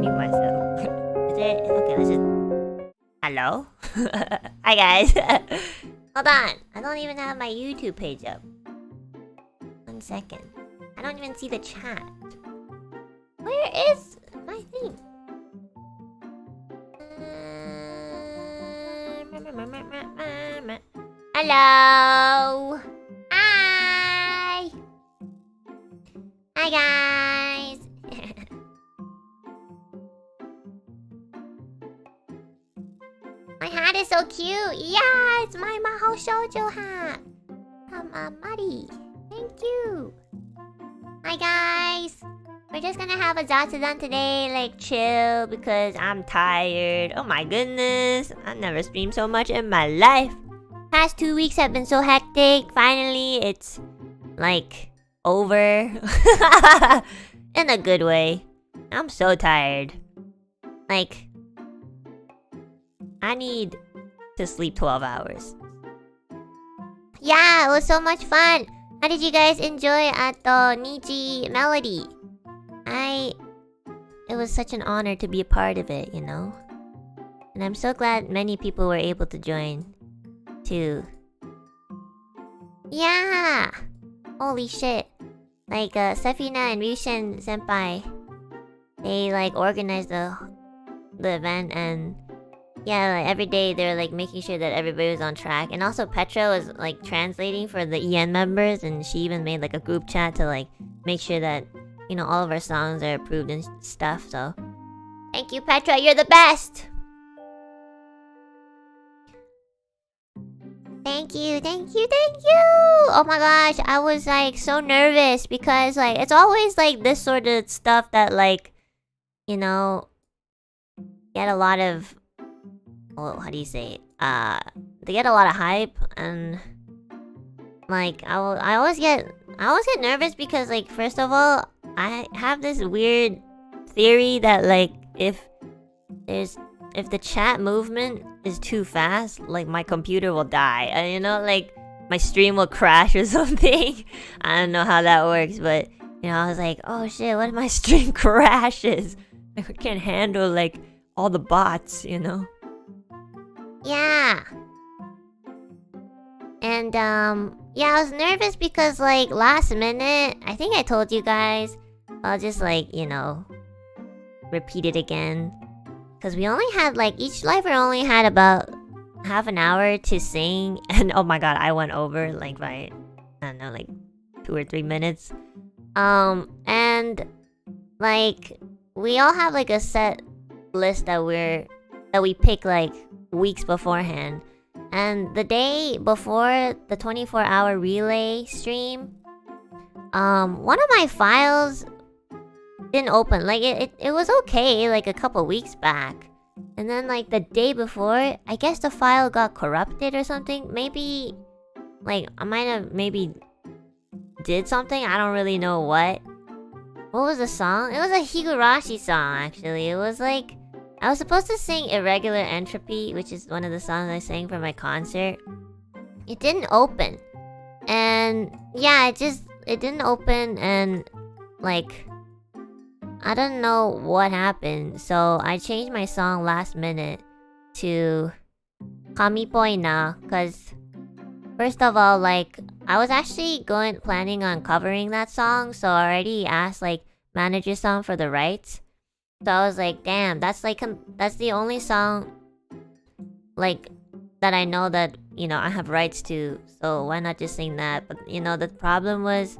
mute myself. Is there... Okay, let's just... Hello? Hi, guys. Hold on. I don't even have my YouTube page up. 1 second. I don't even see the chat. Where is my thing? Hello. Hi. Hi, guys. My hat is so cute. Yeah, it's my Mahou Shoujo hat. From Mari. Thank you. Hi, guys. We're just gonna have a Zatsudan today, like chill, because I'm tired. Oh my goodness. I've never streamed so much in my life. Past 2 weeks have been so hectic. Finally, it's like over. In a good way. I'm so tired. Like, I need to sleep 12 hours. Yeah, it was so much fun. How did you guys enjoy at the Niji Melody? It was such an honor to be a part of it, you know? And I'm so glad many people were able to join, too. Yeah! Holy shit. Like, Sefina and Ryushin Senpai, they, like, organized the event, and yeah, like, every day they were, like, making sure that everybody was on track. And also Petra was, like, translating for the EN members, and she even made, like, a group chat to, like, make sure that, you know, all of our songs are approved and stuff, so... Thank you, Petra, you're the best! Thank you, thank you, thank you! Oh my gosh, I was, like, so nervous, because, like, it's always, like, this sort of stuff that, like, you know, get a lot of... Well, how do you say it? They get a lot of hype, and... Like, I always get nervous because, like, first of all, I have this weird theory that, like, if the chat movement is too fast, like, my computer will die. And, you know, like, my stream will crash or something. I don't know how that works, but, you know, I was like, oh shit, what if my stream crashes? I can't handle, like, all the bots, you know? Yeah. And, yeah, I was nervous because, like, last minute, I think I told you guys, I'll just, like, you know, repeat it again. Because we only had, like, each lifer only had about half an hour to sing. And, oh my god, I went over, like, by, I don't know, like, 2 or 3 minutes. And, like, we all have, like, a set list that we pick, like, weeks beforehand. And the day before the 24-hour relay stream, one of my files didn't open. Like, it was okay, like, a couple weeks back. And then, like, the day before, I guess the file got corrupted or something. Maybe, like, I might have maybe did something. I don't really know what. What was the song? It was a Higurashi song, actually. It was, like... I was supposed to sing Irregular Entropy, which is one of the songs I sang for my concert. It didn't open. And yeah, it didn't open, and like, I don't know what happened. So I changed my song last minute to Kamipoi Na, because first of all, like, I was actually planning on covering that song, so I already asked like manager song for the rights. So I was like, damn, that's the only song, like, that I know that, you know, I have rights to. So why not just sing that? But, you know, the problem was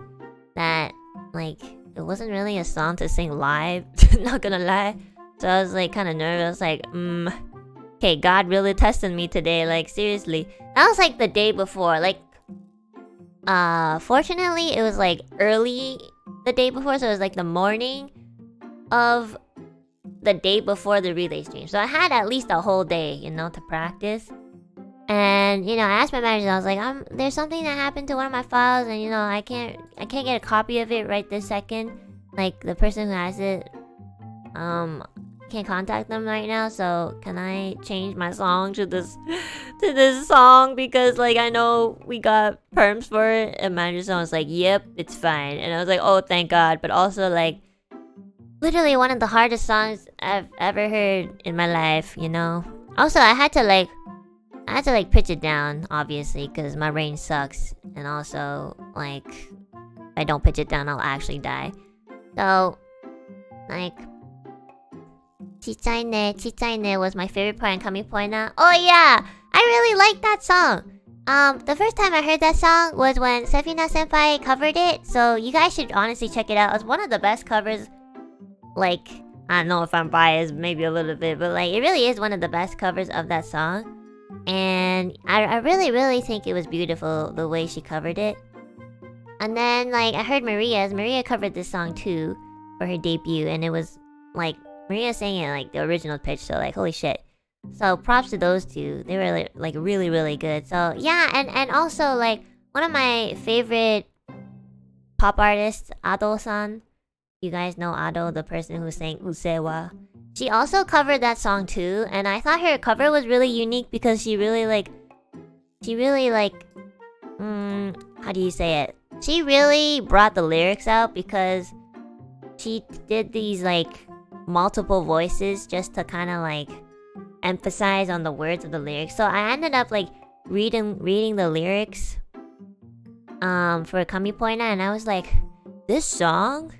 that, like, it wasn't really a song to sing live. Not gonna lie. So I was, like, kind of nervous. Like, okay, God really tested me today. Like, seriously. That was, like, the day before. Like, fortunately, it was, like, early the day before. So it was, like, the morning of... the day before the relay stream. So I had at least a whole day, you know, to practice. And, you know, I asked my manager, I was like, there's something that happened to one of my files, and, you know, I can't get a copy of it right this second. Like, the person who has it, can't contact them right now, so can I change my song to this song? Because, like, I know we got perms for it. And manager was like, yep, it's fine. And I was like, oh, thank God. But also, like, literally one of the hardest songs I've ever heard in my life, you know? Also, I had to like pitch it down, obviously, because my range sucks. And also, like, if I don't pitch it down, I'll actually die. So, like, Chichaine, Chichaine was my favorite part in Kami Poina. Oh yeah! I really like that song! The first time I heard that song was when Sefina Senpai covered it, so you guys should honestly check it out. It's one of the best covers. Like, I don't know if I'm biased, maybe a little bit, but like, it really is one of the best covers of that song. And I really think it was beautiful the way she covered it. And then, like, I heard Maria covered this song too for her debut, and it was like Maria sang it like the original pitch, so like, holy shit. So props to those two. They were like really good. So yeah, and also like one of my favorite pop artists, Ado-san. You guys know Ado, the person who sang Usewa. She also covered that song too, and I thought her cover was really unique because she really how do you say it? She really brought the lyrics out because she did these like multiple voices just to kind of like emphasize on the words of the lyrics. So I ended up like reading the lyrics for Kami Poina, and I was like, this song,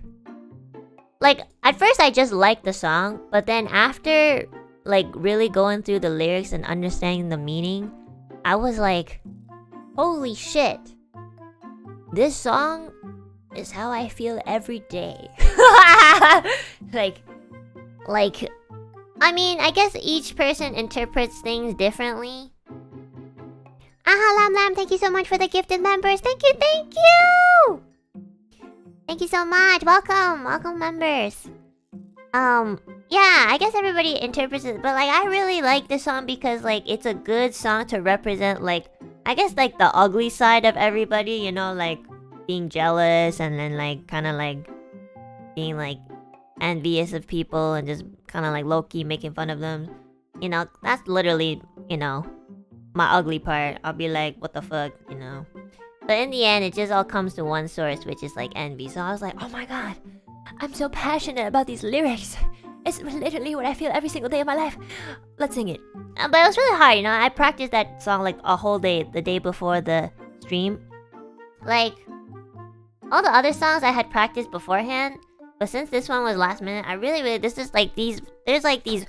like, at first I just liked the song, but then after like really going through the lyrics and understanding the meaning, I was like, holy shit, this song is how I feel every day. like I mean, I guess each person interprets things differently. Aha Lam Lam, thank you so much for the gifted members. Thank you, thank you! Thank you so much. Welcome members. Yeah, I guess everybody interprets it, but like I really like this song because like it's a good song to represent like, I guess like the ugly side of everybody, you know, like being jealous and then like kind of like being like envious of people and just kind of like low-key making fun of them. You know, that's literally, you know, my ugly part. I'll be like, what the fuck, you know. But in the end, it just all comes to one source, which is like envy. So I was like, oh my god, I'm so passionate about these lyrics. It's literally what I feel every single day of my life. Let's sing it. But it was really hard, you know. I practiced that song like a whole day, the day before the stream. Like, all the other songs I had practiced beforehand, but since this one was last minute, I really, this is like there's like these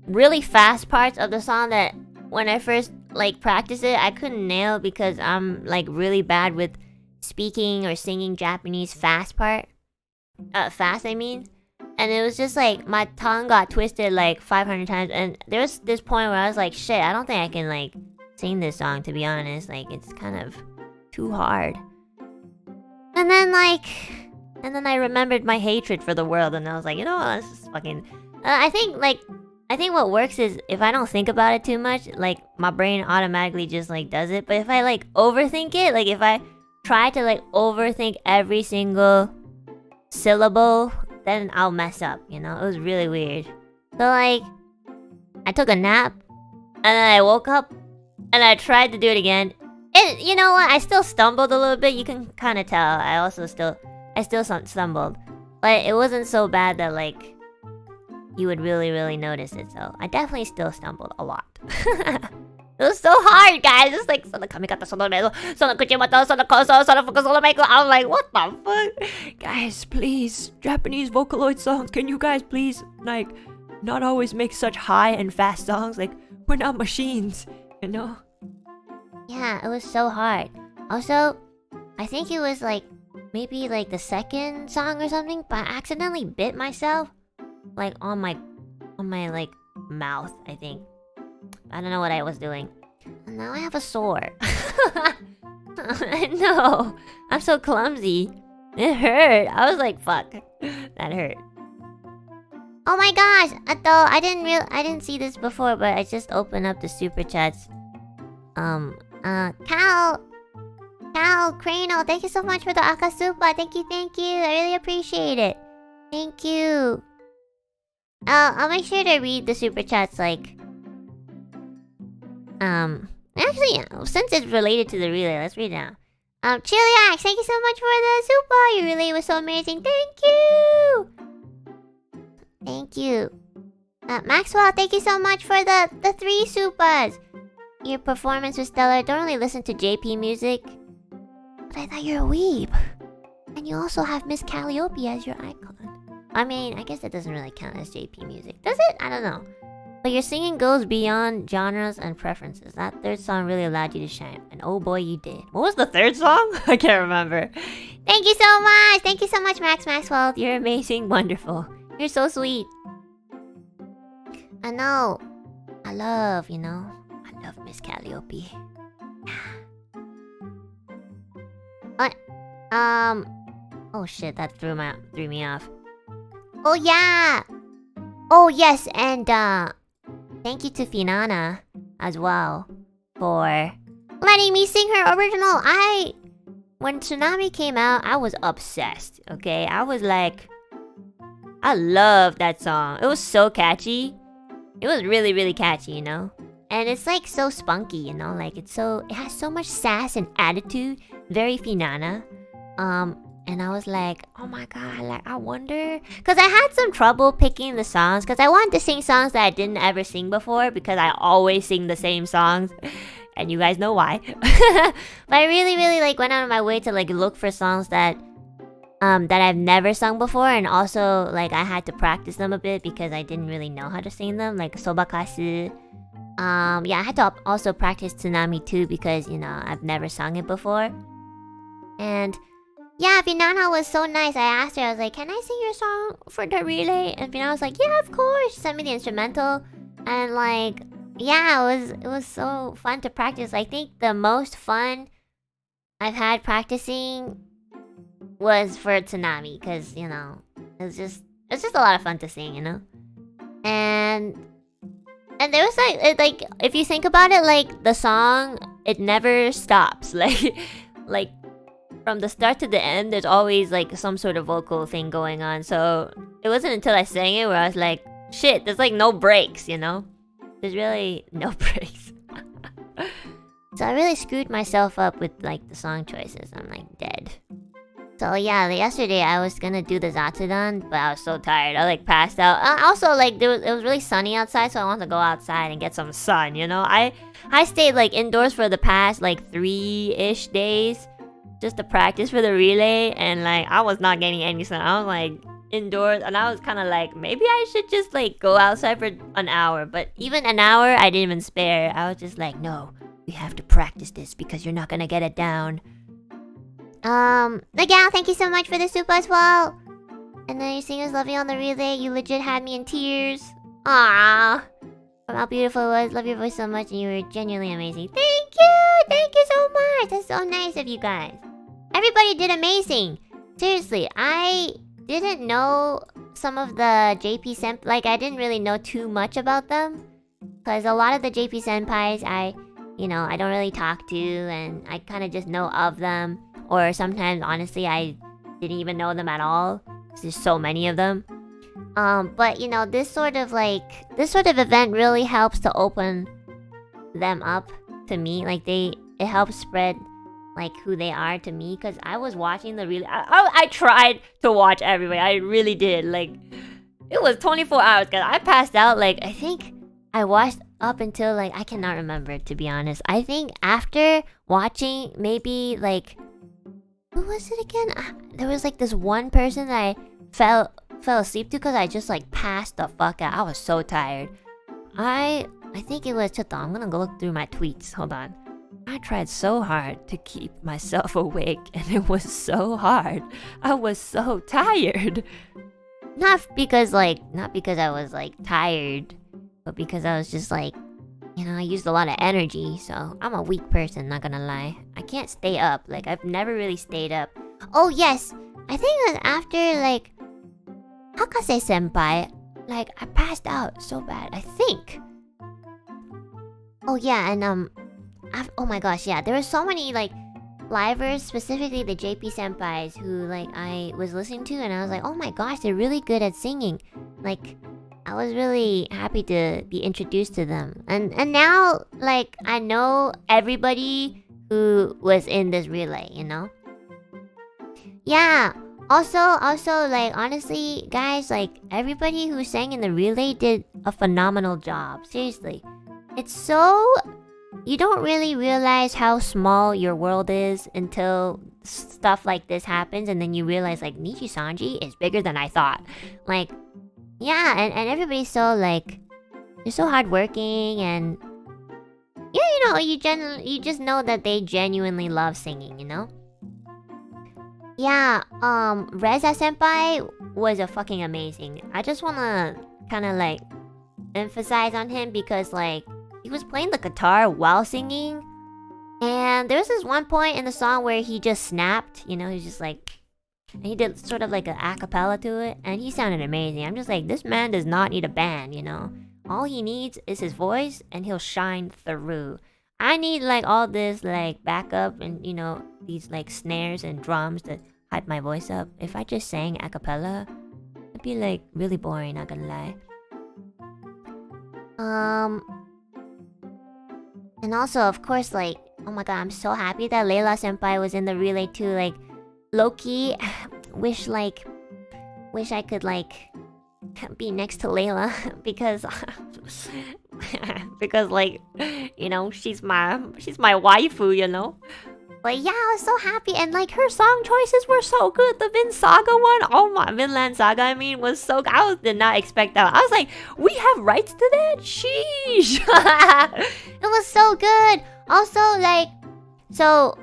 really fast parts of the song that when I first like practiced it, I couldn't nail because I'm like really bad with speaking or singing Japanese fast part. Fast, I mean. And it was just like my tongue got twisted like 500 times, and there was this point where I was like, shit, I don't think I can like sing this song, to be honest. Like, it's kind of too hard. And then I remembered my hatred for the world, and I was like, you know what, this is fucking... I think what works is if I don't think about it too much, like my brain automatically just like does it. But if I like overthink it, like if I try to like overthink every single syllable, then I'll mess up, you know? It was really weird. So like, I took a nap, and then I woke up, and I tried to do it again. And you know what? I still stumbled a little bit. You can kind of tell. I still stumbled. But it wasn't so bad that like you would really notice it. So I definitely still stumbled a lot. It was so hard, guys. It's like I was like, what the fuck? Guys, please, Japanese Vocaloid songs, can you guys please like not always make such high and fast songs? Like, we're not machines, you know? Yeah, it was so hard. Also, I think it was like maybe like the second song or something, but I accidentally bit myself like on my like mouth, I think. I don't know what I was doing. And now I have a sore. I know. I'm so clumsy. It hurt. I was like, fuck. That hurt. Oh my gosh! I didn't see this before, but I just opened up the super chats. Cal Crano, thank you so much for the Akasupa. Thank you. I really appreciate it. Thank you. I'll make sure to read the super chats like actually, since it's related to the relay, let's read it now. Chiliax, thank you so much for the super. Your relay was so amazing. Thank you. Thank you. Maxwell, thank you so much for the 3 supas. Your performance was stellar. I don't really listen to JP music, but I thought you're a weeb. And you also have Miss Calliope as your icon. I mean, I guess that doesn't really count as JP music. Does it? I don't know. But your singing goes beyond genres and preferences. That 3rd song really allowed you to shine. And oh boy, you did. What was the 3rd song? I can't remember. Thank you so much. Thank you so much, Maxwell. You're amazing, wonderful. You're so sweet. I know. I love Miss Calliope. What? Oh shit, that threw me off. Oh yeah. Oh yes, and thank you to Finana as well for letting me sing her original. When Tsunami came out, I was obsessed. Okay, I was like, I love that song. It was so catchy. It was really, really catchy, And it's like so spunky, Like it has so much sass and attitude. Very Finana. And I was like, oh my god, like I wonder, because I had some trouble picking the songs, because I wanted to sing songs that I didn't ever sing before, because I always sing the same songs, and you guys know why. But I really, really like went out of my way to like look for songs that I've never sung before, and also like I had to practice them a bit because I didn't really know how to sing them, like Sobakasu. Yeah, I had to also practice Tsunami too because I've never sung it before. And yeah, Finana was so nice. I asked her, I was like, can I sing your song for the relay? And Finana was like, yeah, of course. She sent me the instrumental. And like, yeah, it was so fun to practice. I think the most fun I've had practicing was for Tsunami. Because, it's just a lot of fun to sing, And there was like, if you think about it, like, the song, it never stops. Like, from the start to the end, there's always like some sort of vocal thing going on. So it wasn't until I sang it where I was like, shit, there's like no breaks, There's really no breaks. So I really screwed myself up with like the song choices. I'm like dead. So yeah, yesterday I was gonna do the Zatsudan, but I was so tired. I like passed out. Also like it was really sunny outside, so I wanted to go outside and get some sun, I stayed like indoors for the past like 3-ish days. Just to practice for the relay, and like I was not getting any sun. I was like indoors, and I was kind of like, maybe I should just like go outside for an hour. But even an hour, I didn't even spare. I was just like, no, we have to practice this because you're not gonna get it down. Miguel, thank you so much for the soup as well. And then your singers love you on the relay. You legit had me in tears. Aww. From how beautiful it was. Love your voice so much, and you were genuinely amazing. Thank you so much. That's so nice of you guys. Everybody did amazing. Seriously, I didn't know some of the JP senpai. Like, I didn't really know too much about them. Because a lot of the JP senpais, I don't really talk to. And I kind of just know of them. Or sometimes, honestly, I didn't even know them at all. There's so many of them. But, this sort of event really helps to open them up to me. Like, it helps spread like who they are to me, because I was watching the relay. I tried to watch everybody. I really did. Like, it was 24 hours because I passed out. Like, I think I watched up until like I cannot remember, to be honest. I think after watching, maybe like, who was it again? There was like this one person that I fell asleep to because I just like passed the fuck out. I was so tired. I think it was Chito. I'm gonna go look through my tweets. Hold on. I tried so hard to keep myself awake, and it was so hard. I was so tired. Not because I was like tired, but because I was just like, I used a lot of energy. So I'm a weak person, not gonna lie. I can't stay up. Like, I've never really stayed up. Oh yes, I think it was after like Hakase senpai. Like, I passed out so bad, I think. Oh yeah, and oh my gosh, yeah, there were so many like livers, specifically the JP senpais, who like I was listening to, and I was like, oh my gosh, they're really good at singing. Like, I was really happy to be introduced to them, and now like I know everybody who was in this relay, Yeah. Also, like, honestly, guys, like, everybody who sang in the relay did a phenomenal job. Seriously. It's so... You don't really realize how small your world is until stuff like this happens, and then you realize, like, NIJISANJI is bigger than I thought. Like, yeah, and everybody's so, like... They're so hardworking, and... Yeah, you know, you just know that they genuinely love singing, you know? Yeah, Reza Senpai was a fucking amazing. I just wanna kinda like emphasize on him because like he was playing the guitar while singing, and there was this one point in the song where he just snapped, you know, he's just like, and he did sort of like an acapella to it, and he sounded amazing. I'm just like, this man does not need a band, you know? All he needs is his voice and he'll shine through. I need like all this like backup and, you know, these like snares and drums to hype my voice up. If I just sang a cappella, it'd be like really boring, not gonna lie. And also, of course, like, oh my god, I'm so happy that Layla Senpai was in the relay too. Like, low-key, wish I could like be next to Layla because because like, you know, she's my waifu, you know. But yeah, I was so happy, and like her song choices were so good. The Vinland Saga, I mean, was so good. Did not expect that. I was like, we have rights to that? Sheesh. It was so good. Also, like, so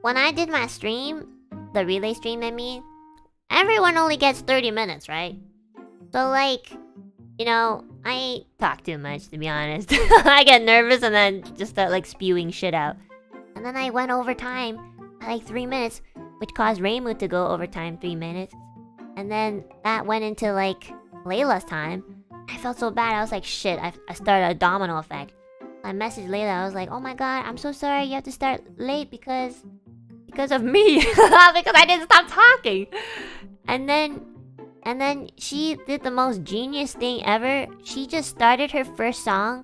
when I did my stream, the relay stream, I mean, everyone only gets 30 minutes, right? So like, you know, I talk too much, to be honest. I get nervous and then just start like spewing shit out. And then I went overtime at like 3 minutes, which caused Reimu to go overtime 3 minutes. And then that went into like Layla's time. I felt so bad. I was like, shit, I started a domino effect. I messaged Layla. I was like, oh my god, I'm so sorry you have to start late because of me. Because I didn't stop talking. And then she did the most genius thing ever. She just started her first song,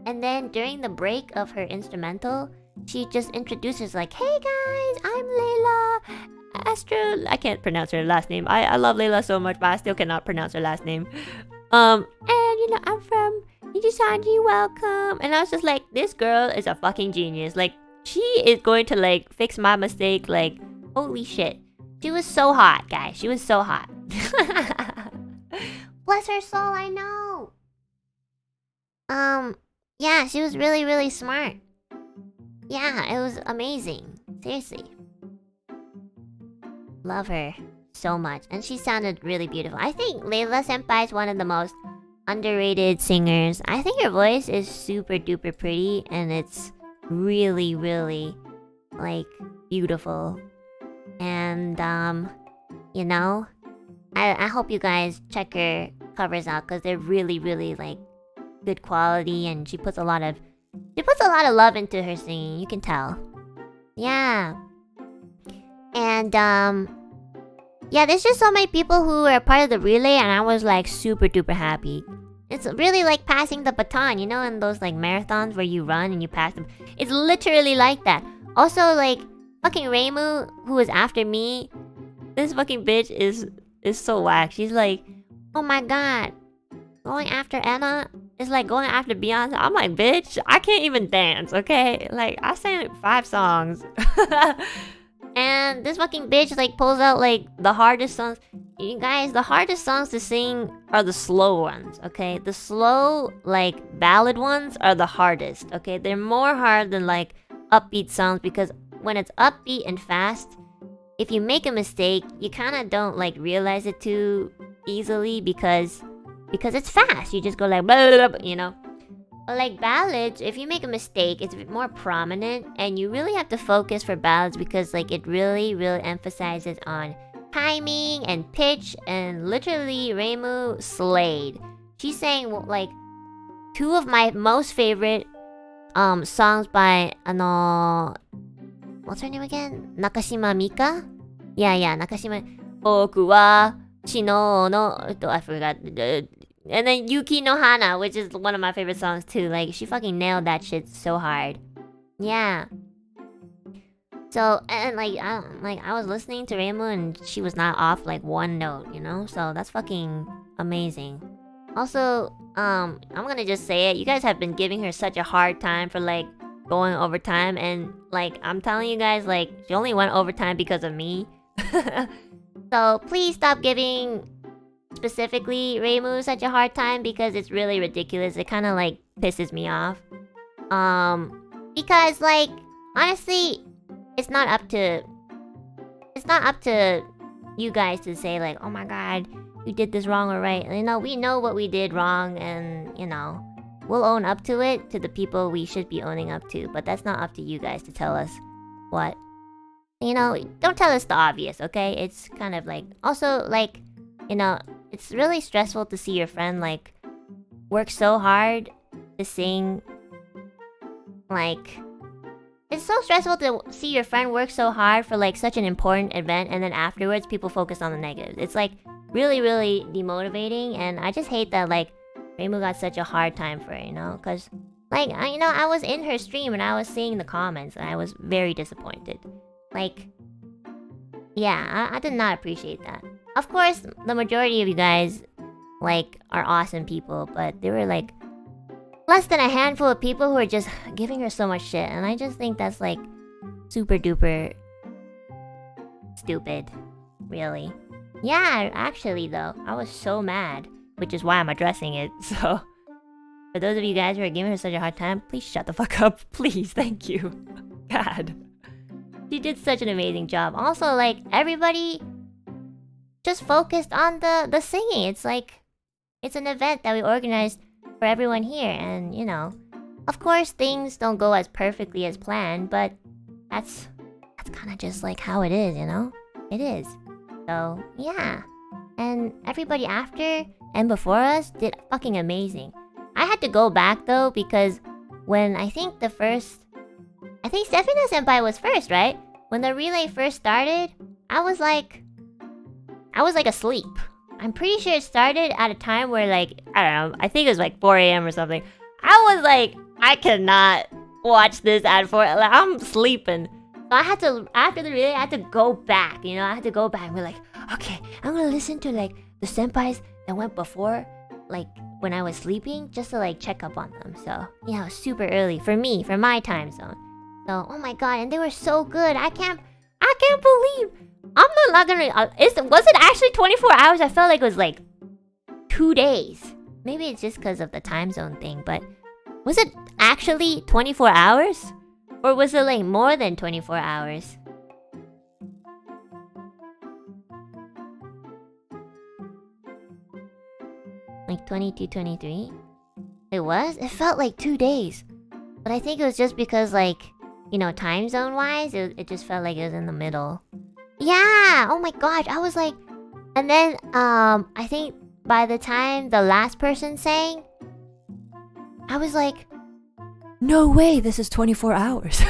and then during the break of her instrumental, she just introduces like, hey guys, I'm Layla Astro. I can't pronounce her last name. I love Layla so much, but I still cannot pronounce her last name. And you know, I'm from NIJISANJI, welcome. And I was just like, this girl is a fucking genius. Like, she is going to like fix my mistake. Like, holy shit. She was so hot, guys. She was so hot. Bless her soul, I know. Yeah, she was really, really smart. Yeah, it was amazing. Seriously. Love her so much. And she sounded really beautiful. I think Layla Senpai is one of the most underrated singers. I think her voice is super duper pretty, and it's really, really like beautiful. And you know, I hope you guys check her covers out because they're really, really like good quality, and she puts a lot of love into her singing. You can tell. Yeah. And yeah, there's just so many people who are part of the relay, and I was like super duper happy. It's really like passing the baton, you know, in those like marathons where you run and you pass them. It's literally like that. Also, like, fucking Reimu, who is after me, this fucking bitch is so whack. She's like, oh my god, going after Enna is like going after Beyonce. I'm like, bitch, I can't even dance, okay? Like, I sang 5 songs. And this fucking bitch like pulls out like the hardest songs. You guys, the hardest songs to sing are the slow ones, okay? The slow, like, ballad ones are the hardest, okay? They're more hard than like upbeat songs, because when it's upbeat and fast, if you make a mistake, you kind of don't like realize it too easily because it's fast. You just go like blah, blah, blah, you know. But like ballads, if you make a mistake, it's a bit more prominent, and you really have to focus for ballads because like it really, really emphasizes on timing and pitch. And literally, Reimu slayed. She sang like 2 of my most favorite songs by what's her name again? Nakashima Mika? Yeah, Nakashima. Boku wa Shino no... I forgot. And then Yuki no Hana, which is one of my favorite songs too. Like, she fucking nailed that shit so hard. Yeah. So, and like I was listening to Reimu and she was not off like one note, you know? So that's fucking amazing. Also, I'm gonna just say it. You guys have been giving her such a hard time for like going overtime, and like I'm telling you guys, like she only went overtime because of me. So please stop giving specifically Reimu such a hard time because it's really ridiculous. It kind of like pisses me off. Because like honestly, it's not up to you guys to say like, oh my god, you did this wrong or right. You know, we know what we did wrong, and you know, we'll own up to it to the people we should be owning up to. But that's not up to you guys to tell us what. You know, don't tell us the obvious, okay? It's kind of like also like, you know, it's really stressful to see your friend like work so hard to sing. Like, it's so stressful to see your friend work so hard for like such an important event, and then afterwards people focus on the negatives. It's like really, really demotivating, and I just hate that like Reimu got such a hard time for it, you know? Cause like you know, I was in her stream and I was seeing the comments and I was very disappointed. Like, yeah, I did not appreciate that. Of course, the majority of you guys like are awesome people, but there were like less than a handful of people who are just giving her so much shit, and I just think that's like super duper stupid, really. Yeah, actually though, I was so mad, which is why I'm addressing it. So for those of you guys who are giving her such a hard time, please shut the fuck up, please. Thank you. God, she did such an amazing job. Also, like everybody just focused on the singing. It's like it's an event that we organized for everyone here, and you know, of course things don't go as perfectly as planned, but that's kind of just like how it is, you know? It is. So yeah, and everybody after and before us did fucking amazing. I had to go back though because when I think Stefina Senpai was first, right? When the relay first started, I was like asleep. I'm pretty sure it started at a time where like, I don't know, I think it was like 4 a.m. or something. I was like, I cannot watch this at 4, like, I'm sleeping. So I had to, after the relay, I had to go back, you know? I had to go back and be like, okay, I'm gonna listen to like the senpais that went before, like when I was sleeping, just to like check up on them. So yeah, it was super early for me, for my time zone. So oh my god, and they were so good. I can't believe. I'm not gonna. Was it actually 24 hours? I felt like it was like 2 days. Maybe it's just because of the time zone thing, but was it actually 24 hours? Or was it like more than 24 hours? Like 22, 23? It was? It felt like 2 days. But I think it was just because like, you know, time zone wise, it just felt like it was in the middle. Yeah! Oh my gosh, I was like... And then, I think by the time the last person sang, I was like, No way, this is 24 hours.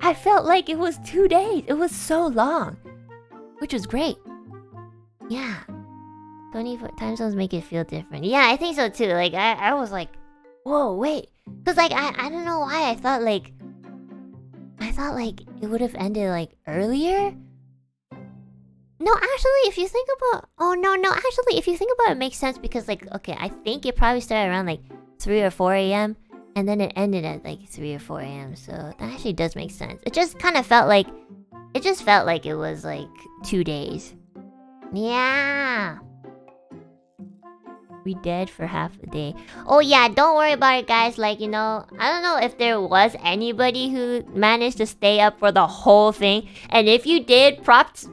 I felt like it was 2 days. It was so long. Which was great. Yeah. 24 time zones make it feel different. Yeah, I think so too. Like, I was like, whoa, wait. Because like, I don't know why I thought like it would have ended like earlier. No, actually, if you think about... Oh, no, actually, if you think about it, it makes sense because like, okay, I think it probably started around like 3 or 4 a.m. and then it ended at like 3 or 4 a.m. So that actually does make sense. It just kind of felt like... It just felt like it was like 2 days. Yeah. We dead for half a day. Oh yeah, don't worry about it, guys. Like, you know, I don't know if there was anybody who managed to stay up for the whole thing. And if you did, props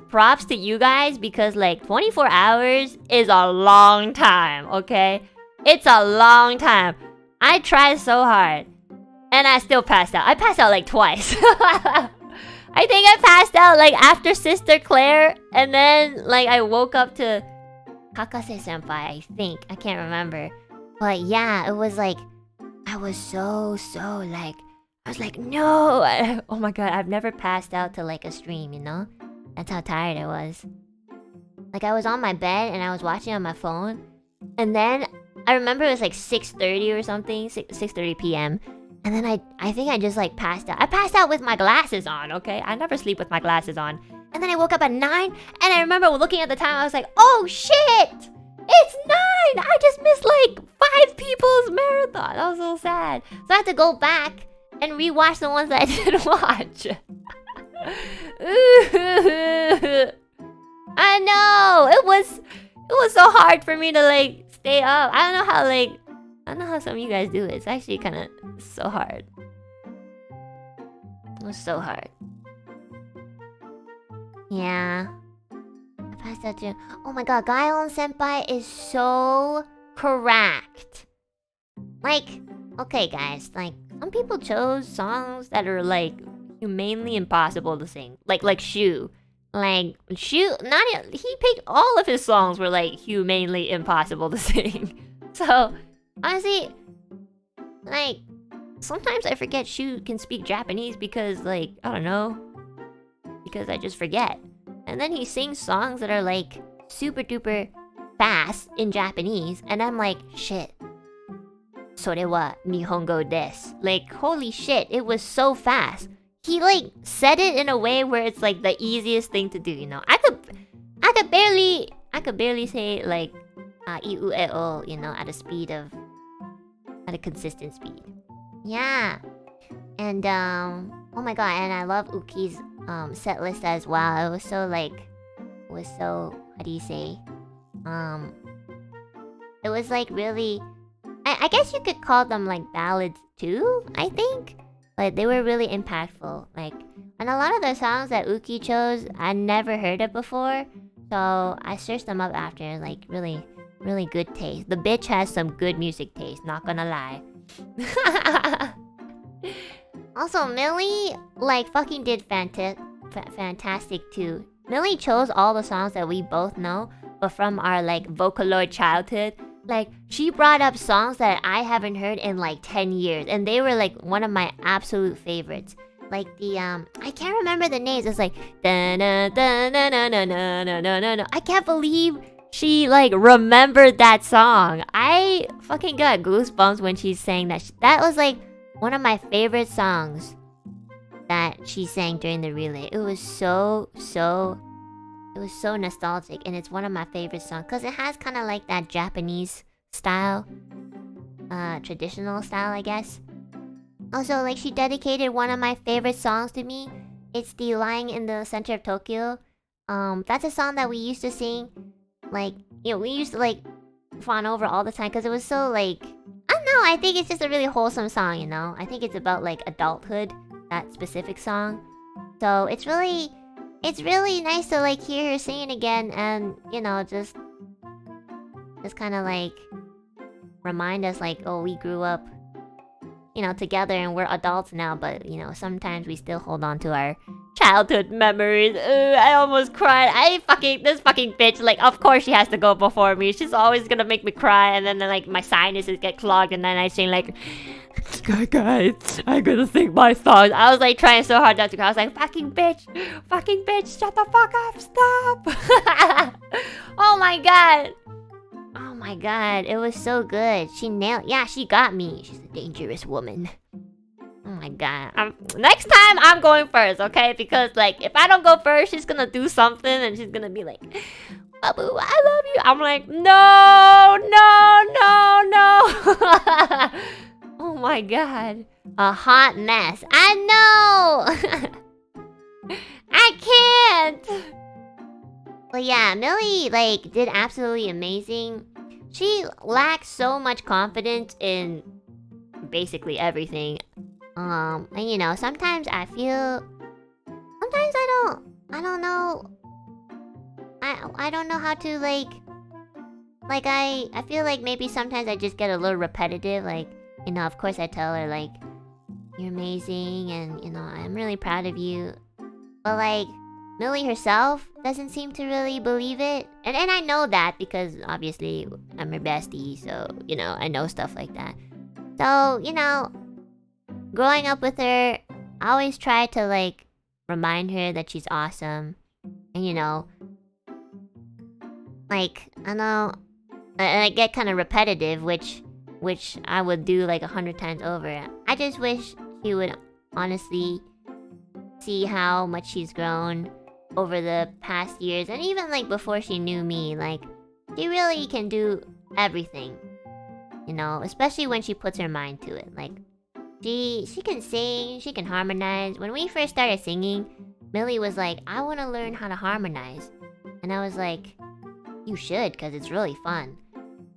to you guys, because like 24 hours is a long time, okay? It's a long time. I tried so hard and I still passed out. I passed out like twice. I think I passed out like after Sister Claire, and then like I woke up to Kakase Senpai, I think. I can't remember. But yeah, it was like, I was so like, I was like, no! Oh my god, I've never passed out to like a stream, you know? That's how tired I was. Like, I was on my bed and I was watching on my phone. And then, I remember it was like 6:30 or something, 6:30 p.m. And then I think I just like passed out. I passed out with my glasses on, okay? I never sleep with my glasses on. And then I woke up at 9, and I remember looking at the time, I was like, oh shit! It's 9! I just missed like 5 people's marathon. That was so sad. So I had to go back and rewatch the ones that I didn't watch. I know! It was so hard for me to like stay up. I don't know how some of you guys do it. It's actually kind of so hard. It was so hard. Yeah. I passed out too. Oh my god, Gaon Senpai is so correct. Like, okay guys, like, some people chose songs that are like humanely impossible to sing. Like Shu. Like, Shu, he picked all of his songs were like humanely impossible to sing. So, honestly, like, sometimes I forget Shu can speak Japanese because, like, I don't know. Because I just forget. And then he sings songs that are like super duper fast in Japanese. And I'm like, shit. それは日本語です. Like, holy shit, it was so fast. He like said it in a way where it's like the easiest thing to do, you know. I could barely say like iu e o, you know, at a consistent speed. Yeah. And oh my god, and I love Uki's set list as well. It was so how do you say? It was like really, I guess you could call them like ballads too, I think. But they were really impactful. Like, and a lot of the songs that Uki chose, I never heard of before. So I searched them up after, like really, really good taste. The bitch has some good music taste, not gonna lie. Also, Millie, like, fucking did fantastic too. Millie chose all the songs that we both know, but from our, like, Vocaloid childhood. Like, she brought up songs that I haven't heard in, like, 10 years. And they were, like, one of my absolute favorites. Like, the, I can't remember the names. It's like, da-na-da-na-na-na-na-na-na-na-na. I can't believe she, like, remembered that song. I fucking got goosebumps when she sang that. That was, like, one of my favorite songs that she sang during the relay. It was so nostalgic, and it's one of my favorite songs because it has kind of like that Japanese style, traditional style, I guess. Also, like, she dedicated one of my favorite songs to me. It's the Lying in the Center of Tokyo. That's a song that we used to sing, like, you know, we used to like fawn over all the time because it was so like, I don't know, I think it's just a really wholesome song, you know. I think it's about like adulthood, that specific song. So it's really nice to like hear her sing it again, and you know, just kind of like remind us like, oh, we grew up, you know, together and we're adults now, but you know, sometimes we still hold on to our childhood memories. I almost cried. This fucking bitch, like, of course she has to go before me. She's always gonna make me cry, and then like my sinuses get clogged, and then I sing like, guys, I'm gonna sing my songs. I was like trying so hard not to cry. I was like, fucking bitch, shut the fuck up, stop. Oh my god, it was so good. She got me. She's a dangerous woman. Oh my god. Next time I'm going first, okay? Because like, if I don't go first, she's gonna do something and she's gonna be like, Babu, I love you. I'm like, no. Oh my god. A hot mess. I know. I can't. But yeah, Millie like did absolutely amazing. She lacks so much confidence in basically everything. And you know, sometimes I don't know. I don't know how to like I feel like maybe sometimes I just get a little repetitive. Like, you know, of course I tell her like, you're amazing and you know, I'm really proud of you. But like, Millie herself doesn't seem to really believe it. And I know that because obviously I'm her bestie, so you know, I know stuff like that. So, you know, growing up with her, I always try to like remind her that she's awesome. And you know, like, I know, and I get kind of repetitive, which I would do like 100 times over. I I just wish she would honestly see how much she's grown over the past years, and even like before she knew me. Like, she really can do everything, you know, especially when she puts her mind to it. Like, she can sing, she can harmonize. When we first started singing, Millie was like, I want to learn how to harmonize. And I was like, you should, because it's really fun.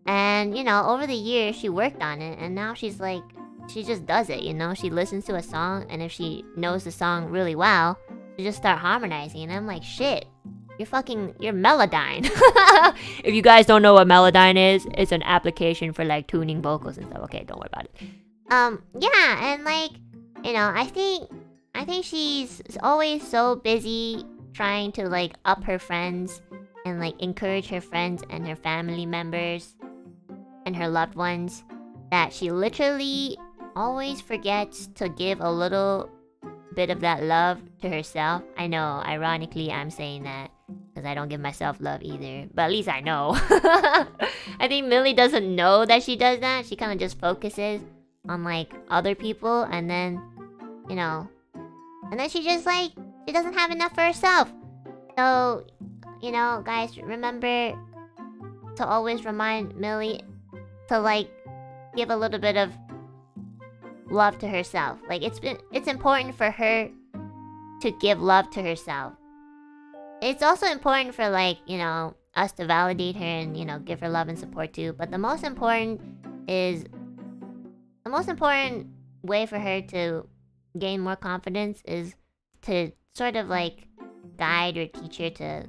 And, you know, over the years, she worked on it, and now she's like, she just does it, you know? She listens to a song, and if she knows the song really well, she just start harmonizing. And I'm like, shit, you're Melodyne. If you guys don't know what Melodyne is, it's an application for, like, tuning vocals and stuff. Okay, don't worry about it. Yeah, and, like, you know, I think she's always so busy trying to, like, up her friends and, like, encourage her friends and her family members and her loved ones, that she literally always forgets to give a little bit of that love to herself. I know, ironically, I'm saying that because I don't give myself love either, but at least I know. I think Millie doesn't know that she does that. She kind of just focuses on, like, other people, and then, you know, and then she just, like, she doesn't have enough for herself. So, you know, guys, remember to always remind Millie to, like, give a little bit of love to herself. Like, it's important for her to give love to herself. It's also important for, like, you know, us to validate her and, you know, give her love and support too. But the most important way for her to gain more confidence is to sort of, like, guide or teach her to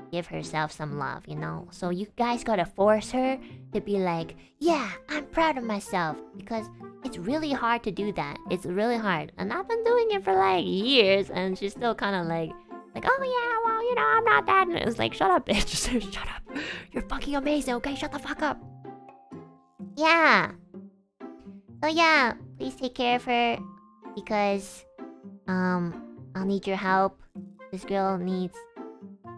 give herself some love, you know? So you guys gotta force her to be like, yeah, I'm proud of myself, because it's really hard to do that. It's really hard. And I've been doing it for, like, years, and she's still kind of like, oh yeah, well, you know, I'm not that. And it's like, shut up, bitch. Shut up. You're fucking amazing, okay? Shut the fuck up. Yeah. So yeah, please take care of her, because I'll need your help. This girl needs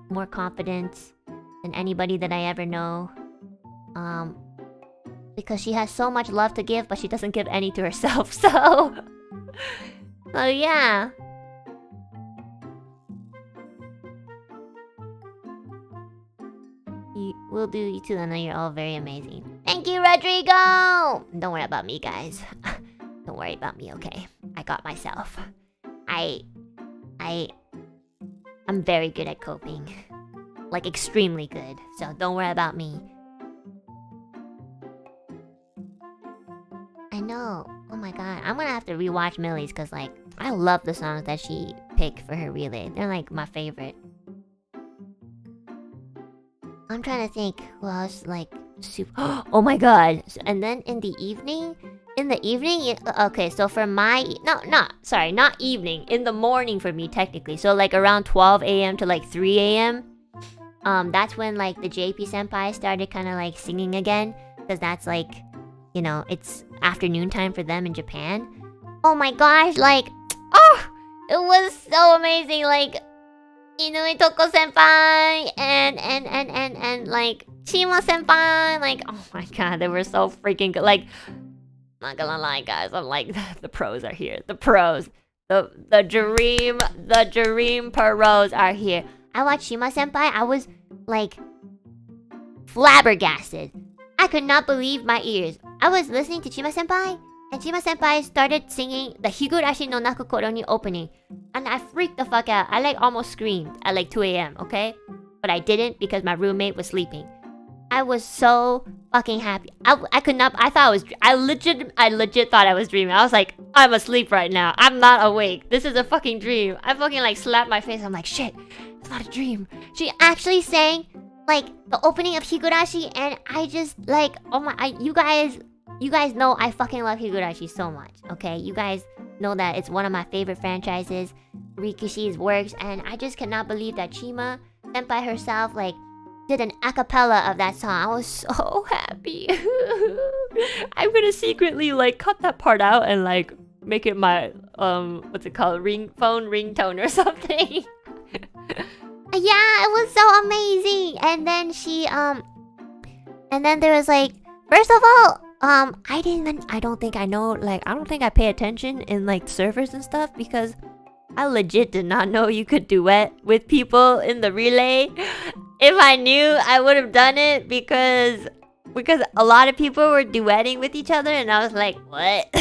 more confidence than anybody that I ever know. Because she has so much love to give, but she doesn't give any to herself. So yeah. We'll do you too. I know you're all very amazing. Thank you, Rodrigo! Don't worry about me, guys. Don't worry about me, okay? I got myself. I'm very good at coping. Like, extremely good. So don't worry about me. I know. Oh my god. I'm gonna have to rewatch Millie's, because, like, I love the songs that she picked for her relay. They're, like, my favorite. I'm trying to think who else, like, super... Oh my god. And then in the evening... okay, so for my... not evening. In the morning for me, technically. So, like, around 12 a.m. to, like, 3 a.m. That's when, like, the JP senpai started kind of, like, singing again. Because that's, like, you know, it's afternoon time for them in Japan. Oh my gosh, like... Oh! It was so amazing, like... Inui Toko senpai and like Shima senpai, like, oh my god, they were so freaking good. Like, not gonna lie, guys, I'm like, the pros are here. The pros, the dream pros are here. I watched Shima senpai. I was like flabbergasted. I could not believe my ears. I was listening to Shima senpai, and Shima senpai started singing the Higurashi no Naku Koro ni opening. And I freaked the fuck out. I, like, almost screamed at, like, 2 a.m., okay? But I didn't, because my roommate was sleeping. I was so fucking happy. I could not... I legit thought I was dreaming. I was like, I'm asleep right now. I'm not awake. This is a fucking dream. I fucking, like, slapped my face. I'm like, shit, it's not a dream. She actually sang, like, the opening of Higurashi, and I just, like, oh my... You guys know I fucking love Higurashi so much, okay? You guys know that it's one of my favorite franchises, Rikishi's works, and I just cannot believe that Shima senpai herself, like, did an a cappella of that song. I was so happy. I'm gonna secretly, like, cut that part out and, like, make it my, what's it called? Phone ringtone or something. Yeah, it was so amazing. And then she, and then there was, like, first of all, I don't think I know, like, I don't think I pay attention in, like, servers and stuff because I legit did not know you could duet with people in the relay. If I knew, I would have done it because a lot of people were duetting with each other and I was like, what?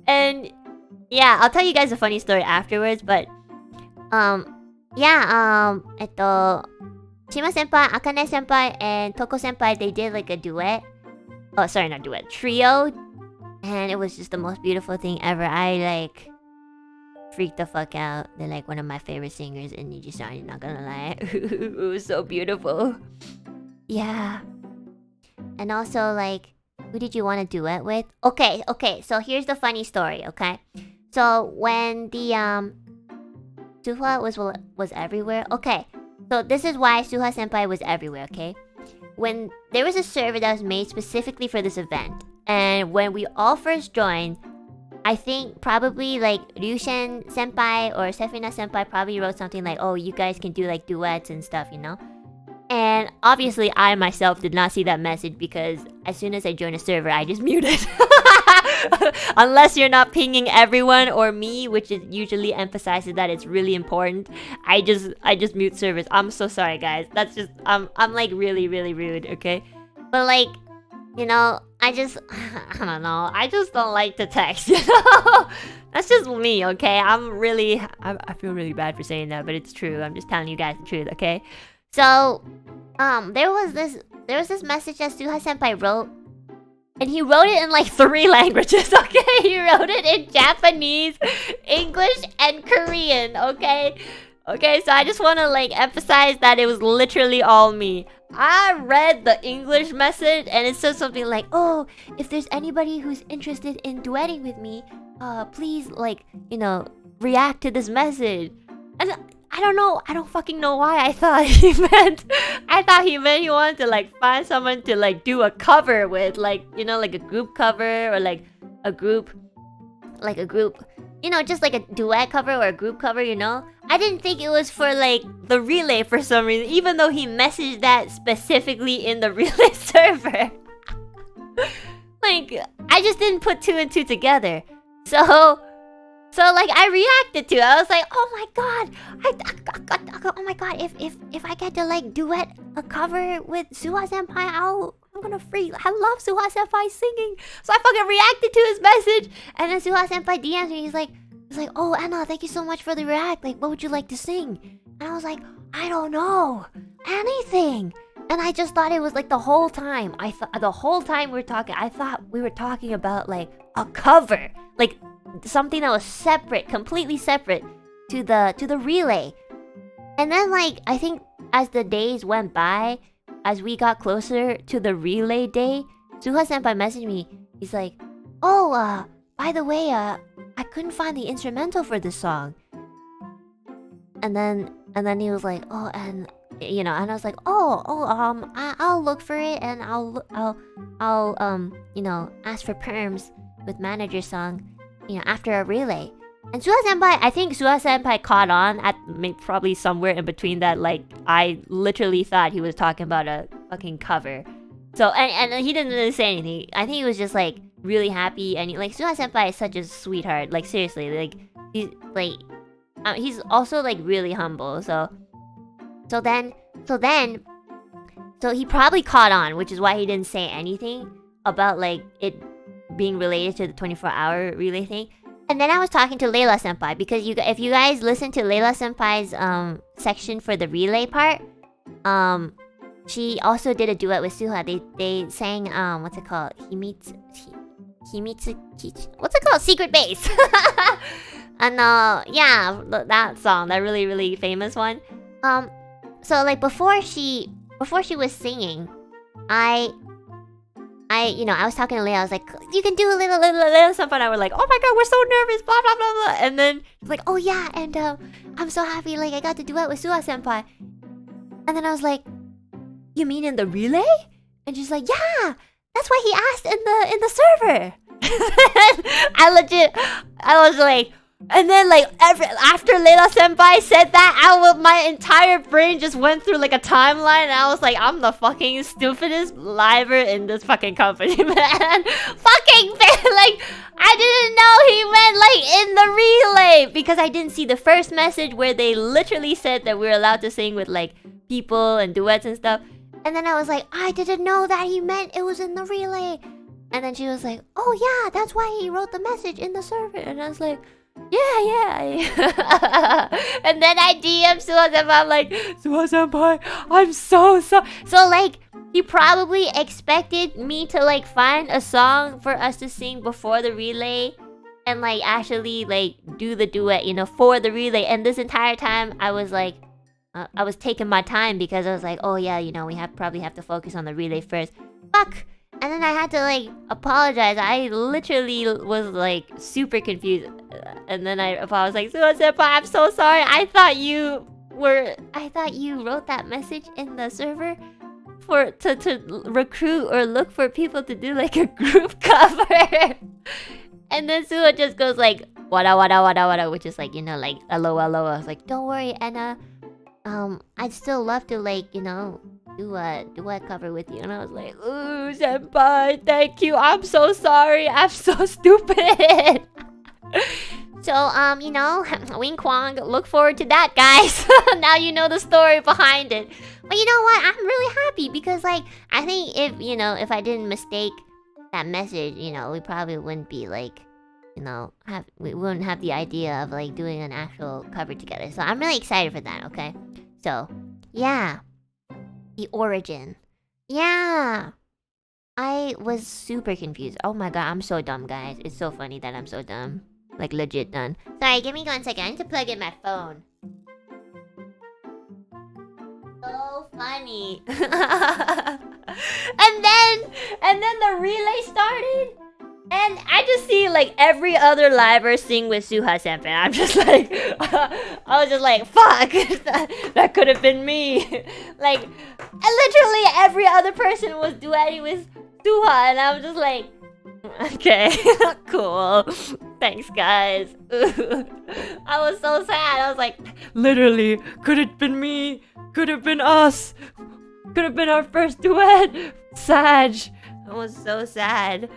And yeah, I'll tell you guys a funny story afterwards, but yeah, Shima senpai, Akane senpai, and Toko senpai, they did like a duet. Oh, sorry, not duet, trio. And it was just the most beautiful thing ever. I like freaked the fuck out. They're like one of my favorite singers in NIJISANJI, not gonna lie. It was so beautiful. Yeah. And also, like, who did you want to duet with? Okay, so here's the funny story, okay? So when the Suha was everywhere. Okay, so this is why Suha senpai was everywhere, okay? When there was a server that was made specifically for this event, and when we all first joined, I think probably like Ryushen senpai or Sefina senpai probably wrote something like, oh, you guys can do like duets and stuff, you know? And obviously I myself did not see that message because as soon as I joined a server, I just muted. Unless you're not pinging everyone or me, which is usually emphasizes that it's really important. I just mute servers. I'm so sorry, guys. That's just I'm like really really rude, but like, you know, I don't know. I just don't like to text, you know? That's just me, okay? I feel really bad for saying that, but it's true. I'm just telling you guys the truth, okay? So, there was this message that Suha senpai wrote. And he wrote it in like 3 languages, okay? He wrote it in Japanese, English, and Korean, okay? Okay, so I just want to like emphasize that it was literally all me. I read the English message and it says something like, oh, if there's anybody who's interested in duetting with me, please, like, you know, react to this message. And I don't know, I don't fucking know why I thought he meant he wanted to like find someone to like do a cover with, like, you know, like a group cover or like a group, you know, just like a duet cover or a group cover, you know? I didn't think it was for like the relay for some reason, even though he messaged that specifically in the relay server. Like, I just didn't put 2 and 2 together. So like I reacted to it. I was like, oh my god, oh my god, if I get to like duet a cover with Suha senpai, I'm gonna freak. I love Suha senpai singing. So I fucking reacted to his message, and then Suha senpai DMs me. He's like, oh Enna, thank you so much for the react. Like, what would you like to sing? And I was like, I don't know, anything. And I just thought it was like the whole time. The whole time we were talking, I thought we were talking about like a cover, like something that was separate, completely separate to the relay. And then like I think as the days went by, as we got closer to the relay day, Suha senpai messaged me. He's like, oh, by the way, I couldn't find the instrumental for this song. And then he was like, oh, and you know, and I was like, I'll look for it and I'll you know, ask for perms with manager song, you know, after a relay. And Suha senpai, I think Suha senpai caught on at probably somewhere in between that. Like, I literally thought he was talking about a fucking cover. So, and he didn't really say anything. I think he was just like really happy. And like, Suha senpai is such a sweetheart. Like, seriously, like he's also like really humble. So he probably caught on, which is why he didn't say anything about like it being related to the 24-hour relay thing. And then I was talking to Layla senpai, because if you guys listen to Layla senpai's section for the relay part, she also did a duet with Suha. They sang what's it called? Himitsu, what's it called? Secret Base. And yeah, that song, that really really famous one. So like before she was singing, I you know, I was talking to Leia. I was like, you can do a little something. And I was like, oh my god, we're so nervous, blah blah blah blah. And then she's like, oh yeah, and I'm so happy, like I got to duet with Suha senpai. And then I was like, you mean in the relay? And she's like, yeah, that's why he asked in the server. I was like, And then like after Leila Senpai said that, my entire brain just went through like a timeline, and I was like, I'm the fucking stupidest liver in this fucking company, man. Fucking like, I didn't know he meant like in the relay, because I didn't see the first message where they literally said that we were allowed to sing with like people and duets and stuff. And then I was like, I didn't know that he meant it was in the relay. And then she was like, oh yeah, that's why he wrote the message in the server. And I was like, yeah. And then I DM Suha Senpai. I'm like, Suha Senpai, I'm so sorry. So like, he probably expected me to like find a song for us to sing before the relay, and like actually like do the duet, you know, for the relay. And this entire time I was like, I was taking my time, because I was like, oh yeah, you know, we probably have to focus on the relay first. Fuck. And then I had to like apologize. I literally was like super confused. And then I was like, Suha Senpai, I'm so sorry. I thought you wrote that message in the server to recruit or look for people to do like a group cover. And then Suha just goes like, wada wada wada wada, which is like, you know, like aloha aloha. I was like, don't worry, Enna. I'd still love to like, you know, do a duet cover with you. And I was like, ooh, senpai, thank you. I'm so sorry. I'm so stupid. So, you know, Wing Kwang, look forward to that, guys. Now you know the story behind it. But you know what? I'm really happy, because like, I think if I didn't mistake that message, you know, we probably wouldn't be like, you know, we wouldn't have the idea of like doing an actual cover together. So I'm really excited for that, okay? So, yeah. The origin. Yeah. I was super confused. Oh my god, I'm so dumb, guys. It's so funny that I'm so dumb. Like, legit done. Sorry, give me 1 second. I need to plug in my phone. So funny. and then the relay started. And I just see like every other liver sing with Suha Senpai. I'm just like, I was just like, fuck, that could have been me. Like, literally every other person was duetting with Suha, and I was just like, okay, cool. Thanks, guys. I was so sad. I was like, literally, could have been me, could have been us, could have been our first duet. Sag. I was so sad.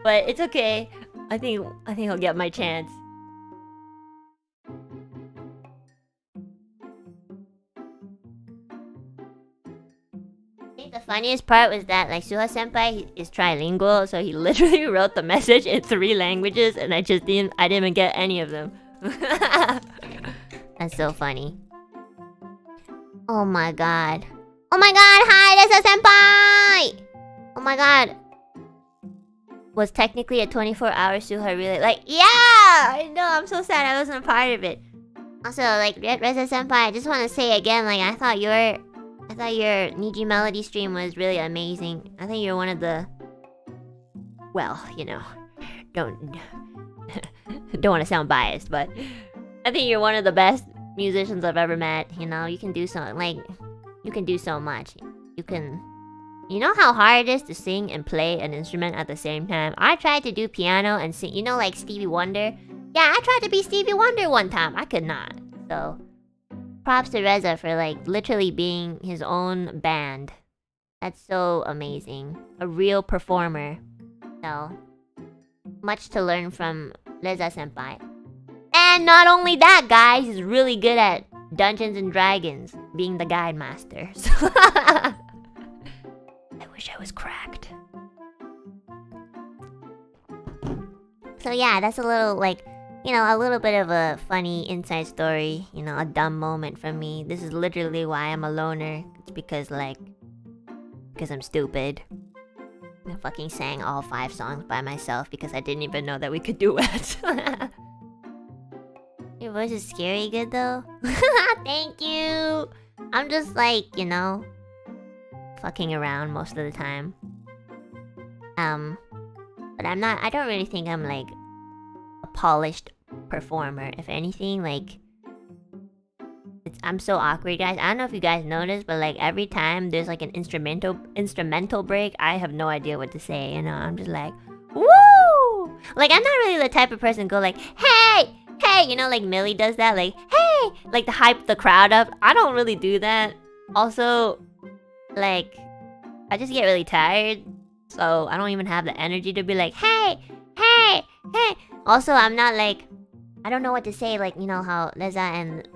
But it's okay. I think I'll get my chance. I think the funniest part was that like Suha Senpai is trilingual, so he literally wrote the message in 3 languages, and I didn't even get any of them. That's so funny. Oh my god. Oh my god, hi, Suha Senpai! Oh my god. Was technically a 24-hour Suha relay. Like, yeah! I know, I'm so sad I wasn't a part of it. Also, like, Reza Senpai, I just want to say again, like, I thought your Niji Melody stream was really amazing. I think you're one of the... Well, you know, don't want to sound biased, but I think you're one of the best musicians I've ever met. You know, you can do so, like, you can do so much. You know how hard it is to sing and play an instrument at the same time? I tried to do piano and sing, you know, like Stevie Wonder? Yeah, I tried to be Stevie Wonder one time. I could not. So, props to Reza for, like, literally being his own band. That's so amazing. A real performer. So, much to learn from Reza Senpai. And not only that, guys, he's really good at Dungeons and Dragons, being the guide master. I wish I was cracked. So yeah, that's a little like, you know, a little bit of a funny inside story. You know, a dumb moment from me. This is literally why I'm a loner. It's because I'm stupid. I fucking sang all 5 songs by myself because I didn't even know that we could do it. Your voice is scary good though. Thank you. I'm just like, you know, fucking around most of the time. But I don't really think I'm like a polished performer. If anything, like, I'm so awkward, guys. I don't know if you guys noticed, but like every time there's like an instrumental break, I have no idea what to say, you know. I'm just like, woo! Like, I'm not really the type of person to go like, hey, hey! You know, like Millie does that, like, hey! Like to hype the crowd up. I don't really do that. Also, like, I just get really tired. So I don't even have the energy to be like, hey! Hey! Hey! Also, I'm not like, I don't know what to say. Like, you know how Leza and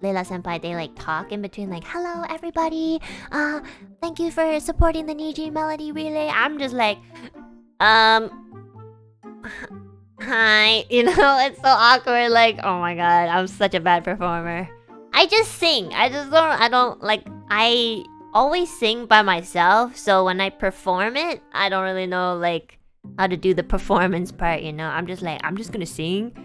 Leila Senpai, they like talk in between like, hello everybody, thank you for supporting the Niji Melody relay. I'm just like, hi, you know, it's so awkward. Like, oh my god, I'm such a bad performer. I just sing. I always sing by myself, so when I perform it, I don't really know like how to do the performance part, you know. I'm just like, I'm just gonna sing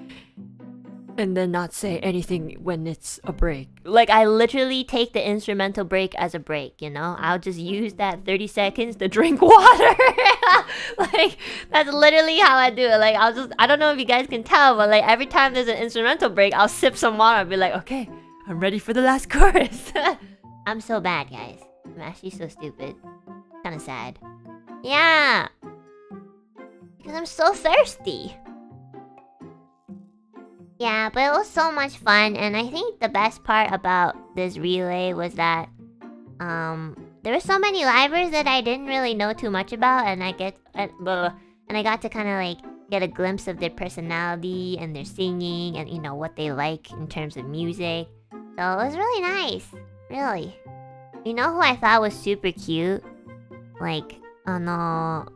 and then not say anything when it's a break. Like, I literally take the instrumental break as a break, you know? I'll just use that 30 seconds to drink water. Like, that's literally how I do it. Like, I don't know if you guys can tell, but like, every time there's an instrumental break, I'll sip some water and be like, okay, I'm ready for the last chorus. I'm so bad, guys. I'm actually so stupid. Kinda sad. Yeah. Because I'm so thirsty. Yeah, but it was so much fun, and I think the best part about this relay was that there were so many livers that I didn't really know too much about, and I got to kind of like get a glimpse of their personality and their singing and, you know, what they like in terms of music. So it was really nice, really. You know who I thought was super cute? Like, Derem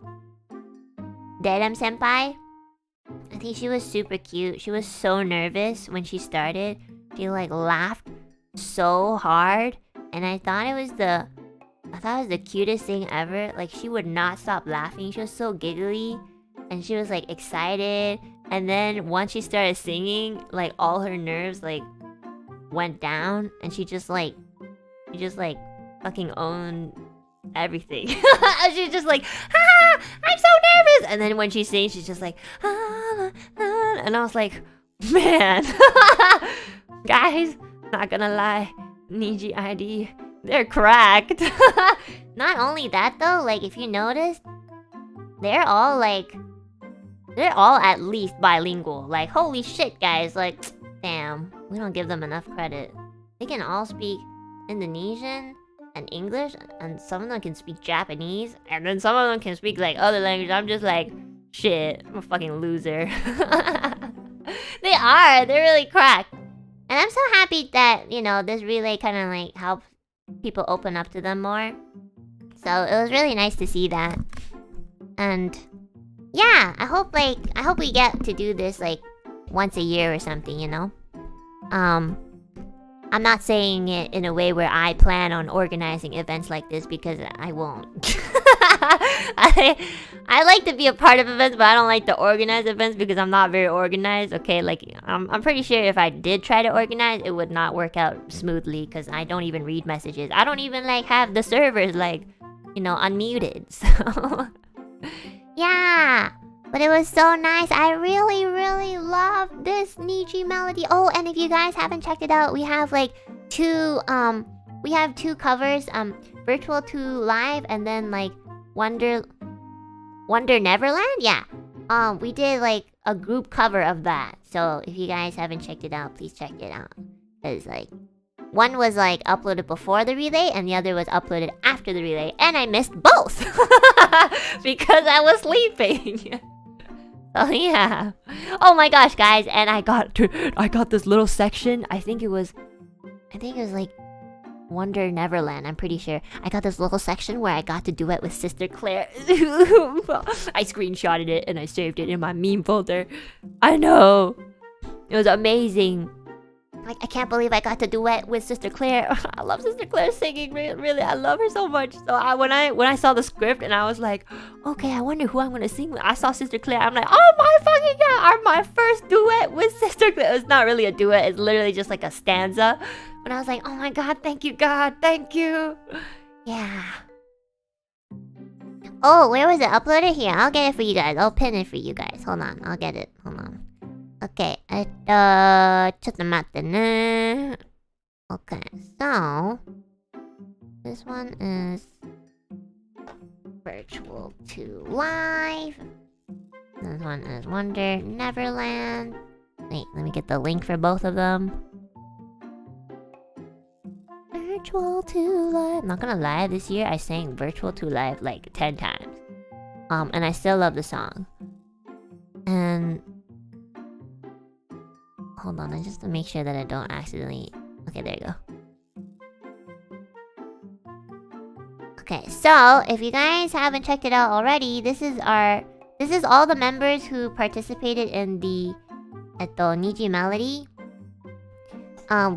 Senpai? I think she was super cute. She was so nervous when she started. She like laughed so hard, and I thought it was the cutest thing ever. Like, she would not stop laughing. She was so giggly, and she was like excited. And then once she started singing, like all her nerves like went down, and she just like fucking owned everything. She's just like, ah, I'm so nervous. And then when she sings, she's just like, ah, ah. And I was like, man, guys, not gonna lie, Niji ID, they're cracked. Not only that though, like if you noticed, they're all at least bilingual. Like, holy shit, guys, like, damn, we don't give them enough credit. They can all speak Indonesian and English, and some of them can speak Japanese, and then some of them can speak like other languages. I'm just like, shit, I'm a fucking loser. They're really cracked. And I'm so happy that, you know, this relay kind of like helps people open up to them more. So it was really nice to see that. And yeah, I hope we get to do this like once a year or something, you know? I'm not saying it in a way where I plan on organizing events like this, because I won't. I like to be a part of events, but I don't like to organize events because I'm not very organized. Okay, like I'm pretty sure if I did try to organize, it would not work out smoothly because I don't even read messages. I don't even like have the servers like, you know, unmuted. So yeah. But it was so nice. I really, really love this Niji Melody. Oh, and if you guys haven't checked it out, we have like two covers, Virtual 2 Live, and then like Wonder Neverland. Yeah. We did like a group cover of that. So if you guys haven't checked it out, please check it out. Cause like one was like uploaded before the relay, and the other was uploaded after the relay, and I missed both because I was sleeping. Oh yeah. Oh my gosh, guys, and I got this little section. I think it was like Wonder Neverland, I'm pretty sure. I got this little section where I got to duet with Sister Claire. I screenshotted it and I saved it in my meme folder. I know. It was amazing. Like, I can't believe I got to duet with Sister Claire. I love Sister Claire singing. Really, I love her so much. So when I saw the script and I was like, okay, I wonder who I'm gonna sing with. I saw Sister Claire. I'm like, oh my fucking god! My first duet with Sister Claire. It's not really a duet. It's literally just like a stanza. But I was like, oh my god, thank you, God, thank you. Yeah. Oh, where was it uploaded? Here, I'll get it for you guys. I'll pin it for you guys. Hold on, I'll get it. Hold on. Okay, ちょっと待ってね. Okay, so this one is Virtual 2 Live. This one is Wonder Neverland. Wait, let me get the link for both of them. Virtual to Live. Not gonna lie, this year I sang Virtual to Live like 10 times. And I still love the song. And hold on, I just to make sure that I don't accidentally. Okay, there you go. Okay, so if you guys haven't checked it out already, this is all the members who participated in the Niji Melody.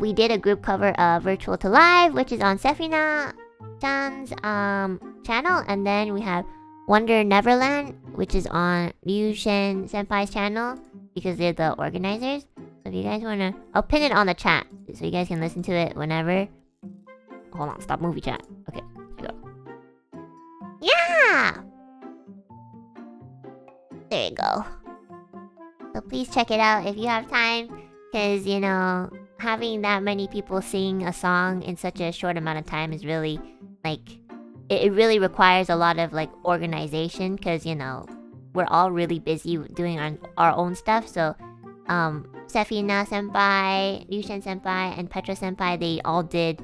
We did a group cover of Virtual to Live, which is on Sefina-chan's channel, and then we have Wonder Neverland, which is on Liu Shen Senpai's channel because they're the organizers. So if you guys wanna, I'll pin it on the chat so you guys can listen to it whenever. Hold on, stop movie chat. Okay, here we go. Yeah! There you go. So please check it out if you have time, because you know, having that many people sing a song in such a short amount of time is really like, it really requires a lot of like organization, because you know, we're all really busy doing our own stuff. So Sefina senpai, Liushen senpai, and Petra senpai, they all did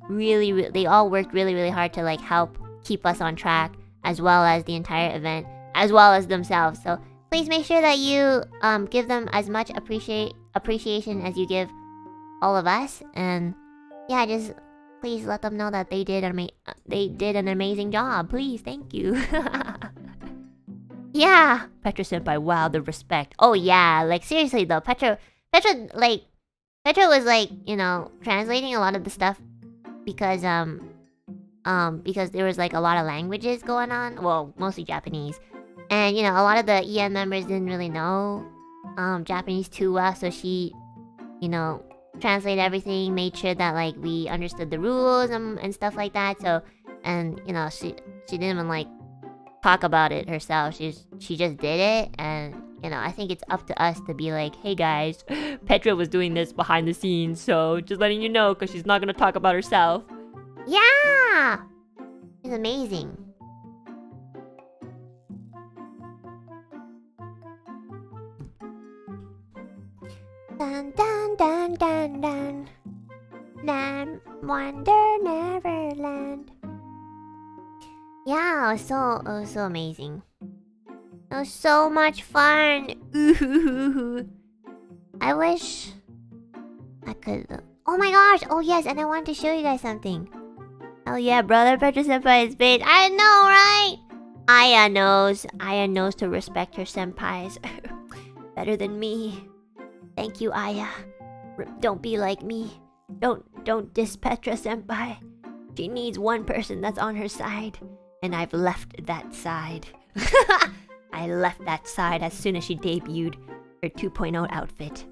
they all worked really hard to like help keep us on track, as well as the entire event, as well as themselves. So please make sure that you give them as much appreciation as you give all of us, and yeah, just please let them know that they did an amazing job. Please, thank you. Yeah, Petra senpai, wow, the respect. Oh yeah, like seriously though, Petra was like, you know, translating a lot of the stuff because there was like a lot of languages going on, well, mostly Japanese, and you know, a lot of the EN members didn't really know Japanese too well, so she, you know, translated everything, made sure that like we understood the rules and stuff like that. So, and you know, she didn't even like talk about it herself. She just did it, and you know, I think it's up to us to be like, hey guys, Petra was doing this behind the scenes, so just letting you know, because she's not gonna talk about herself. Yeah, it's amazing. Dun dun dun dun dun. Dun, Wonder Neverland. Yeah, it was so amazing. It was so much fun. Ooh. I wish I could. Oh my gosh! Oh yes, and I wanted to show you guys something. Oh yeah, brother, Petra senpai is big. I know, right? Aya knows to respect her senpais better than me. Thank you, Aya. Don't be like me. Don't diss Petra senpai. She needs one person that's on her side, and I've left that side. I left that side as soon as she debuted her 2.0 outfit.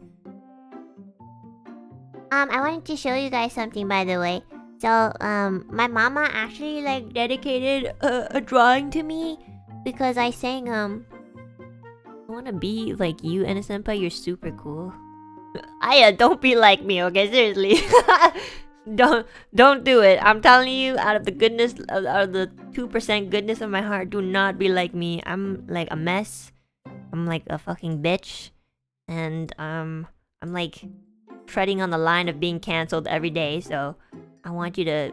I wanted to show you guys something, by the way. So, my mama actually like dedicated a drawing to me because I sang I wanna be like you, Enna senpai. You're super cool. Aya, don't be like me, okay? Seriously. Don't do it. I'm telling you, out of the goodness, out of the 2% goodness of my heart, do not be like me. I'm like a mess. I'm like a fucking bitch, and I'm like treading on the line of being cancelled every day. So I want you to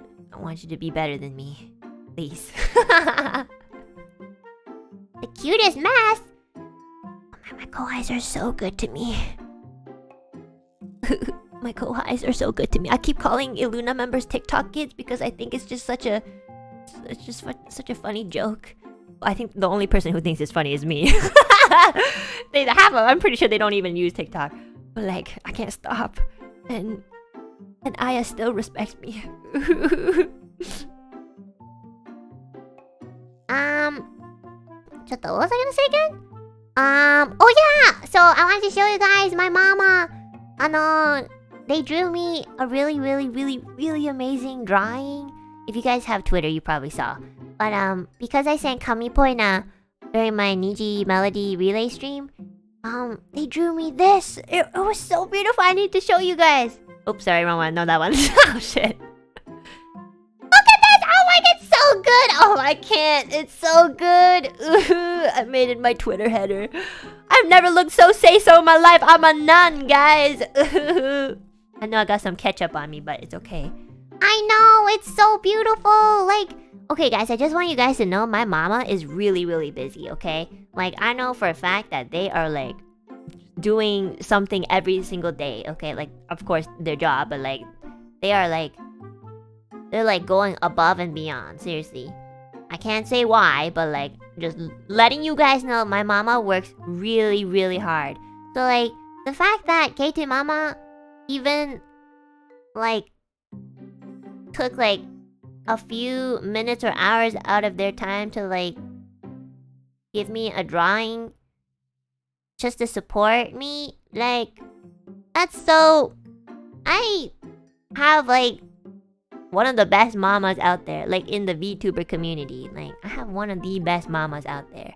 be better than me, please. The cutest mess. My co-eyes are so good to me. My co-eyes are so good to me. I keep calling Illuna members TikTok kids because I think it's just such a funny joke. I think the only person who thinks it's funny is me. I'm pretty sure they don't even use TikTok. But like, I can't stop. And Aya still respects me. What was I gonna say again? Oh yeah! So I wanted to show you guys my mama. They drew me a really amazing drawing. If you guys have Twitter, you probably saw. But because I sang Kamipoina during my Niji Melody relay stream, they drew me this. It was so beautiful. I need to show you guys. Oops, sorry, wrong one. No, that one. Oh shit. Look at this! Oh my god, it's so good. Oh, I can't. It's so good. Ooh, I made it my Twitter header. I've never looked so say-so in my life. I'm a nun, guys. Ooh. I know I got some ketchup on me, but it's okay. I know, it's so beautiful. Like, okay, guys, I just want you guys to know my mama is really, really busy, okay? Like, I know for a fact that they are, like, doing something every single day, okay? Like, of course, their job, but, like, they are, like, they're, like, going above and beyond, seriously. I can't say why, but, like, just letting you guys know my mama works really, really hard. So, like, the fact that KT Mama even, like, took, like, a few minutes or hours out of their time to, like, give me a drawing just to support me, like, that's so... I have, like, one of the best mamas out there, like, in the VTuber community. Like, I have one of the best mamas out there.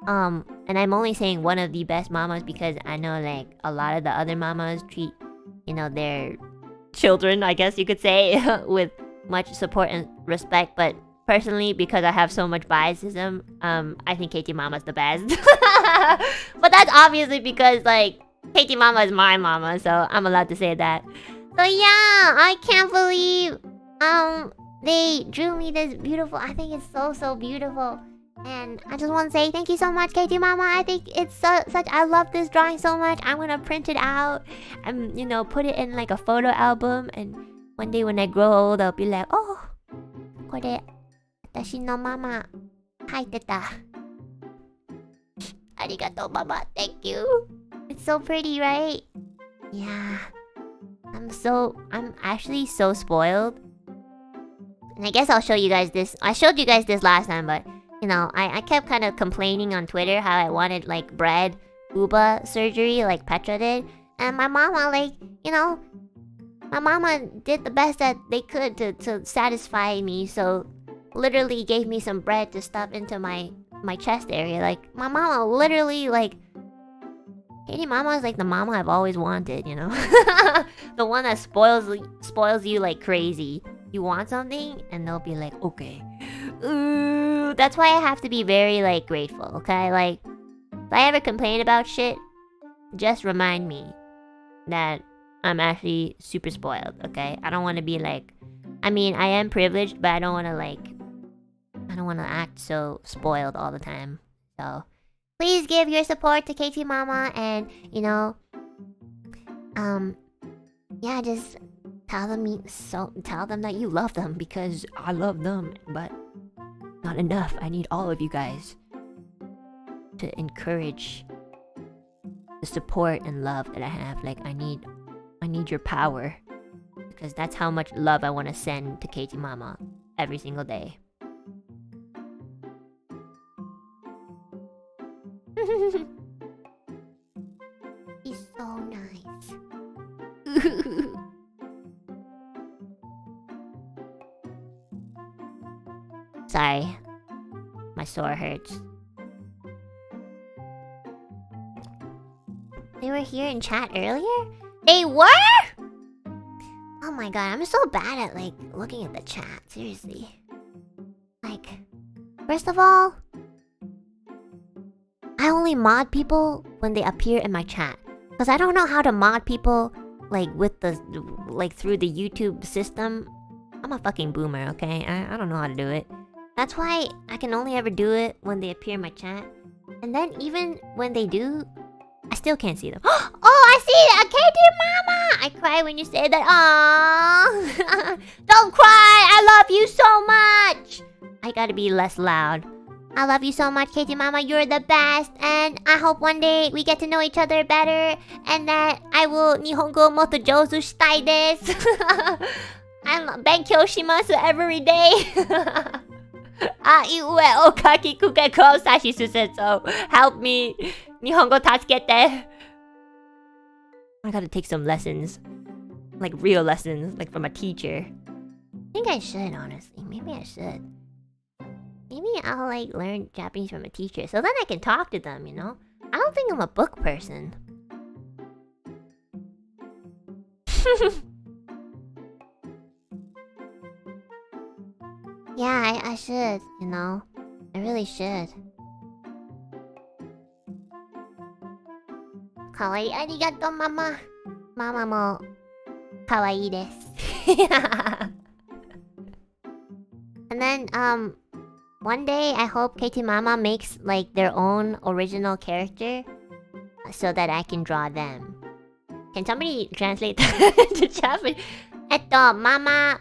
And I'm only saying one of the best mamas because I know, like, a lot of the other mamas treat, you know, their children, I guess you could say, with much support and respect. But personally, because I have so much biasism, I think KT Mama's the best. But that's obviously because, like, KT Mama is my mama, so I'm allowed to say that. So yeah, I can't believe they drew me this beautiful... I think it's so, so beautiful. And I just want to say thank you so much, KT Mama. I think it's such... I love this drawing so much. I'm gonna print it out and, you know, put it in, like, a photo album. And one day when I grow old, I'll be like, oh, これ、私のママ、描いてた。ありがとう、ママ。Thank you. It's so pretty, right? Yeah. I'm actually so spoiled. And I guess I'll show you guys this. I showed you guys this last time, but, you know, I kept kind of complaining on Twitter how I wanted, like, bread booba surgery like Petra did. And my mama, like, you know, my mama did the best that they could to satisfy me. So, literally gave me some bread to stuff into my chest area. Like, my mama literally, like... Katie Mama is like the mama I've always wanted, you know? The one that spoils you like crazy. You want something, and they'll be like, okay. Ooh, that's why I have to be very, like, grateful, okay? Like, if I ever complain about shit, just remind me that I'm actually super spoiled, okay? I don't want to be like... I mean, I am privileged, but I don't want to, like... I don't want to act so spoiled all the time. So... Please give your support to KT Mama and, you know, yeah, just tell them that you love them because I love them, but not enough. I need all of you guys to encourage the support and love that I have. Like, I need your power because that's how much love I want to send to KT Mama every single day. He's so nice. Sorry. My sore hurts. They were here in chat earlier? They were?! Oh my god, I'm so bad at, like, looking at the chat. Seriously. Like, first of all... I only mod people when they appear in my chat. Because I don't know how to mod people, like, with the... like, through the YouTube system. I'm a fucking boomer, okay? I don't know how to do it. That's why I can only ever do it when they appear in my chat. And then even when they do, I still can't see them. Oh, I see it! KT Mama! I cry when you say that. Aww. Don't cry! I love you so much! I gotta be less loud. I love you so much, KT Mama. You're the best. And I hope one day we get to know each other better. And that I will Nihongo moto jouzu shitai desu. I'm benkyou shimasu every day. Aiue o kakikuke kousashi susetsu. Help me. Nihongo tasukete. I gotta take some lessons. Like real lessons. Like from a teacher. I think I should, honestly. Maybe I should. Maybe I'll, like, learn Japanese from a teacher. So then I can talk to them, you know? I don't think I'm a book person. Yeah, I should, you know. I really should. Kawaii, arigato, mama. Mama mo kawaii desu. And then, one day I hope Katie Mama makes like their own original character so that I can draw them. Can somebody translate that into Japanese? ママ、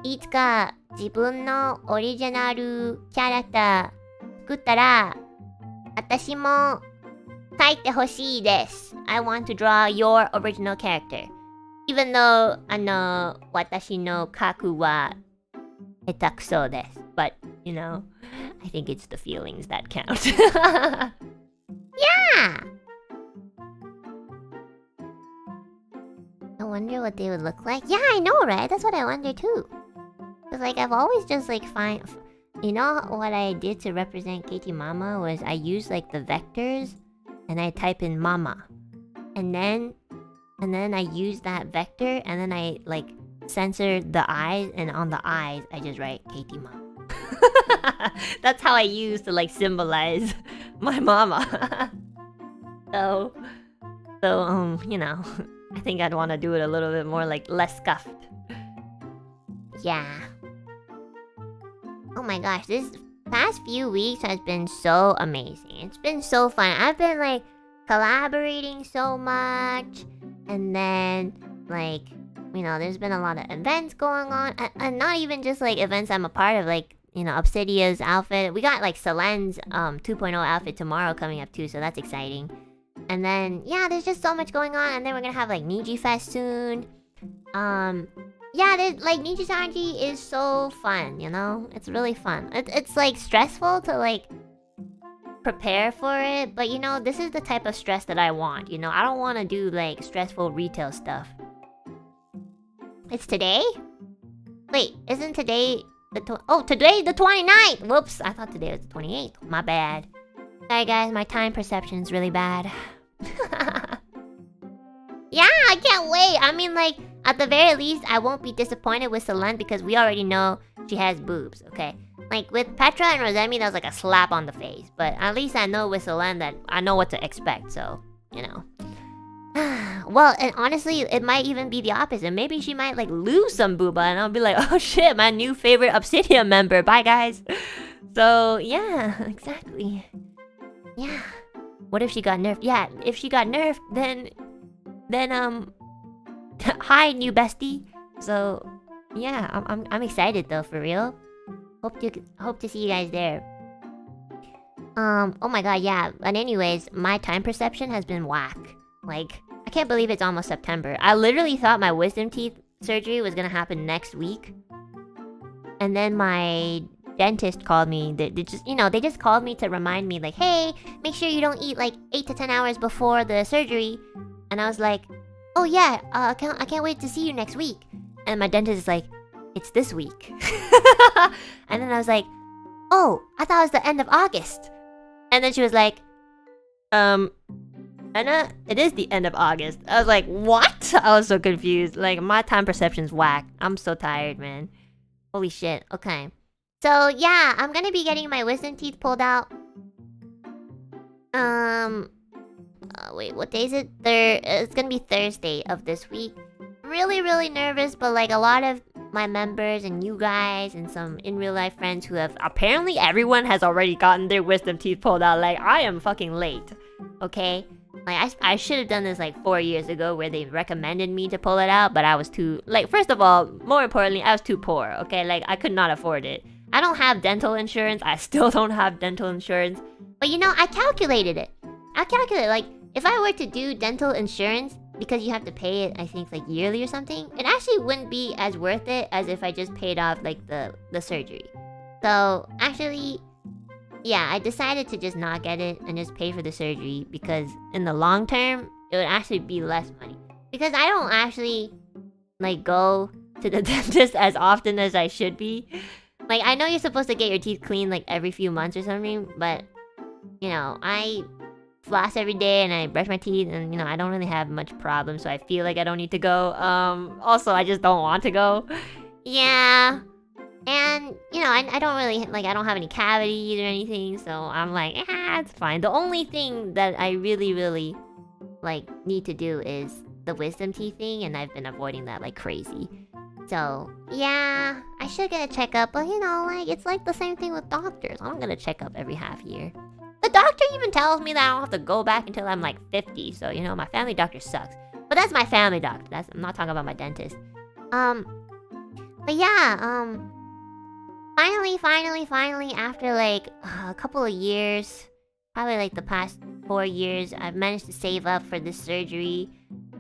いつか自分のオリジナルキャラクター作ったら、私も描いてほしいです。I want to draw your original character. Even though, 私の描くは下手くそです。But, you know, I think it's the feelings that count. Yeah! I wonder what they would look like. Yeah, I know, right? That's what I wonder too. Cause like I've always just like you know what I did to represent Katie Mama was I used like the vectors and I type in mama. And then I use that vector and then I like censor the eyes and on the eyes I just write Katie Mama. That's how I use to like symbolize my mama. So you know, I think I'd want to do it a little bit more like less scuffed. Yeah. Oh my gosh, this past few weeks has been so amazing. It's been so fun. I've been like collaborating so much, and then like, you know, there's been a lot of events going on, and not even just like events I'm a part of, like, you know, Ethyria's outfit. We got like Selen's 2.0 outfit tomorrow coming up too, so that's exciting. And then yeah, there's just so much going on, and then we're gonna have like Niji Fest soon. Yeah, like NIJISANJI is so fun, you know? It's really fun. It's like stressful to like prepare for it, but you know, this is the type of stress that I want, you know? I don't want to do like stressful retail stuff. It's today? Wait, isn't today today the 29th! Whoops, I thought today was the 28th. My bad. Sorry guys, my time perception's really bad. Yeah, I can't wait. I mean, like, at the very least, I won't be disappointed with Selen because we already know she has boobs, okay? Like, with Petra and Rosemi, that was like a slap on the face. But at least I know with Selen that I know what to expect, so, you know. Well, and honestly, it might even be the opposite. Maybe she might, like, lose some booba and I'll be like, oh shit, my new favorite Obsidian member. Bye, guys. So, yeah, exactly. Yeah. What if she got nerfed? Yeah, if she got nerfed, then hi, new bestie. So yeah, I'm excited though, for real. Hope to see you guys there. Oh my god, yeah. But anyways, my time perception has been whack. Like, I can't believe it's almost September. I literally thought my wisdom teeth surgery was gonna happen next week, and then my dentist called me. They just called me to remind me, like, hey, make sure you don't eat like 8 to 10 hours before the surgery. And I was like, oh yeah, I can't wait to see you next week. And my dentist is like, it's this week. And then I was like, oh, I thought it was the end of August. And then she was like, Enna, it is the end of August. I was like, what? I was so confused. Like, my time perception's whack. I'm so tired, man. Holy shit. Okay. So yeah, I'm gonna be getting my wisdom teeth pulled out. Wait, what day is it? It's gonna be Thursday of this week. Really nervous, but like a lot of my members and you guys and some in real life friends who have, apparently everyone has already gotten their wisdom teeth pulled out. Like, I am fucking late, okay? Like, I should have done this like 4 years ago where they recommended me to pull it out, but I was too, like, first of all, more importantly, I was too poor, okay? Like, I could not afford it. I don't have dental insurance. I still don't have dental insurance. But you know, I calculated it. Like, if I were to do dental insurance, because you have to pay it, I think, like, yearly or something, it actually wouldn't be as worth it as if I just paid off, like, the surgery. So, actually, yeah, I decided to just not get it and just pay for the surgery, because in the long term, it would actually be less money. Because I don't actually, like, go to the dentist as often as I should be. Like, I know you're supposed to get your teeth cleaned, like, every few months or something, but, you know, I floss every day and I brush my teeth, and, you know, I don't really have much problem, so I feel like I don't need to go. Also, I just don't want to go. Yeah. And, you know, I don't really, like, I don't have any cavities or anything, so I'm like, it's fine. The only thing that I really, like, need to do is the wisdom teeth thing, and I've been avoiding that like crazy. So, yeah, I should get a checkup, but, you know, like, it's like the same thing with doctors. I'm gonna check up every half year. The doctor even tells me that I don't have to go back until I'm like 50, so, you know, my family doctor sucks. But that's my family doctor. I'm not talking about my dentist. But yeah, finally, after like a couple of years, probably like the past 4 years, I've managed to save up for this surgery.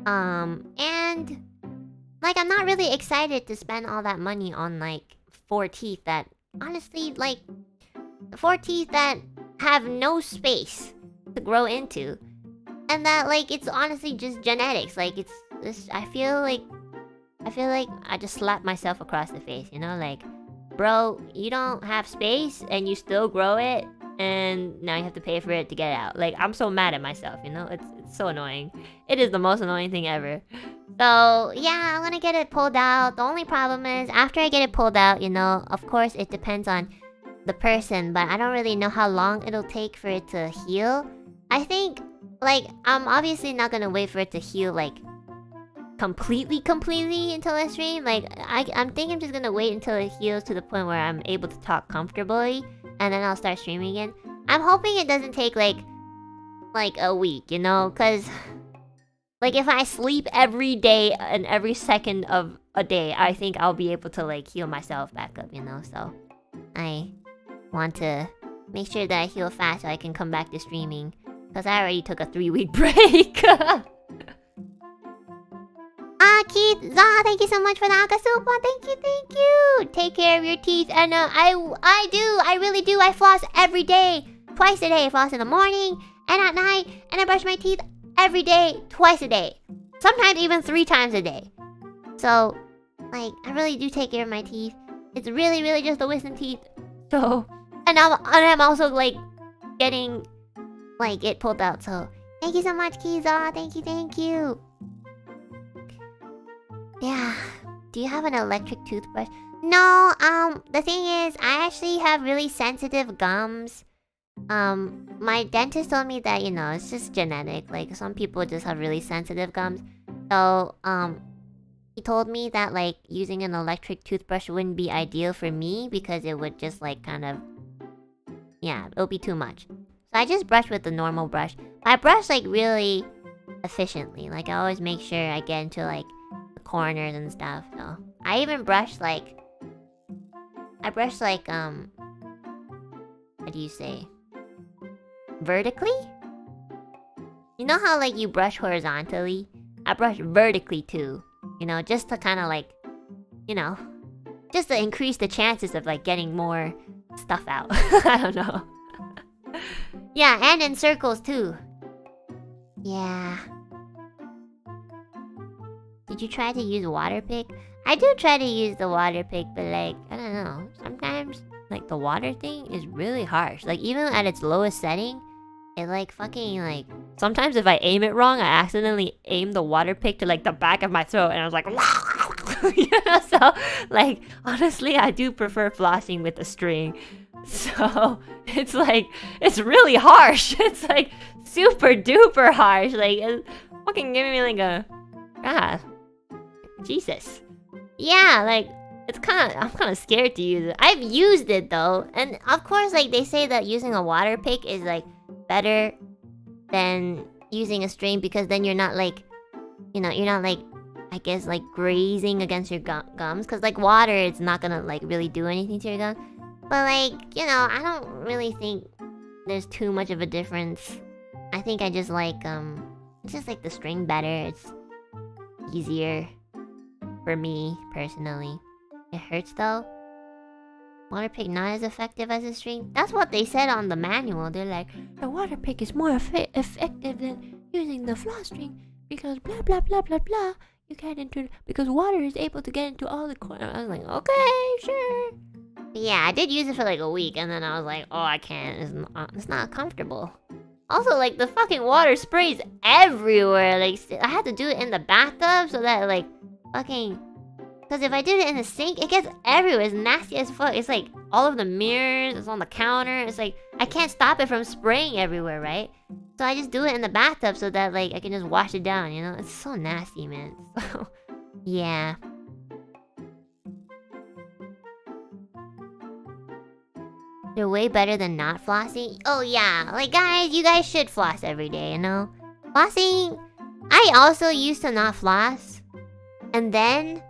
And like, I'm not really excited to spend all that money on like 4 teeth that, honestly, like, 4 teeth that have no space to grow into. And that, like, it's honestly just genetics. Like, it's this, I feel like I just slapped myself across the face, you know? Like, bro, you don't have space and you still grow it, and now you have to pay for it to get it out. Like, I'm so mad at myself, you know? It's so annoying. It is the most annoying thing ever. So, yeah, I'm gonna get it pulled out. The only problem is, after I get it pulled out, you know, of course, it depends on the person, but I don't really know how long it'll take for it to heal. I think, like, I'm obviously not gonna wait for it to heal, like, completely until I stream. Like, I'm thinking I'm just gonna wait until it heals to the point where I'm able to talk comfortably, and then I'll start streaming again. I'm hoping it doesn't take, like a week, you know? Because, like, if I sleep every day and every second of a day, I think I'll be able to, like, heal myself back up, you know? So, I want to make sure that I heal fast so I can come back to streaming. Because I already took a 3-week break. Keith, thank you so much for the Akasupa. Thank you. Take care of your teeth. And I really do. I floss every day. Twice a day. I floss in the morning and at night. And I brush my teeth every day. Twice a day. Sometimes even 3 times a day. So, like, I really do take care of my teeth. It's really just the wisdom teeth. So, and I'm also, like, getting, like, it pulled out. So, thank you so much, Kiza. Thank you. Yeah. Do you have an electric toothbrush? No, the thing is, I actually have really sensitive gums. My dentist told me that, you know, it's just genetic. Like, some people just have really sensitive gums. So, he told me that, like, using an electric toothbrush wouldn't be ideal for me because it would just, like, kind of... yeah, it'll be too much. So I just brush with the normal brush. I brush, like, really efficiently. Like, I always make sure I get into, like, corners and stuff. So I even brush like what do you say, vertically? You know how, like, you brush horizontally? I brush vertically too, you know, just to kind of, like, you know, just to increase the chances of, like, getting more stuff out. I don't know. Yeah, and in circles too. Yeah. Did you try to use water pick? I do try to use the water pick, but, like, I don't know. Sometimes, like, the water thing is really harsh. Like, even at its lowest setting, it, like, fucking, like... sometimes if I aim it wrong, I accidentally aim the water pick to, like, the back of my throat, and I was like... you know, so, like, honestly, I do prefer flossing with a string. So, it's, like, it's really harsh. It's, like, super duper harsh. Like, it's fucking giving me, like, a... God. Jesus. Yeah, like, I'm kind of scared to use it. I've used it though, and of course, like, they say that using a water pick is, like, better than using a string because then you're not, like, you know, you're not, like, I guess, like, grazing against your gums, because, like, water is not gonna, like, really do anything to your gums. But, like, you know, I don't really think there's too much of a difference. I think I just like the string better. It's easier for me personally. It hurts though. Water pick not as effective as a string. That's what they said on the manual. They're like, the water pick is more effective than using the floss string because blah blah blah blah blah. You get into because water is able to get into all the corners. I was like, okay, sure. But yeah, I did use it for like a week, and then I was like, oh, I can't. It's not comfortable. Also, like, the fucking water sprays everywhere. Like, I had to do it in the bathtub so that, like, fucking... Because if I did it in the sink, it gets everywhere. It's nasty as fuck. It's like all of the mirrors, it's on the counter. It's like I can't stop it from spraying everywhere, right? So I just do it in the bathtub so that like I can just wash it down, you know? It's so nasty, man. So, yeah. They're way better than not flossing. Oh yeah, like guys, you guys should floss every day, you know? Flossing... I also used to not floss. And then...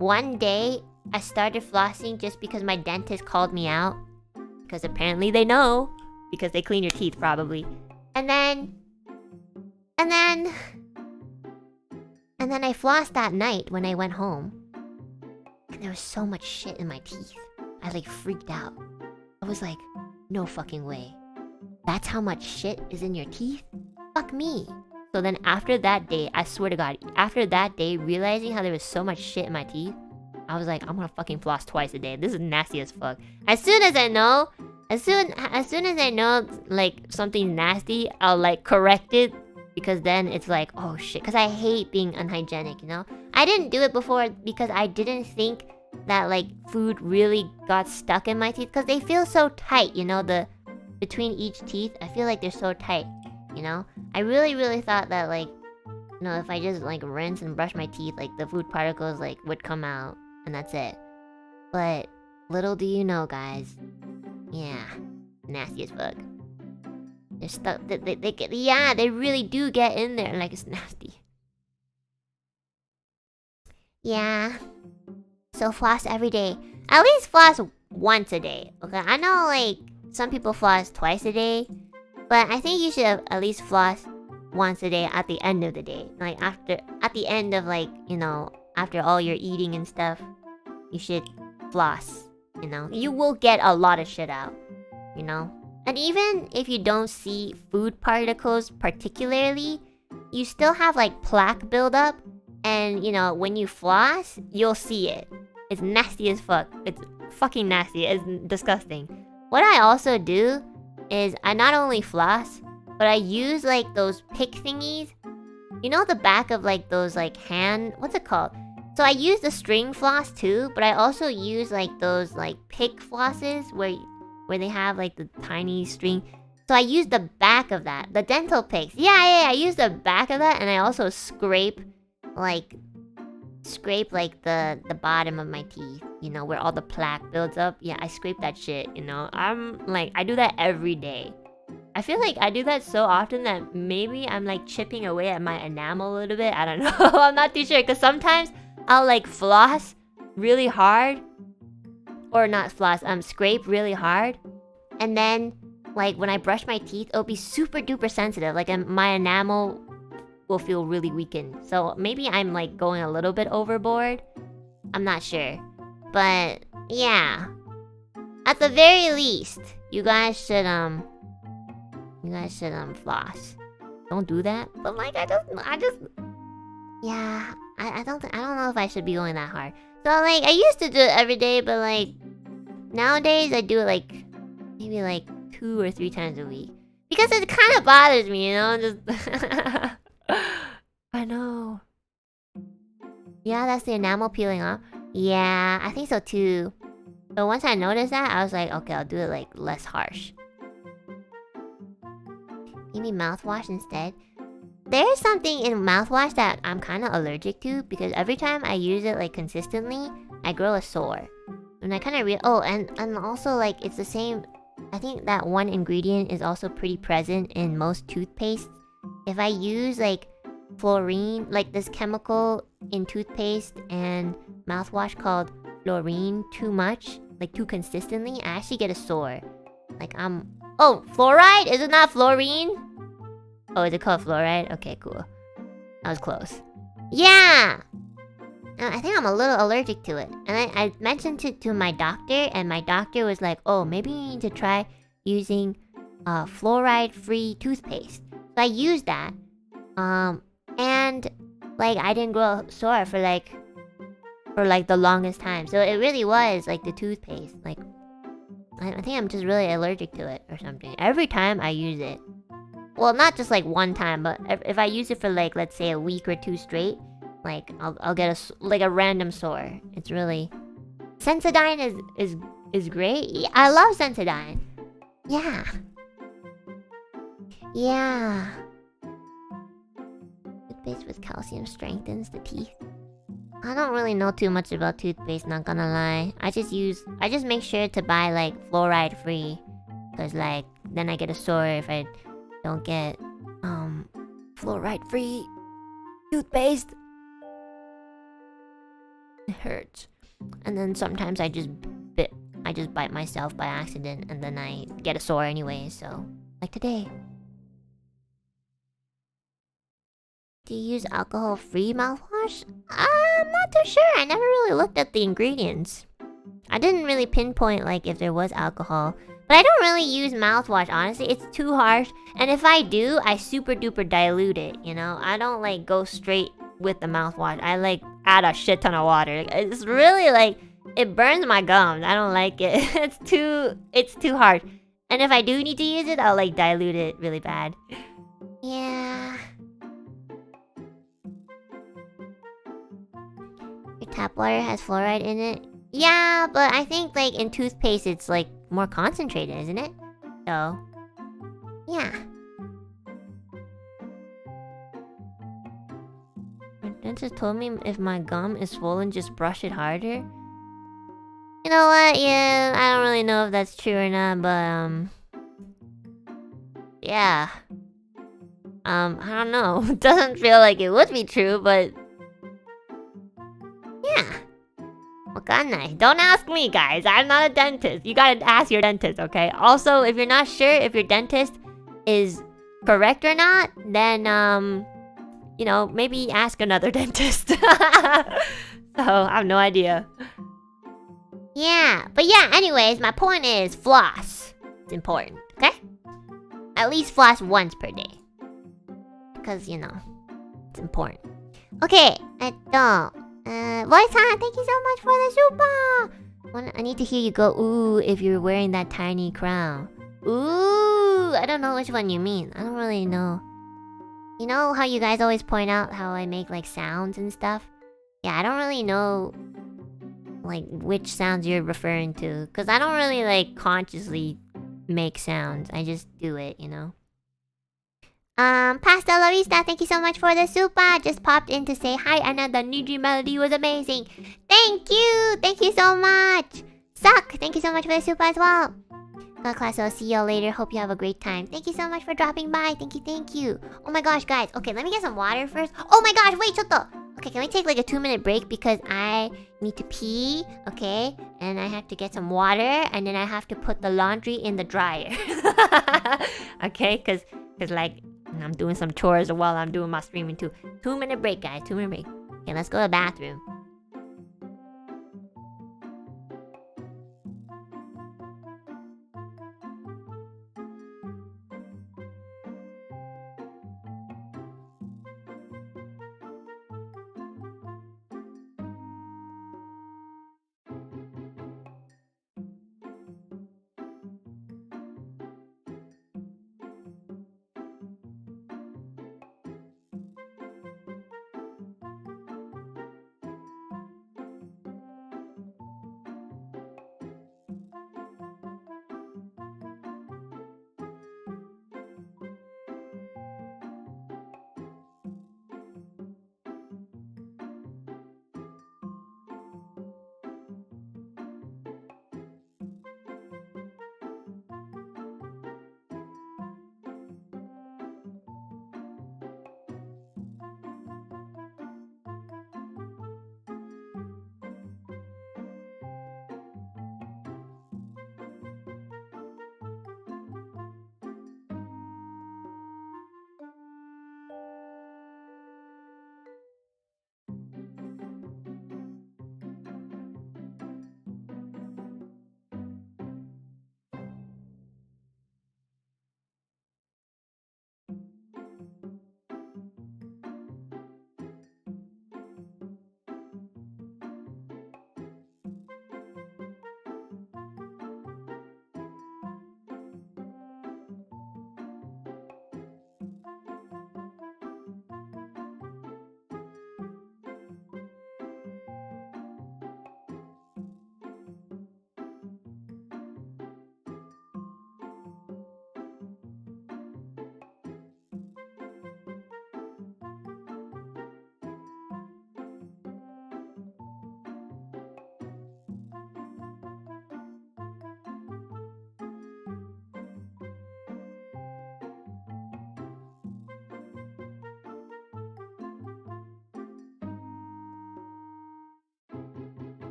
one day, I started flossing just because my dentist called me out. Because apparently they know. Because they clean your teeth, probably. And then I flossed that night when I went home. And there was so much shit in my teeth. I like freaked out. I was like, no fucking way. That's how much shit is in your teeth? Fuck me. So then after that day, I swear to God, after that day, realizing how there was so much shit in my teeth, I was like, I'm gonna fucking floss twice a day. This is nasty as fuck. As soon as I know, as soon as I know, like, something's nasty, I'll, like, correct it. Because then it's like, oh shit. Because I hate being unhygienic, you know? I didn't do it before because I didn't think that, like, food really got stuck in my teeth. Because they feel so tight, you know? Between each teeth, I feel like they're so tight. You know, I really thought that, like, you know, if I just like rinse and brush my teeth, like the food particles like would come out and that's it. But little do you know, guys, yeah, nasty as fuck. They're stuck. They get, yeah, they really do get in there. Like, it's nasty. Yeah. So floss every day. At least floss once a day. Okay, I know like some people floss twice a day. But I think you should at least floss once a day at the end of the day. Like at the end of like, you know, after all your eating and stuff, you should floss, you know. You will get a lot of shit out, you know. And even if you don't see food particles particularly, you still have like plaque buildup. And, you know, when you floss, you'll see it. It's nasty as fuck. It's fucking nasty. It's disgusting. What I also do is I not only floss, but I use like those pick thingies. You know the back of like those like hand... what's it called? So I use the string floss too, but I also use like those like pick flosses where they have like the tiny string. So I use the back of that. The dental picks. Yeah, I use the back of that, and I also scrape like the bottom of my teeth, you know, where all the plaque builds up. Yeah, I scrape that shit, you know. I do that every day. I feel like I do that so often that maybe I'm like chipping away at my enamel a little bit. I don't know. I'm not too sure, because sometimes I'll like floss really hard, or not floss, scrape really hard, and then like when I brush my teeth, it'll be super duper sensitive. Like my enamel will feel really weakened. So maybe I'm like going a little bit overboard. I'm not sure. But yeah. At the very least, you guys should floss. Don't do that. But like I just yeah, I don't know if I should be going that hard. So like I used to do it every day, but like nowadays I do it like maybe like 2 or 3 times a week. Because it kind of bothers me, you know? Just I know. Yeah, that's the enamel peeling off. Yeah, I think so too. So once I noticed that, I was like, okay, I'll do it like less harsh. Maybe mouthwash instead. There's something in mouthwash that I'm kind of allergic to, because every time I use it like consistently, I grow a sore. And I kind of and also like it's the same. I think that one ingredient is also pretty present in most toothpastes. If I use like fluorine, like this chemical in toothpaste and mouthwash called fluorine too much, like too consistently, I actually get a sore. Like oh, fluoride? Is it not fluorine? Oh, is it called fluoride? Okay, cool. That was close. Yeah! I think I'm a little allergic to it. And I mentioned it to my doctor, and my doctor was like, oh, maybe you need to try using fluoride-free toothpaste. So I used that. And like I didn't grow sore for like the longest time. So it really was like the toothpaste. Like I think I'm just really allergic to it or something. Every time I use it. Well, not just like one time, but if I use it for like, let's say a week or 2 straight, like I'll get a random sore. It's really Sensodyne is great. I love Sensodyne. Yeah. Yeah. Toothpaste with calcium strengthens the teeth. I don't really know too much about toothpaste, not gonna lie. I just make sure to buy like fluoride free. Cause like then I get a sore if I don't get fluoride free toothpaste. It hurts. And then sometimes I just bite myself by accident and then I get a sore anyway, so like today. Do you use alcohol-free mouthwash? I'm not too sure. I never really looked at the ingredients. I didn't really pinpoint like if there was alcohol. But I don't really use mouthwash, honestly. It's too harsh. And if I do, I super duper dilute it, you know? I don't like go straight with the mouthwash. I like add a shit ton of water. It's really like it burns my gums. I don't like it. It's too harsh. And if I do need to use it, I'll like dilute it really bad. Yeah. Your tap water has fluoride in it? Yeah, but I think like in toothpaste it's like more concentrated, isn't it? So, yeah. My dentist told me if my gum is swollen, just brush it harder. You know what? Yeah, I don't really know if that's true or not, but yeah. I don't know. It doesn't feel like it would be true, but yeah. Don't ask me, guys. I'm not a dentist. You gotta ask your dentist, okay? Also, if you're not sure if your dentist is correct or not, then, you know, maybe ask another dentist. So, I have no idea. Yeah, but yeah, anyways, my point is floss. It's important, okay? At least floss once per day. Because, you know, it's important. Okay, Voice-san, thank you so much for the super! I need to hear you go, ooh, if you're wearing that tiny crown. Ooh, I don't know which one you mean. I don't really know. You know how you guys always point out how I make, like, sounds and stuff? Yeah, I don't really know, like, which sounds you're referring to. Because I don't really, like, consciously make sounds. I just do it, you know? Pasta La Vista, thank you so much for the super. Just popped in to say hi, Anna. The Niji Melody was amazing. Thank you so much. Suck, thank you so much for the super as well. Got class, so I'll see y'all later. Hope you have a great time. Thank you so much for dropping by. Thank you. Oh my gosh, guys. Okay, let me get some water first. Oh my gosh, wait, chotto. Okay, can we take like a 2-minute break because I need to pee, okay? And I have to get some water, and then I have to put the laundry in the dryer. Okay, cause like I'm doing some chores while I'm doing my streaming too. 2-minute break, guys. 2-minute break. Okay, let's go to the bathroom.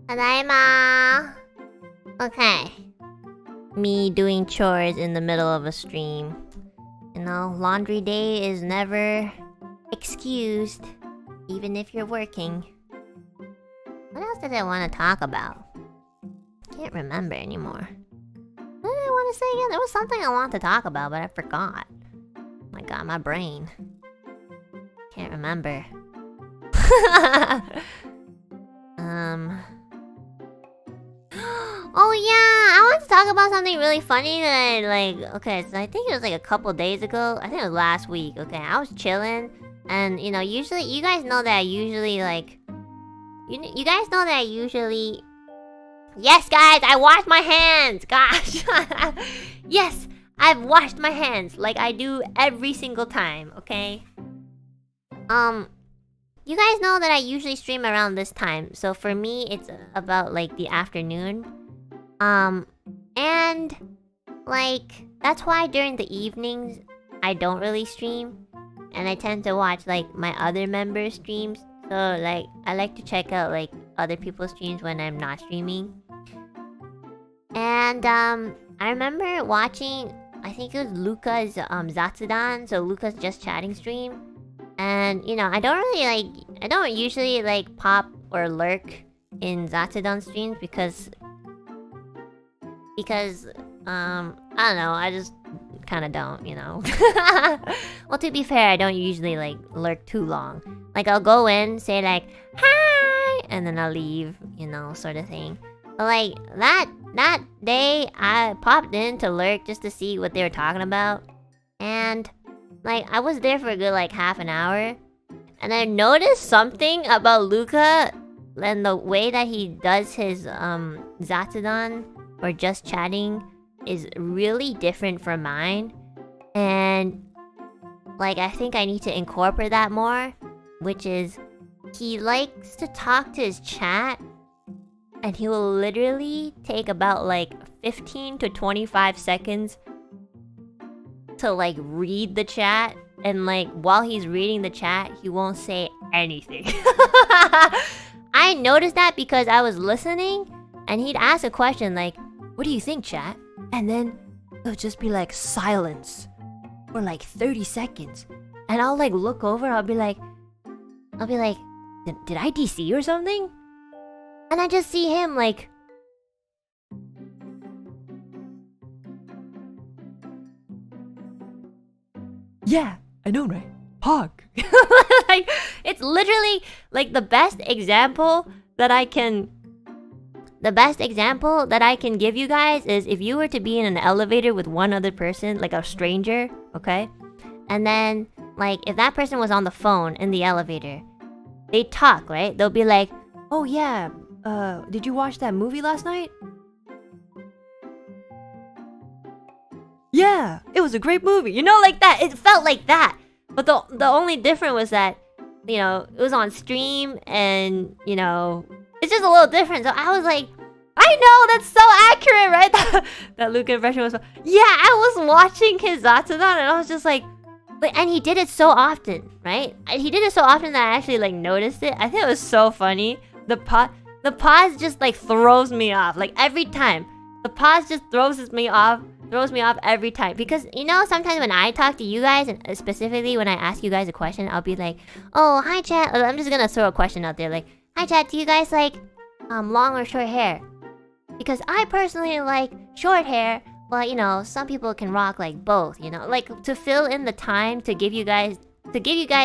Tadaima. Okay. Me doing chores in the middle of a stream. You know, laundry day is never excused, even if you're working. What else did I want to talk about? Can't remember anymore. What did I want to say again? There was something I wanted to talk about, but I forgot. Oh my god, my brain. Can't remember. Oh yeah, I want to talk about something really funny that okay, so I think it was like a couple days ago. I think it was last week. Okay, I was chilling, and you know, usually you guys know that I usually like, you guys know that I usually. Yes, guys, I washed my hands. Gosh, yes, I've washed my hands like I do every single time. Okay. You guys know that I usually stream around this time, so for me, it's about like the afternoon. And like that's why during the evenings I don't really stream, and I tend to watch like my other members' streams. So like I like to check out like other people's streams when I'm not streaming. And I remember watching, I think it was Luca's Zatsudan, so Luca's just chatting stream. And you know, I don't usually like pop or lurk in Zatsudan streams because I don't know, I just kind of don't, you know. Well, to be fair, I don't usually like lurk too long. Like I'll go in, say like hi, and then I'll leave, you know, sort of thing. But like that day, I popped in to lurk just to see what they were talking about, and like I was there for a good like half an hour, and I noticed something about Luca and the way that he does his Zatsudan or just chatting is really different from mine. And like I think I need to incorporate that more, which is he likes to talk to his chat and he will literally take about like 15 to 25 seconds to like read the chat, and like while he's reading the chat he won't say anything. I noticed that because I was listening and he'd ask a question like, what do you think, chat? And then it'll just be like silence for like 30 seconds. And I'll like look over, I'll be like, did I DC or something? And I just see him like, yeah, I know, right? Hog. like it's literally like the best example that I can give you guys is if you were to be in an elevator with one other person, like a stranger, okay? And then like if that person was on the phone in the elevator, they talk, right? They'll be like, Oh yeah, did you watch that movie last night? Yeah, it was a great movie. you know, like that. It felt like that. But the only difference was that, you know, it was on stream and, you know, it's just a little different. So I was like, I know, that's so accurate, right? That Luca impression was, yeah, I was watching his Zatsudan and I was just like, but, and he did it so often, right? He did it so often that I actually like noticed it. I think it was so funny. The pause just like throws me off. Like every time. The pause just throws me off every time. Because, you know, sometimes when I talk to you guys, and specifically when I ask you guys a question, I'll be like, oh, hi chat. I'm just gonna throw a question out there like, hi chat, do you guys like long or short hair? Because I personally like short hair, but you know, some people can rock like both, you know? Like to fill in the time to give you guys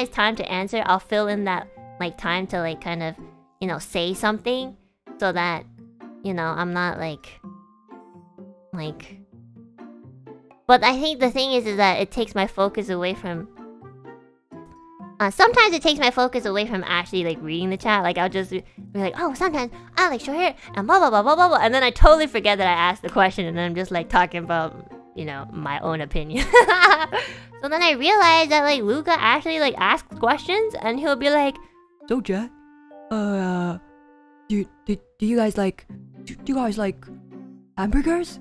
time to answer, I'll fill in that like time to like kind of, you know, say something so that, you know, I'm not like but I think the thing is that it takes my focus away from sometimes it takes my focus away from actually like reading the chat. Like I'll just be like, oh, sometimes I like short hair and blah blah blah blah blah blah, and then I totally forget that I asked the question, and then I'm just like talking about, you know, my own opinion. So then I realized that like Luca actually like asks questions, and he'll be like, So chat, do you guys like hamburgers?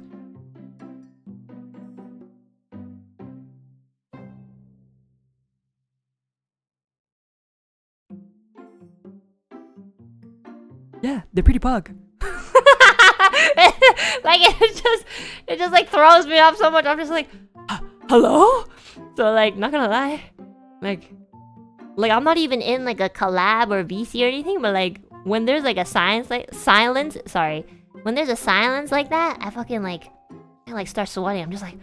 Yeah, they're pretty pug. Like it just like throws me off so much. I'm just like, hello? So like, not gonna lie, like I'm not even in like a collab or VC or anything, but like when there's like a silence like when there's a silence like that, I fucking like start sweating. I'm just like,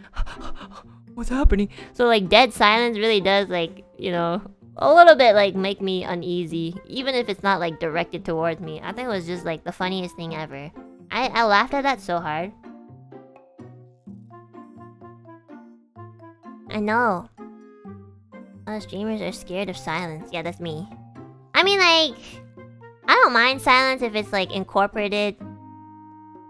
what's happening? So like dead silence really does like, you know, a little bit like make me uneasy, even if it's not like directed towards me. I think it was just like the funniest thing ever. I laughed at that so hard. I know. A lot of streamers are scared of silence. Yeah, that's me. I mean, like, I don't mind silence if it's like incorporated.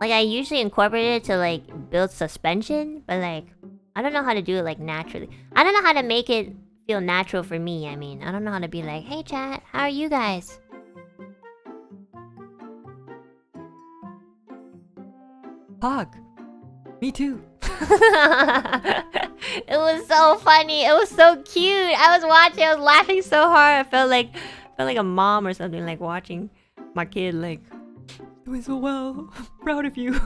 Like, I usually incorporate it to like build suspension, but like, I don't know how to do it like naturally. I don't know how to make it feel natural for me. I mean, I don't know how to be like, hey chat, how are you guys? Hog. Me too. It was so funny. It was so cute. I was watching. I was laughing so hard. I felt like a mom or something, like watching my kid like doing so well. Proud of you.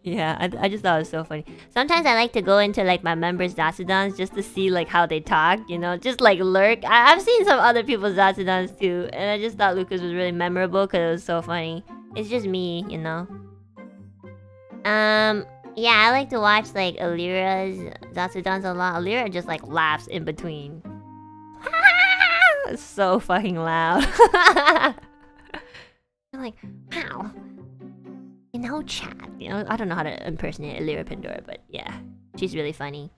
Yeah, I just thought it was so funny. Sometimes I like to go into like my members' Zatsudans just to see like how they talk, you know, just like lurk. I've seen some other people's Zatsudans too, and I just thought Lucas was really memorable because it was so funny. It's just me, you know. Yeah, I like to watch like Alira's Zatsudans a lot. Alira just like laughs in between. It's so fucking loud. I'm like, wow. You know, chat. You know, I don't know how to impersonate Alira Pandora, but yeah, she's really funny.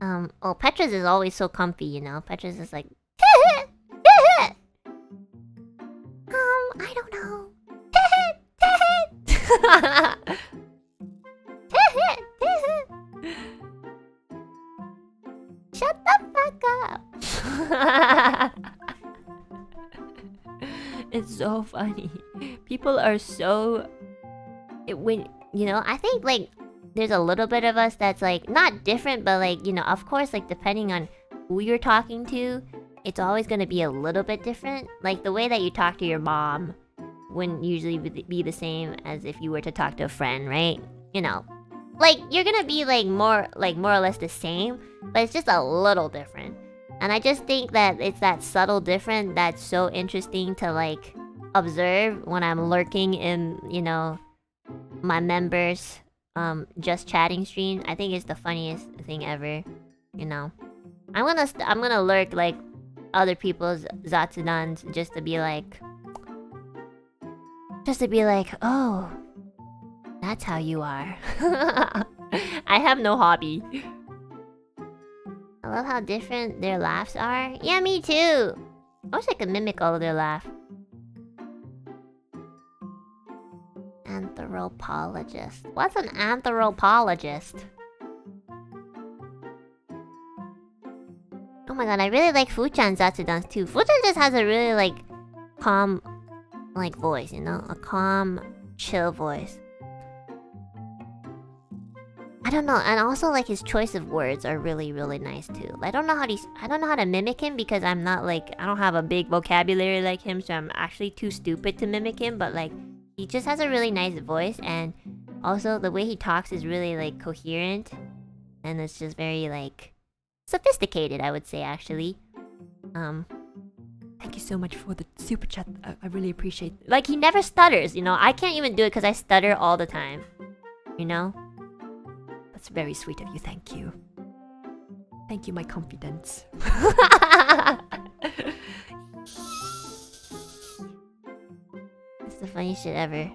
Oh, Petra's is always so comfy, you know. Petra's is like, I don't know. Shut the fuck up. It's so funny. People are so... When, you know, I think like there's a little bit of us that's like not different, but like, you know, of course, like depending on who you're talking to, it's always going to be a little bit different. Like the way that you talk to your mom wouldn't usually be the same as if you were to talk to a friend, right? You know, like you're gonna be like more or less the same, but it's just a little different. And I just think that it's that subtle difference that's so interesting to like observe when I'm lurking in, you know, my members just chatting stream. I think it's the funniest thing ever, you know. I'm gonna lurk like other people's Zatsudans just to be like, oh, that's how you are. I have no hobby. I love how different their laughs are. Yeah, me too. I wish I could mimic all of their laugh. Anthropologist. What's an anthropologist? Oh my god, I really like Fuchan's Zatsudans too. Fuchan just has a really like calm like voice, you know? A calm, chill voice. I don't know, and also like his choice of words are really, really nice too. I don't know how to mimic him because I'm not like, I don't have a big vocabulary like him, so I'm actually too stupid to mimic him, but like he just has a really nice voice, and also the way he talks is really like coherent, and it's just very like sophisticated, I would say actually. Thank you so much for the super chat. I really appreciate it. Like he never stutters, you know. I can't even do it because I stutter all the time, you know. That's very sweet of you. Thank you. Thank you, my confidence. It's the funniest shit ever.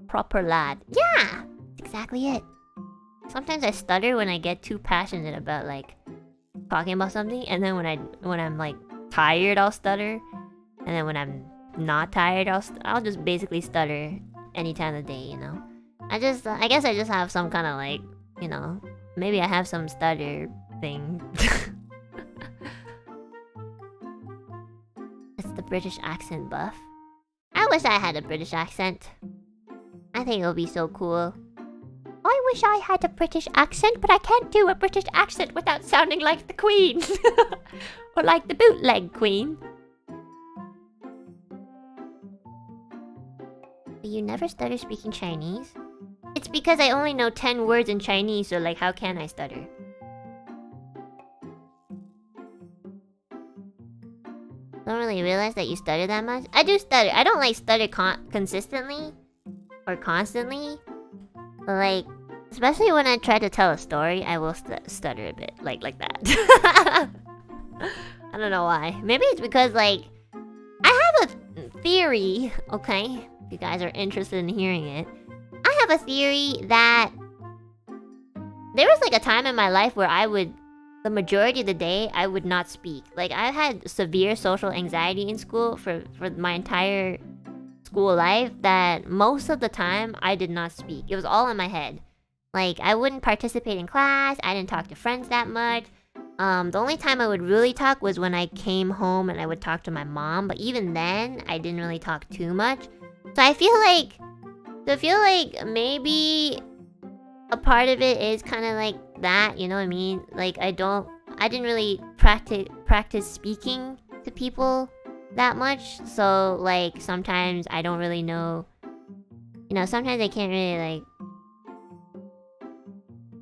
Proper lad. Yeah, that's exactly it. Sometimes I stutter when I get too passionate about like talking about something, and then when I'm like tired, I'll stutter, and then when I'm not tired, I'll just basically stutter any time of the day, you know. I guess I just have some kind of like, you know, maybe I have some stutter thing. It's the British accent buff. I wish I had a British accent. I think it would be so cool. I wish I had a British accent, but I can't do a British accent without sounding like the Queen. Or like the bootleg Queen. You never stutter speaking Chinese? It's because I only know 10 words in Chinese, so like, how can I stutter? Don't really realize that you stutter that much? I do stutter. I don't like stutter consistently or constantly. But like, especially when I try to tell a story, I will stutter a bit. Like that. I don't know why. Maybe it's because like, I have a theory, okay? If you guys are interested in hearing it. I have a theory that there was like a time in my life where the majority of the day, I would not speak. Like, I had severe social anxiety in school for my entire school life that most of the time, I did not speak. It was all in my head. Like, I wouldn't participate in class. I didn't talk to friends that much. The only time I would really talk was when I came home and I would talk to my mom. But even then, I didn't really talk too much. So I feel like maybe a part of it is kind of like that, you know what I mean? Like, I didn't really practice speaking to people that much. So like, sometimes I don't really know, you know, sometimes I can't really like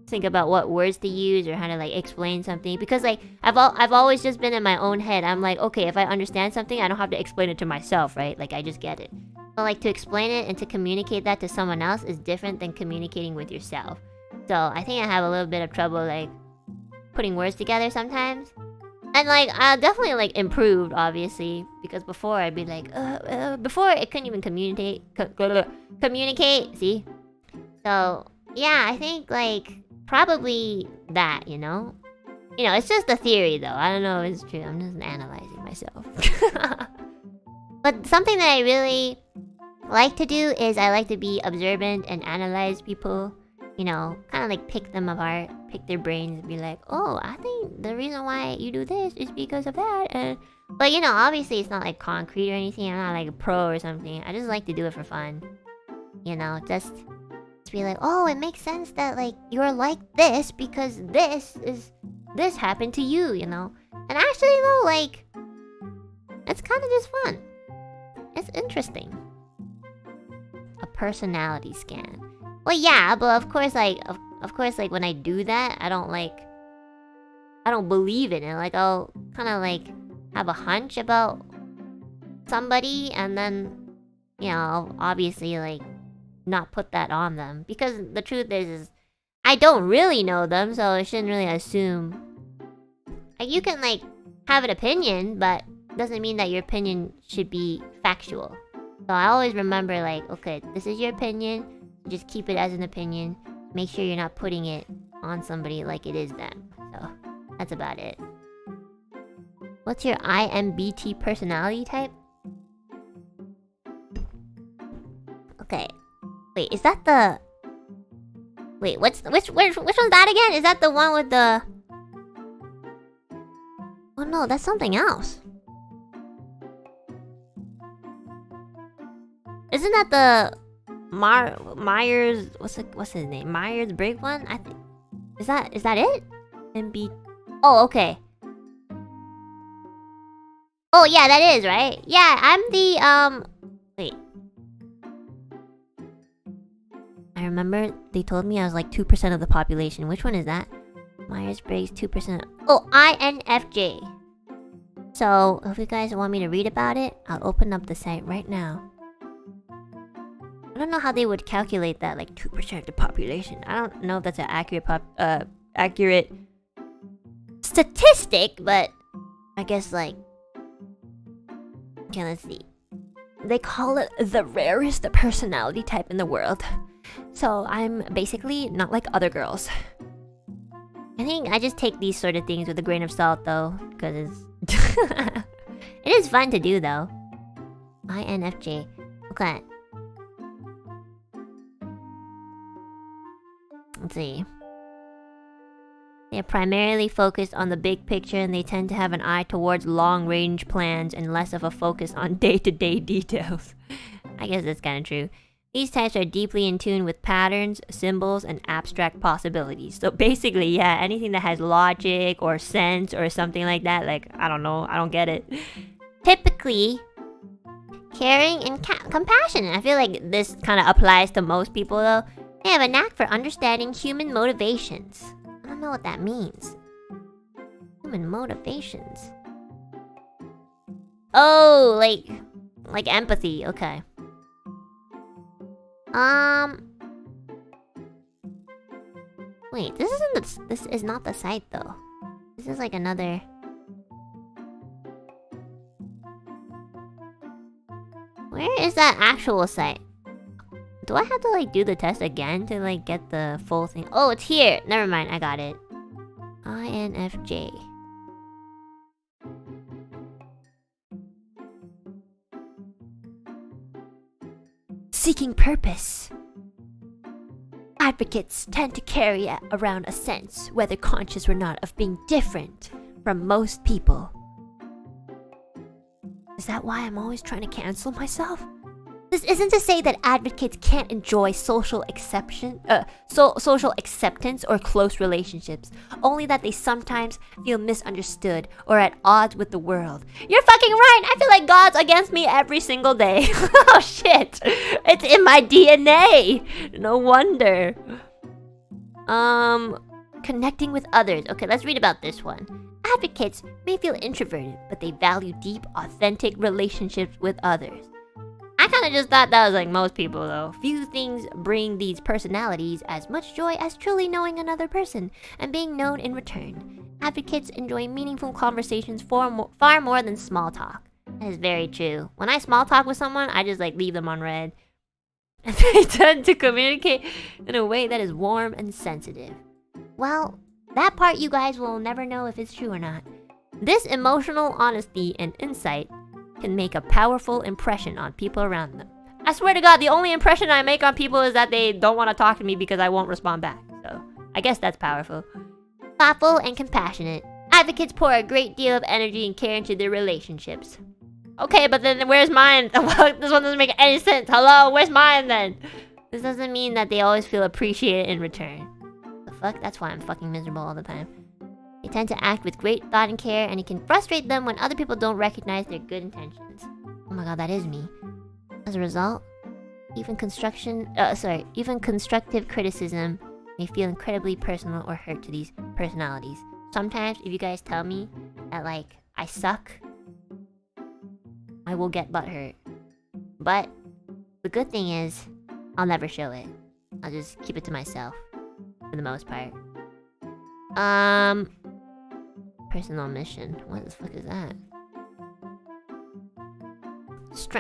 think about what words to use or how to like explain something, because like I've always just been in my own head. I'm like, okay, if I understand something, I don't have to explain it to myself, right? Like, I just get it. But like, to explain it and to communicate that to someone else is different than communicating with yourself. So I think I have a little bit of trouble like putting words together sometimes. And like, I definitely like improved, obviously, because before I'd be like, before I couldn't even communicate. See? So yeah, I think like probably that, you know? You know, it's just a theory though. I don't know if it's true. I'm just analyzing myself. But something that I really like to do is I like to be observant and analyze people. You know, kind of like pick them apart, pick their brains and be like, oh, I think the reason why you do this is because of that. But you know, obviously it's not like concrete or anything. I'm not like a pro or something. I just like to do it for fun. You know, just to be like, oh, it makes sense that like you're like this because this happened to you, you know? And actually though, like, it's kind of just fun. It's interesting. A personality scan. Well, yeah, but of course, like, when I do that, I don't believe in it. Like, I'll kind of like have a hunch about somebody, and then, you know, I'll obviously like not put that on them, because the truth is I don't really know them, so I shouldn't really assume. Like, you can like have an opinion, but doesn't mean that your opinion should be factual. So I always remember like, okay, this is your opinion. Just keep it as an opinion. Make sure you're not putting it on somebody like it is them. So, that's about it. What's your IMBT personality type? Okay. Wait, is that the... Wait, which one's that again? Is that the one with the... Oh no, that's something else. Isn't that the... Myers, what's his name? Myers-Briggs one? I think. Is that it? MB. Oh, okay. Oh yeah, that is right. Yeah, I'm the Wait. I remember they told me I was like 2% of the population. Which one is that? Myers-Briggs 2%. Oh, INFJ. So if you guys want me to read about it, I'll open up the site right now. I don't know how they would calculate that, like 2% of the population. I don't know if that's an accurate statistic, but I guess like, okay, let's see. They call it the rarest personality type in the world. So I'm basically not like other girls. I think I just take these sort of things with a grain of salt though, because it's it is fun to do though. INFJ. Okay. Let's see. They're primarily focused on the big picture, and they tend to have an eye towards long-range plans and less of a focus on day-to-day details. I guess that's kind of true. These types are deeply in tune with patterns, symbols, and abstract possibilities. So basically, yeah, anything that has logic or sense or something like that, like, I don't know, I don't get it. Typically, caring, and compassionate. I feel like this kind of applies to most people though. They have a knack for understanding human motivations. I don't know what that means. Human motivations. Oh, like empathy. Okay. Wait, this is not the site though. This is like another. Where is that actual site? Do I have to like do the test again to like get the full thing? Oh, it's here. Never mind, I got it. INFJ. Seeking purpose. Advocates tend to carry around a sense, whether conscious or not, of being different from most people. Is that why I'm always trying to cancel myself? This isn't to say that advocates can't enjoy social acceptance or close relationships, only that they sometimes feel misunderstood or at odds with the world. You're fucking right! I feel like God's against me every single day. Oh shit! It's in my DNA! No wonder. Connecting with others. Okay, let's read about this one. Advocates may feel introverted, but they value deep, authentic relationships with others. I kind of just thought that was like most people though. Few things bring these personalities as much joy as truly knowing another person and being known in return. Advocates enjoy meaningful conversations far more than small talk. That is very true. When I small talk with someone, I just like leave them on red. And they tend to communicate in a way that is warm and sensitive. Well, that part you guys will never know if it's true or not. This emotional honesty and insight can make a powerful impression on people around them. I swear to God, the only impression I make on people is that they don't want to talk to me because I won't respond back. So, I guess that's powerful. Thoughtful and compassionate. Advocates pour a great deal of energy and care into their relationships. Okay, but then where's mine? This one doesn't make any sense. Hello, where's mine then? This doesn't mean that they always feel appreciated in return. The fuck? That's why I'm fucking miserable all the time. They tend to act with great thought and care, and it can frustrate them when other people don't recognize their good intentions. Oh my god, that is me. As a result, even constructive criticism may feel incredibly personal or hurt to these personalities. Sometimes, if you guys tell me that, like, I suck, I will get butthurt. But the good thing is, I'll never show it. I'll just keep it to myself, for the most part. Personal mission. What the fuck is that?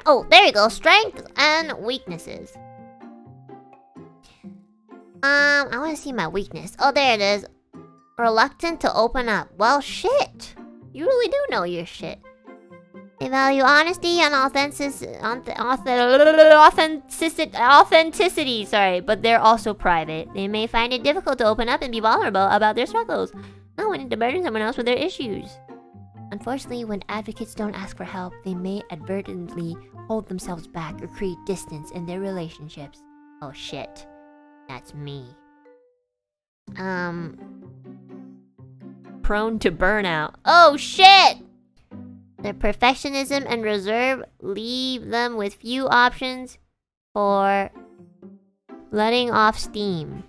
Oh, there you go. Strengths and weaknesses. I want to see my weakness. Oh, there it is. Reluctant to open up. Well, shit. You really do know your shit. They value honesty and authenticity, sorry, but they're also private. They may find it difficult to open up and be vulnerable about their struggles, not wanting to burden someone else with their issues. Unfortunately, when advocates don't ask for help, they may advertently hold themselves back or create distance in their relationships. Oh shit. That's me. Prone to burnout. Oh shit! Their perfectionism and reserve leave them with few options for letting off steam.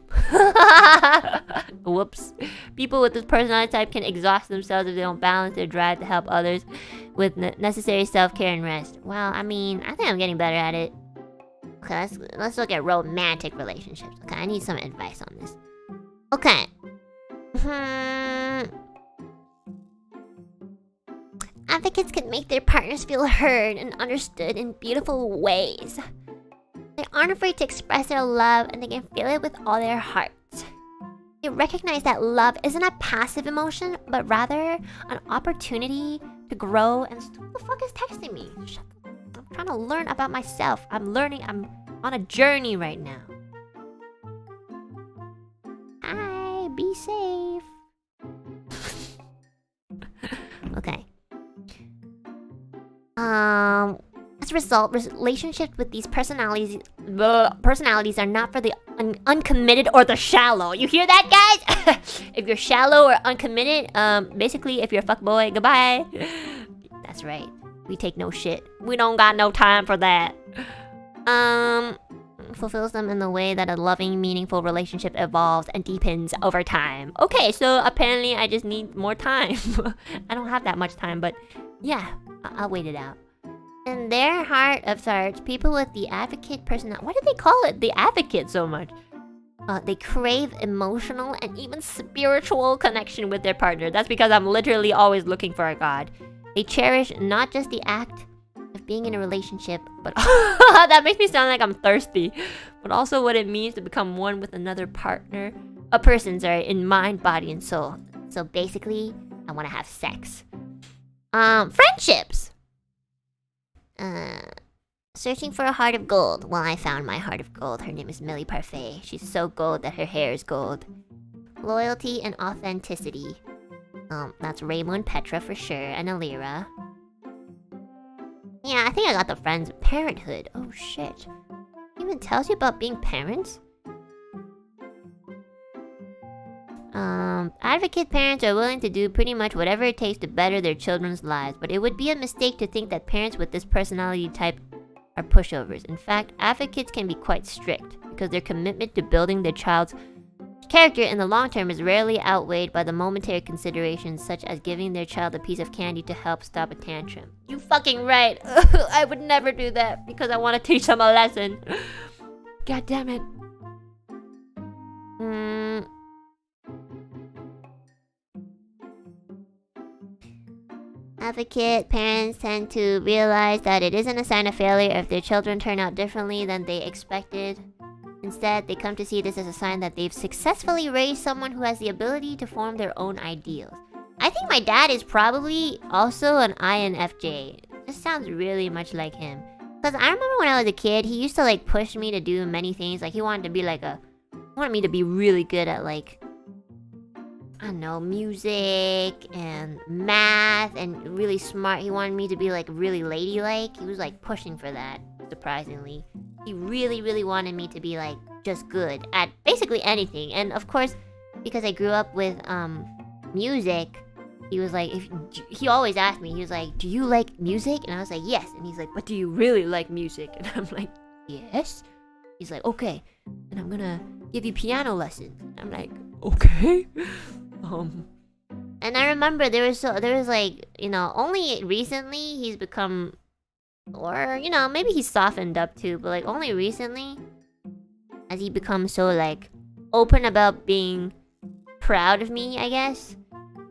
Whoops. People with this personality type can exhaust themselves if they don't balance their drive to help others with necessary self-care and rest. Well, I mean, I think I'm getting better at it. Okay, let's look at romantic relationships. Okay, I need some advice on this. Okay. Advocates can make their partners feel heard and understood in beautiful ways. They aren't afraid to express their love, and they can feel it with all their hearts. They recognize that love isn't a passive emotion, but rather an opportunity to grow. And who the fuck is texting me? Shut up. I'm trying to learn about myself. I'm learning. I'm on a journey right now. Hi, be safe. Okay. As a result, relationships with these personalities are not for the uncommitted or the shallow. You hear that, guys? If you're shallow or uncommitted, basically, if you're a fuckboy, goodbye. That's right. We take no shit. We don't got no time for that. Fulfills them in the way that a loving, meaningful relationship evolves and deepens over time. Okay, so apparently I just need more time. I don't have that much time, but yeah, I'll wait it out. In their heart of hearts, people with the advocate personality... Why do they call it the advocate so much? They crave emotional and even Spiritual connection with their partner. That's because I'm literally always looking for a god. they cherish not just the act of being in a relationship, But that makes me sound like I'm thirsty. But also what it means to become one with another partner. A person, sorry, in mind, body, and soul. so basically, I want to have sex. Friendships. Searching for a heart of gold. Well, I found my heart of gold. Her name is Millie Parfait. She's so gold that her hair is gold. Loyalty and authenticity. That's Reimu and Petra for sure, and Alira. Yeah, I think I got the friends. Parenthood. Oh shit. It even tells you about being parents? Advocate parents are willing to do pretty much whatever it takes to better their children's lives, but it would be a mistake to think that parents with this personality type are pushovers. In fact, advocates can be quite strict because their commitment to building their child's character in the long term is rarely outweighed by the momentary considerations such as giving their child a piece of candy to help stop a tantrum. You fucking right. I would never do that because I want to teach them a lesson. God damn it. Advocate parents tend to realize that it isn't a sign of failure if their children turn out differently than they expected. Instead, they come to see this as a sign that they've successfully raised someone who has the ability to form their own ideals. I think my dad is probably also an INFJ. This sounds really much like him. Because I remember when I was a kid, he used to like push me to do many things. Like he wanted to be like wanted me to be really good at like, I don't know, music and math and really smart. He wanted me to be like really ladylike. He was like pushing for that, surprisingly. He really, really wanted me to be like just good at basically anything. And of course, because I grew up with music, he was like, he always asked me, he was like, do you like music? And I was like, yes. And he's like, but do you really like music? And I'm like, yes. He's like, okay, and I'm gonna give you piano lessons. I'm like, okay. And I remember there was like, you know, only recently he's become, or you know, maybe he's softened up too, but like only recently has he become so like open about being proud of me, I guess.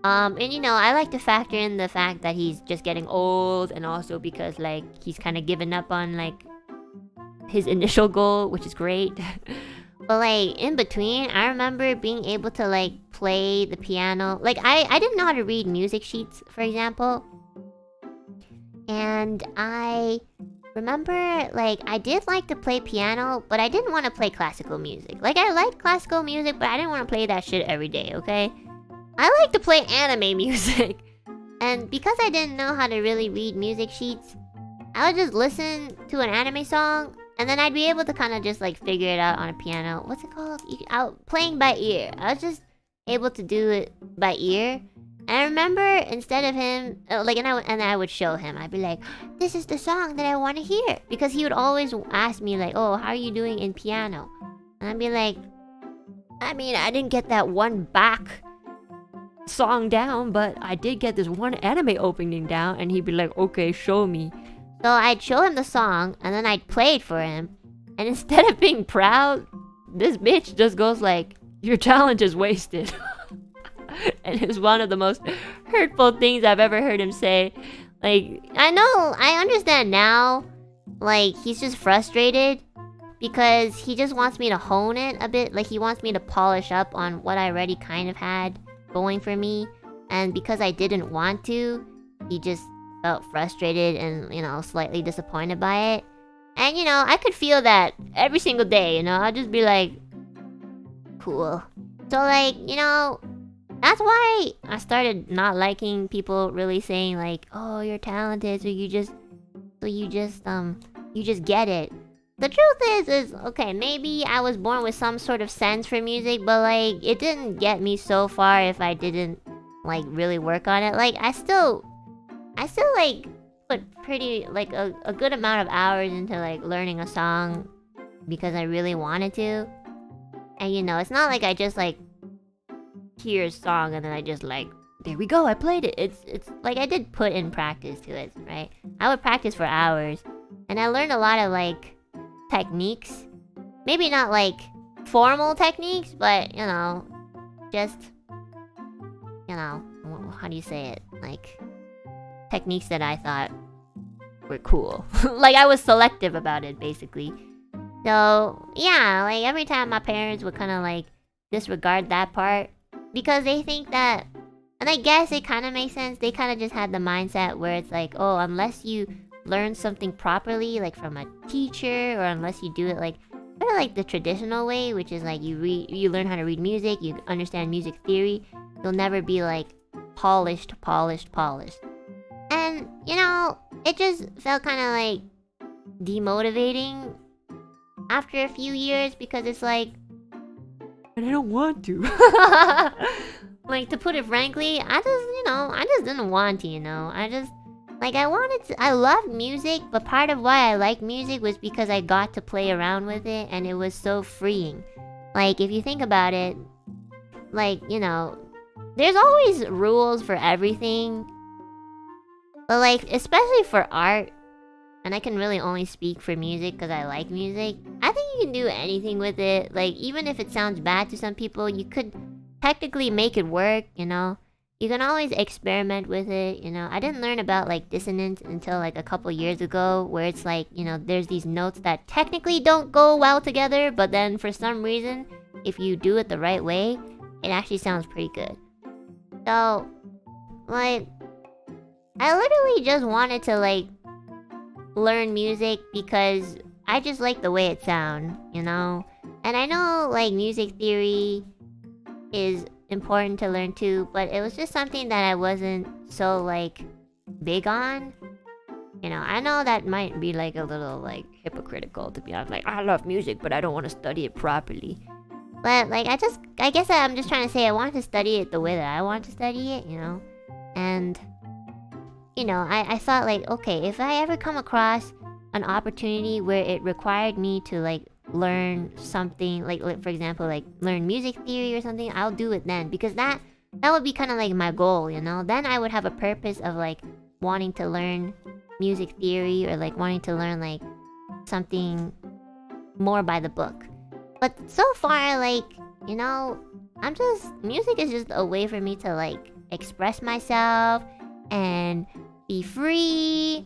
And you know, I like to factor in the fact that he's just getting old, and also because like he's kind of given up on like his initial goal, which is great. But like in between, I remember being able to like play the piano. Like I didn't know how to read music sheets, for example. And I remember like I did like to play piano, but I didn't want to play classical music. Like I liked classical music, but I didn't want to play that shit every day, okay? I like to play anime music. And because I didn't know how to really read music sheets, I would just listen to an anime song, and then I'd be able to kind of just like figure it out on a piano. What's it called? Playing by ear. I was just able to do it by ear. And I remember instead of him, and I would show him. I'd be like, this is the song that I want to hear. Because he would always ask me like, oh, how are you doing in piano? And I'd be like, I mean, I didn't get that one back song down, but I did get this one anime opening down. And he'd be like, okay, show me. So I'd show him the song, and then I'd play it for him. And instead of being proud, this bitch just goes like, your talent is wasted. And it's one of the most hurtful things I've ever heard him say. Like, I understand now. Like, he's just frustrated because he just wants me to hone it a bit. Like, he wants me to polish up on what I already kind of had going for me. And because I didn't want to, he just felt frustrated and, you know, slightly disappointed by it. And, you know, I could feel that every single day, you know. I'd just be like, cool. So, like, you know, that's why I started not liking people really saying like, oh, you're talented, so you just get it. The truth is okay, maybe I was born with some sort of sense for music, but like it didn't get me so far if I didn't like really work on it. Like I still like put pretty like a good amount of hours into like learning a song because I really wanted to. And you know, it's not like I just like hear a song and then I just like, there we go, I played it. It's like I did put in practice to it, right? I would practice for hours and I learned a lot of like techniques. Maybe not like formal techniques, but you know, just, you know, how do you say it? Like techniques that I thought were cool. Like I was selective about it basically. So yeah, like every time my parents would kind of like disregard that part because they think that, and I guess it kind of makes sense, they kind of just had the mindset where it's like, oh, unless you learn something properly like from a teacher, or unless you do it like kind of like the traditional way, which is like you learn how to read music, you understand music theory, you'll never be like polished. And you know, it just felt kind of like demotivating after a few years because it's like, and I don't want to. Like, to put it frankly, I just didn't want to, you know. I just, like, I loved music, but part of why I liked music was because I got to play around with it, and it was so freeing. Like, if you think about it, like, you know, there's always rules for everything. But, like, especially for art, and I can really only speak for music because I like music, I think you can do anything with it. Like, even if it sounds bad to some people, you could technically make it work, you know. You can always experiment with it, you know. I didn't learn about like dissonance until like a couple years ago, where it's like, you know, there's these notes that technically don't go well together, but then for some reason, if you do it the right way, it actually sounds pretty good. So, like, I literally just wanted to like learn music because I just like the way it sounds, you know. And I know like music theory is important to learn too, but it was just something that I wasn't so like big on. You know, I know that might be like a little like hypocritical to be honest. Like, I love music, but I don't want to study it properly. But like, I guess I'm just trying to say I want to study it the way that I want to study it, you know. And you know, I thought like, okay, if I ever come across an opportunity where it required me to like learn something, like for example, like learn music theory or something, I'll do it then, because that would be kind of like my goal, you know. Then I would have a purpose of like wanting to learn music theory, or like wanting to learn like something more by the book. But so far, like, you know, music is just a way for me to like express myself and be free,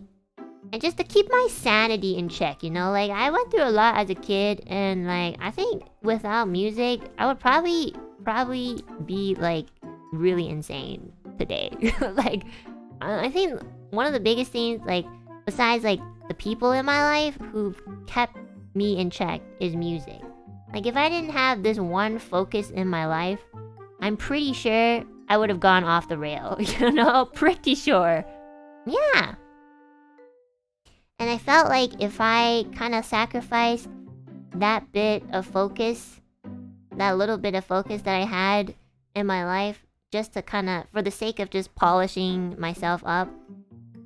and just to keep my sanity in check, you know. Like, I went through a lot as a kid, and like, I think without music, I would probably be like really insane today. Like, I think one of the biggest things, like, besides like the people in my life who've kept me in check, is music. Like, if I didn't have this one focus in my life, I'm pretty sure I would have gone off the rail, you know? Pretty sure. Yeah. And I felt like if I kind of sacrificed that bit of focus, that little bit of focus that I had in my life, just to kind of, for the sake of just polishing myself up,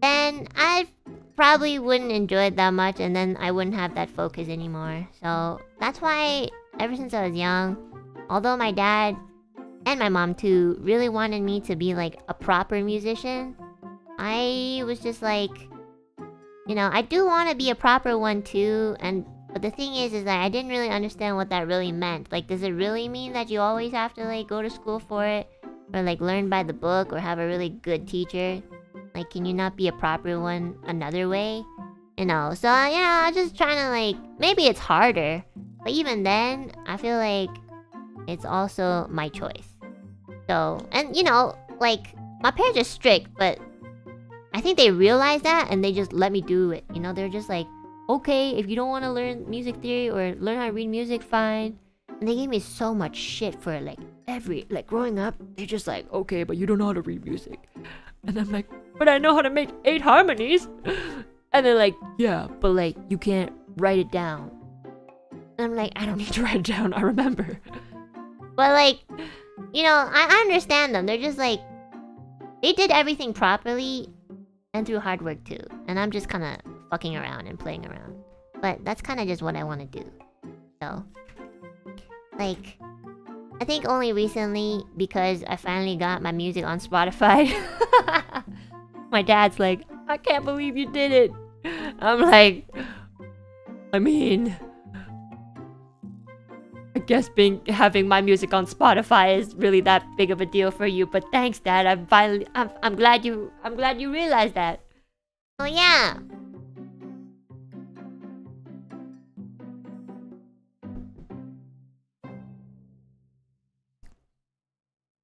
then I probably wouldn't enjoy it that much, and then I wouldn't have that focus anymore. So that's why ever since I was young, although my dad and my mom too really wanted me to be like a proper musician, I was just like, you know, I do want to be a proper one too, but the thing is that I didn't really understand what that really meant. Like, does it really mean that you always have to like go to school for it, or like learn by the book, or have a really good teacher? Like, can you not be a proper one another way? You know, so, you know, I'm just trying to like, maybe it's harder, but even then, I feel like it's also my choice. So, and you know, like, my parents are strict, but I think they realize that, and they just let me do it. You know, they're just like, okay, if you don't want to learn music theory or learn how to read music, fine. And they gave me so much shit for like growing up. They're just like, okay, but you don't know how to read music. And I'm like, but I know how to make 8 harmonies. And they're like, yeah, but like, you can't write it down. And I'm like, I don't need to write it down, I remember. But like, you know, I understand them. They're just like, they did everything properly, and through hard work too. And I'm just kind of fucking around and playing around. But that's kind of just what I want to do. So, like, I think only recently, because I finally got my music on Spotify. My dad's like, I can't believe you did it. I'm like, I mean, I guess having my music on Spotify is really that big of a deal for you. But thanks, Dad. I'm glad you realized that. Oh yeah.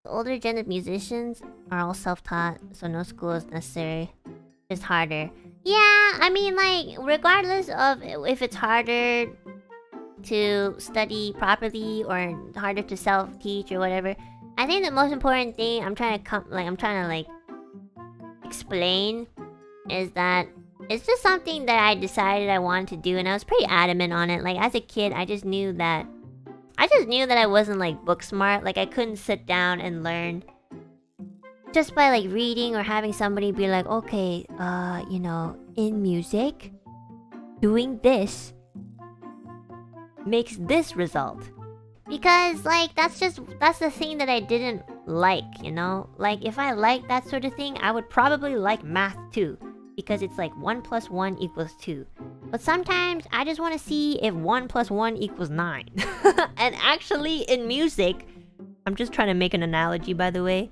The older gen of musicians are all self-taught, so no school is necessary. It's harder. Yeah, I mean, like, regardless of if it's harder to study properly or harder to self-teach or whatever, I think the most important thing I'm trying to explain is that it's just something that I decided I wanted to do, and I was pretty adamant on it. Like, as a kid, I just knew that I wasn't like book smart. Like, I couldn't sit down and learn just by like reading or having somebody be like, okay, you know, in music, doing this makes this result. Because like that's the thing that I didn't like, you know? Like, if I liked that sort of thing, I would probably like math too. Because it's like 1 + 1 = 2. But sometimes I just want to see if 1 + 1 = 9. And actually in music, I'm just trying to make an analogy, by the way.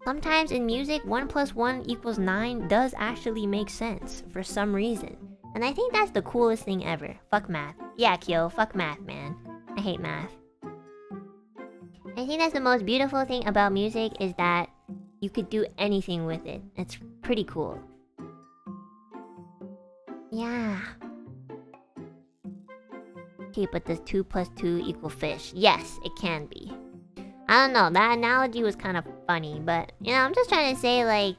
Sometimes in music, 1 + 1 = 9 does actually make sense for some reason. And I think that's the coolest thing ever. Fuck math. Yeah, Kyo, fuck math, man. I hate math. I think that's the most beautiful thing about music, is that you could do anything with it. It's pretty cool. Yeah. Okay, but does 2 + 2 = fish? Yes, it can be. I don't know, that analogy was kind of funny, but, you know, I'm just trying to say, like,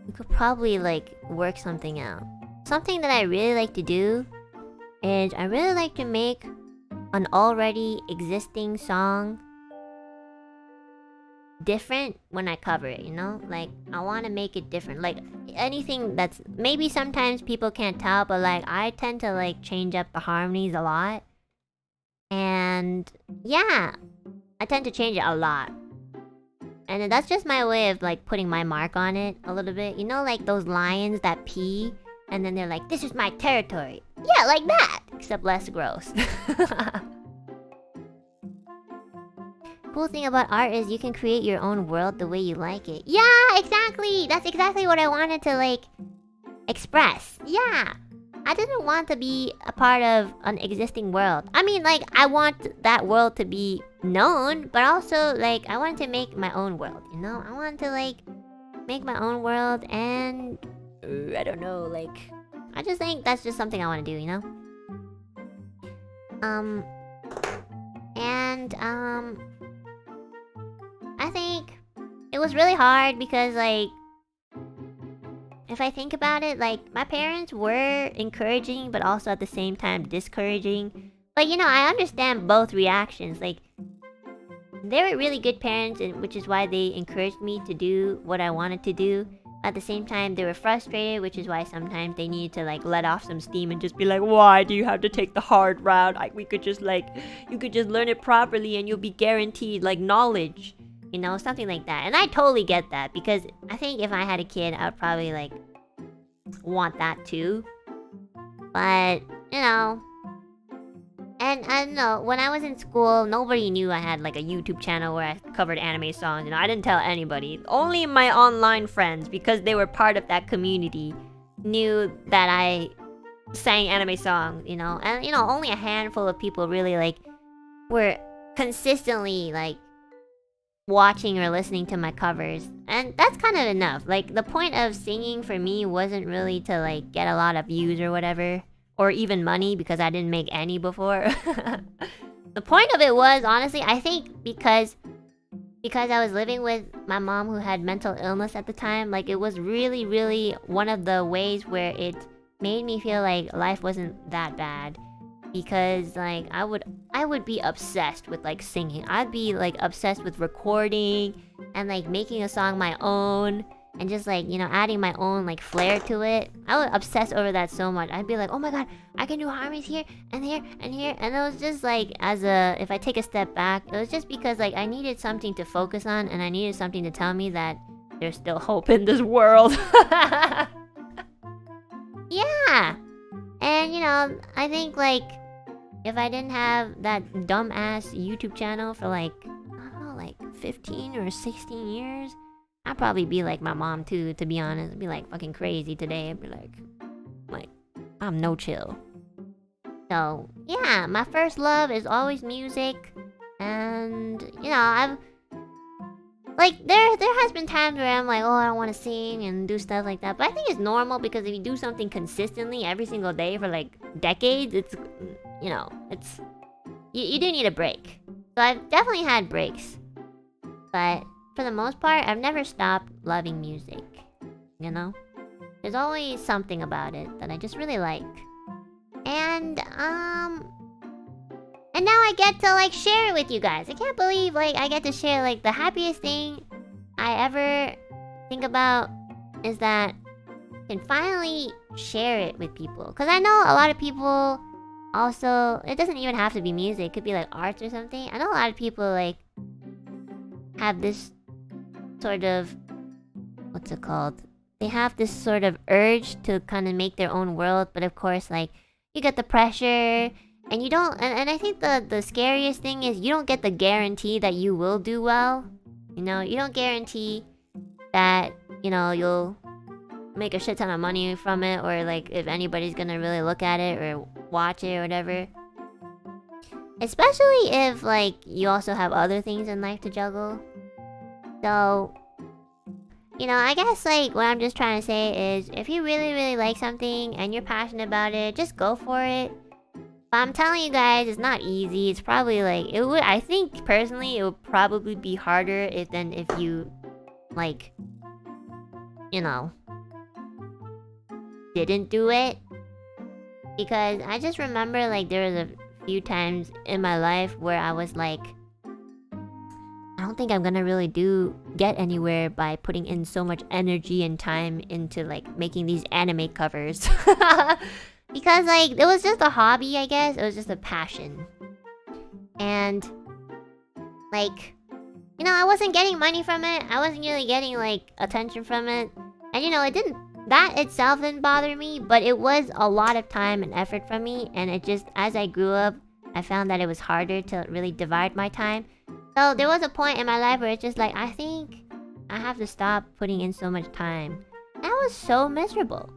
you could probably, like, work something out. Something that I really like to do is I really like to make an already existing song different when I cover it, you know? Like, I want to make it different. Like, anything that's... Maybe sometimes people can't tell, but, like, I tend to, like, change up the harmonies a lot. And, yeah. I tend to change it a lot. And that's just my way of, like, putting my mark on it a little bit. You know, like, those lions that pee, and then they're like, this is my territory. Yeah, like that! Except less gross. Cool thing about art is you can create your own world the way you like it. Yeah, exactly! That's exactly what I wanted to, like, express. Yeah! I didn't want to be a part of an existing world. I mean, like, I want that world to be known, but also, like, I wanted to make my own world, you know? I wanted to, like, make my own world, and... I don't know, like... I just think that's just something I want to do, you know? I think it was really hard because, like, if I think about it, like, my parents were encouraging, but also at the same time discouraging. But, you know, I understand both reactions. Like, they were really good parents, and which is why they encouraged me to do what I wanted to do. At the same time, they were frustrated, which is why sometimes they needed to, like, let off some steam and just be like, why do you have to take the hard route? Like, we could just, like, you could just learn it properly and you'll be guaranteed, like, knowledge. You know, something like that. And I totally get that, because I think if I had a kid, I would probably, like, want that too. But, you know... And I don't know, when I was in school, nobody knew I had, like, a YouTube channel where I covered anime songs. You know, I didn't tell anybody. Only my online friends, because they were part of that community, knew that I sang anime songs, you know? And, you know, only a handful of people really, like, were consistently, like, watching or listening to my covers. And that's kind of enough. Like, the point of singing for me wasn't really to, like, get a lot of views or whatever. Or even money, because I didn't make any before. The point of it was, honestly, I think because I was living with my mom who had mental illness at the time, like, it was really, really one of the ways where it made me feel like life wasn't that bad. Because, like, I would be obsessed with, like, singing. I'd be, like, obsessed with recording and like making a song my own and just like, you know, adding my own like flair to it. I would obsess over that so much. I'd be like, oh my god, I can do harmonies here and here and here. And it was just like, if I take a step back, it was just because like I needed something to focus on, and I needed something to tell me that there's still hope in this world. Yeah. And you know, I think like if I didn't have that dumbass YouTube channel for like, I don't know, like 15 or 16 years, I'd probably be like my mom too, to be honest. I'd be like fucking crazy today. I'd be like, I'm no chill. So, yeah, my first love is always music. And, you know, I've... Like, there has been times where I'm like, oh, I don't want to sing and do stuff like that. But I think it's normal because if you do something consistently every single day for like decades, it's, you know, it's... You do need a break. So I've definitely had breaks. But for the most part, I've never stopped loving music. You know? There's always something about it that I just really like. And now I get to like share it with you guys. I can't believe like I get to share like the happiest thing I ever think about is that I can finally share it with people. Cause I know a lot of people also, it doesn't even have to be music, it could be like arts or something. I know a lot of people like have this sort of, what's it called? They have this sort of urge to kind of make their own world, but of course like you get the pressure, and you don't, and I think the scariest thing is you don't get the guarantee that you will do well. You know, you don't guarantee that, you know, you'll make a shit ton of money from it, or like if anybody's gonna really look at it or watch it or whatever. Especially if like you also have other things in life to juggle. So, you know, I guess like what I'm just trying to say is if you really, really like something and you're passionate about it, just go for it. But I'm telling you guys, it's not easy. It's probably like, it would, I think personally, it would probably be harder than if you, like, you know, didn't do it. Because I just remember like there was a few times in my life where I was like, I don't think I'm gonna really get anywhere by putting in so much energy and time into like making these anime covers. Because like it was just a hobby, I guess. It was just a passion. And like, you know, I wasn't getting money from it. I wasn't really getting like attention from it. And you know, that itself didn't bother me, but it was a lot of time and effort from me, and it just, as I grew up, I found that it was harder to really divide my time. So there was a point in my life where it's just like, I think I have to stop putting in so much time. And I was so miserable.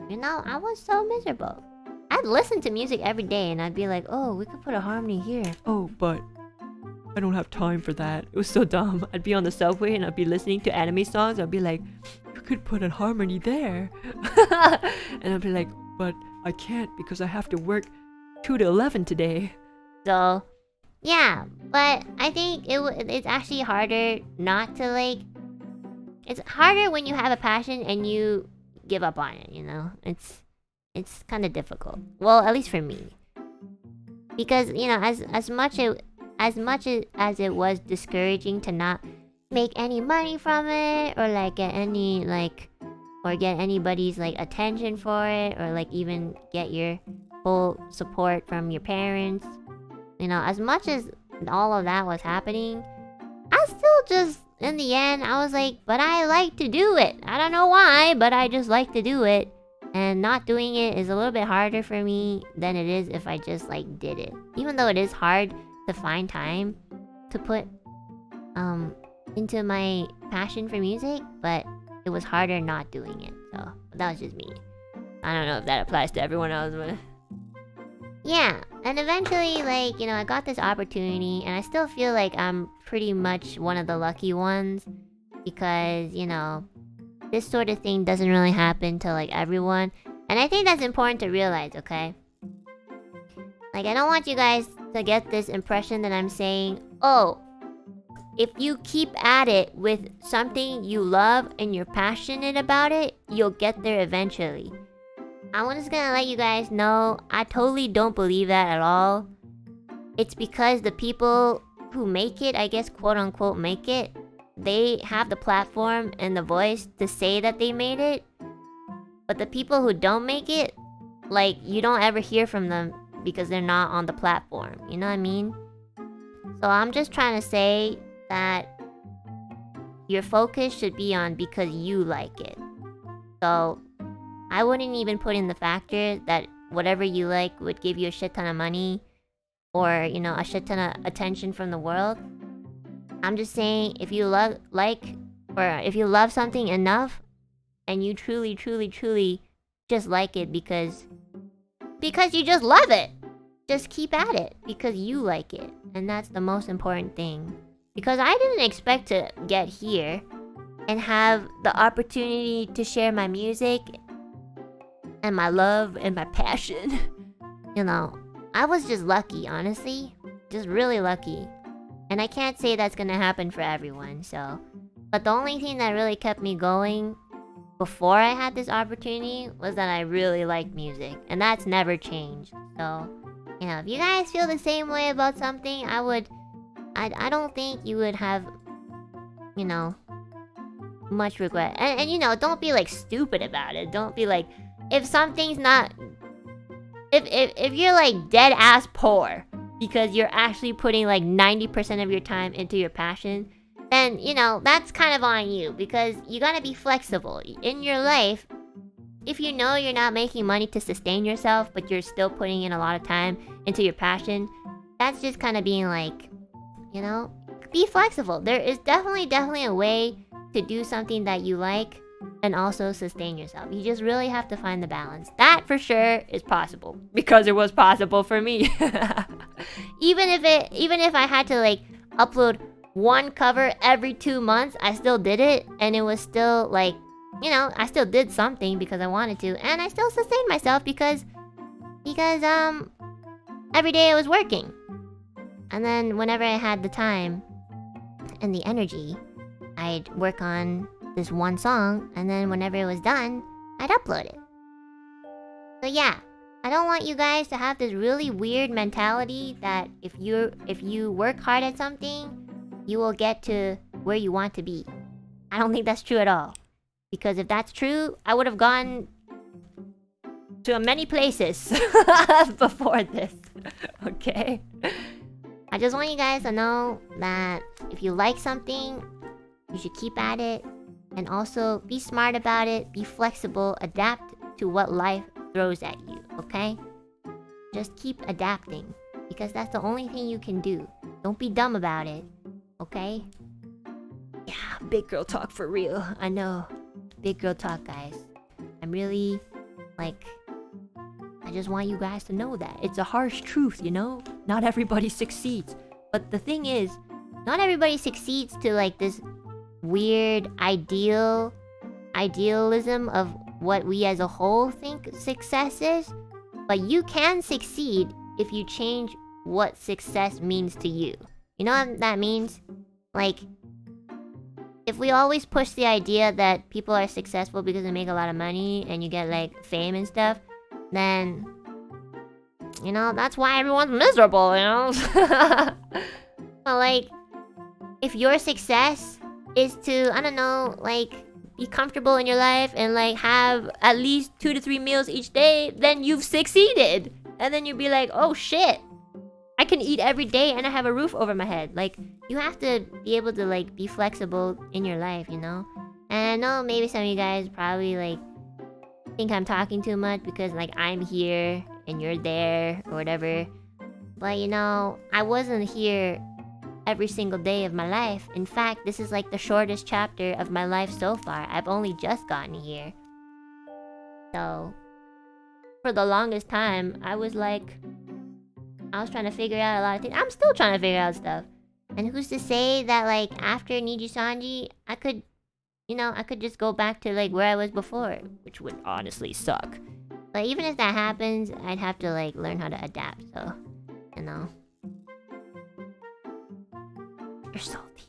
You know, I was so miserable. I'd listen to music every day and I'd be like, oh, we could put a harmony here. Oh, but I don't have time for that. It was so dumb. I'd be on the subway and I'd be listening to anime songs. I'd be like, you could put a harmony there. And I'd be like, but I can't because I have to work 2 to 11 today. So, yeah, but I think it's actually harder not to like... It's harder when you have a passion and you give up on it, you know? It's kind of difficult. Well, at least for me. Because, you know, as much as it was discouraging to not make any money from it, or like get any like, or get anybody's like attention for it, or like even get your full support from your parents, you know, as much as all of that was happening, I still just, in the end, I was like, but I like to do it. I don't know why, but I just like to do it. And not doing it is a little bit harder for me than it is if I just like did it. Even though it is hard to find time to put into my passion for music, but it was harder not doing it. So that was just me. I don't know if that applies to everyone else, but yeah. And eventually, like, you know, I got this opportunity, and I still feel like I'm pretty much one of the lucky ones, because, you know, this sort of thing doesn't really happen to like everyone. And I think that's important to realize, okay? Like, I don't want you guys to get this impression that I'm saying, oh, if you keep at it with something you love and you're passionate about it, you'll get there eventually. I'm just gonna let you guys know, I totally don't believe that at all. It's because the people who make it, I guess quote unquote make it, they have the platform and the voice to say that they made it. But the people who don't make it, like, you don't ever hear from them because they're not on the platform. You know what I mean? So I'm just trying to say that your focus should be on because you like it. So I wouldn't even put in the factor that whatever you like would give you a shit ton of money or, you know, a shit ton of attention from the world. I'm just saying, if you if you love something enough and you truly just like it because you just love it, just keep at it because you like it. And that's the most important thing. Because I didn't expect to get here and have the opportunity to share my music and my love and my passion. You know, I was just lucky, honestly. Just really lucky. And I can't say that's gonna happen for everyone, so. But the only thing that really kept me going before I had this opportunity was that I really liked music. And that's never changed. So, you know, if you guys feel the same way about something, I don't think you would have, you know, much regret. And you know, don't be like stupid about it. Don't be like, if something's not, if you're like dead ass poor because you're actually putting like 90% of your time into your passion, then, you know, that's kind of on you because you gotta be flexible in your life. If you know you're not making money to sustain yourself, but you're still putting in a lot of time into your passion, that's just kind of being like, you know, be flexible. There is definitely a way to do something that you like and also sustain yourself. You just really have to find the balance. That for sure is possible because it was possible for me. even if I had to like upload one cover every 2 months, I still did it, and it was still like, you know, I still did something because I wanted to, and I still sustained myself because every day I was working. And then whenever I had the time and the energy, I'd work on this one song, and then whenever it was done, I'd upload it. So yeah, I don't want you guys to have this really weird mentality that if you work hard at something, you will get to where you want to be. I don't think that's true at all. Because if that's true, I would have gone to many places before this. Okay? I just want you guys to know that if you like something, you should keep at it. And also, be smart about it, be flexible, adapt to what life throws at you, okay? Just keep adapting, because that's the only thing you can do. Don't be dumb about it, okay? Yeah, big girl talk for real. I know. Big girl talk, guys. I'm really, like, I just want you guys to know that. It's a harsh truth, you know? Not everybody succeeds. But the thing is, not everybody succeeds to, like, this weird idealism of what we as a whole think success is. But you can succeed if you change what success means to you. You know what that means? Like, if we always push the idea that people are successful because they make a lot of money and you get, like, fame and stuff, then, you know, that's why everyone's miserable, you know? But, like, if your success is to, I don't know, like, be comfortable in your life and, like, have at least 2 to 3 meals each day, then you've succeeded. And then you'll be like, oh shit, I can eat every day and I have a roof over my head. Like, you have to be able to, like, be flexible in your life, you know? And I know maybe some of you guys probably, like, think I'm talking too much because, like, I'm here and you're there or whatever. But, you know, I wasn't here every single day of my life. In fact, this is, like, the shortest chapter of my life so far. I've only just gotten here. So, for the longest time, I was trying to figure out a lot of things. I'm still trying to figure out stuff. And who's to say that, like, after NIJISANJI, I could just go back to, like, where I was before, which would honestly suck. But even if that happens, I'd have to, like, learn how to adapt, so, you know. You're salty.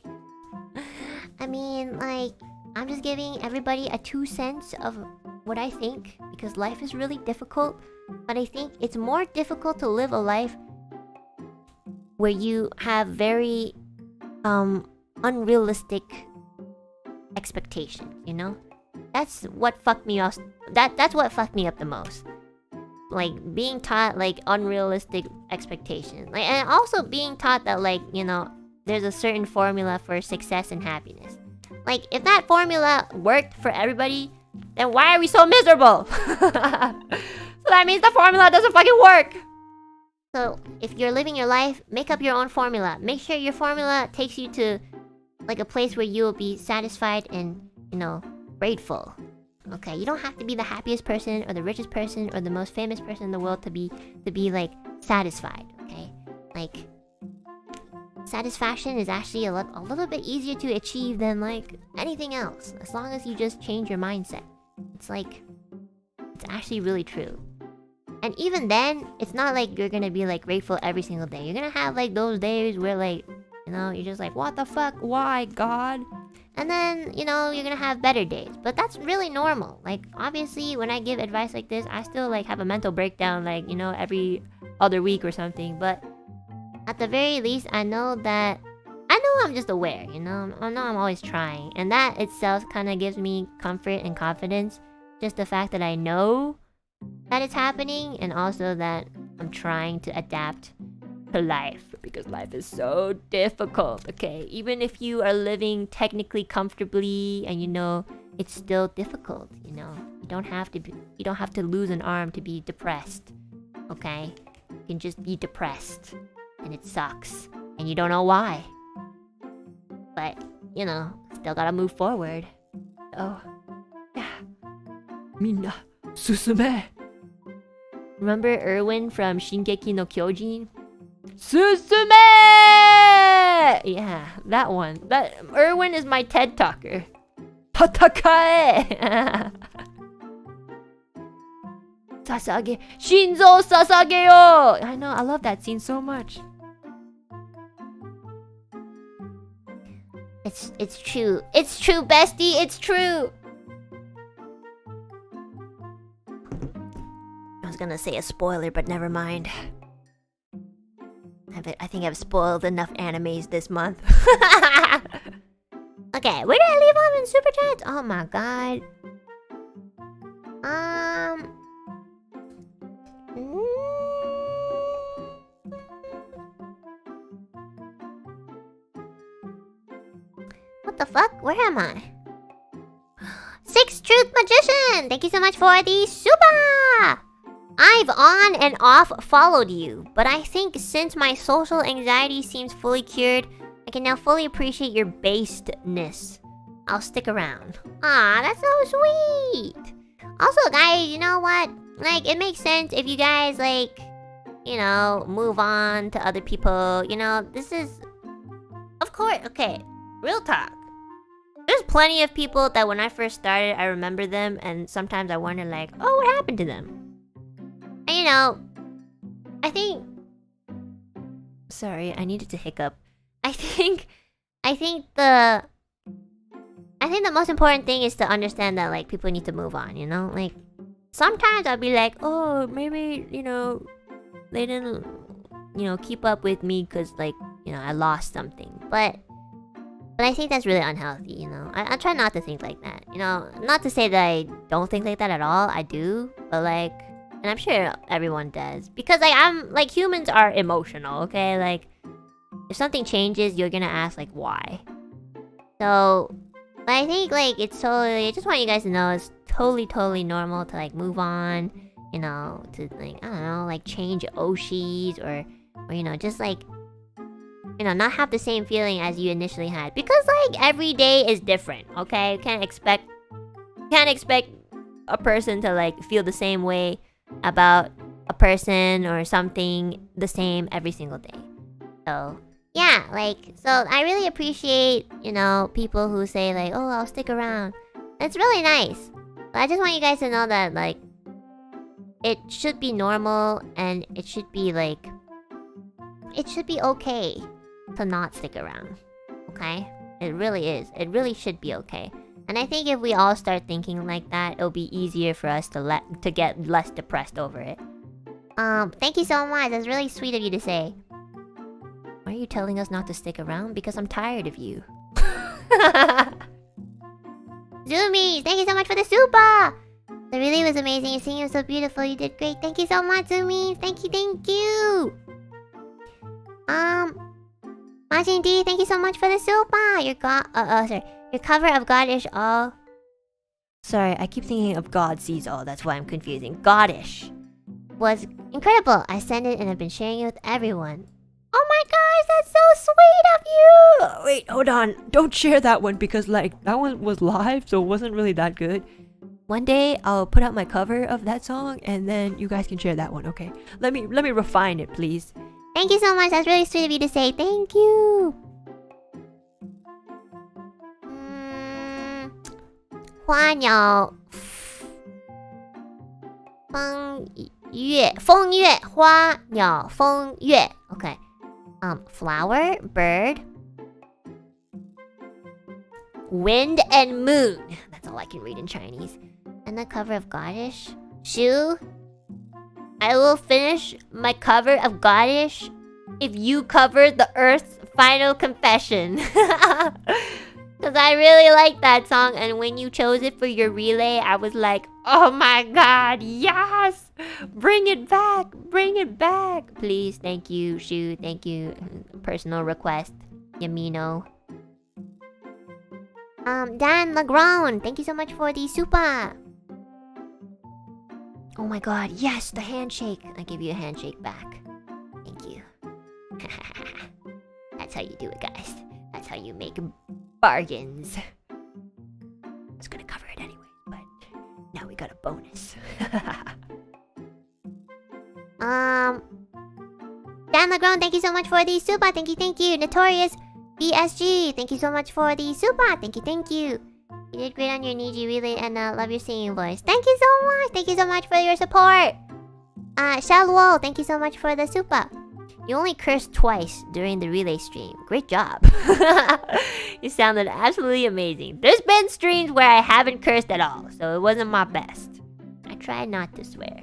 I mean, like, I'm just giving everybody a 2 cents of what I think, because life is really difficult, but I think it's more difficult to live a life where you have very unrealistic expectations, you know? That's what fucked me up. That's what fucked me up the most. Like being taught like unrealistic expectations. Like, and also being taught that like, you know, there's a certain formula for success and happiness. Like if that formula worked for everybody, then why are we so miserable? So that means the formula doesn't fucking work. So if you're living your life, make up your own formula. Make sure your formula takes you to like a place where you will be satisfied and, you know, grateful. Okay, you don't have to be the happiest person or the richest person or the most famous person in the world to be like satisfied. Okay, like satisfaction is actually a little bit easier to achieve than like anything else, as long as you just change your mindset. It's like it's actually really true. And even then, it's not like you're gonna be like grateful every single day. You're gonna have like those days where like, you know, you're just like, what the fuck? Why, God? And then, you know, you're gonna have better days. But that's really normal. Like, obviously, when I give advice like this, I still like have a mental breakdown, like, you know, every other week or something. But at the very least, I know I'm just aware, you know? I know I'm always trying. And that itself kind of gives me comfort and confidence. Just the fact that I know that it's happening, and also that I'm trying to adapt to life, because life is so difficult. Okay, even if you are living technically comfortably, and you know it's still difficult. You know, you don't have to lose an arm to be depressed. Okay, you can just be depressed, and it sucks, and you don't know why. But you know, still gotta move forward. Oh, yeah. Minna, susume. Remember Erwin from Shingeki no Kyojin? Susume! Yeah, that one. That Erwin is my TED talker. Tatakae! Sasage, Shinzo Sasageyo! I know, I love that scene so much. It's true. It's true, bestie. It's true. I was gonna say a spoiler, but never mind. I think I've spoiled enough animes this month. Okay, where did I leave off in Super Chats? Oh my god. What the fuck? Where am I? Six Truth Magician! Thank you so much for the super! I've on and off followed you, but I think since my social anxiety seems fully cured, I can now fully appreciate your basedness. I'll stick around. Ah, that's so sweet! Also, guys, you know what? Like, it makes sense if you guys, like, you know, move on to other people. You know, this is... Of course, okay, real talk. There's plenty of people that when I first started, I remember them, and sometimes I wonder, like, oh, what happened to them? And you know, I think... Sorry, I needed to hiccup. I think the most important thing is to understand that, like, people need to move on, you know? Like, sometimes I'll be like, oh, maybe, you know, they didn't, you know, keep up with me because, like, you know, I lost something. But I think that's really unhealthy, you know? I try not to think like that, you know? Not to say that I don't think like that at all, I do. But, like... And I'm sure everyone does. Because, like, like, humans are emotional, okay? Like, if something changes, you're gonna ask, like, why? So, but I think, like, it's totally... I just want you guys to know it's totally normal to, like, move on. You know, to, like, I don't know, like, change Oshis or you know, just, like... You know, not have the same feeling as you initially had. Because, like, every day is different, okay? You can't expect a person to, like, feel the same way about a person or something the same every single day. So, yeah, like, so I really appreciate, you know, people who say, like, oh, I'll stick around. It's really nice. But I just want you guys to know that, like, it should be normal and it should be, like, it should be okay to not stick around. Okay? It really is. It really should be okay. And I think if we all start thinking like that, it'll be easier for us to get less depressed over it. Thank you so much. That's really sweet of you to say. Why are you telling us not to stick around? Because I'm tired of you. Zoomies, thank you so much for the super. The relay was amazing. Your singing was so beautiful. You did great. Thank you so much, Zoomies. Thank you, thank you. Majin D, thank you so much for the super. Your cover of Godish All. Sorry, I keep thinking of God Sees All. That's why I'm confusing. Godish. Was incredible. I sent it and I've been sharing it with everyone. Oh my gosh, that's so sweet of you. Wait, hold on. Don't share that one because like that one was live, so it wasn't really that good. One day I'll put out my cover of that song and then you guys can share that one, okay? Let me refine it, please. Thank you so much. That's really sweet of you to say. Thank you. 花鸟风月花鸟风月 Okay. Flower, bird, wind and moon. That's all I can read in Chinese. And the cover of Godish. Shu, I will finish my cover of Godish if you cover the Earth's Final Confession. Because I really like that song, and when you chose it for your relay, I was like, oh my god, yes! Bring it back! Bring it back! Please, thank you, Shu, thank you. Personal request, Yamino. Dan Legrand, thank you so much for the super. Oh my god, yes, the handshake. I give you a handshake back. Thank you. That's how you do it, guys. That's how you make bargains. I was gonna cover it anyway, but now we got a bonus. Dan Legrand, thank you so much for the super. Thank you, thank you. Notorious BSG, thank you so much for the super. Thank you, thank you. You did great on your Niji relay and love your singing voice. Thank you so much. Thank you so much for your support. Shalwell, thank you so much for the super. You only cursed twice during the relay stream. Great job. You sounded absolutely amazing. There's been streams where I haven't cursed at all, so it wasn't my best. I try not to swear.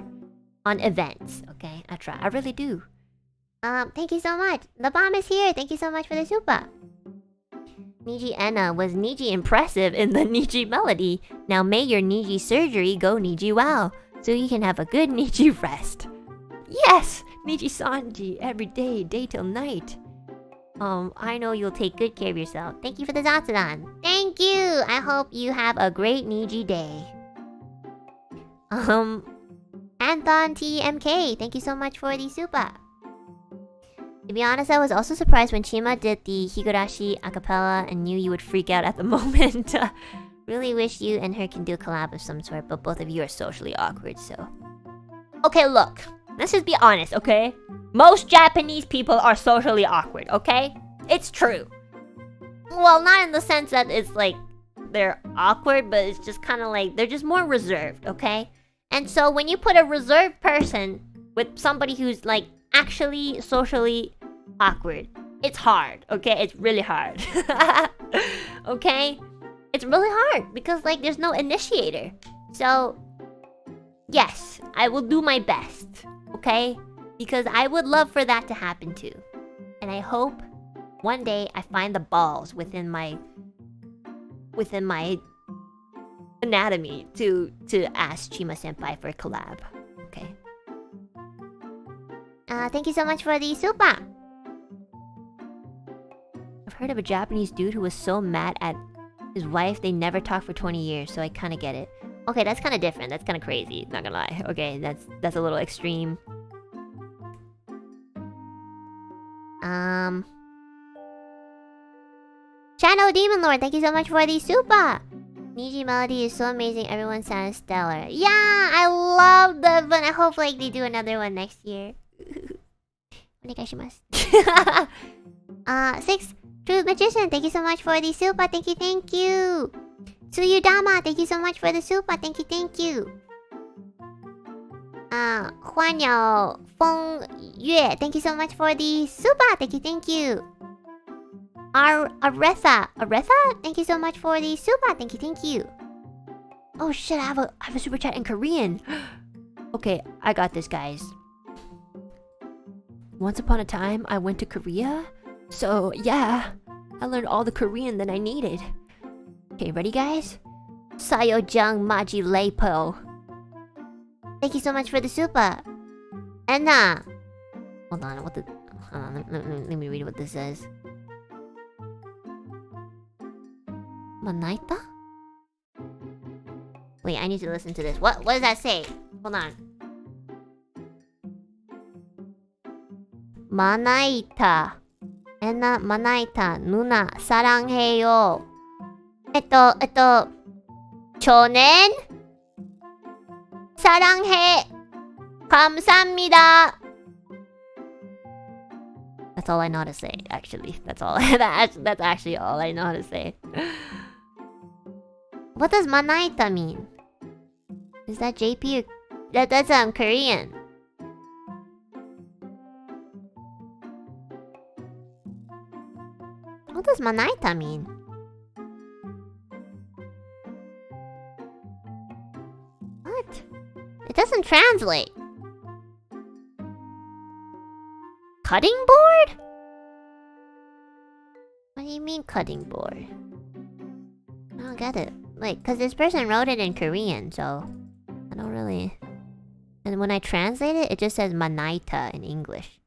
On events, okay? I try. I really do. Thank you so much. The bomb is here. Thank you so much for the super. Niji Enna, was Niji impressive in the Niji Melody? Now may your Niji surgery go Niji wow, so you can have a good Niji rest. Yes! NIJISANJI every day, day till night. I know you'll take good care of yourself. Thank you for the Zatsudan. Thank you! I hope you have a great Niji day. Anton TMK, thank you so much for the super. To be honest, I was also surprised when Chima did the Higurashi a cappella and knew you would freak out at the moment. Really wish you and her can do a collab of some sort, but both of you are socially awkward, so... Okay, look. Let's just be honest, okay? Most Japanese people are socially awkward, okay? It's true. Well, not in the sense that it's like they're awkward, but it's just kind of like they're just more reserved, okay? And so when you put a reserved person with somebody who's like actually socially awkward, it's hard, okay? It's really hard. Okay? It's really hard because like there's no initiator. So, yes, I will do my best. Okay? Because I would love for that to happen too. And I hope one day I find the balls within my anatomy to ask Chima Senpai for a collab. Okay. Thank you so much for the super. I've heard of a Japanese dude who was so mad at his wife they never talked for 20 years, so I kind of get it. Okay, that's kind of different. That's kind of crazy. Not gonna lie. Okay, that's a little extreme. Shadow Demon Lord, thank you so much for the super. Niji Melody is so amazing. Everyone sounds stellar. Yeah, I love the one. I hope like they do another one next year. Onegaishimasu. 6 True Magician, thank you so much for the super. Thank you, thank you. Tsuyudama, thank you so much for the super. Thank you, thank you. Huan Yao Feng Yue, thank you so much for the super. Thank you, thank you. Aretha, thank you so much for the super. Thank you, thank you. Oh shit, I have a super chat in Korean. Okay, I got this, guys. Once upon a time, I went to Korea. So yeah, I learned all the Korean that I needed. Okay, ready, guys? Sayojang Maji Lepo. Thank you so much for the super. Enna. Hold on, hold on, let me read what this says. Manaita? Wait, I need to listen to this. What does that say? Hold on. Manaita. Enna manaita. Nuna sarangheyo. 초nen? 사랑해. 감사합니다. That's all I know how to say, actually. That's actually all I know how to say. What does manaita mean? Is that JP or... That's Korean. What does manaita mean? What? It doesn't translate. Cutting board? What do you mean cutting board? I don't get it. Like, cause this person wrote it in Korean, so I don't really... And when I translate it, it just says manaita in English.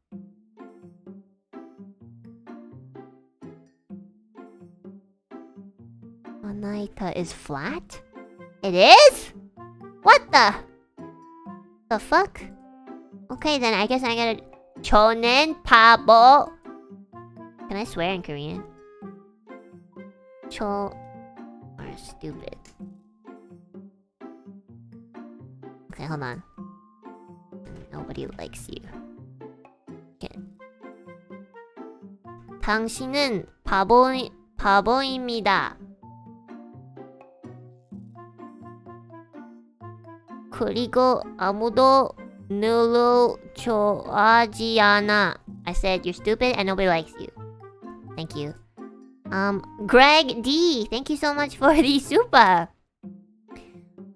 Manaita is flat? It is? What the fuck? Okay, then I guess I gotta... Chonen pabo. Can I swear in Korean? Cho... Are stupid. Okay, hold on. Nobody likes you. Okay. 당신은 바보입니다. 그리고 아무도 너를 좋아하지 않아. I said you're stupid and nobody likes you. Thank you. Greg D, thank you so much for the super.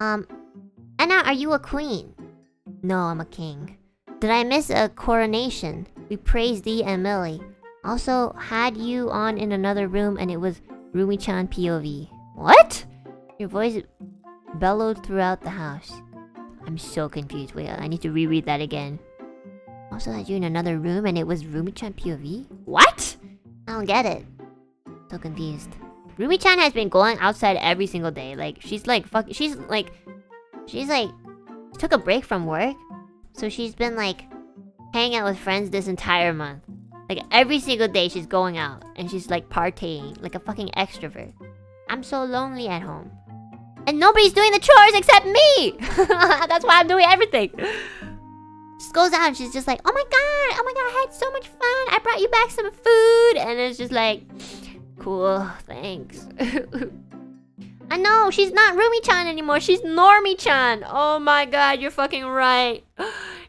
Anna, are you a queen? No, I'm a king. Did I miss a coronation? We praise thee and Millie. Also had you on in another room and it was Rumi-chan POV. What? Your voice bellowed throughout the house. I'm so confused. Wait, I need to reread that again. Also had you in another room and it was Rumi-chan POV? What? I don't get it. So confused. Rumi-chan has been going outside every single day. Like, she's like, she took a break from work. So she's been like, hanging out with friends this entire month. Like, every single day she's going out. And she's like partying, like a fucking extrovert. I'm so lonely at home. And nobody's doing the chores except me! That's why I'm doing everything. She goes out and she's just like, oh my god, I had so much fun. I brought you back some food. And it's just like, cool, thanks. I know, she's not Rumi-chan anymore. She's Normie-chan. Oh my god, you're fucking right.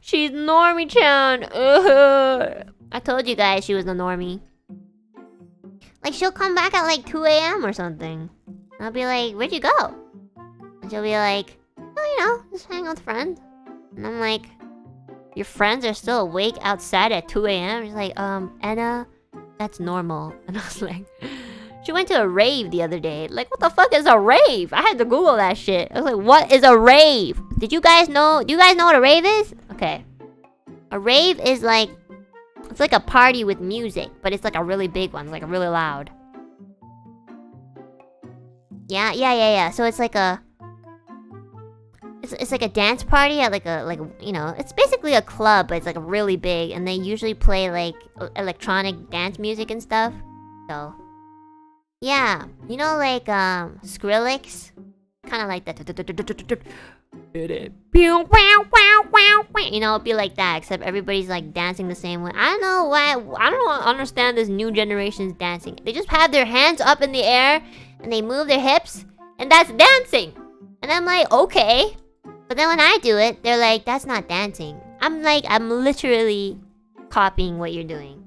She's Normie-chan. I told you guys she was the normie. Like, she'll come back at like 2 a.m. or something. I'll be like, where'd you go? And she'll be like, oh, you know, just hang out with friends. And I'm like, your friends are still awake outside at 2 a.m.? She's like, Enna, that's normal. And I was like, she went to a rave the other day. Like, what the fuck is a rave? I had to Google that shit. I was like, what is a rave? Did you guys know? Do you guys know what a rave is? Okay. A rave is like, it's like a party with music, but it's like a really big one, like a really loud. Yeah. So it's like a, it's like a dance party at like you know, it's basically a club, but it's like really big, and they usually play like electronic dance music and stuff. So yeah, you know, like Skrillex, kind of like that. You know, it'd be like that, except everybody's like dancing the same way. I don't know why. I don't understand this new generation's dancing. They just have their hands up in the air and they move their hips, and that's dancing. And I'm like, okay. But then when I do it, they're like, that's not dancing. I'm like, I'm literally copying what you're doing.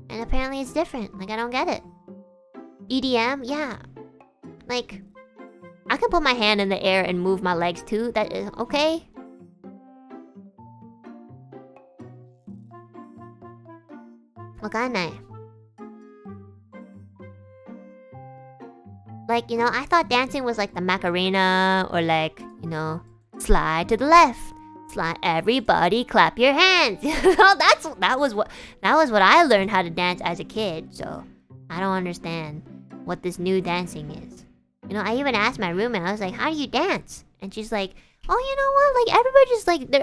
And apparently it's different. Like, I don't get it. EDM? Yeah. Like, I can put my hand in the air and move my legs too. That is okay. Wakanai. Like, you know, I thought dancing was like the Macarena or like, you know, slide to the left. Slide, everybody clap your hands. that was what I learned how to dance as a kid. So I don't understand what this new dancing is. You know, I even asked my roommate, I was like, how do you dance? And she's like, oh, you know what? Like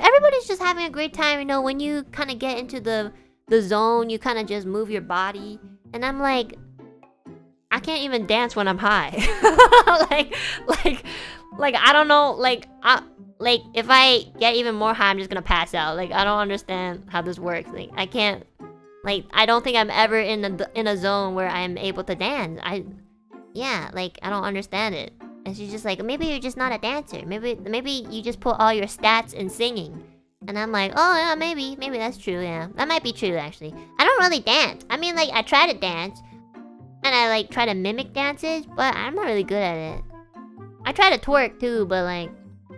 everybody's just having a great time. You know, when you kind of get into the zone, you kind of just move your body. And I'm like, I can't even dance when I'm high. like I don't know. Like if I get even more high, I'm just gonna pass out. Like I don't understand how this works. Like I can't. Like I don't think I'm ever in a zone where I'm able to dance. Yeah, like I don't understand it. And she's just like, maybe you're just not a dancer. Maybe you just put all your stats in singing. And I'm like, oh yeah, maybe that's true. Yeah, that might be true actually. I don't really dance. I mean, like I try to dance, and I like try to mimic dances, but I'm not really good at it. I try to twerk too, but like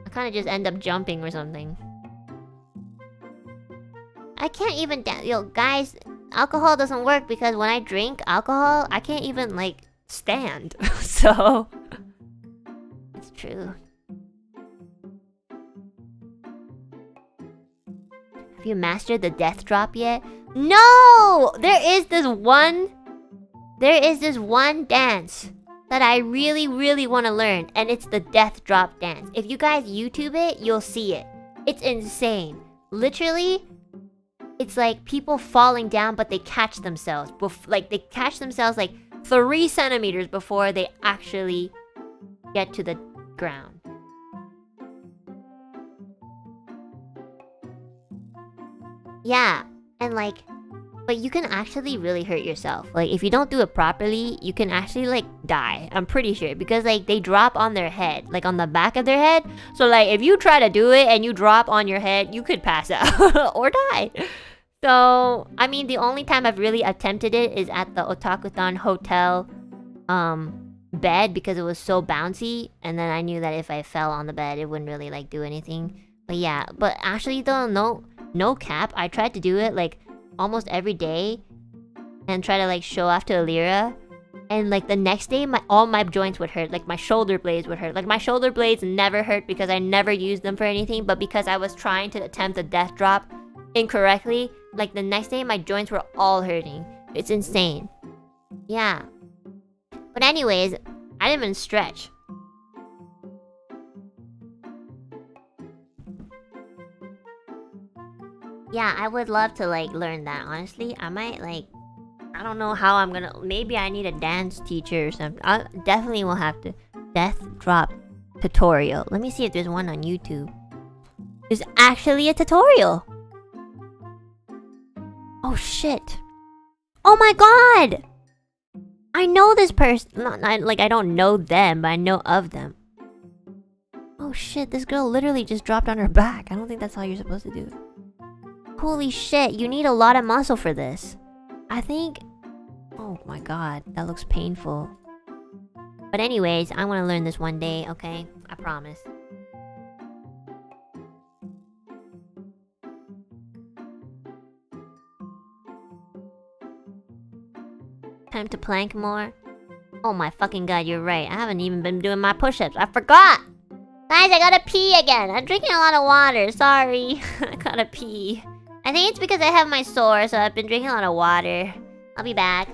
I kind of just end up jumping or something. I can't even dance. Yo, guys, alcohol doesn't work because when I drink alcohol, I can't even like stand. So it's true. Have you mastered the death drop yet? No! There is this one dance that I really, really want to learn, and it's the death drop dance. If you guys YouTube it, you'll see it. It's insane. Literally, it's like people falling down, but they catch themselves. Like, they catch themselves like 3 centimeters before they actually get to the ground. Yeah, and like, but you can actually really hurt yourself. Like, if you don't do it properly, you can actually like die. I'm pretty sure, because like they drop on their head, like on the back of their head. So like if you try to do it and you drop on your head, you could pass out or die. So I mean, the only time I've really attempted it is at the Otakutan hotel bed, because it was so bouncy, and then I knew that if I fell on the bed, it wouldn't really like do anything. But yeah, but actually though, no cap, I tried to do it like almost every day and try to like show off to Ethyria, and like the next day all my joints would hurt. Like my shoulder blades would hurt. Like my shoulder blades never hurt because I never used them for anything, but because I was trying to attempt a death drop incorrectly, like the next day my joints were all hurting. It's insane. Yeah, but anyways, I didn't even stretch. Yeah, I would love to like learn that, honestly. I might like, I don't know how I'm gonna, maybe I need a dance teacher or something. I definitely will have to. Death drop tutorial. Let me see if there's one on YouTube. There's actually a tutorial. Oh shit. Oh my god! I know this person. Like I don't know them, but I know of them. Oh shit, this girl literally just dropped on her back. I don't think that's how you're supposed to do it. Holy shit, you need a lot of muscle for this. I think... Oh my god, that looks painful. But anyways, I want to learn this one day, okay? I promise. Time to plank more? Oh my fucking god, you're right. I haven't even been doing my push-ups. I forgot! Guys, I gotta pee again. I'm drinking a lot of water. Sorry. I gotta pee. I think it's because I have my sore, so I've been drinking a lot of water. I'll be back.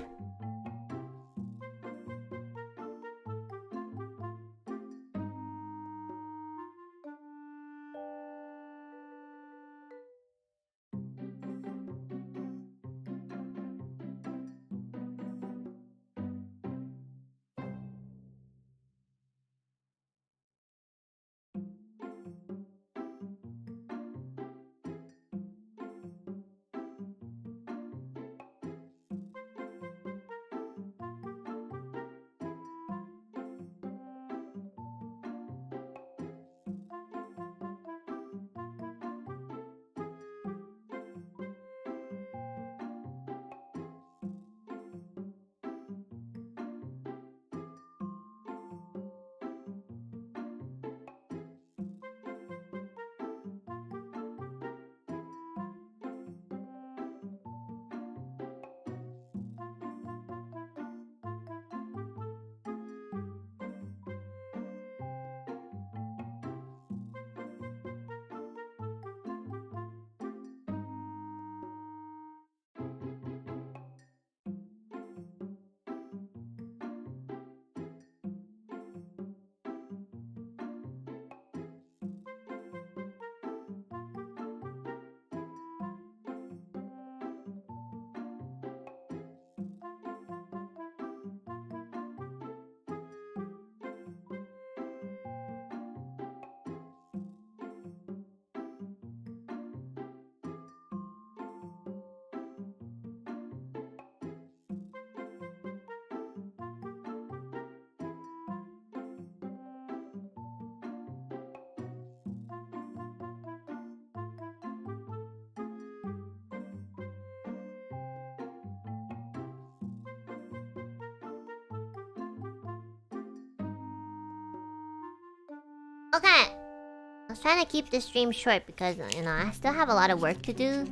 Okay. I was trying to keep this stream short because, you know, I still have a lot of work to do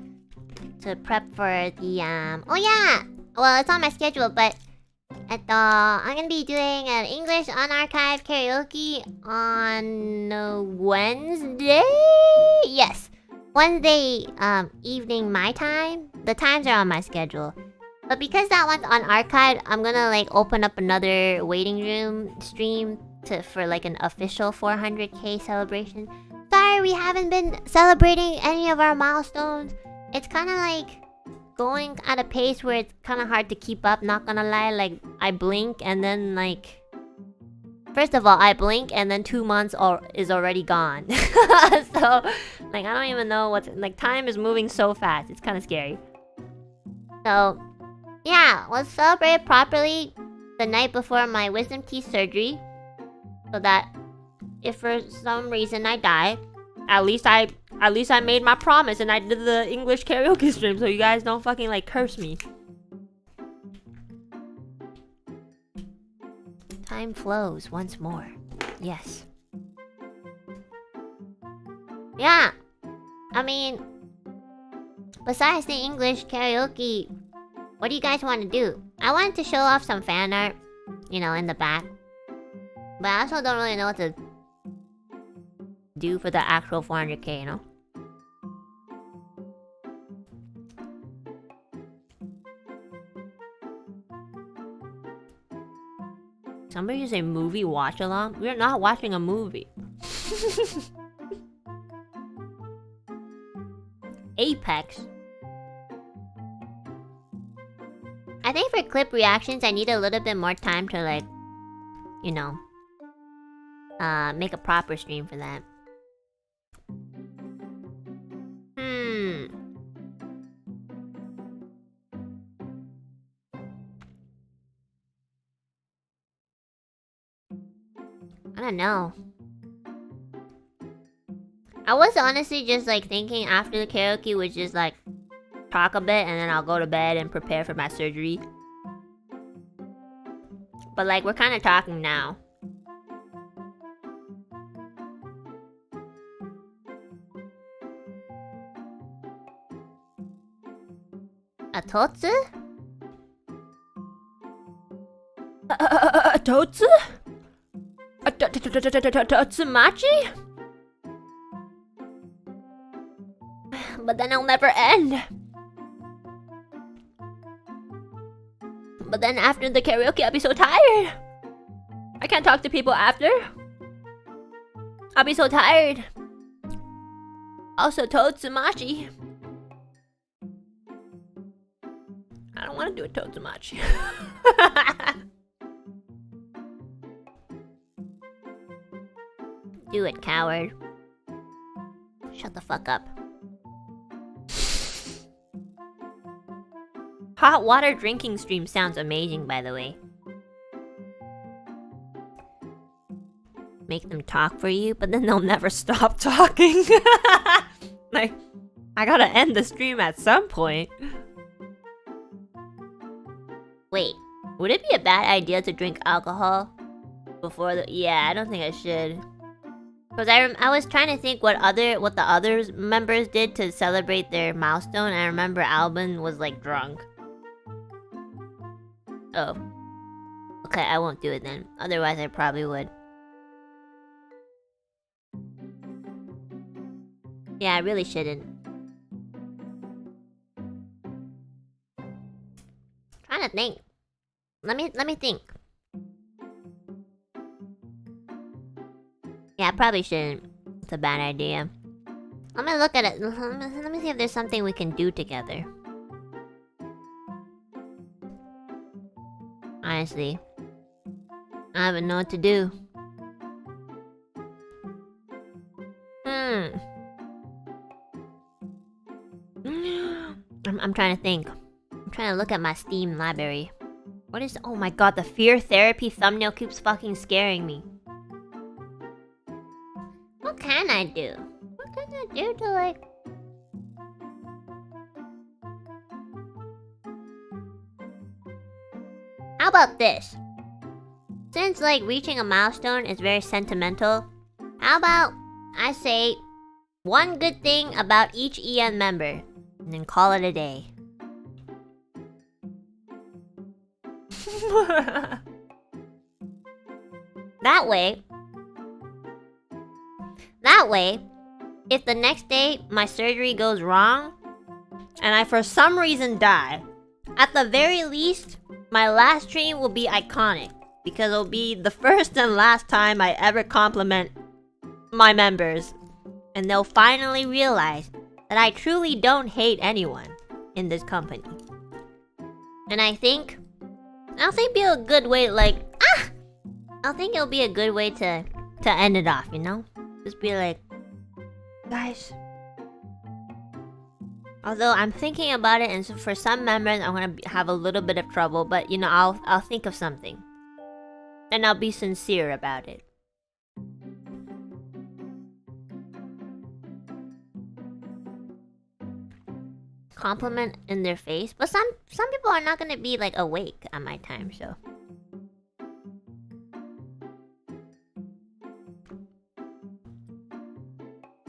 to prep for the, Oh yeah! Well, it's on my schedule, but... I'm gonna be doing an English unarchived karaoke on Wednesday? Yes. Wednesday, evening my time. The times are on my schedule. But because that one's unarchived, I'm gonna, like, open up another waiting room stream for, like, an official 400k celebration. Sorry, we haven't been celebrating any of our milestones. It's kind of, like... going at a pace where it's kind of hard to keep up, not gonna lie. Like, I blink and then, like... First of all, I blink and then 2 months is already gone. So, like, I don't even know what's... Like, time is moving so fast. It's kind of scary. So, yeah, let's celebrate properly the night before my wisdom teeth surgery. So that if for some reason I die, at least I made my promise and I did the English karaoke stream, so you guys don't fucking, like, curse me. Time flows once more. Yes. Yeah. I mean, besides the English karaoke, what do you guys want to do? I wanted to show off some fan art, you know, in the back. But I also don't really know what to do for the actual 400k, you know? Somebody just say movie watch along? We're not watching a movie. Apex. I think for clip reactions, I need a little bit more time to, like, you know, make a proper stream for that. I don't know. I was honestly just, like, thinking after the karaoke would just, like, talk a bit and then I'll go to bed and prepare for my surgery. But, like, we're kind of talking now. A totsu? A totsu? A totsumachi? But then it'll never end. But then after the karaoke, I'll be so tired. I can't talk to people after. I'll be so tired. Also, totsumachi. I don't want to do a totsumachi. Do it, coward. Shut the fuck up. Hot water drinking stream sounds amazing, by the way. Make them talk for you, but then they'll never stop talking. Like, I gotta end the stream at some point. Wait, would it be a bad idea to drink alcohol before the... Yeah, I don't think I should. Because I was trying to think what the other members did to celebrate their milestone. I remember Albin was, like, drunk. Oh. Okay, I won't do it then. Otherwise, I probably would. Yeah, I really shouldn't. Trying to think. Let me think. Yeah, I probably shouldn't. It's a bad idea. Let me look at it. Let me see if there's something we can do together. Honestly, I don't know what to do. I'm trying to think. I'm trying to look at my Steam library. What is... Oh my god, the fear therapy thumbnail keeps fucking scaring me. What can I do? What can I do to, like... How about this? Since, like, reaching a milestone is very sentimental, How about I say one good thing about each EN member and then call it a day. That way, if the next day my surgery goes wrong and I for some reason die, at the very least, my last stream will be iconic because it'll be the first and last time I ever compliment my members, and they'll finally realize that I truly don't hate anyone in this company. And I think it'll be a good way, I think it'll be a good way to end it off, you know? Just be like, guys. Although I'm thinking about it, and so for some members I'm gonna have a little bit of trouble, but you know, I'll think of something, and I'll be sincere about it. Compliment in their face, but some people are not gonna be like awake at my time, so.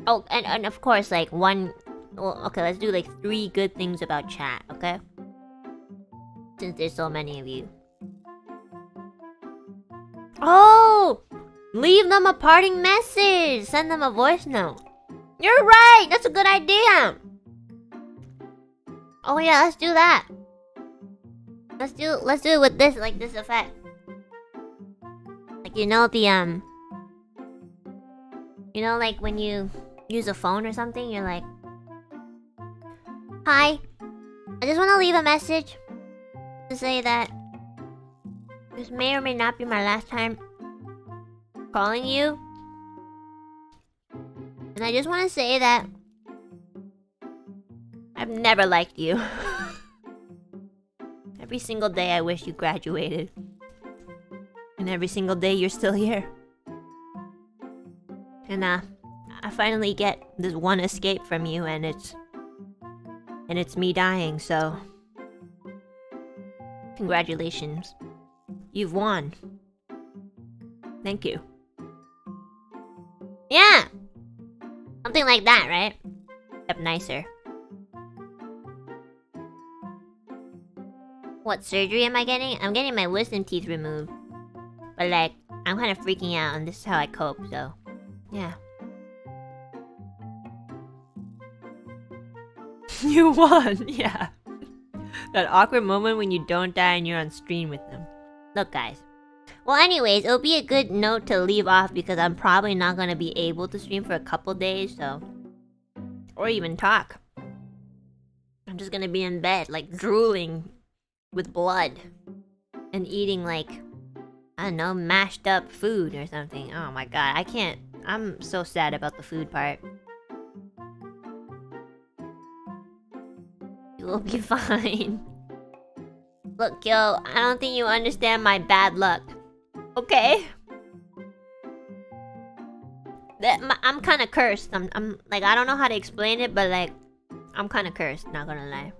Oh, and of course, like one. Well, okay, let's do like 3 good things about chat, okay? Since there's so many of you. Oh! Leave them a parting message! Send them a voice note. You're right! That's a good idea! Oh yeah, let's do that. Let's do it with this, like this effect. Like, you know the, you know, like when you use a phone or something, you're like, hi, I just want to leave a message to say that this may or may not be my last time calling you. And I just want to say that I've never liked you. Every single day I wish you graduated. And every single day you're still here. And I finally get this one escape from you, and it's me dying, so congratulations. You've won. Thank you. Yeah! Something like that, right? Except nicer. What surgery am I getting? I'm getting my wisdom teeth removed. But like, I'm kind of freaking out, and this is how I cope, so yeah. You won, yeah. That awkward moment when you don't die and you're on stream with them. Look, guys. Well, anyways, it'll be a good note to leave off because I'm probably not gonna be able to stream for a couple days, so. Or even talk. I'm just gonna be in bed, like drooling with blood. And eating, like, I don't know, mashed up food or something. Oh my god, I can't. I'm so sad about the food part. You will be fine. Look, yo, I don't think you understand my bad luck. Okay? I'm kind of cursed. I'm like, I don't know how to explain it, but like, I'm kind of cursed, not gonna lie.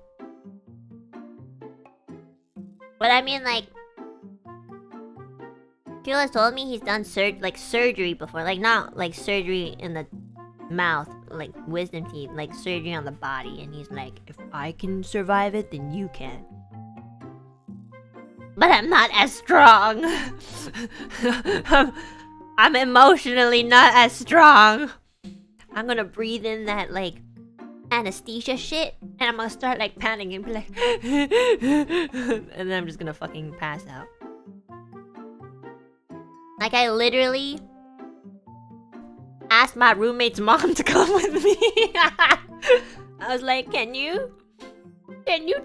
But I mean, like, Kilo has told me he's done surgery before. Like, not like surgery in the mouth, like wisdom teeth, like surgery on the body. And he's like, if I can survive it, then you can. But I'm not as strong. I'm emotionally not as strong. I'm gonna breathe in that, like, anesthesia shit, and I'm gonna start, like, panicking and be like, and then I'm just gonna fucking pass out. Like, I literally asked my roommate's mom to come with me. I was like, can you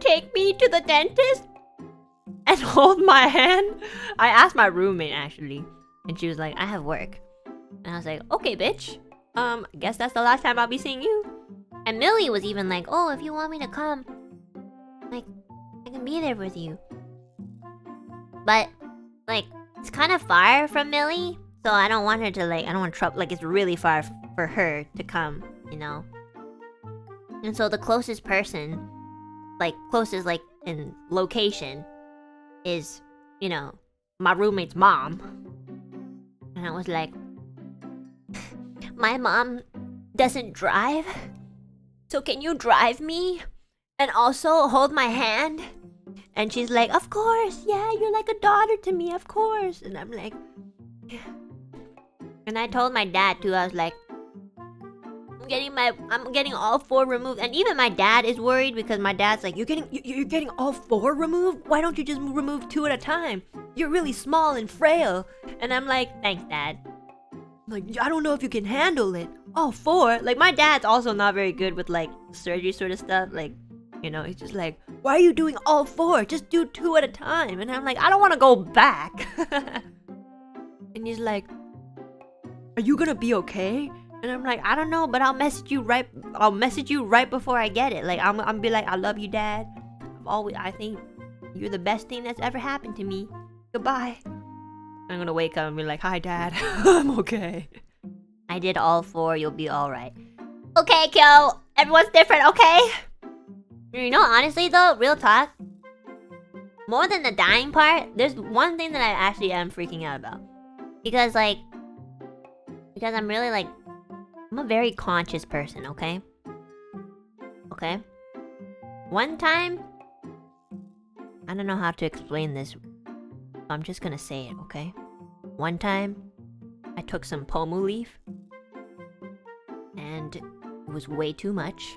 take me to the dentist and hold my hand? I asked my roommate, actually, and she was like, I have work. And I was like, okay, bitch. I guess that's the last time I'll be seeing you. And Millie was even like, oh, if you want me to come, like, I can be there with you. But, like, it's kind of far from Millie, so I don't want her to, like, I don't want trouble. Like, it's really far for her to come, you know? And so the closest person, like, closest, like, in location is, you know, my roommate's mom. And I was like, my mom doesn't drive. So can you drive me? And also hold my hand? And she's like, of course, yeah, you're like a daughter to me, of course. And I'm like, yeah. And I told my dad too, I was like, I'm getting all 4 removed. And even my dad is worried because my dad's like, you're getting all 4 removed? Why don't you just remove 2 at a time? You're really small and frail. And I'm like, thanks, Dad. Like, I don't know if you can handle it. All 4? Like, my dad's also not very good with like surgery sort of stuff. Like, you know, he's just like, why are you doing all 4? Just do 2 at a time. And I'm like, I don't want to go back. And he's like, are you gonna be okay? And I'm like, I don't know, but I'll message you right before I get it. Like, I'm be like, I love you, Dad. I think you're the best thing that's ever happened to me. Goodbye. I'm gonna wake up and be like, hi, Dad. I'm okay. I did all 4, you'll be alright. Okay, Kyo. Everyone's different, okay? You know, honestly though, real talk, more than the dying part, there's one thing that I actually am freaking out about. Because I'm really like, I'm a very conscious person, okay? Okay? One time, I don't know how to explain this, so I'm just gonna say it, okay? One time, I took some pomu leaf, and it was way too much.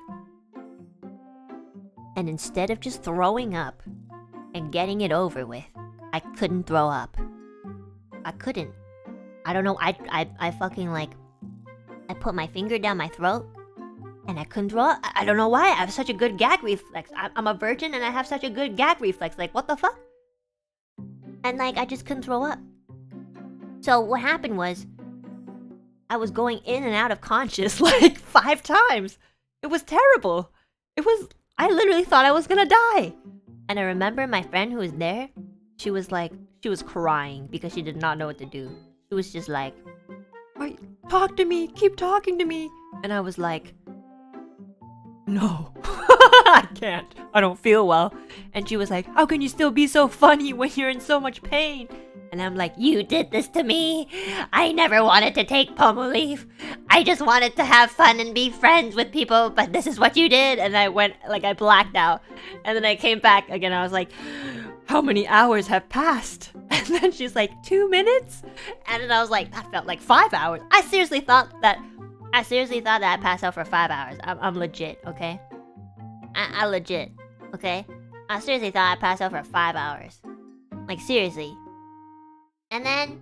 And instead of just throwing up and getting it over with, I couldn't throw up. I couldn't. I don't know, I fucking like, I put my finger down my throat and I couldn't throw up. I don't know why. I have such a good gag reflex. I'm a virgin and I have such a good gag reflex. Like, what the fuck? And like, I just couldn't throw up. So what happened was, I was going in and out of conscious like 5 times. It was terrible. I literally thought I was gonna die. And I remember my friend who was there, she was crying because she did not know what to do. She was just like, talk to me, keep talking to me. And I was like, no, I can't. I don't feel well. And she was like, how can you still be so funny when you're in so much pain? And I'm like, you did this to me. I never wanted to take pomu leaf. I just wanted to have fun and be friends with people, but this is what you did. And I went, like, I blacked out. And then I came back again. I was like, how many hours have passed? And then she's like, 2 minutes? And then I was like, that felt like 5 hours. I seriously thought that I passed out for 5 hours. I'm legit, okay? I legit, okay? I seriously thought I passed out for 5 hours. Like, seriously. And then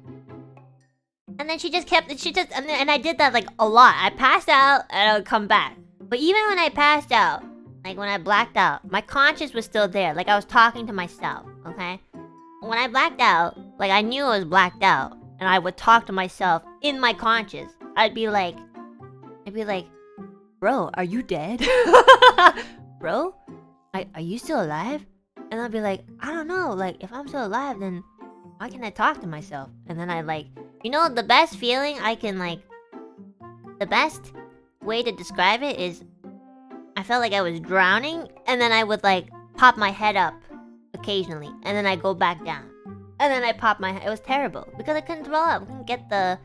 and I did that like a lot. I passed out and I would come back. But even when I passed out, like when I blacked out, my conscience was still there. Like I was talking to myself, okay? When I blacked out, like I knew I was blacked out, and I would talk to myself in my conscience. I'd be like, bro, are you dead? Bro, are you still alive? And I'd be like, I don't know. Like if I'm still alive, then how can I talk to myself? And then I like, you know, the best feeling I can like, the best way to describe it is, I felt like I was drowning, and then I would like pop my head up occasionally, and then I go back down, and then I pop my head. It was terrible because I couldn't throw up. I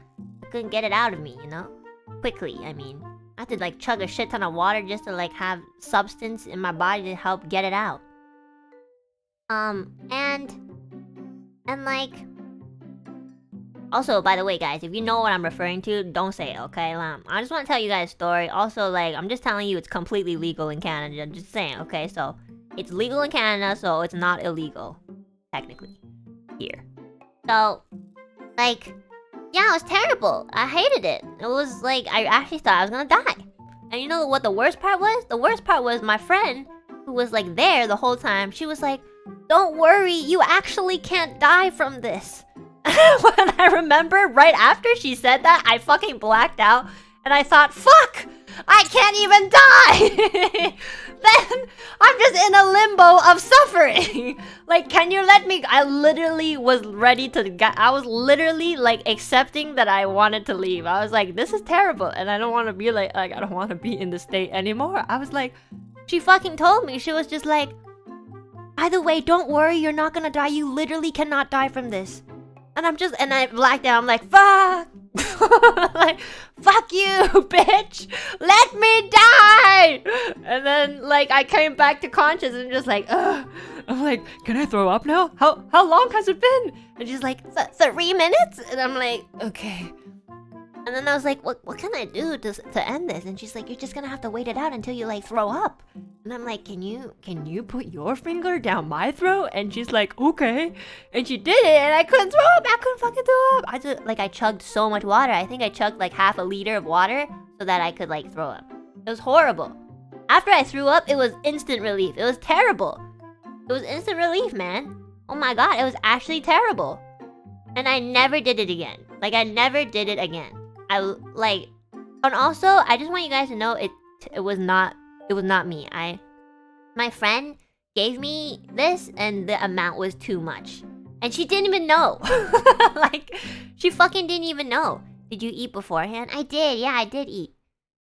couldn't get it out of me, you know, quickly. I mean, I had to like chug a shit ton of water just to like have substance in my body to help get it out. And like, also, by the way, guys, if you know what I'm referring to, don't say it, okay? I just want to tell you guys a story. Also, like, I'm just telling you it's completely legal in Canada. I'm just saying, okay? So, it's legal in Canada, so it's not illegal, technically, here. So, like, yeah, it was terrible. I hated it. It was like, I actually thought I was gonna die. And you know what the worst part was? The worst part was my friend, who was, like, there the whole time, she was like, don't worry, you actually can't die from this. When I remember right after she said that, I fucking blacked out and I thought, fuck, I can't even die. Then I'm just in a limbo of suffering. Like, can you let me? I literally was ready to I was literally like accepting that I wanted to leave. I was like, this is terrible and I don't want to be like I don't want to be in this state anymore. I was like, she fucking told me. She was just like, by the way, don't worry, you're not gonna die. You literally cannot die from this. And I blacked out. I'm like, fuck. Like, fuck you, bitch. Let me die. And then, like, I came back to conscious and just like, ugh. I'm like, can I throw up now? How long has it been? And she's like, 3 minutes? And I'm like, okay. And then I was like, what can I do to end this? And she's like, you're just gonna have to wait it out until you like throw up. And I'm like, can you put your finger down my throat? And she's like, okay. And she did it, and I couldn't throw up. I couldn't fucking throw up. I chugged so much water. I think I chugged like half a liter of water so that I could like throw up. It was horrible. After I threw up, it was instant relief. It was terrible. It was instant relief, man. Oh my god, it was actually terrible. And I never did it again. Like, I never did it again. And also, I just want you guys to know it was not me. My friend gave me this, and the amount was too much. And she didn't even know. Like, she fucking didn't even know. Did you eat beforehand? I did, yeah, I did eat.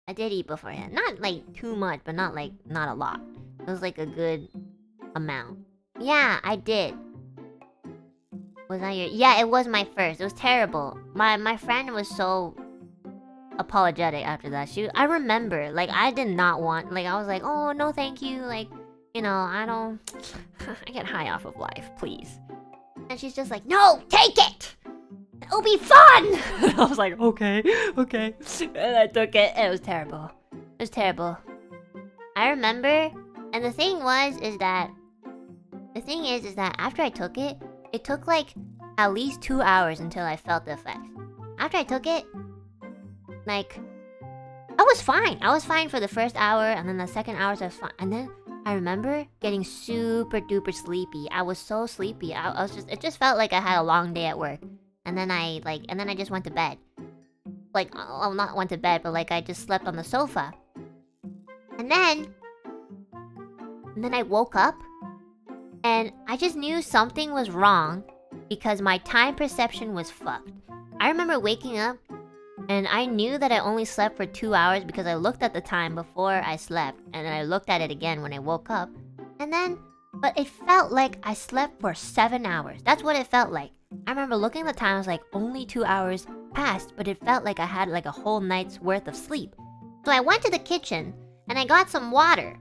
I did eat beforehand. Not like too much, but not a lot. It was like a good amount. Yeah, I did. Was that your... Yeah, it was my first. It was terrible. My friend was so apologetic after that. I remember, like, I did not want... Like, I was like, oh, no thank you. Like, you know, I don't... I get high off of life, please. And she's just like, no, take it! It'll be fun! And I was like, okay. And I took it, and it was terrible. It was terrible. I remember... And the thing is that after I took it, it took like at least 2 hours until I felt the effects. After I took it, like, I was fine. I was fine for the first hour, and then the second hour I was fine. And then I remember getting super duper sleepy. I was so sleepy. It just felt like I had a long day at work. And then I just went to bed. Like, well, not went to bed, but like I just slept on the sofa. And then I woke up, and I just knew something was wrong because my time perception was fucked. I remember waking up, and I knew that I only slept for 2 hours because I looked at the time before I slept, and then I looked at it again when I woke up. But it felt like I slept for 7 hours. That's what it felt like. I remember looking at the time, I was like, only 2 hours passed, but it felt like I had like a whole night's worth of sleep. So I went to the kitchen, and I got some water.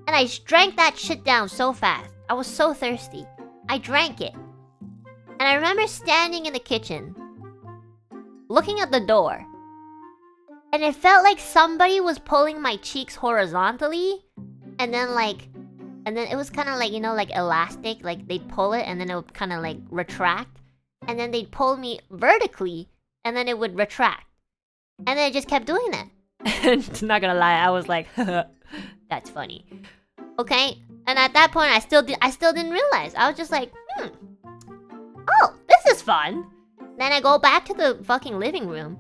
And I drank that shit down so fast. I was so thirsty. I drank it. And I remember standing in the kitchen, looking at the door. And it felt like somebody was pulling my cheeks horizontally. And then it was kind of like, you know, like elastic. Like they'd pull it and then it would kind of like retract. And then they'd pull me vertically and then it would retract. And then it just kept doing that. And not gonna lie, I was like, that's funny. Okay, and at that point, I still didn't realize. I was just like, oh, this is fun. Then I go back to the fucking living room,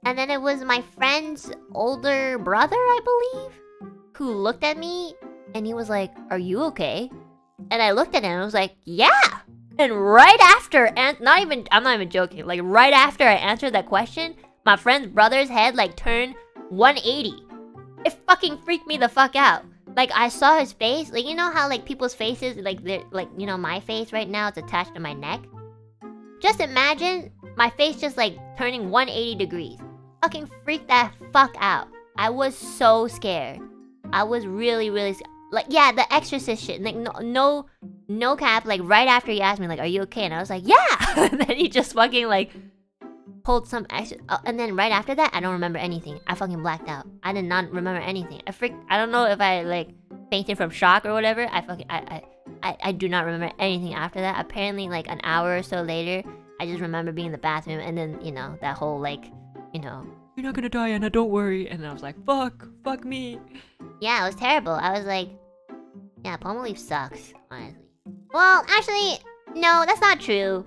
and then it was my friend's older brother, I believe, who looked at me, and he was like, "Are you okay?" And I looked at him, and I was like, "Yeah." And right after, I'm not even joking. Like right after I answered that question, my friend's brother's head like turned 180. It fucking freaked me the fuck out. Like, I saw his face. Like, you know how, like, people's faces, like, they're, like, you know, my face right now, it's attached to my neck? Just imagine my face just, like, turning 180 degrees. Fucking freaked that fuck out. I was so scared. I was really, really scared. Like, yeah, the exorcist shit. Like, no cap. Like, right after he asked me, like, are you okay? And I was like, yeah! And then he just fucking, like, pulled some extra, and then right after that, I don't remember anything. I fucking blacked out. I did not remember anything. I don't know if I like fainted from shock or whatever. I do not remember anything after that. Apparently, like an hour or so later, I just remember being in the bathroom, and then you know that whole like, you know, you're not gonna die, Anna. Don't worry. And I was like, fuck me. Yeah, it was terrible. I was like, yeah, palmolive sucks, honestly. Well, actually, no, that's not true.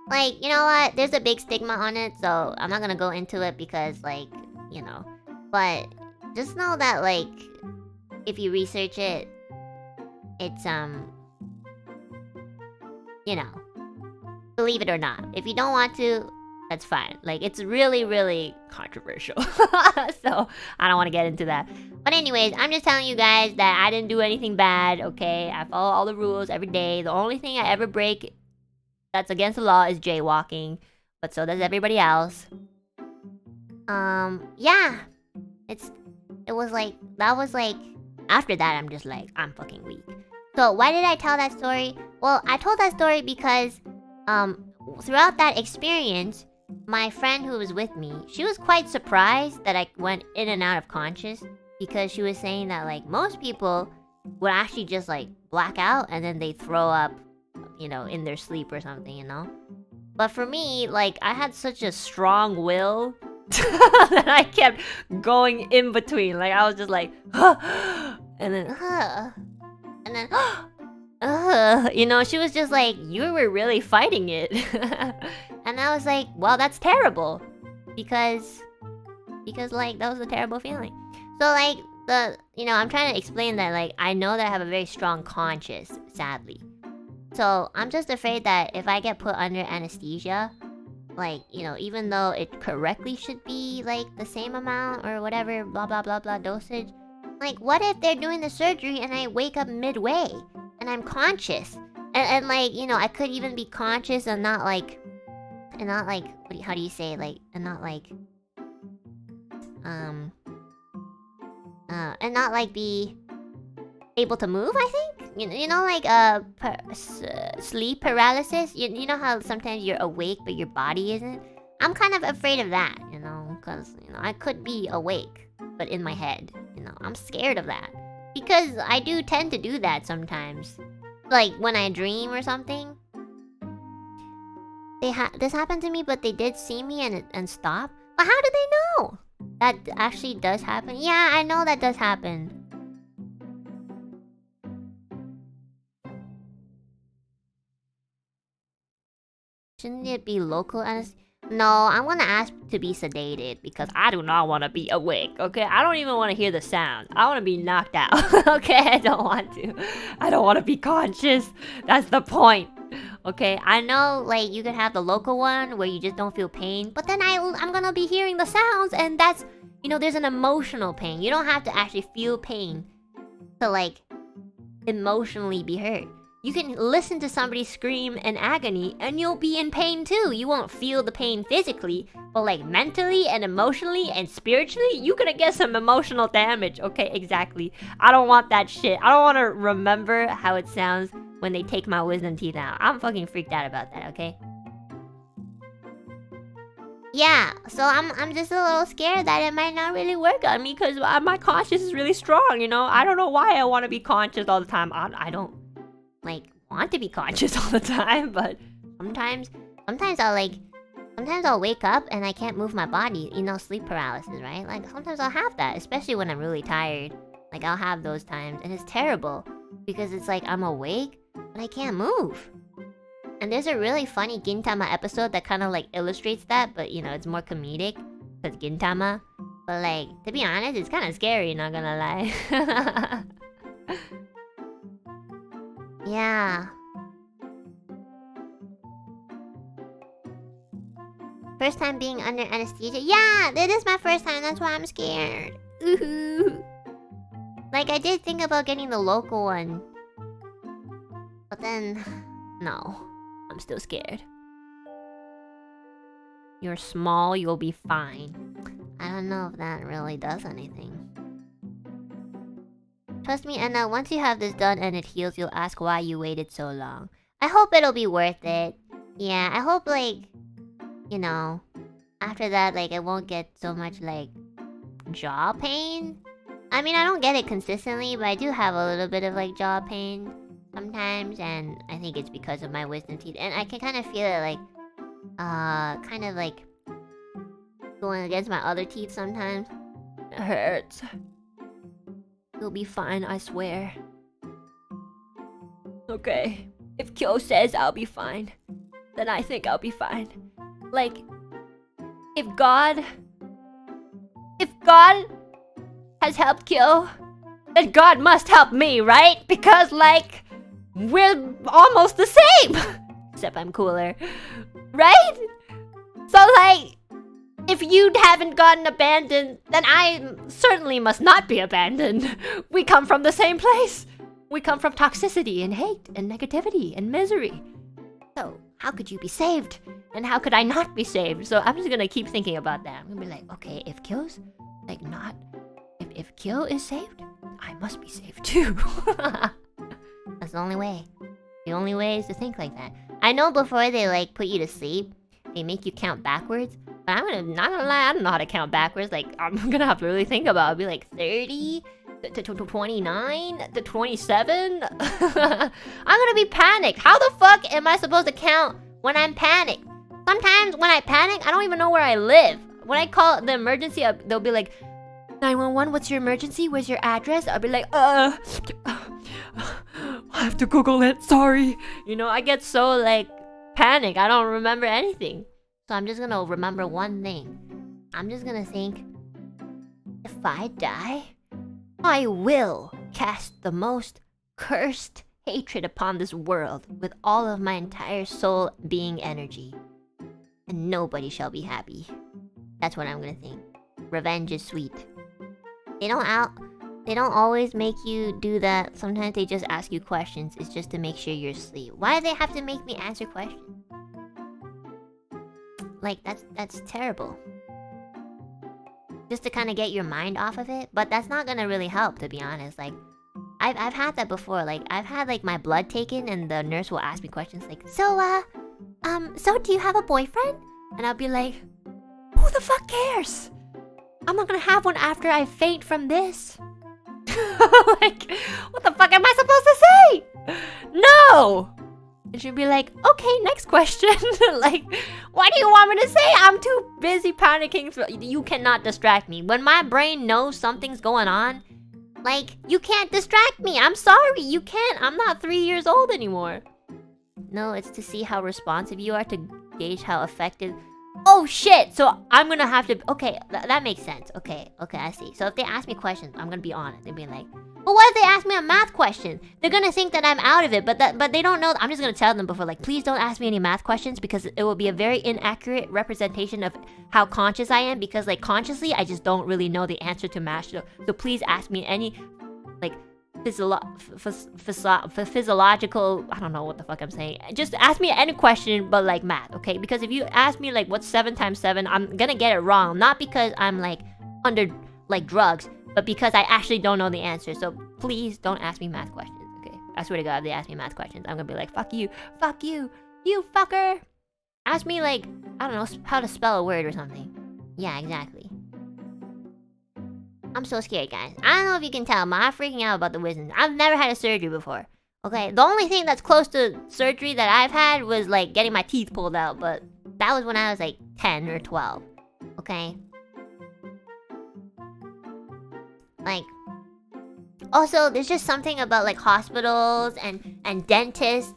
Like, you know what? There's a big stigma on it, so I'm not gonna go into it because, like, you know. But just know that, like, if you research it, it's, you know, believe it or not. If you don't want to, that's fine. Like, it's really, really controversial. So, I don't want to get into that. But anyways, I'm just telling you guys that I didn't do anything bad, okay? I follow all the rules every day. The only thing I ever break that's against the law is jaywalking, but so does everybody else. Yeah. It was like, that was like, after that, I'm just like, I'm fucking weak. So why did I tell that story? Well, I told that story because, throughout that experience, my friend who was with me, she was quite surprised that I went in and out of conscious, because she was saying that, like, most people would actually just, like, black out and then they throw up, you know, in their sleep or something, you know? But for me, like, I had such a strong will that I kept going in between. Like, I was just like, and then, you know, she was just like, you were really fighting it. And I was like, well, that's terrible. Because, like, that was a terrible feeling. So, like, you know, I'm trying to explain that, like, I know that I have a very strong conscience, sadly. So, I'm just afraid that if I get put under anesthesia, like, you know, even though it correctly should be, like, the same amount or whatever, blah, blah, blah, blah, dosage. Like, what if they're doing the surgery and I wake up midway and I'm conscious? And like, you know, I could even be conscious and not like, how do you say, like, and not like, and not like be able to move, I think? You know, like, sleep paralysis? You know how sometimes you're awake but your body isn't? I'm kind of afraid of that, you know, because, you know, I could be awake, but in my head, you know, I'm scared of that. Because I do tend to do that sometimes. Like, when I dream or something. This happened to me, but they did see me and stop. But how do they know? That actually does happen? Yeah, I know that does happen. Shouldn't it be local anesthesia? No, I want to ask to be sedated because I do not want to be awake, okay? I don't even want to hear the sound. I want to be knocked out, okay? I don't want to. I don't want to be conscious. That's the point, okay? I know, like, you can have the local one where you just don't feel pain, but then I'm gonna be hearing the sounds, and that's, you know, there's an emotional pain. You don't have to actually feel pain to, like, emotionally be hurt. You can listen to somebody scream in agony and you'll be in pain too. You won't feel the pain physically, but like mentally and emotionally and spiritually, you're gonna get some emotional damage. Okay, exactly. I don't want that shit. I don't want to remember how it sounds when they take my wisdom teeth out. I'm fucking freaked out about that, okay? Yeah, so I'm just a little scared that it might not really work on me because my conscience is really strong, you know? I don't know why I want to be conscious all the time. I don't, like, want to be conscious all the time, but sometimes I'll wake up and I can't move my body, you know, sleep paralysis, right? Like, sometimes I'll have that, especially when I'm really tired. Like, I'll have those times, and it's terrible, because it's like, I'm awake, but I can't move. And there's a really funny Gintama episode that kind of, like, illustrates that, but, you know, it's more comedic, because Gintama. But, like, to be honest, it's kind of scary, not gonna lie. Yeah. First time being under anesthesia? Yeah, it is my first time, that's why I'm scared. Ooh. Like, I did think about getting the local one. But then, no. I'm still scared. You're small, you'll be fine. I don't know if that really does anything. Trust me, Enna, once you have this done and it heals, you'll ask why you waited so long. I hope it'll be worth it. Yeah, I hope, like, you know, after that, like, I won't get so much, like, jaw pain. I mean, I don't get it consistently, but I do have a little bit of, like, jaw pain sometimes, and I think it's because of my wisdom teeth. And I can kind of feel it, like, kind of, like, going against my other teeth sometimes. It hurts. You'll be fine, I swear. Okay. If Kyo says I'll be fine, then I think I'll be fine. Like, if God has helped Kyo, then God must help me, right? Because, like, we're almost the same! Except I'm cooler. Right? So, like, if you haven't gotten abandoned, then I certainly must not be abandoned. We come from the same place. We come from toxicity and hate and negativity and misery. So, how could you be saved? And how could I not be saved? So I'm just gonna keep thinking about that. I'm gonna be like, okay, if Kyo's like not, if Kyo is saved, I must be saved too. That's the only way. The only way is to think like that. I know before they like put you to sleep, they make you count backwards. But not gonna lie, I don't know how to count backwards. Like, I'm gonna have to really think about it. I'll be like 30 to 29 to 27. I'm gonna be panicked. How the fuck am I supposed to count when I'm panicked? Sometimes when I panic, I don't even know where I live. When I call the emergency, they'll be like, 911, what's your emergency? Where's your address? I'll be like, I have to Google it. Sorry. you know, I get so like panic. I don't remember anything. So I'm just gonna remember one thing. I'm just gonna think, if I die, I will cast the most cursed hatred upon this world with all of my entire soul being energy. And nobody shall be happy. That's what I'm gonna think. Revenge is sweet. They don't always make you do that. Sometimes they just ask you questions. It's just to make sure you're asleep. Why do they have to make me answer questions? Like, that's terrible. Just to kind of get your mind off of it. But that's not gonna really help, to be honest. Like, I've had that before. Like, I've had like my blood taken and the nurse will ask me questions like, so do you have a boyfriend? And I'll be like, who the fuck cares? I'm not gonna have one after I faint from this. Like, what the fuck am I supposed to say? No! And she'd be like, okay, next question. Like, what do you want me to say? I'm too busy panicking. You cannot distract me. When my brain knows something's going on, like, you can't distract me. I'm sorry, you can't. I'm not 3 years old anymore. No, it's to see how responsive you are, to gauge how effective. Oh shit! So I'm gonna have to. Okay, that makes sense. Okay, I see. So if they ask me questions, I'm gonna be on it. They'll be like, well, what if they ask me a math question? They're gonna think that I'm out of it, but they don't know. I'm just gonna tell them before, like, please don't ask me any math questions because it will be a very inaccurate representation of how conscious I am. Because like consciously, I just don't really know the answer to math. So please ask me any, like, physiological, I don't know what the fuck I'm saying. Just ask me any question but like math, okay? Because if you ask me like what's 7 times 7, I'm gonna get it wrong. Not because I'm like under like drugs, but because I actually don't know the answer. So please don't ask me math questions, okay? I swear to God, if they ask me math questions, I'm gonna be like, fuck you, you fucker. Ask me like, I don't know, how to spell a word or something. Yeah, exactly. I'm so scared, guys. I don't know if you can tell, but I'm freaking out about the wisdom. I've never had a surgery before. Okay, the only thing that's close to surgery that I've had was like getting my teeth pulled out, but that was when I was like 10 or 12. Okay? Like, also, there's just something about like hospitals and dentists,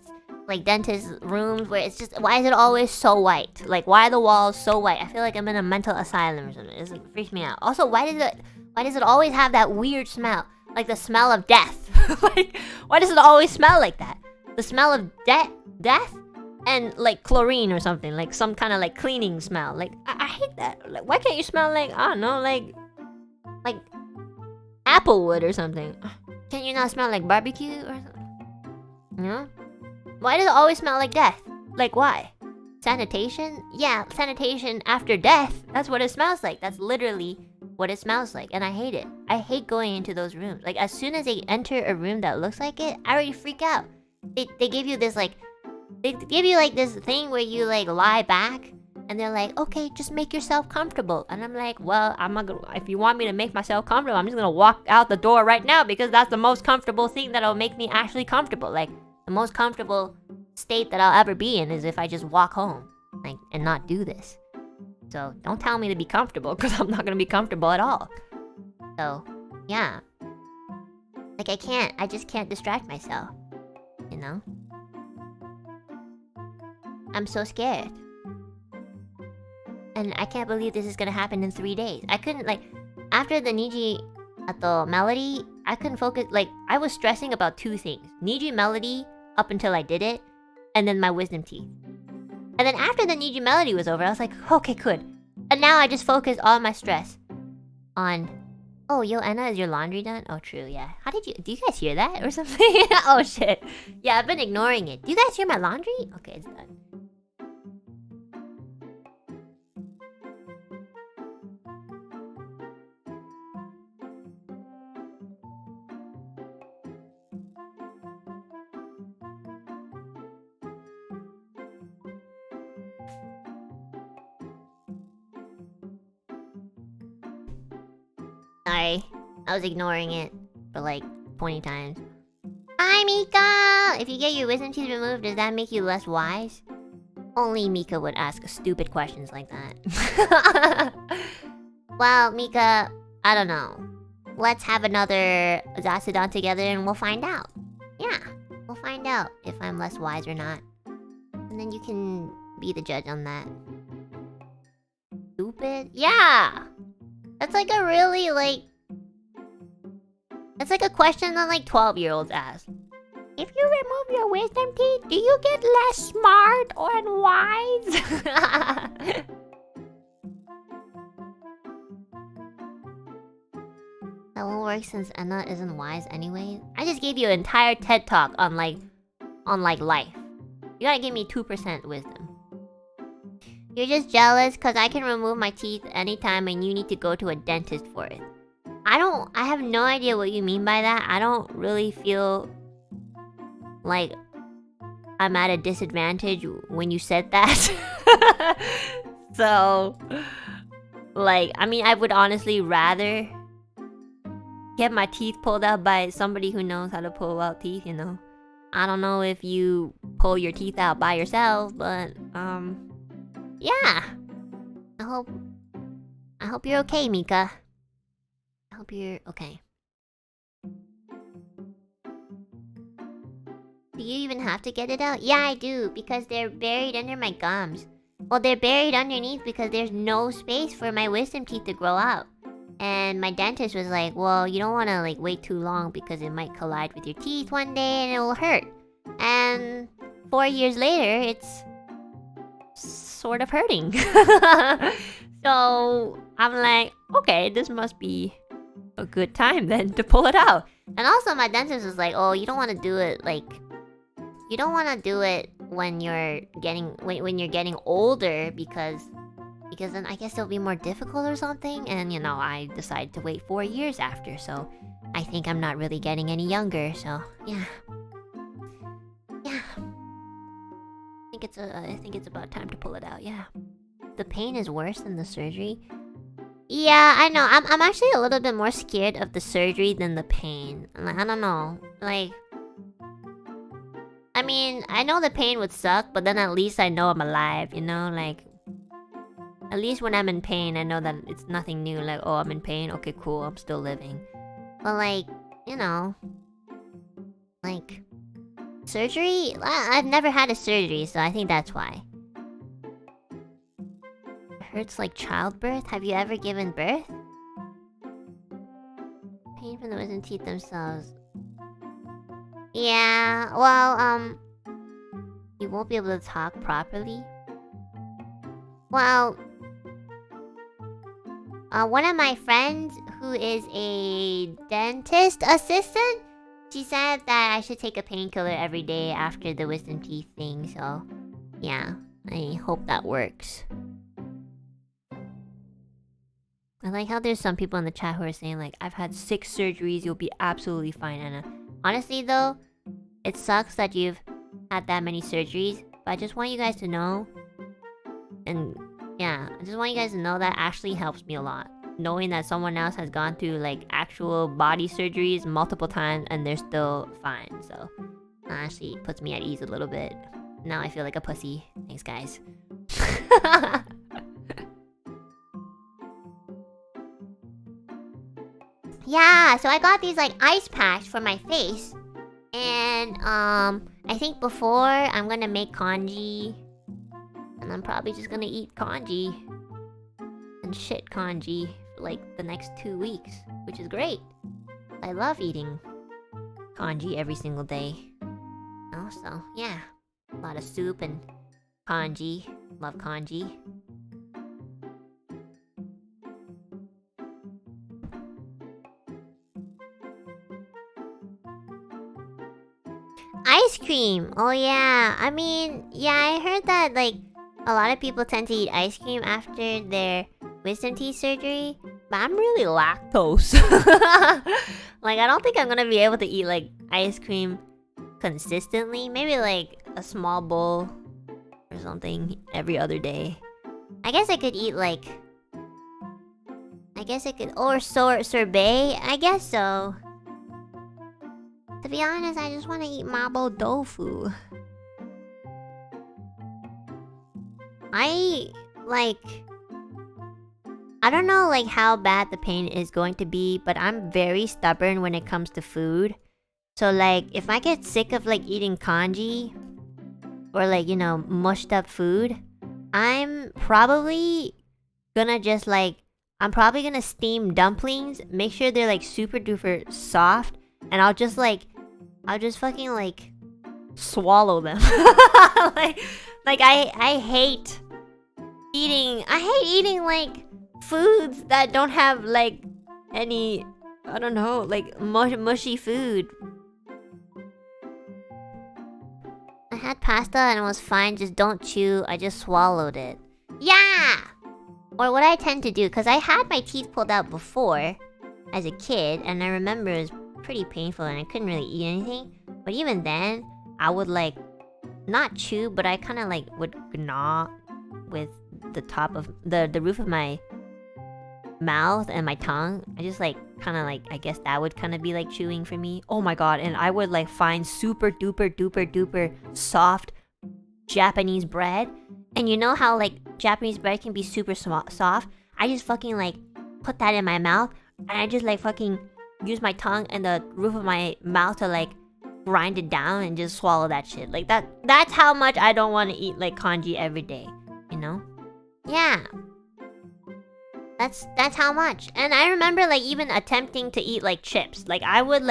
like dentist rooms where it's just, why is it always so white? Like, why are the walls so white? I feel like I'm in a mental asylum or something. It freaks me out. Also, why does it always have that weird smell? Like the smell of death. Like, why does it always smell like that? The smell of death? And like chlorine or something. Like some kind of like cleaning smell. Like, I hate that. Like, why can't you smell like, I don't know, like applewood or something? Can you not smell like barbecue or something? You know? Why does it always smell like death? Like, why? Sanitation? Yeah, sanitation after death. That's what it smells like. That's literally what it smells like, and I hate it. I hate going into those rooms. Like, as soon as they enter a room that looks like it, I already freak out. They give you this like, they give you like this thing where you like lie back, and they're like, okay, just make yourself comfortable. And I'm like, well, I'm not gonna. If you want me to make myself comfortable, I'm just gonna walk out the door right now because that's the most comfortable thing that'll make me actually comfortable. Like, the most comfortable state that I'll ever be in is if I just walk home, like, and not do this. So don't tell me to be comfortable because I'm not gonna be comfortable at all. So yeah, like I just can't distract myself, you know? I'm so scared. And I can't believe this is gonna happen in 3 days. I couldn't, like, after the Niji Melody, I couldn't focus. Like, I was stressing about 2 things. Niji Melody up until I did it, and then my wisdom teeth. And then after the Niji Melody was over, I was like, okay, good. And now I just focus all my stress on, oh, yo, Enna, is your laundry done? Oh, true, yeah. Do you guys hear that or something? Oh, shit. Yeah, I've been ignoring it. Do you guys hear my laundry? Okay, it's done. Sorry, I was ignoring it for like 20 times. Hi, Mika! If you get your wisdom teeth removed, does that make you less wise? Only Mika would ask stupid questions like that. Well, Mika, I don't know. Let's have another Zasadon together and we'll find out. Yeah, we'll find out if I'm less wise or not. And then you can be the judge on that. Stupid? Yeah! That's like a really, like... That's like a question that like 12-year-olds ask. If you remove your wisdom teeth, do you get less smart or wise? That won't work since Enna isn't wise anyway. I just gave you an entire TED talk on like life. You gotta give me 2% wisdom. You're just jealous because I can remove my teeth anytime and you need to go to a dentist for it. I have no idea what you mean by that. I don't really feel like I'm at a disadvantage when you said that. So, like, I mean, I would honestly rather get my teeth pulled out by somebody who knows how to pull out teeth, you know? I don't know if you pull your teeth out by yourself, but, yeah. I hope you're okay, Mika. I hope you're okay. Do you even have to get it out? Yeah, I do, because they're buried under my gums. Well, they're buried underneath because there's no space for my wisdom teeth to grow out. And my dentist was like, well, you don't want to like wait too long because it might collide with your teeth one day and it will hurt. And 4 years later, it's sort of hurting. So I'm like, okay, this must be a good time then to pull it out. And also my dentist was like, oh, you don't want to do it like... You don't want to do it when you're getting older because then I guess it'll be more difficult or something. And you know, I decided to wait 4 years after, so I think I'm not really getting any younger. So yeah. I think it's about time to pull it out. Yeah. The pain is worse than the surgery. Yeah, I know. I'm actually a little bit more scared of the surgery than the pain. Like, I don't know. Like, I mean, I know the pain would suck, but then at least I know I'm alive, you know? Like, at least when I'm in pain, I know that it's nothing new. Like, oh, I'm in pain? Okay, cool, I'm still living. But like, you know... Like... Surgery? I've never had a surgery, so I think that's why. It hurts like childbirth? Have you ever given birth? Pain from the wisdom teeth themselves. Yeah, well, you won't be able to talk properly. Well, one of my friends who is a dentist assistant, she said that I should take a painkiller every day after the wisdom teeth thing, so yeah, I hope that works. I like how there's some people in the chat who are saying like, I've had 6 surgeries, you'll be absolutely fine, Anna. Honestly though, it sucks that you've had that many surgeries, but I just want you guys to know, and yeah, I just want you guys to know that actually helps me a lot. Knowing that someone else has gone through like actual body surgeries multiple times and they're still fine, so that actually puts me at ease a little bit. Now I feel like a pussy. Thanks, guys. Yeah, so I got these like ice packs for my face. And I think before I'm gonna make congee. And I'm probably just gonna eat congee. And shit congee for like the next 2 weeks. Which is great. I love eating congee every single day. Also, yeah. A lot of soup and congee. Love congee. Ice cream! Oh yeah, I mean, yeah, I heard that like a lot of people tend to eat ice cream after their wisdom teeth surgery, but I'm really lactose. Like, I don't think I'm gonna be able to eat like ice cream consistently. Maybe like a small bowl or something every other day. I guess I could eat like I guess it could, or sorbet. I guess so. To be honest, I just want to eat mapo tofu. I don't know like how bad the pain is going to be, but I'm very stubborn when it comes to food. So like if I get sick of like eating kanji or like, you know, mushed up food, I'm probably gonna just like steam dumplings, make sure they're like super duper soft, and I'll just fucking like swallow them. like I hate eating like foods that don't have like any, I don't know, like mushy food. I had pasta and it was fine, just don't chew, I just swallowed it. Yeah! Or what I tend to do, because I had my teeth pulled out before as a kid, and I remember it was pretty painful and I couldn't really eat anything. But even then, I would like not chew, but I kind of like would gnaw with the top of the roof of my mouth and my tongue. I just like kind of like, I guess that would kind of be like chewing for me. Oh my god, and I would like find super duper soft Japanese bread. And you know how like Japanese bread can be super soft? I just fucking like put that in my mouth, and I just like fucking use my tongue and the roof of my mouth to like grind it down and just swallow that shit. Like that's how much I don't want to eat like kanji every day, you know? Yeah. That's how much. And I remember like even attempting to eat like chips. Like I would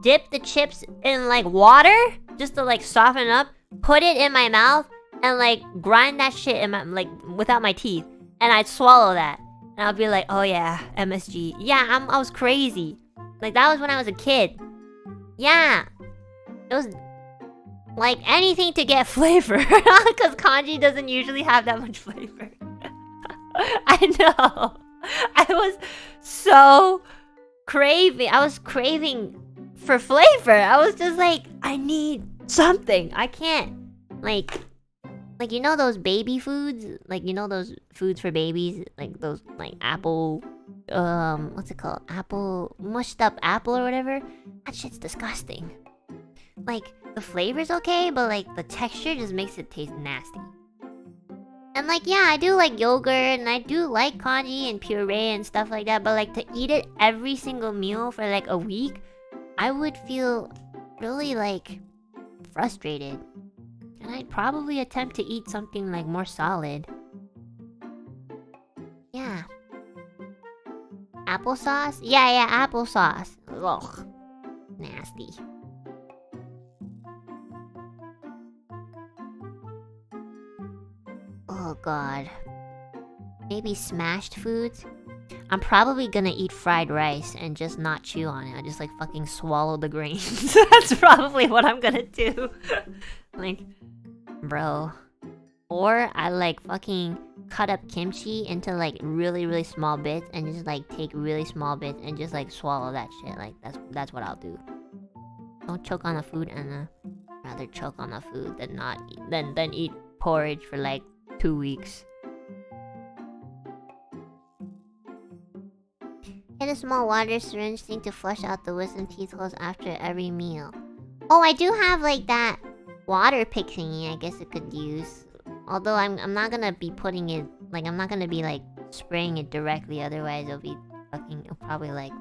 dip the chips in like water just to like soften up, put it in my mouth, and like grind that shit in my, like without my teeth, and I'd swallow that, and I'd be like, oh yeah, MSG. Yeah, I was crazy. Like that was when I was a kid. Yeah, it was like anything to get flavor, because kanji doesn't usually have that much flavor. I know. I was so craving. I was craving for flavor. I was just like, I need something. I can't like you know those baby foods, like you know those foods for babies, like those like apple, what's it called, apple, mushed up apple or whatever. That shit's disgusting. Like the flavor's okay, but like the texture just makes it taste nasty. And like yeah, I do like yogurt and I do like kanji and puree and stuff like that, but like to eat it every single meal for like a week, I would feel really like frustrated. And I'd probably attempt to eat something like more solid. Yeah. Applesauce? Yeah, applesauce. Ugh. Nasty. Oh god. Maybe smashed foods? I'm probably gonna eat fried rice and just not chew on it. I just like fucking swallow the grains. That's probably what I'm gonna do. Like, bro. Or I like fucking cut up kimchi into like really small bits and just like take really small bits and just like swallow that shit. Like that's what I'll do. Don't choke on the food, and rather choke on the food than not than eat porridge for like 2 weeks. Get a small water syringe thing to flush out the wisdom teeth holes after every meal. Oh, I do have like that water pick thingy I guess it could use. Although I'm not gonna be putting it, like I'm not gonna be like spraying it directly, otherwise it'll probably like,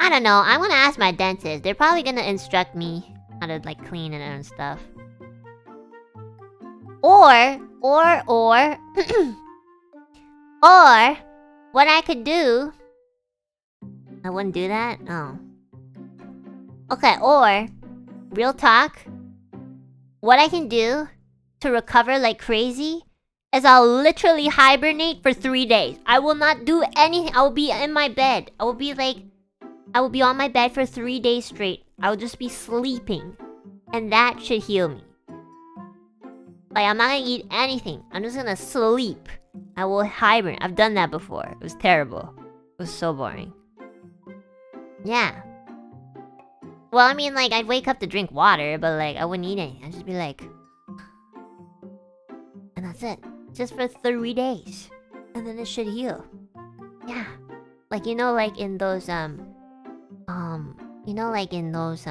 I don't know, I'm gonna ask my dentist. They're probably gonna instruct me how to like clean it and stuff. Or or what I could do, I wouldn't do that? Oh. Okay, or real talk, what I can do to recover like crazy is I'll literally hibernate for 3 days. I will not do anything. I will be in my bed. I will be on my bed for 3 days straight. I will just be sleeping. And that should heal me. Like, I'm not gonna eat anything. I'm just gonna sleep. I will hibernate. I've done that before. It was terrible. It was so boring. Yeah. Well, I mean, like, I'd wake up to drink water, but like, I wouldn't eat anything. I'd just be like... And that's it. Just for 3 days. And then it should heal. Yeah. Like, you know, like in those, you know, like in those,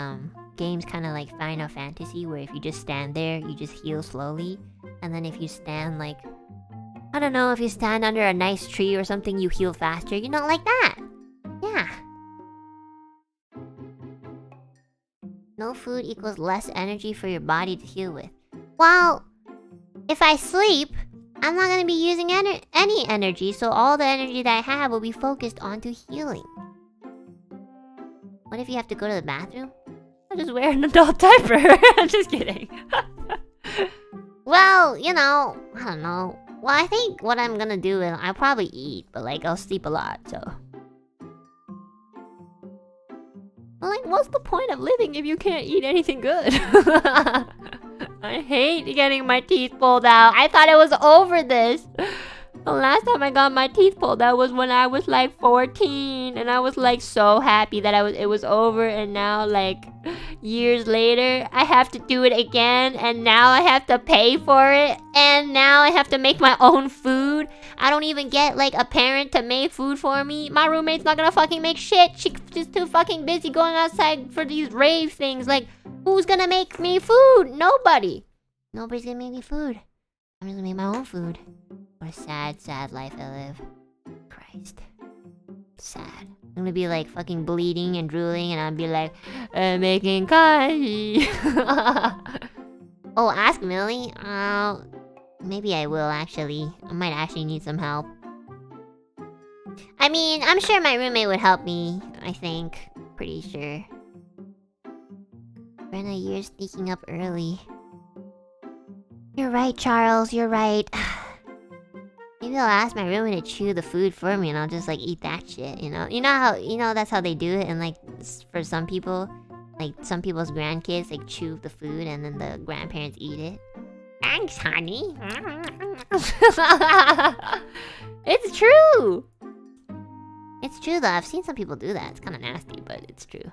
games kind of like Final Fantasy, where if you just stand there, you just heal slowly. And then if you stand, like, I don't know, if you stand under a nice tree or something, you heal faster. You know, like that. Yeah. No food equals less energy for your body to heal with. Well, if I sleep, I'm not gonna be using any energy, so all the energy that I have will be focused onto healing. What if you have to go to the bathroom? I'll just wear an adult diaper. I'm just kidding. Well, you know, I don't know. Well, I think what I'm gonna do is I'll probably eat, but like I'll sleep a lot, so. Well, like, what's the point of living if you can't eat anything good? I hate getting my teeth pulled out. I thought it was over this. The last time I got my teeth pulled out was when I was like 14, and I was like so happy that it was over. And now, like, years later, I have to do it again, and now I have to pay for it, and now I have to make my own food. I don't even get like a parent to make food for me. My roommate's not gonna fucking make shit. She's too fucking busy going outside for these rave things. Like, who's gonna make me food? Nobody. Nobody's gonna make me food. I'm just gonna make my own food. What a sad, sad life I live. Christ. Sad. I'm gonna be like fucking bleeding and drooling, and I'll be like, making kanji. Oh, ask Millie? Maybe I will actually. I might actually need some help. I mean, I'm sure my roommate would help me, I think. Pretty sure. Brenna, you're sneaking up early. You're right, Charles, you're right. Maybe I'll ask my roommate to chew the food for me, and I'll just like eat that shit, you know? You know that's how they do it, and like for some people, like some people's grandkids like chew the food and then the grandparents eat it. Thanks, honey. It's true. It's true though. I've seen some people do that. It's kind of nasty, but it's true.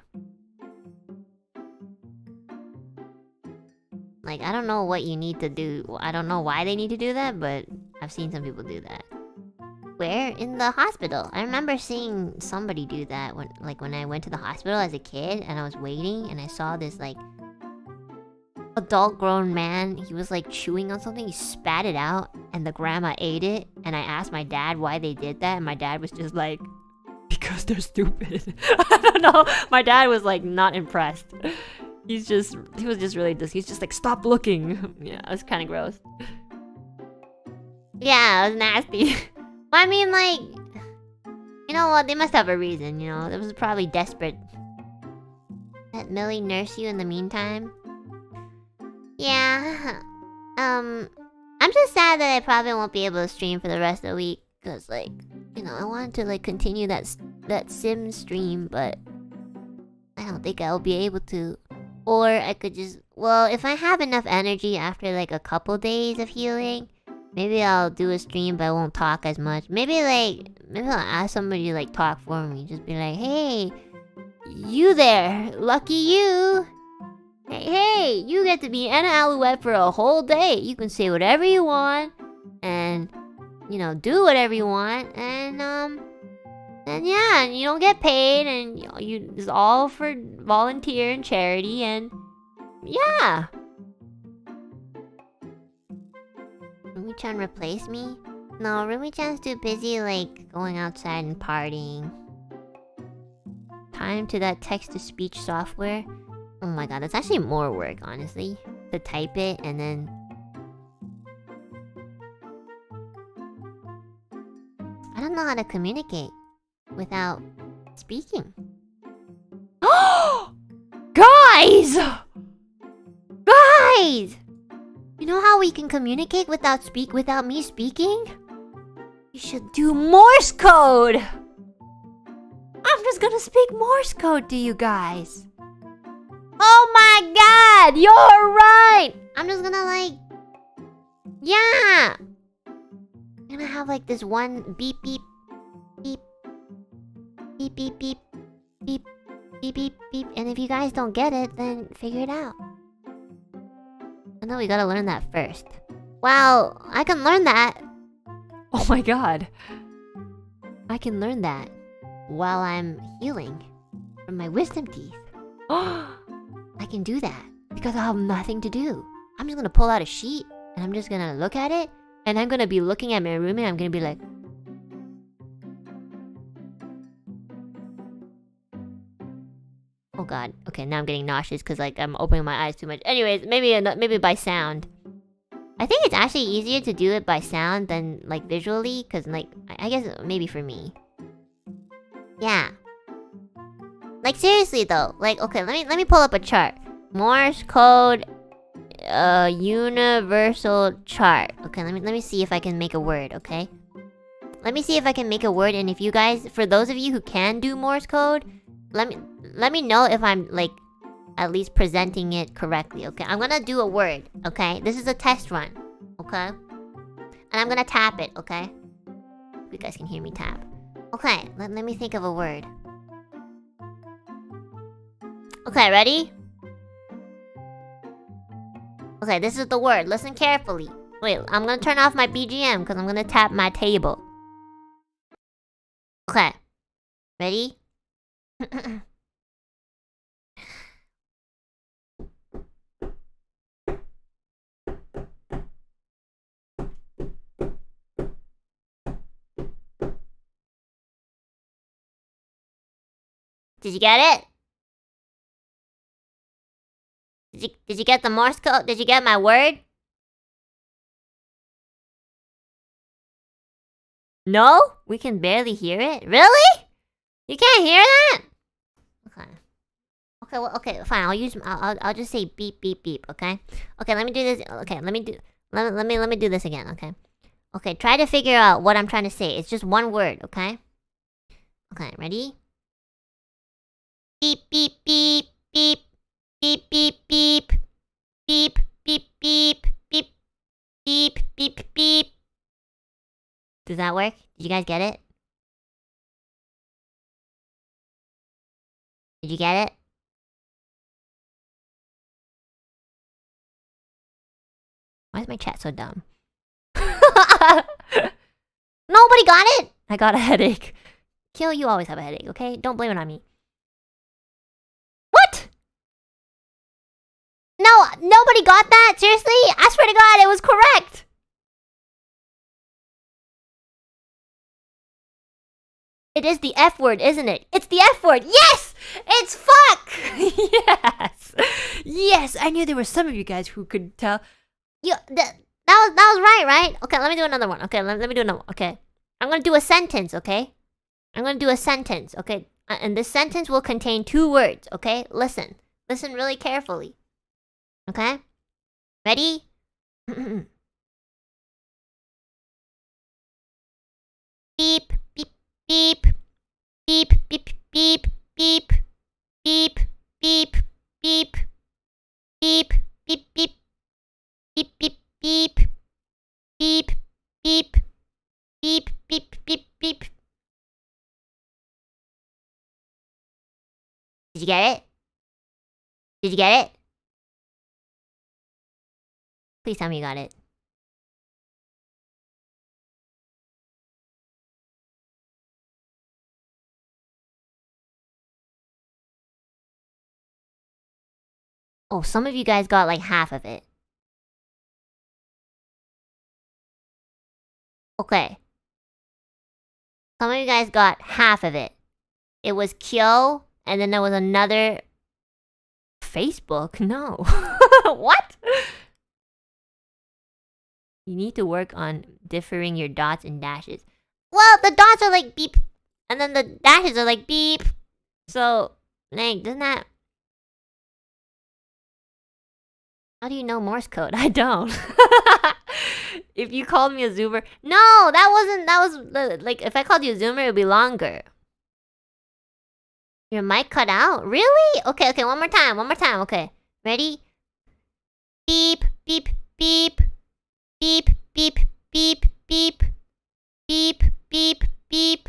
Like, I don't know what you need to do. I don't know why they need to do that, but I've seen some people do that. Where? In the hospital. I remember seeing somebody do that when I went to the hospital as a kid and I was waiting and I saw this like adult grown man. He was like chewing on something. He spat it out and the grandma ate it. And I asked my dad why they did that, and my dad was just like, Because they're stupid. I don't know. My dad was like not impressed. He was just really he's just like, stop looking. Yeah, it was kind of gross. yeah, it was nasty. Well, I mean, like, you know what? They must have a reason, you know? It was probably desperate. Let Millie nurse you in the meantime? Yeah. I'm just sad that I probably won't be able to stream for the rest of the week. Because, like, you know, I wanted to, like, continue that sim stream, but I don't think I'll be able to. Or I could just... Well, if I have enough energy after, like, a couple days of healing, maybe I'll do a stream, but I won't talk as much. Maybe I'll ask somebody to, like, talk for me. Just be like, hey, you there. Lucky you. Hey, you get to be Enna Alouette for a whole day. You can say whatever you want. And, you know, do whatever you want. And yeah, and you don't get paid. And it's all for volunteer and charity. And, yeah. Rumi-chan replace me? No, Rumi-chan's too busy, like, going outside and partying. Time to that text-to-speech software. Oh my god, that's actually more work, honestly. To type it and then... I don't know how to communicate without speaking. Guys! Guys! You know how we can communicate without me speaking? You should do Morse code! I'm just gonna speak Morse code to you guys. Oh my god, you're right! I'm just gonna like... Yeah! I'm gonna have like this one beep beep beep beep beep beep beep beep beep beep, and if you guys don't get it, then figure it out. I know we gotta learn that first. Wow, I can learn that. Oh my god. I can learn that while I'm healing from my wisdom teeth. I can do that because I'll have nothing to do. I'm just gonna pull out a sheet and I'm just gonna look at it, and I'm gonna be looking at my room and I'm gonna be like, oh god, okay, now I'm getting nauseous because like I'm opening my eyes too much. Anyways, maybe by sound. I think it's actually easier to do it by sound than like visually, because like I guess maybe for me. Yeah. Like seriously though, like okay, let me pull up a chart. Morse code universal chart. Okay, let me see if I can make a word, okay? Let me see if I can make a word, and if you guys, for those of you who can do Morse code, let me know if I'm like at least presenting it correctly, okay? I'm gonna do a word, okay? This is a test run, okay? And I'm gonna tap it, okay? You guys can hear me tap. Okay, let me think of a word. Okay, ready? Okay, this is the word. Listen carefully. Wait, I'm gonna turn off my BGM because I'm gonna tap my table. Okay. Ready? Did you get it? Did you get the Morse code? Did you get my word? No? We can barely hear it? Really? You can't hear that? Okay. Okay, well, okay, fine. I'll just say beep beep beep, okay? Okay, let me do this. Okay, let me do this again, okay? Okay, try to figure out what I'm trying to say. It's just one word, okay? Okay, ready? Beep beep beep beep beep beep beep beep beep beep beep beep beep beep. Does that work? Did you guys get it? Did you get it? Why is my chat so dumb? Nobody got it? I got a headache. Kill, you always have a headache, okay? Don't blame it on me. What? No, nobody got that? Seriously? I swear to God, it was correct. It is the F word, isn't it? It's the F word. Yes! It's fuck! Yes! Yes! I knew there were some of you guys who could tell. That was right? Okay, let me do another one. Okay, let me do another one. Okay. I'm gonna do a sentence, okay? I'm gonna do a sentence, okay? And this sentence will contain 2 words, okay? Listen. Listen really carefully. Okay? Ready? Beep, beep, beep. Beep, beep, beep, beep. Beep, beep, beep. Beep, beep, beep. Beep, beep, beep. Beep, beep. Beep, beep, beep, beep. Did you get it? Did you get it? Please tell me you got it. Oh, some of you guys got like half of it. Okay. Some of you guys got half of it. It was Kyo, and then there was another... Facebook? No. What? You need to work on differing your dots and dashes. Well, the dots are like beep, and then the dashes are like beep. So, like, doesn't that... How do you know Morse code? I don't. If you called me a zoomer... No, that was... Like, if I called you a zoomer, it would be longer. Your mic cut out? Really? Okay, one more time, okay. Ready? Beep, beep, beep. Beep, beep, beep, beep. Beep, beep, beep.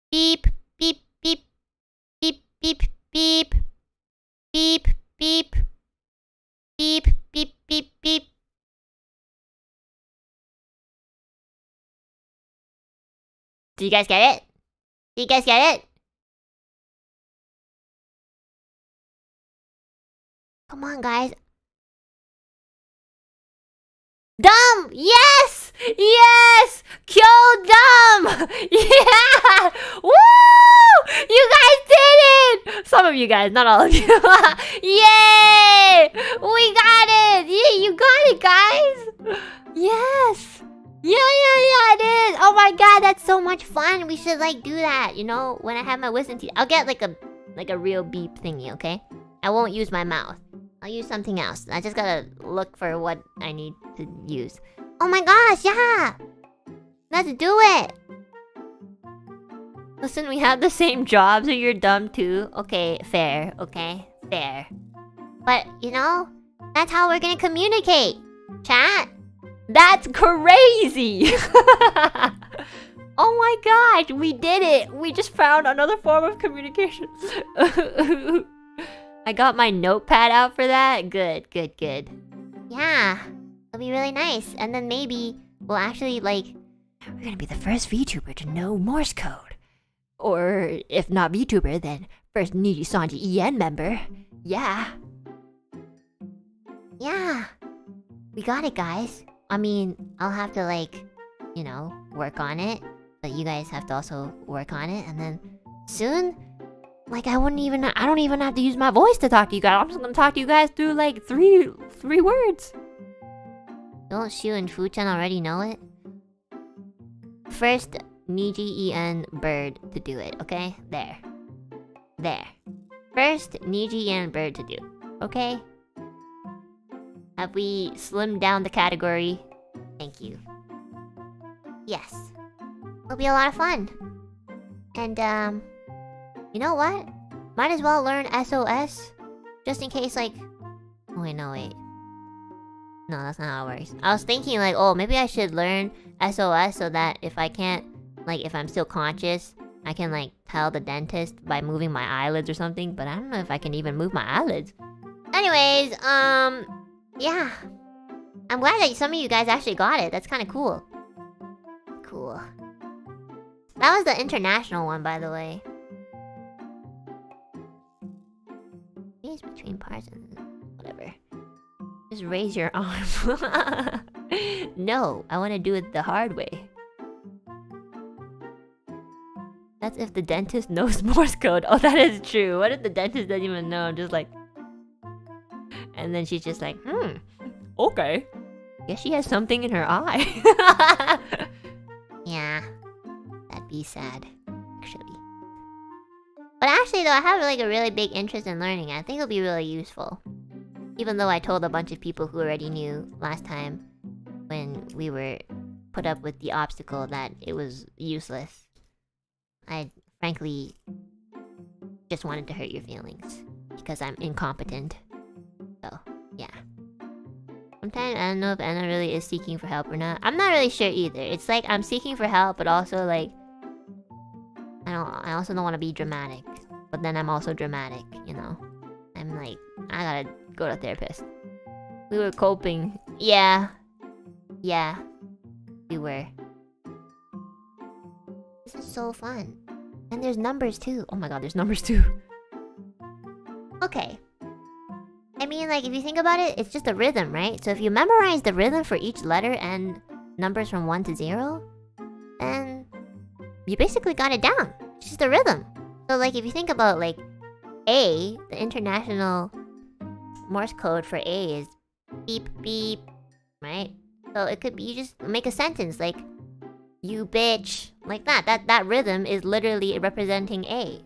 Beep, beep, beep. Beep, beep, beep. Beep, beep. Beep, beep, beep, beep. Do you guys get it? Do you guys get it? Come on, guys. Dumb! Yes! Yes! Kill dumb! Yeah! Woo! You guys did it! Some of you guys, not all of you. Yay! We got it! Yeah, you got it, guys! Yes! Yeah, it is! Oh my god, that's so much fun! We should, like, do that, you know? When I have my wisdom teeth. I'll get, like a real beep thingy, okay? I won't use my mouth. I'll use something else. I just gotta look for what I need to use. Oh my gosh, yeah! Let's do it! Listen, we have the same job, so you're dumb too. Okay, fair. Okay, fair. But, you know, that's how we're gonna communicate. Chat. That's crazy! Oh my gosh, we did it! We just found another form of communication. I got my notepad out for that. Good. Yeah. It'll be really nice. And then maybe we'll actually, like... We're gonna be the first VTuber to know Morse code. Or, if not VTuber, then first NIJISANJI EN member. Yeah. Yeah. We got it, guys. I mean, I'll have to, like, you know, work on it. But you guys have to also work on it. And then soon... Like, I don't even have to use my voice to talk to you guys. I'm just gonna talk to you guys through, like, three words. Don't Shu and Fu-chan already know it? First, Niji En bird to do it, okay? There. First, Niji En bird to do. Okay? Have we slimmed down the category? Thank you. Yes. It'll be a lot of fun. And, you know what? Might as well learn SOS. Just in case, like... Oh, wait. No, that's not how it works. I was thinking, like, oh, maybe I should learn SOS so that if I can't... Like, if I'm still conscious, I can, like, tell the dentist by moving my eyelids or something. But I don't know if I can even move my eyelids. Anyways, yeah. I'm glad that some of you guys actually got it. That's kind of cool. Cool. That was the international one, by the way. Between parts and whatever. Just raise your arm. No, I want to do it the hard way. That's if the dentist knows Morse code. Oh, that is true. What if the dentist doesn't even know? Just like... And then she's just like, okay. Guess she has something in her eye. Yeah. That'd be sad, actually. But actually though, I have like a really big interest in learning. I think it'll be really useful. Even though I told a bunch of people who already knew last time when we were put up with the obstacle that it was useless. I frankly just wanted to hurt your feelings because I'm incompetent. So, yeah. Sometimes I don't know if Enna really is seeking for help or not. I'm not really sure either. It's like I'm seeking for help, but also like I also don't want to be dramatic. But then I'm also dramatic, you know? I'm like, I gotta go to a therapist. We were coping. Yeah. We were. This is so fun. And there's numbers too. Oh my god, there's numbers too. Okay. I mean, like, if you think about it, it's just a rhythm, right? So if you memorize the rhythm for each letter and numbers from 1 to 0, then you basically got it down. It's just a rhythm. So, like, if you think about, like, A, the international Morse code for A is beep, beep, right? So it could be, you just make a sentence, like, you bitch, like that. That rhythm is literally representing A.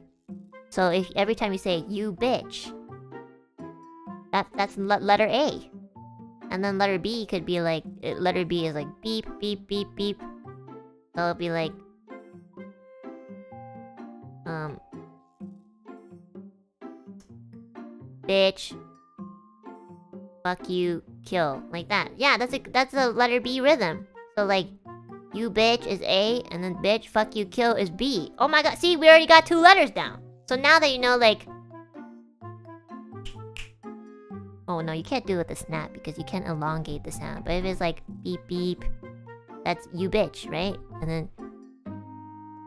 So if every time you say, you bitch, that's letter A. And then letter B could be like, letter B is like beep, beep, beep, beep. So it'll be like, bitch, fuck you, kill, like that. Yeah, that's a letter B rhythm. So like, you bitch is A, and then bitch, fuck you, kill is B. Oh my god, see, we already got 2 letters down. So now that you know, like... Oh no, you can't do it with the snap because you can't elongate the sound. But if it's like beep beep, that's you bitch, right? And then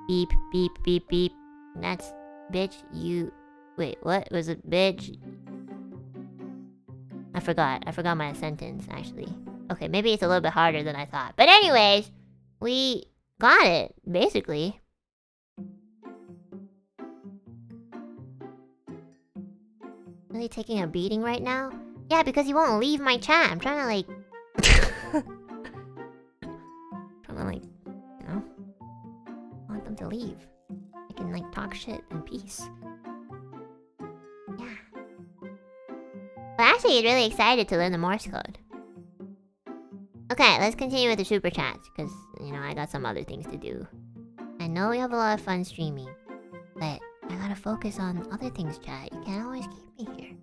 Beep, beep, beep, beep. That's bitch, you. Wait, what was it, bitch? I forgot my sentence actually. Okay, maybe it's a little bit harder than I thought. But anyways, we got it, basically. Really taking a beating right now? Yeah, because he won't leave my chat. I'm trying to like you know, want them to leave. I can like talk shit in peace. Yeah. But actually, he's really excited to learn the Morse code. Okay, let's continue with the super chats, because, you know, I got some other things to do. I know we have a lot of fun streaming, but I gotta focus on other things, chat. You can't always keep me here.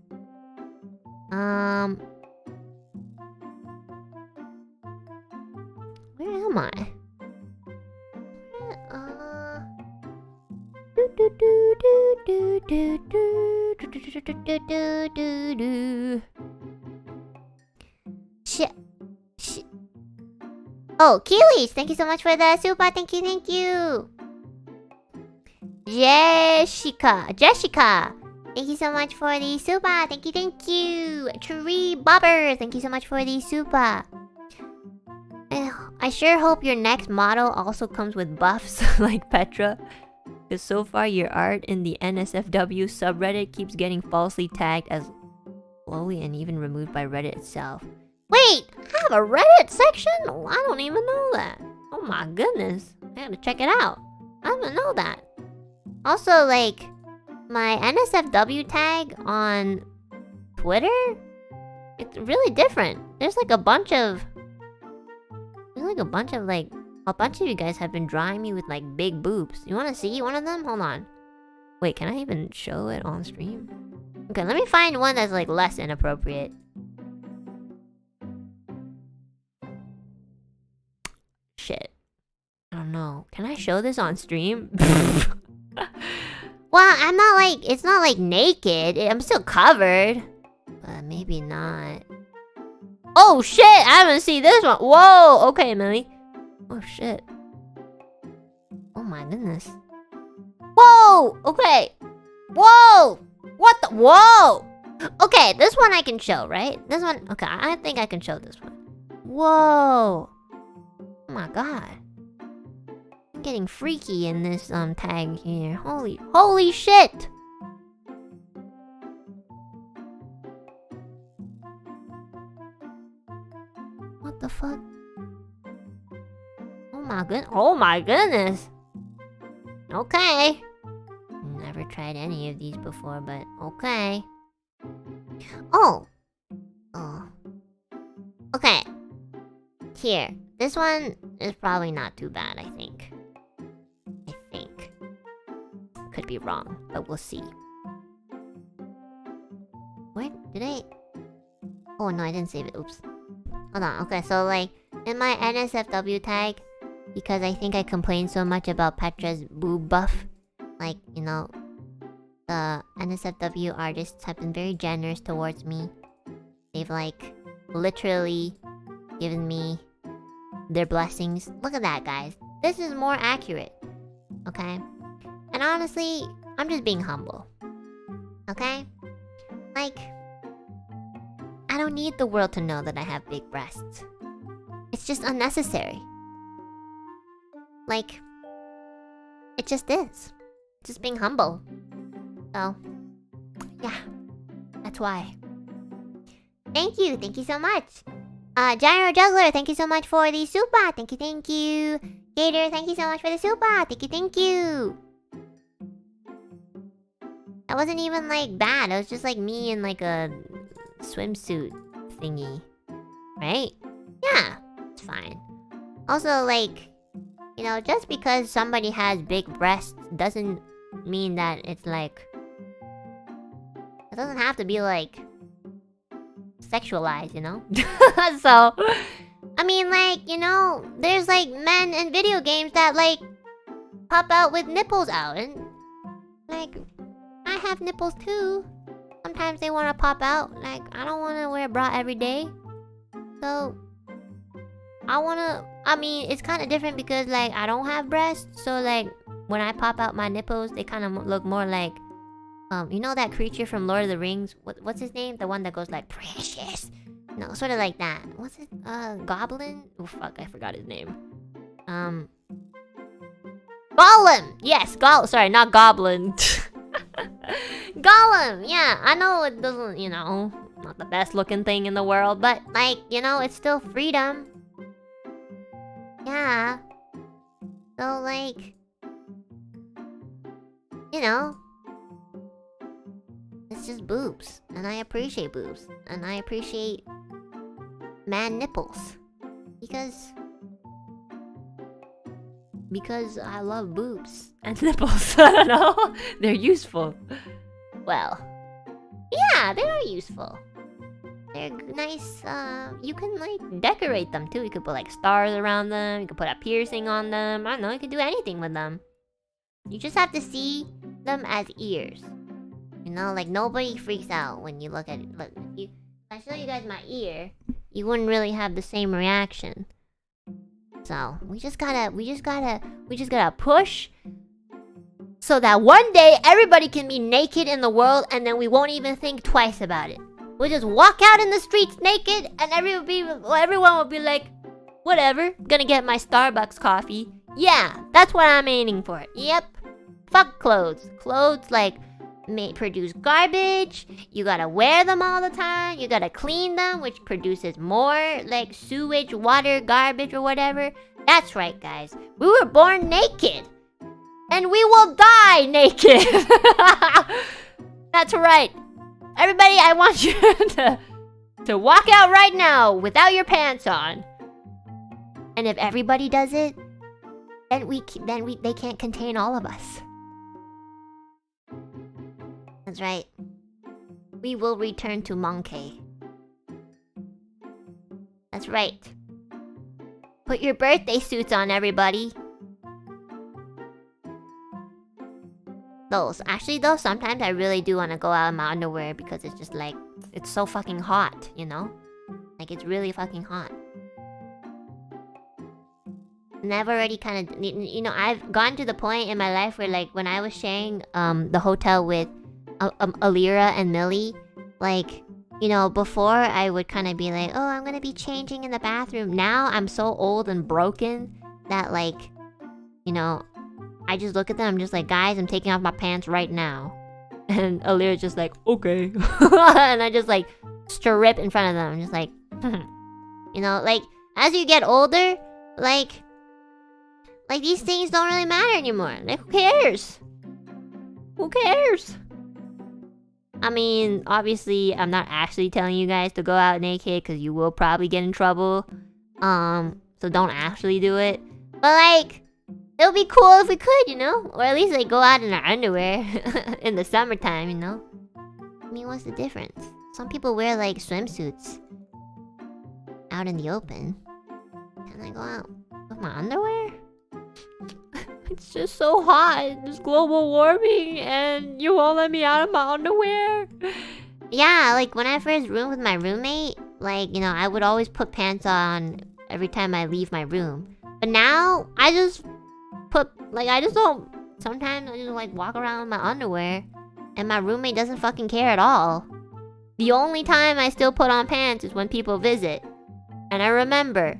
Where am I? Shit. Oh, Keelys, thank you so much for the super. Thank you. Jessica, thank you so much for the super. Thank you. Tree Bobber, thank you so much for the super. I sure hope your next model also comes with buffs like Petra. Because so far your art in the NSFW subreddit keeps getting falsely tagged as glowy and even removed by Reddit itself. Wait, I have a Reddit section? Oh, I don't even know that. Oh my goodness. I gotta check it out. I didn't know that. Also, like, my NSFW tag on Twitter, it's really different. There's like a bunch of you guys have been drawing me with like big boobs. You wanna see one of them? Hold on. Wait, can I even show it on stream? Okay, let me find one that's like less inappropriate. Shit. I don't know. Can I show this on stream? Well, I'm not like... It's not like naked. I'm still covered. But maybe not. Oh shit! I haven't seen this one. Whoa! Okay, Millie. Oh shit. Oh my goodness. Whoa! Okay. Whoa! What the... Whoa! Okay, this one I can show, right? This one... Okay, I think I can show this one. Whoa! Oh my god. I'm getting freaky in this tag here. Holy shit! What the fuck? Oh my goodness. Okay. Never tried any of these before, but okay. Oh. Okay. Here. This one is probably not too bad, I think. Could be wrong, but we'll see. Where did I... Oh no, I didn't save it. Oops. Hold on. Okay, so like, in my NSFW tag, because I think I complained so much about Petra's boob buff, like, you know, the NSFW artists have been very generous towards me. They've like, literally given me their blessings. Look at that, guys. This is more accurate. Okay? And honestly, I'm just being humble. Okay? Like, I don't need the world to know that I have big breasts. It's just unnecessary. Like, it just is. Just being humble. So, yeah. That's why. Thank you so much. Gyro Juggler, thank you so much for the super. Thank you. Gator, thank you so much for the super. Thank you. That wasn't even like bad. It was just like me in like a swimsuit thingy. Right? Yeah, it's fine. Also, like, you know, just because somebody has big breasts doesn't mean that it's like... It doesn't have to be like... sexualized, you know? So, I mean, like, you know, there's like men in video games that like pop out with nipples out, and like, I have nipples too. Sometimes they want to pop out. Like, I don't want to wear a bra every day, so I mean, it's kind of different because like I don't have breasts, so like when I pop out my nipples, they kind of look more like, you know that creature from Lord of the Rings? What's his name? The one that goes like, precious. No, sort of like that. What's it? Goblin? Oh fuck, I forgot his name. Gollum! Yes, sorry, not Goblin. Gollum! Yeah, I know it doesn't, you know, not the best looking thing in the world, but like, you know, it's still freedom. Yeah. So like, you know, it's just boobs. And I appreciate boobs. And I appreciate man nipples. Because I love boobs. And nipples. I don't know. They're useful. Well, yeah, they are useful. They're nice, you can like decorate them too. You could put like stars around them. You could put a piercing on them. I don't know, you could do anything with them. You just have to see them as ears. You know, like nobody freaks out when you look at it. Look, if I show you guys my ear, you wouldn't really have the same reaction. So we just gotta push so that one day everybody can be naked in the world, and then we won't even think twice about it. We'll just walk out in the streets naked, and everyone will be like, whatever, gonna get my Starbucks coffee. Yeah, that's what I'm aiming for. Yep. Fuck clothes. Clothes like produce garbage. You gotta wear them all the time. You gotta clean them, which produces more like sewage, water, garbage, or whatever. That's right, guys. We were born naked, and we will die naked. That's right. Everybody, I want you to walk out right now without your pants on. And if everybody does it, then they can't contain all of us. That's right. We will return to Monkey. That's right. Put your birthday suits on, everybody. Actually though, sometimes I really do want to go out in my underwear because it's just like, it's so fucking hot, you know? Like, it's really fucking hot. And I've already kind of, you know, I've gone to the point in my life where, like, when I was sharing the hotel with Ethyria and Millie, like, you know, before I would kind of be like, oh, I'm gonna be changing in the bathroom. Now I'm so old and broken that, like, you know, I just look at them, I'm just like, guys, I'm taking off my pants right now. And Ethyria's just like, okay. And I just like strip in front of them. I'm just like, you know, like, as you get older, like these things don't really matter anymore. Like, who cares? Who cares? I mean, obviously, I'm not actually telling you guys to go out naked because you will probably get in trouble. So don't actually do it. But like, it would be cool if we could, you know? Or at least like go out in our underwear in the summertime, you know? I mean, what's the difference? Some people wear like swimsuits out in the open. Can I go out with my underwear? It's just so hot. There's global warming and you won't let me out of my underwear. Yeah, like when I first roomed with my roommate, like, you know, I would always put pants on every time I leave my room. But now, I just don't, sometimes I just like walk around in my underwear and my roommate doesn't fucking care at all. The only time I still put on pants is when people visit. And I remember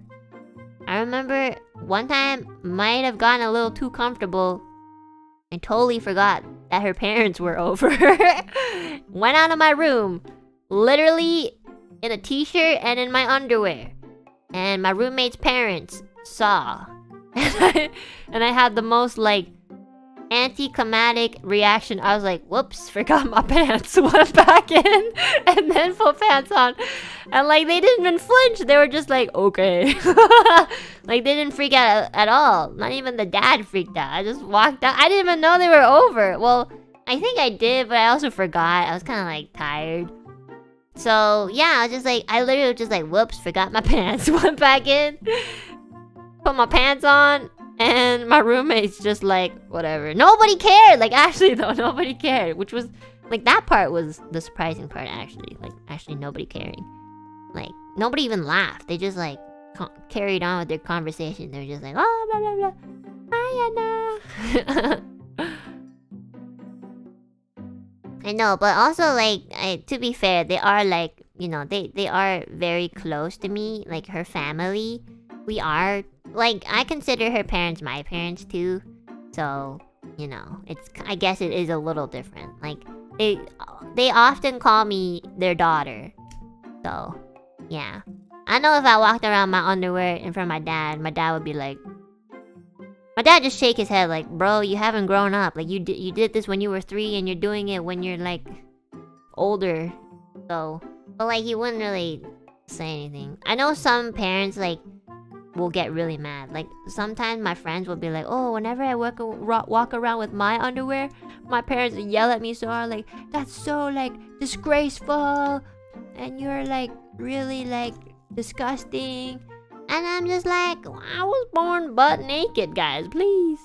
one time might have gotten a little too comfortable and totally forgot that her parents were over. Went out of my room, literally in a t-shirt and in my underwear. And my roommate's parents saw. And I had the most like anticlimactic reaction. I was like, whoops, forgot my pants. Went back in and then put pants on. And like they didn't even flinch. They were just like, okay. Like they didn't freak out at all. Not even the dad freaked out. I just walked out. I didn't even know they were over. Well, I think I did, but I also forgot. I was kind of like tired. So yeah, I was just like, I literally was just like, whoops, forgot my pants. Went back in, put my pants on, and my roommate's just like, whatever. Nobody cared. Like, actually, though, nobody cared. Which was, like, that part was the surprising part, actually. Like, actually, nobody caring. Like, nobody even laughed. They just, like, carried on with their conversation. They were just like, oh, blah, blah, blah. Hi, Hi, Enna. I know, but also like, to be fair, they are like, you know, they are very close to me, like her family. We are like, I consider her parents my parents too, so you know, I guess it is a little different. Like they often call me their daughter, so yeah. I know if I walked around my underwear in front of my dad would be like, my dad just shake his head like, bro, you haven't grown up. Like you did this when you were 3 and you're doing it when you're like older. So, but like he wouldn't really say anything. I know some parents like will get really mad. Like sometimes my friends will be like, oh, whenever I walk around with my underwear, my parents yell at me so hard like, that's so like disgraceful and you're like really like disgusting. And I'm just like, I was born butt naked, guys, please.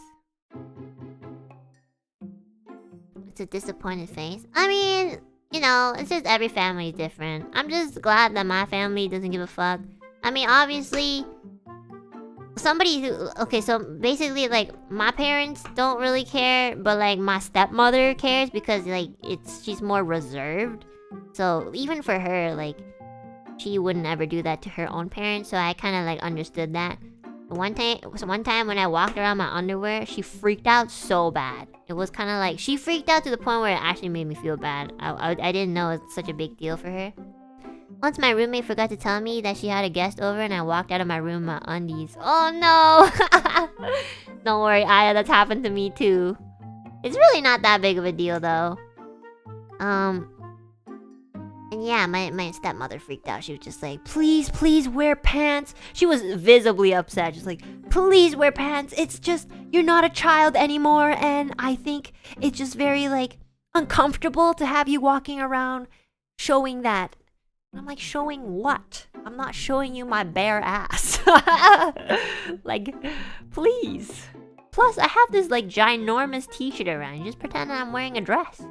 It's a disappointed face. I mean, you know, it's just every family is different. I'm just glad that my family doesn't give a fuck. I mean, obviously, somebody who... Okay, so basically, like, my parents don't really care, but, like, my stepmother cares because, like, she's more reserved. So, even for her, like, she wouldn't ever do that to her own parents, so I kind of like understood that. One time when I walked around my underwear, she freaked out so bad. It was kind of like, she freaked out to the point where it actually made me feel bad. I didn't know it's such a big deal for her. Once my roommate forgot to tell me that she had a guest over and I walked out of my room in my undies. Oh no! Don't worry, Aya, that's happened to me too. It's really not that big of a deal though. And yeah, my stepmother freaked out. She was just like, please wear pants. She was visibly upset. Just like, please wear pants. It's just, you're not a child anymore. And I think it's just very like uncomfortable to have you walking around showing that. And I'm like, showing what? I'm not showing you my bare ass. Like, please. Plus, I have this like ginormous t-shirt around. You just pretend that I'm wearing a dress.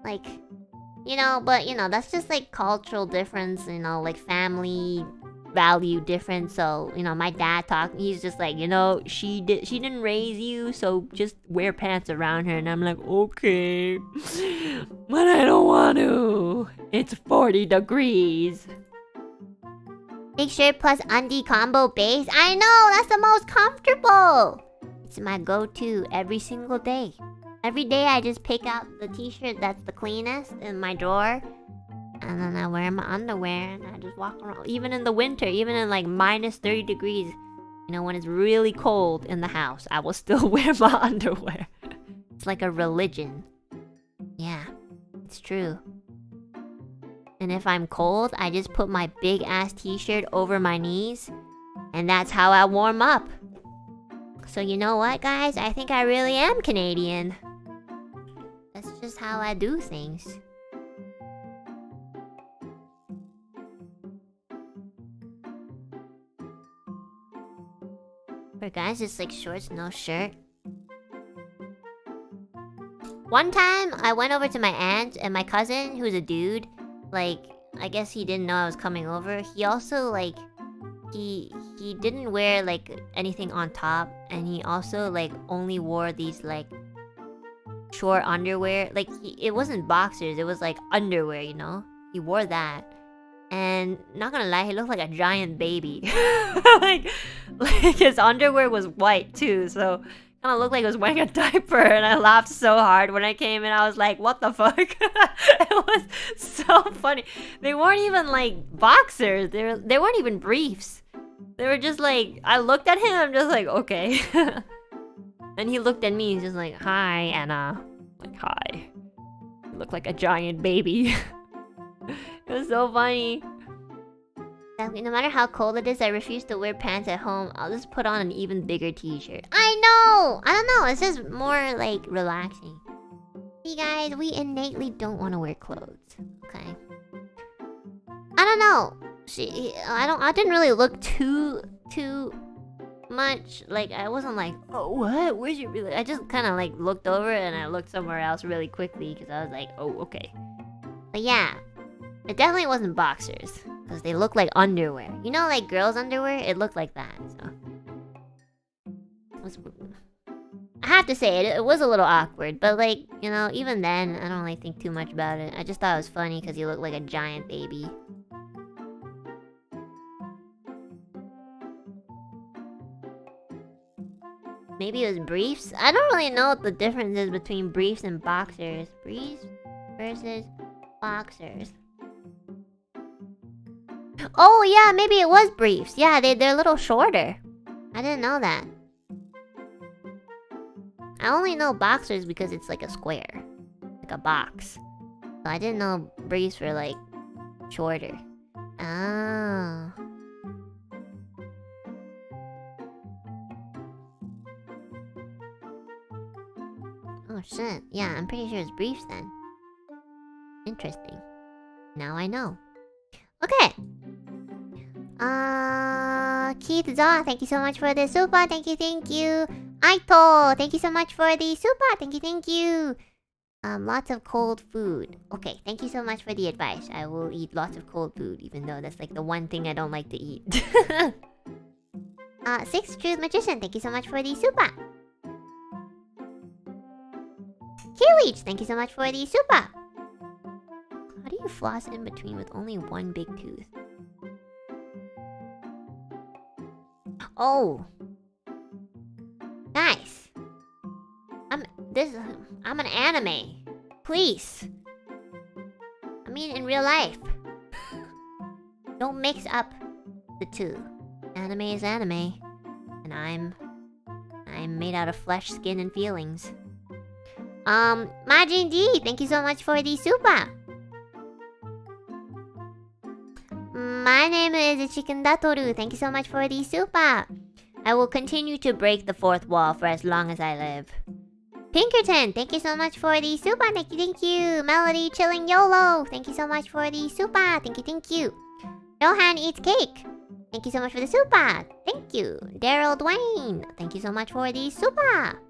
Like... You know, but you know, that's just like cultural difference, you know, like family value difference. So, you know, my dad he's just like, you know, she didn't raise you, so just wear pants around her. And I'm like, okay, but I don't want to. It's 40 degrees. Big shirt plus undie combo base. I know, that's the most comfortable. It's my go-to every single day. Every day I just pick out the t-shirt that's the cleanest in my drawer. And then I wear my underwear and I just walk around. Even in the winter, even in like minus 30 degrees. You know, when it's really cold in the house, I will still wear my underwear. It's like a religion. Yeah, it's true. And if I'm cold, I just put my big ass t-shirt over my knees. And that's how I warm up. So you know what, guys? I think I really am Canadian. That's just how I do things. For guys, it's like shorts, no shirt. One time, I went over to my aunt and my cousin, who's a dude. Like, I guess he didn't know I was coming over. He also, like... He didn't wear, like, anything on top. And he also, like, only wore these, like... short underwear. Like, it wasn't boxers, it was like underwear, you know? He wore that. And not gonna lie, he looked like a giant baby. like his underwear was white too, so kind of looked like he was wearing a diaper. And I laughed so hard when I came in. I was like, what the fuck? It was so funny. They weren't even like boxers. They weren't even briefs. They were just like, I looked at him, I'm just like, okay. And he looked at me, he's just like, hi, Anna. Like, hi. You look like a giant baby. It was so funny. No matter how cold it is, I refuse to wear pants at home. I'll just put on an even bigger t-shirt. I know! I don't know, it's just more, like, relaxing. See, guys, we innately don't want to wear clothes. Okay? I don't know. I didn't really look too much. Like, I wasn't like, oh, what? Where's your... I just kind of, like, looked over and I looked somewhere else really quickly because I was like, oh, okay. But yeah, it definitely wasn't boxers. Because they look like underwear. You know, like girls' underwear? It looked like that, so... I have to say, it was a little awkward. But like, you know, even then, I don't really think too much about it. I just thought it was funny because he looked like a giant baby. Maybe it was briefs? I don't really know what the difference is between briefs and boxers. Briefs versus boxers. Oh yeah, maybe it was briefs. Yeah, they're a little shorter. I didn't know that. I only know boxers because it's like a square. Like a box. So I didn't know briefs were like shorter. Oh. Oh shit. Yeah, I'm pretty sure it's briefs then. Interesting. Now I know. Okay. Keith Zaw, thank you so much for the super. Thank you, thank you. Aito, thank you so much for the super. Thank you, thank you. Lots of cold food. Okay, thank you so much for the advice. I will eat lots of cold food, even though that's like the one thing I don't like to eat. Six Truth Magician, thank you so much for the super. Killeech, thank you so much for the super. How do you floss in between with only one big tooth? Oh. Nice. I'm an anime. Please. I mean in real life. Don't mix up the two. Anime is anime. And I'm made out of flesh, skin, and feelings. Majin D, thank you so much for the super. My name is Chicken Datoru. Thank you so much for the super. I will continue to break the fourth wall for as long as I live. Pinkerton, thank you so much for the super. Thank you, thank you. Melody Chilling YOLO, thank you so much for the super. Thank you, thank you. Johan Eats Cake, thank you so much for the super. Thank you. Daryl Dwayne, thank you so much for the super.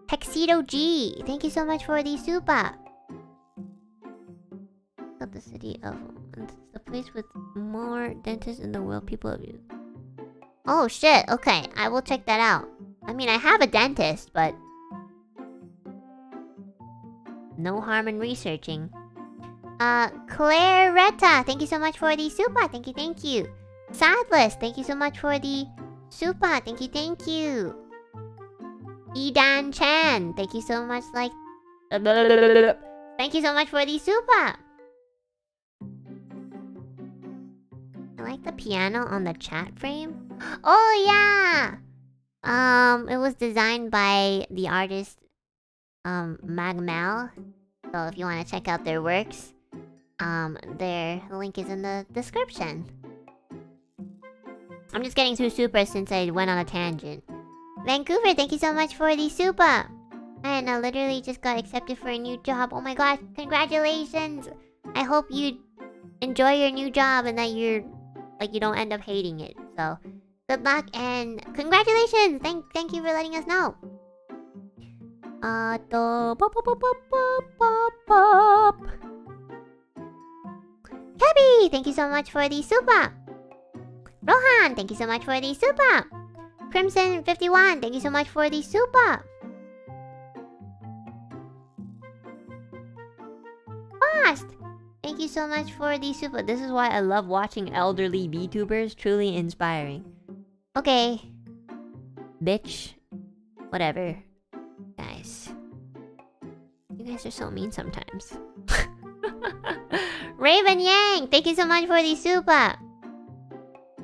Hexito G, thank you so much for the super. The city of the place with more dentists in the world people have used. Oh shit, okay, I will check that out. I mean, I have a dentist, but no harm in researching. Claretta, thank you so much for the super. Thank you, thank you. Sadless, thank you so much for the super. Thank you, thank you. Edan Chan, thank you so much. Thank you so much for the super. I like the piano on the chat frame. Oh yeah! It was designed by the artist Magmal. So if you want to check out their works, their link is in the description. I'm just getting through super since I went on a tangent. Vancouver, thank you so much for the super. And I literally just got accepted for a new job. Oh my god, congratulations! I hope you enjoy your new job and that you don't end up hating it. So good luck and congratulations! Thank you for letting us know. Kebby, thank you so much for the super. Rohan, thank you so much for the super. Crimson 51, thank you so much for the super. Fast, thank you so much for the super. This is why I love watching elderly VTubers. Truly inspiring. Okay. Bitch. Whatever. Guys. You guys are so mean sometimes. Raven Yang, thank you so much for the super.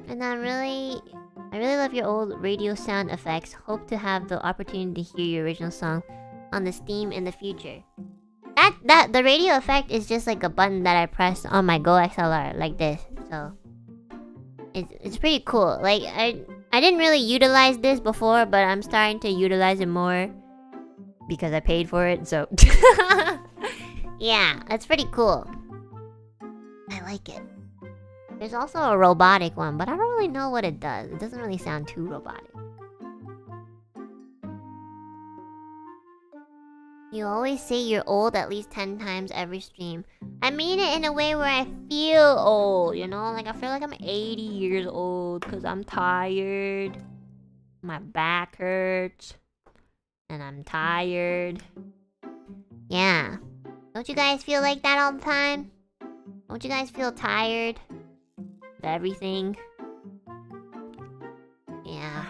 And I really love your old radio sound effects. Hope to have the opportunity to hear your original song on the Steam in the future. The radio effect is just like a button that I press on my Go XLR like this. So it's pretty cool. Like I didn't really utilize this before, but I'm starting to utilize it more because I paid for it. So yeah, that's pretty cool. I like it. There's also a robotic one, but I don't really know what it does. It doesn't really sound too robotic. You always say you're old at least 10 times every stream. I mean it in a way where I feel old, you know? Like I feel like I'm 80 years old because I'm tired. My back hurts. and I'm tired. Yeah. Don't you guys feel like that all the time? Don't you guys feel tired Of everything. Yeah.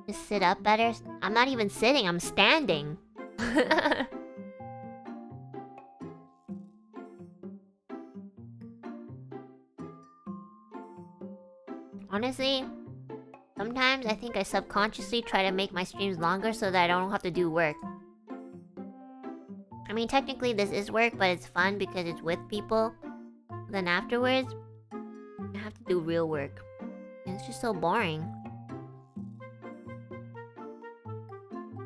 Just sit up better. I'm not even sitting, I'm standing. Honestly, sometimes I think I subconsciously try to make my streams longer so that I don't have to do work. I mean, technically this is work, but it's fun because it's with people. Then afterwards, I have to do real work. And it's just so boring.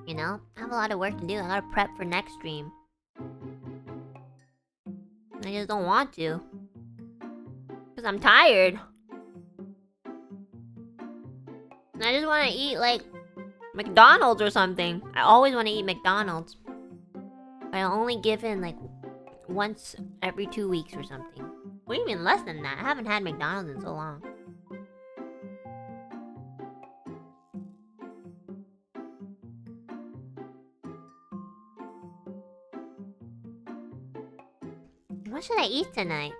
You know? I have a lot of work to do. I gotta prep for next stream. I just don't want to. Because I'm tired. And I just want to eat, like, McDonald's or something. I always want to eat McDonald's. But I only give in, like, once every 2 weeks or something. Or even less than that. I haven't had McDonald's in so long. What should I eat tonight?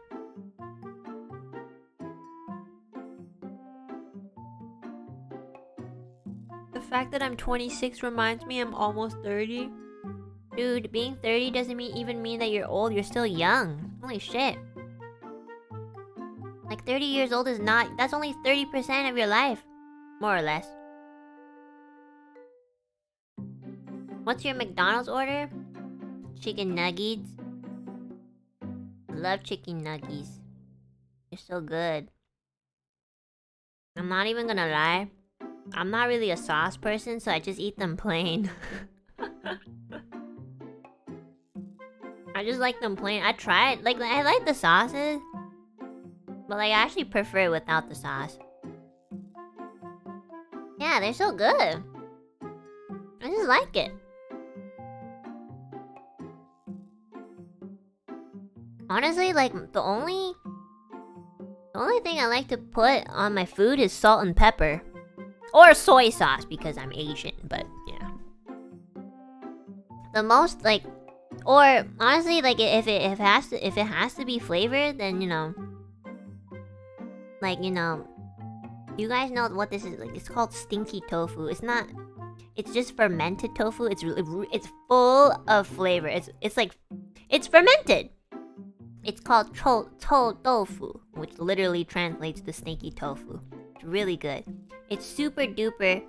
The fact that I'm 26 reminds me I'm almost 30. Dude, being 30 doesn't even mean that you're old. You're still young. Holy shit. Like, 30 years old is not... That's only 30% of your life. More or less. What's your McDonald's order? Chicken nuggets. I love chicken nuggets. They're so good. I'm not even gonna lie. I'm not really a sauce person, so I just eat them plain. I just like them plain. I tried, like, I like the sauces. But, like, I actually prefer it without the sauce. Yeah, they're so good. I just like it. Honestly, like, the only thing I like to put on my food is salt and pepper. Or soy sauce, because I'm Asian, but, yeah. The most, like... Or, honestly, like, if it has to be flavored, then, you know... Like, you know... You guys know what this is, like, it's called stinky tofu. It's not... It's just fermented tofu. It's full of flavor. It's like... It's fermented! It's called tofu, which literally translates to stinky tofu. It's really good. It's super duper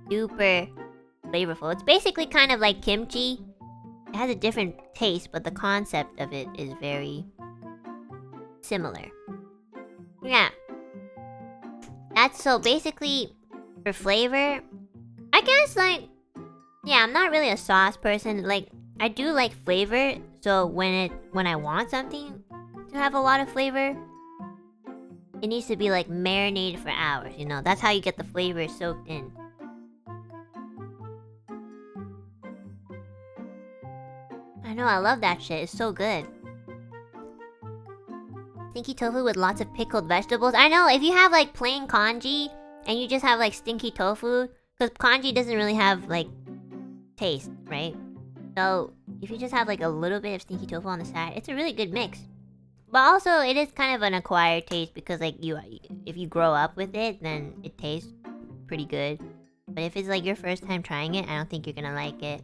flavorful. It's basically kind of like kimchi. It has a different taste, but the concept of it is very similar. Yeah. That's so basically for flavor. I guess, like, yeah, I'm not really a sauce person. Like, I do like flavor, so when I want something to have a lot of flavor, it needs to be like marinated for hours, you know? That's how you get the flavor soaked in. I know, I love that shit. It's so good. Stinky tofu with lots of pickled vegetables. I know, if you have like plain congee and you just have like stinky tofu, because congee doesn't really have like taste, right? So if you just have like a little bit of stinky tofu on the side, it's a really good mix. But also, it is kind of an acquired taste because like if you grow up with it, then it tastes pretty good. But if it's like your first time trying it, I don't think you're gonna like it.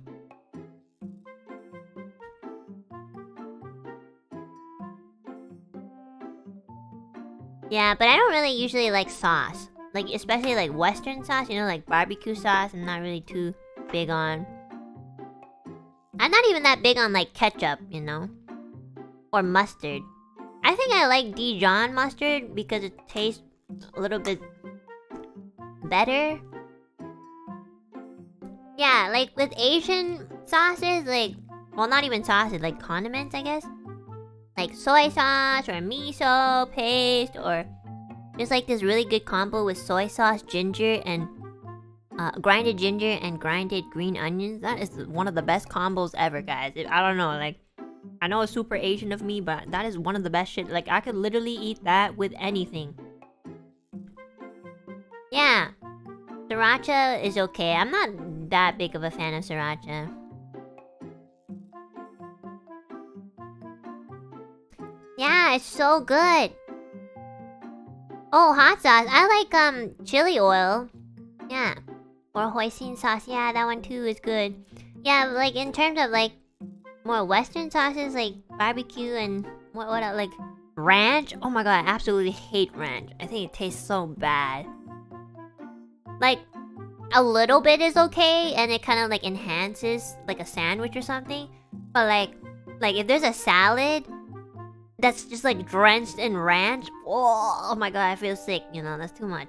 Yeah, but I don't really usually like sauce. Like, especially like Western sauce, you know, like barbecue sauce, I'm not really too big on. I'm not even that big on like ketchup, you know? Or mustard. I think I like Dijon mustard because it tastes a little bit better. Yeah, like with Asian sauces, like, well, not even sauces, like condiments, I guess. Like soy sauce or miso paste, or just like this really good combo with soy sauce, ginger, and grinded ginger and grinded green onions. That is one of the best combos ever, guys. I don't know, like, I know it's super Asian of me, but that is one of the best shit. Like, I could literally eat that with anything. Yeah. Sriracha is okay. I'm not that big of a fan of sriracha. Yeah, it's so good. Oh, hot sauce. I like chili oil. Yeah. Or hoisin sauce. Yeah, that one too is good. Yeah, like in terms of like more Western sauces, like barbecue and what like ranch. Oh my god, I absolutely hate ranch. I think it tastes so bad. Like a little bit is okay, and it kind of like enhances like a sandwich or something. But like if there's a salad that's just like drenched in ranch, oh my god, I feel sick. You know, that's too much.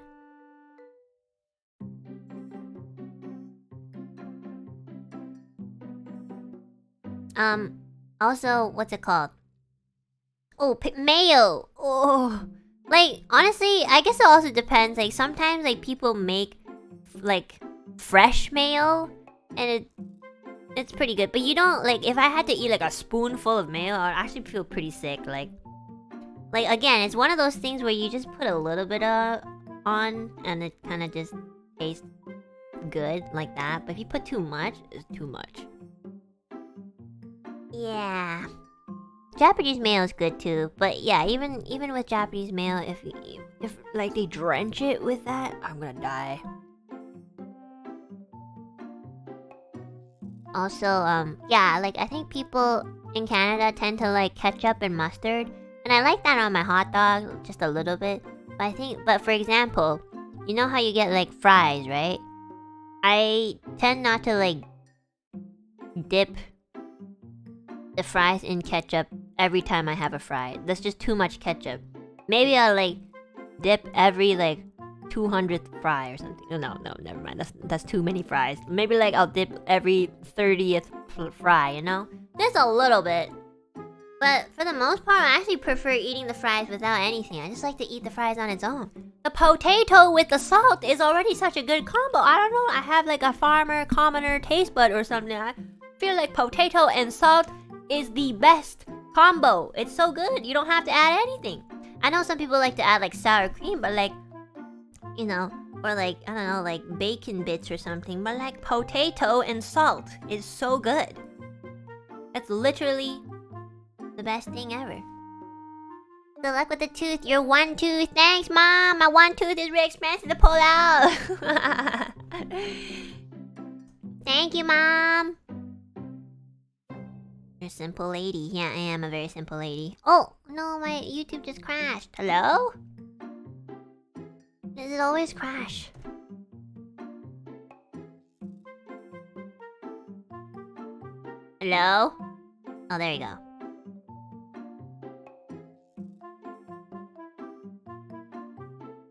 Also, what's it called? Oh, mayo. Oh, like honestly, I guess it also depends. Like sometimes, like people make like fresh mayo, and it's pretty good. But you don't like. If I had to eat like a spoonful of mayo, I'd actually feel pretty sick. Like again, it's one of those things where you just put a little bit on, and it kind of just tastes good like that. But if you put too much, it's too much. Yeah. Japanese mayo is good too, but yeah, even with Japanese mayo, if like they drench it with that, I'm gonna die. Also, yeah, like I think people in Canada tend to like ketchup and mustard, and I like that on my hot dog just a little bit. But for example, you know how you get like fries, right? I tend not to like dip the fries in ketchup every time I have a fry. That's just too much ketchup. Maybe I'll like dip every like 200th fry or something. No, never mind. That's too many fries. Maybe like I'll dip every 30th fry, you know? Just a little bit. But for the most part, I actually prefer eating the fries without anything. I just like to eat the fries on its own. The potato with the salt is already such a good combo. I don't know. I have like a farmer, commoner taste bud or something. I feel like potato and salt is the best combo. It's so good. You don't have to add anything. I know some people like to add like sour cream, but like, you know, or like, I don't know, like bacon bits or something. But like potato and salt is so good. That's literally the best thing ever. Good luck with the tooth. Your one tooth. Thanks, Mom. My one tooth is really expensive to pull out. Thank you, Mom. You're a simple lady. Yeah, I am a very simple lady. Oh, no, my YouTube just crashed. Hello? Does it always crash? Hello? Oh, there you go.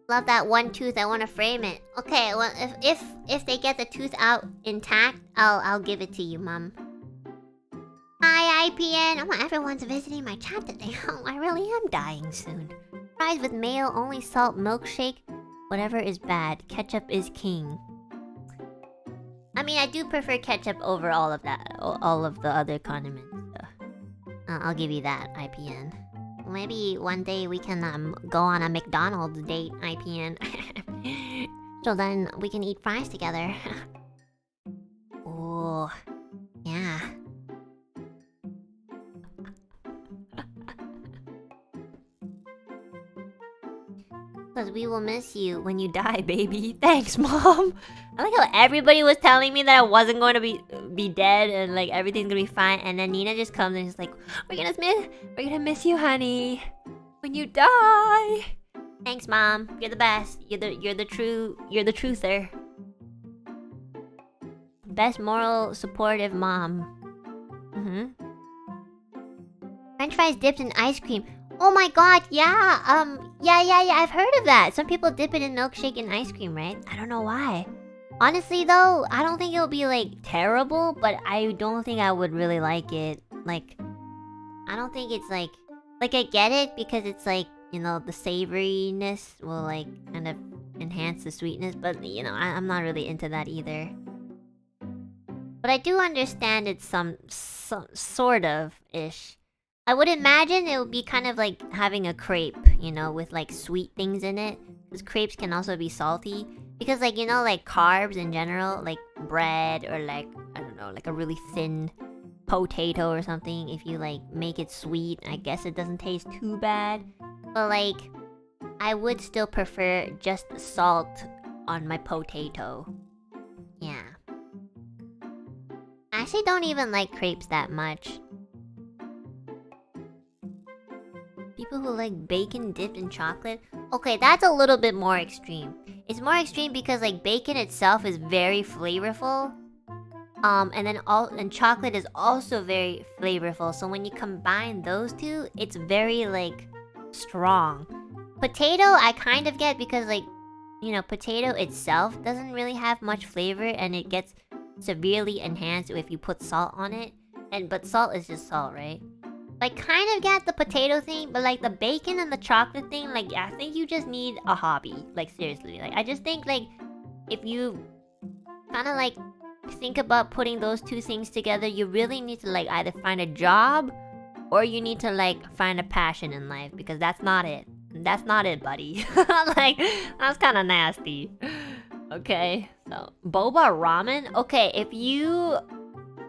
Love that one tooth. I want to frame it. Okay, well, if they get the tooth out intact, I'll give it to you, Mom. Hi, IPN. Oh, everyone's visiting my chat today. Oh, I really am dying soon. Fries with mayo, only salt, milkshake. Whatever is bad. Ketchup is king. I mean, I do prefer ketchup over all of that, all of the other condiments. So. I'll give you that, IPN. Maybe one day we can go on a McDonald's date, IPN. So then we can eat fries together. Oh, yeah. Because we will miss you when you die, baby. Thanks, Mom. I like how everybody was telling me that I wasn't going to be dead and like everything's gonna be fine, and then Nina just comes and is like, "We're gonna miss you, honey, when you die." Thanks, Mom. You're the best. You're the truther. Best moral supportive mom. French fries dipped in ice cream. Oh my god, yeah. Yeah, I've heard of that. Some people dip it in milkshake and ice cream, right? I don't know why. Honestly though, I don't think it'll be like terrible, but I don't think I would really like it. Like, I don't think it's like I get it because it's like, you know, the savoriness will like kind of enhance the sweetness, but you know, I'm not really into that either. But I do understand it's some sort of ish. I would imagine it would be kind of like having a crepe, you know, with like sweet things in it. Because crepes can also be salty. Because like, you know, like carbs in general, like bread or like, I don't know, like a really thin potato or something, if you like make it sweet, I guess it doesn't taste too bad. But like, I would still prefer just salt on my potato. Yeah. I actually don't even like crepes that much. People who like bacon dipped in chocolate? Okay, that's a little bit more extreme. It's more extreme because like bacon itself is very flavorful. And chocolate is also very flavorful. So when you combine those two, it's very like strong. Potato I kind of get because like, you know, potato itself doesn't really have much flavor and it gets severely enhanced if you put salt on it. But salt is just salt, right? Like kind of get the potato thing, but like the bacon and the chocolate thing, like I think you just need a hobby. Like seriously, like I just think like if you kind of like think about putting those two things together, you really need to like either find a job or you need to like find a passion in life, because that's not it. That's not it, buddy. Like that's kind of nasty. Okay, so boba ramen. Okay, if you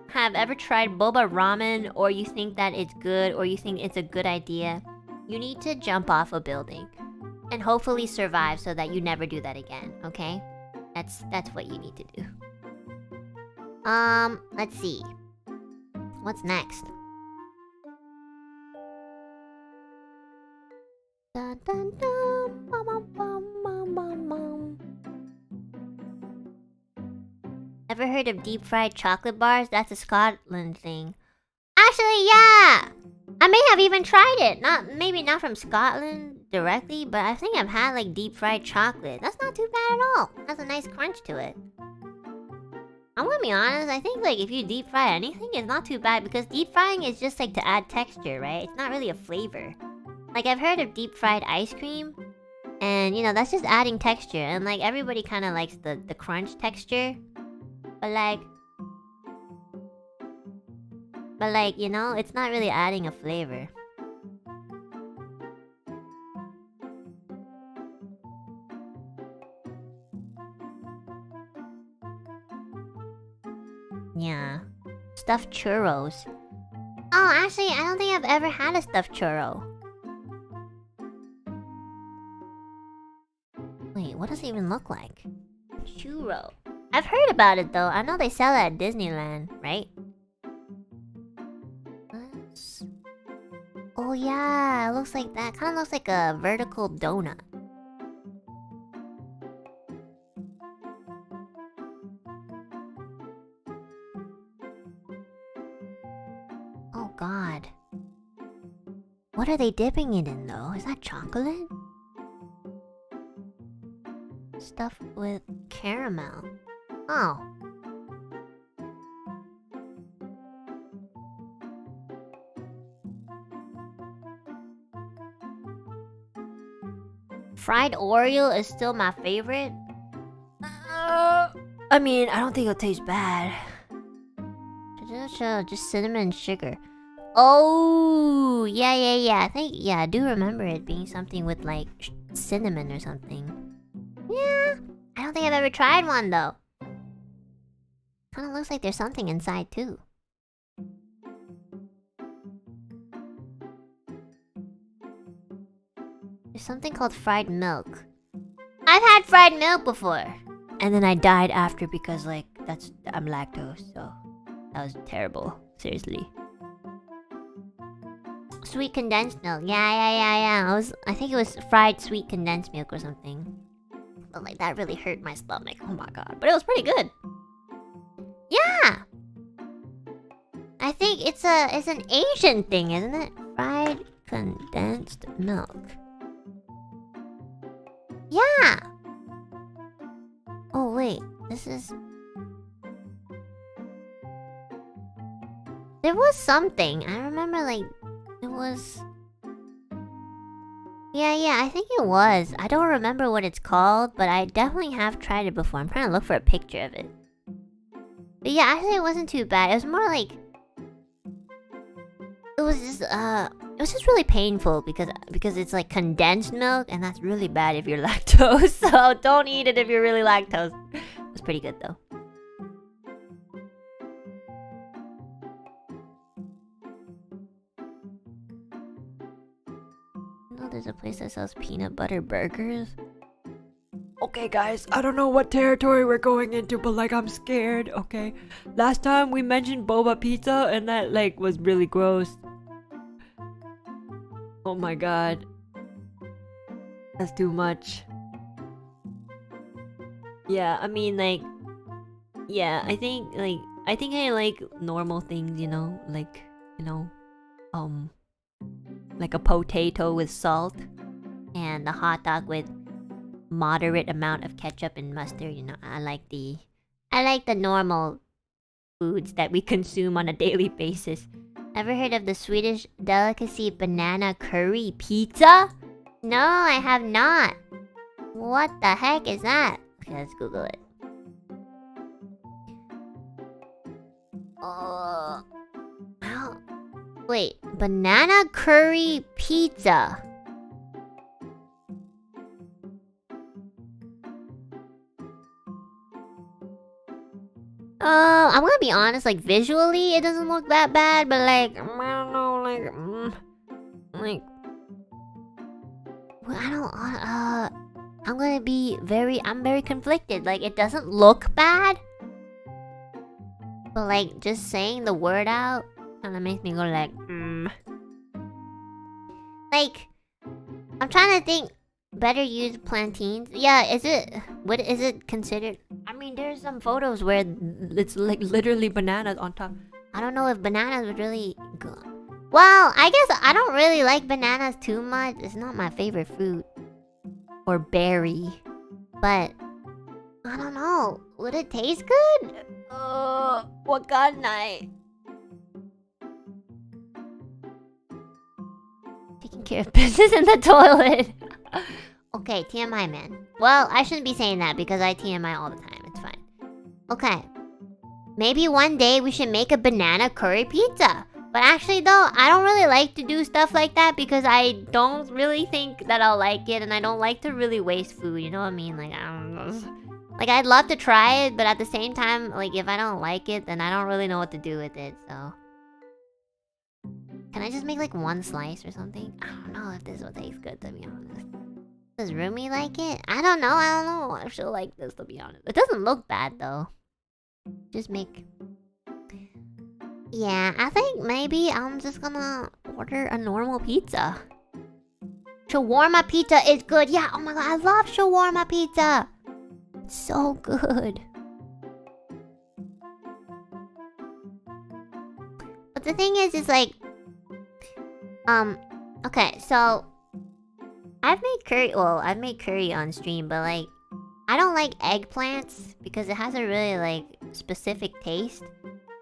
have ever tried boba ramen, or you think that it's good, or you think it's a good idea, you need to jump off a building and hopefully survive so that you never do that again, okay? That's what you need to do. Let's see. What's next? Dun, dun, dun, bum, bum, bum, bum, bum, bum. Ever heard of deep fried chocolate bars? That's a Scotland thing. Actually, yeah! I may have even tried it. Maybe not from Scotland directly, but I think I've had like deep fried chocolate. That's not too bad at all. Has a nice crunch to it. I'm gonna be honest, I think like if you deep fry anything, it's not too bad, because deep frying is just like to add texture, right? It's not really a flavor. Like I've heard of deep fried ice cream, and you know, that's just adding texture, and like everybody kind of likes the crunch texture. But like, you know, it's not really adding a flavor. Yeah. Stuffed churros. Oh, actually, I don't think I've ever had a stuffed churro. Wait, what does it even look like? Churro. I've heard about it though. I know they sell it at Disneyland, right? Oh yeah, it looks like that. Kind of looks like a vertical donut. Oh god. What are they dipping it in though? Is that chocolate? Stuffed with caramel. Oh. Fried Oreo is still my favorite. I mean, I don't think it'll taste bad. Just cinnamon and sugar. Oh, yeah. I think, yeah, I do remember it being something with like cinnamon or something. Yeah, I don't think I've ever tried one though. Kind of looks like there's something inside too. There's something called fried milk. I've had fried milk before, and then I died after because like I'm lactose, so that was terrible. Seriously. Sweet condensed milk. Yeah. I think it was fried sweet condensed milk or something. But like that really hurt my stomach. Oh my god. But it was pretty good. Yeah. I think it's an Asian thing, isn't it? Fried condensed milk. Yeah. Oh wait, this is. There was something. I remember like it was. Yeah, I think it was. I don't remember what it's called, but I definitely have tried it before. I'm trying to look for a picture of it. But yeah, actually it wasn't too bad. It was more like... It it was just really painful because it's like condensed milk, and that's really bad if you're lactose. So don't eat it if you're really lactose. It was pretty good though. You know, there's a place that sells peanut butter burgers. Okay, guys, I don't know what territory we're going into, but like I'm scared. Okay, last time we mentioned boba pizza, and that like was really gross. Oh my god, that's too much. Yeah, I mean, like, yeah, I think I like normal things, you know, like, you know, like a potato with salt, And a hot dog with moderate amount of ketchup and mustard. You know, I like the normal foods that we consume on a daily basis. Ever heard of the Swedish delicacy banana curry pizza? No, I have not. What the heck is that? Okay, let's Google it. Oh, wait, banana curry pizza. I'm gonna be honest, like visually it doesn't look that bad, but like I don't know, like well, I don't I'm very conflicted. Like it doesn't look bad, but like just saying the word out kind of makes me go like like I'm trying to think. Better use plantains. Yeah, what is it considered? I mean, there's some photos where it's like literally bananas on top. I don't know if bananas would really go. Well, I guess I don't really like bananas too much. It's not my favorite fruit or berry, but I don't know. Would it taste good? What kind night? Taking care of business in the toilet. Okay, TMI, man. Well, I shouldn't be saying that because I TMI all the time. It's fine. Okay. Maybe one day we should make a banana curry pizza. But actually, though, I don't really like to do stuff like that because I don't really think that I'll like it, and I don't like to really waste food. You know what I mean? Like, I don't know. Like, I'd love to try it, but at the same time, like, if I don't like it, then I don't really know what to do with it, so... Can I just make, like, one slice or something? I don't know if this will taste good, to be honest. Does Rumi like it? I don't know. I she'll like this, to be honest. It doesn't look bad, though. Just make... Yeah, I think maybe I'm just gonna order a normal pizza. Shawarma pizza is good. Yeah, oh my god, I love shawarma pizza. It's so good. But the thing is like... Okay, so... I've made curry on stream, but like... I don't like eggplants because it has a really like specific taste.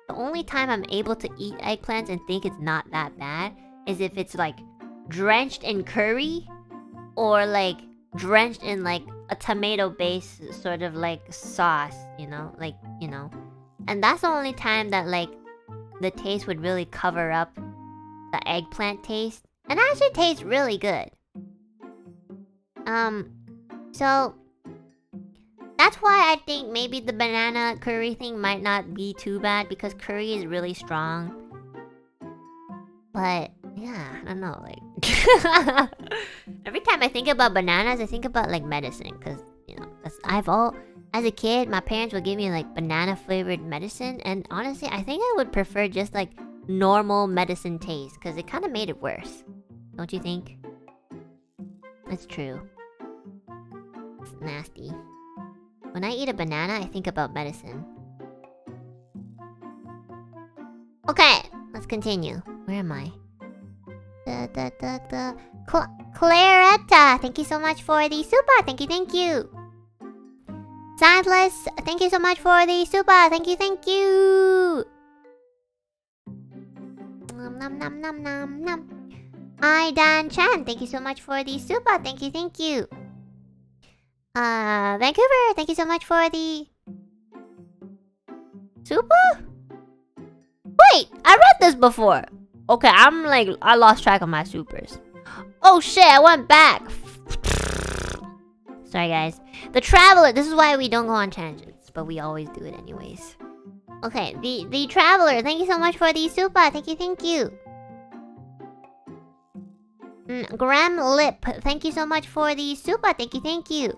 The only time I'm able to eat eggplants and think it's not that bad is if it's like drenched in curry or like drenched in like a tomato based sort of like sauce, you know, like, you know. And that's the only time that like the taste would really cover up the eggplant taste. And it actually tastes really good. So that's why I think maybe the banana curry thing might not be too bad because curry is really strong. But yeah, I don't know, like every time I think about bananas, I think about like medicine, because you know, as a kid, my parents would give me like banana flavored medicine, and honestly, I think I would prefer just like normal medicine taste because it kind of made it worse. Don't you think? It's true. It's nasty. When I eat a banana, I think about medicine. Okay, let's continue. Where am I? Claretta, thank you so much for the super. Thank you. Sideless, thank you so much for the super. Thank you. Nom. Aidan Chan, thank you so much for the super. Thank you. Vancouver, thank you so much for the super. Wait, I read this before. Okay, I'm like, I lost track of my supers. Oh shit, I went back. Sorry guys. The Traveler, this is why we don't go on tangents, but we always do it anyways. Okay, the Traveler, thank you so much for the super. Thank you. Graham Lip, thank you so much for the super. Thank you.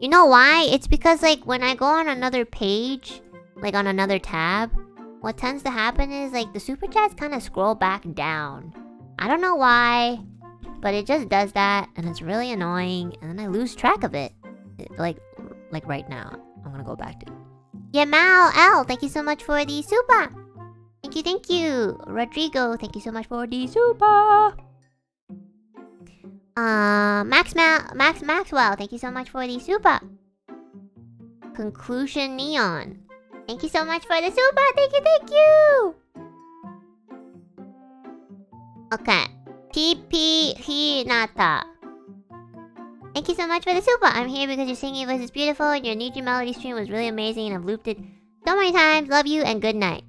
You know why? It's because like when I go on another page, like on another tab, what tends to happen is like the super chats kind of scroll back down. I don't know why, but it just does that, and it's really annoying, and then I lose track of it. Like right now, I'm gonna go back to it. Yamal L, thank you so much for the super. Thank you. Rodrigo, thank you so much for the super. Max Maxwell, thank you so much for the super. Conclusion Neon, thank you so much for the super. Thank you. Okay. TP Hinata, thank you so much for the super. I'm here because your singing voice is beautiful and your Niji Melody stream was really amazing and I've looped it so many times. Love you and good night.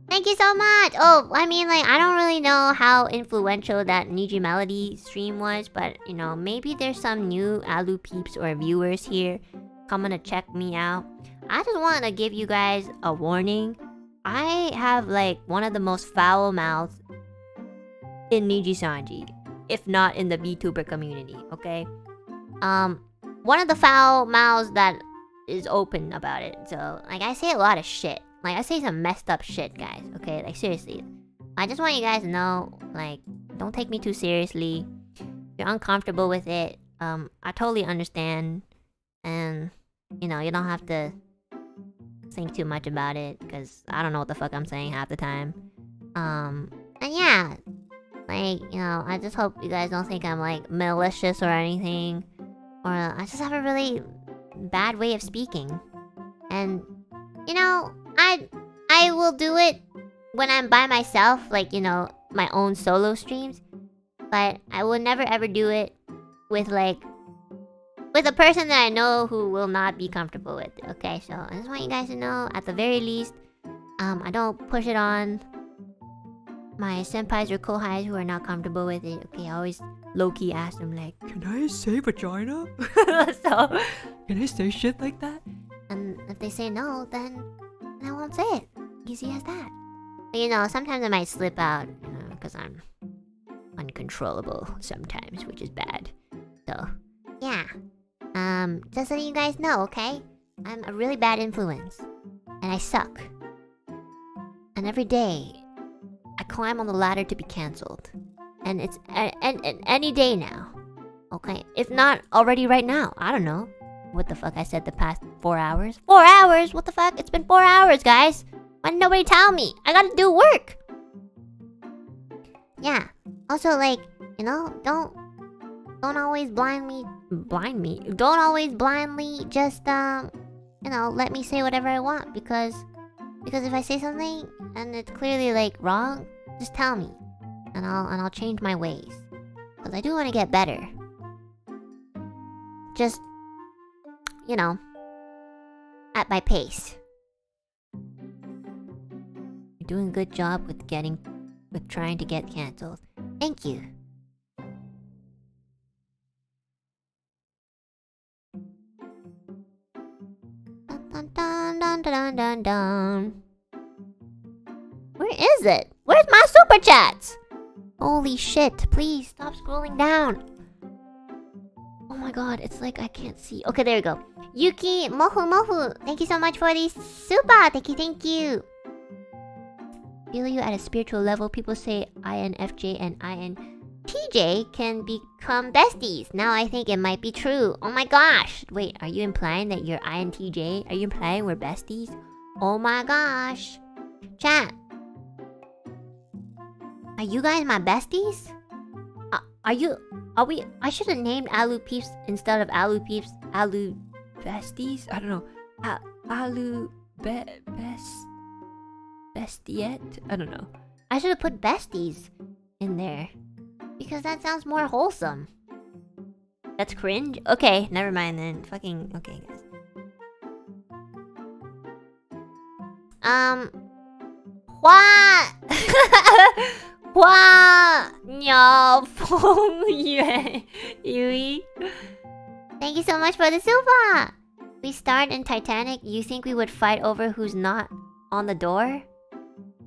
Thank you so much. Oh, I mean, like, I don't really know how influential that Niji Melody stream was, but, you know, maybe there's some new Alu peeps or viewers here coming to check me out. I just want to give you guys a warning. I have, like, one of the most foul mouths in NIJISANJI, if not in the VTuber community, okay? One of the foul mouths that is open about it. So, like, I say a lot of shit. Like, I say some messed up shit, guys, okay? Like, seriously. I just want you guys to know, like, don't take me too seriously. If you're uncomfortable with it, I totally understand. And, you know, you don't have to think too much about it, because I don't know what the fuck I'm saying half the time. And yeah, like, you know, I just hope you guys don't think I'm, like, malicious or anything. Or I just have a really bad way of speaking. And, you know, I will do it when I'm by myself, like, you know, my own solo streams. But I will never ever do it with, like, with a person that I know who will not be comfortable with it, okay? So I just want you guys to know, at the very least, I don't push it on my senpais or kohais who are not comfortable with it, okay? I always low-key ask them, like, Can I say vagina? so... Can I say shit like that? And if they say no, then I won't say it. Easy as that. But, you know, sometimes I might slip out, you know, because I'm uncontrollable sometimes, which is bad. So, yeah. Just letting you guys know, okay? I'm a really bad influence. And I suck. And every day, I climb on the ladder to be cancelled. And it's any day now. Okay? If not already right now. I don't know what the fuck I said the past 4 hours. 4 hours? What the fuck? It's been 4 hours, guys. Why didn't nobody tell me? I gotta do work. Yeah. Also, like, you know, don't always blindly don't always blindly just you know, let me say whatever I want, because if I say something and it's clearly like wrong, just tell me and I'll change my ways, because I do want to get better. Just, you know, at my pace. You're doing a good job with trying to get cancelled. Thank you. Dun, dun, dun, dun, dun, dun. Where is it? Where's my super chats? Holy shit, please stop scrolling down. Oh my god, it's like I can't see. Okay, there we go. Yuki Mofu, thank you so much for the super. Thank you. Feel you at a spiritual level. People say INFJ and INTJ can become besties. Now I think it might be true. Oh my gosh. Wait, are you implying that you're INTJ? Are you implying we're besties? Oh my gosh. Chat. Are you guys my besties? Are we? I should have named Alu Peeps instead of Alu Peeps. Alu besties? I don't know. Alu bestiette? I don't know. I should have put besties in there, because that sounds more wholesome. That's cringe? Okay, never mind then. Fucking okay, guys. What? 花鸟风月 Yui. Thank you so much for the super. We starred in Titanic. You think we would fight over who's not on the door?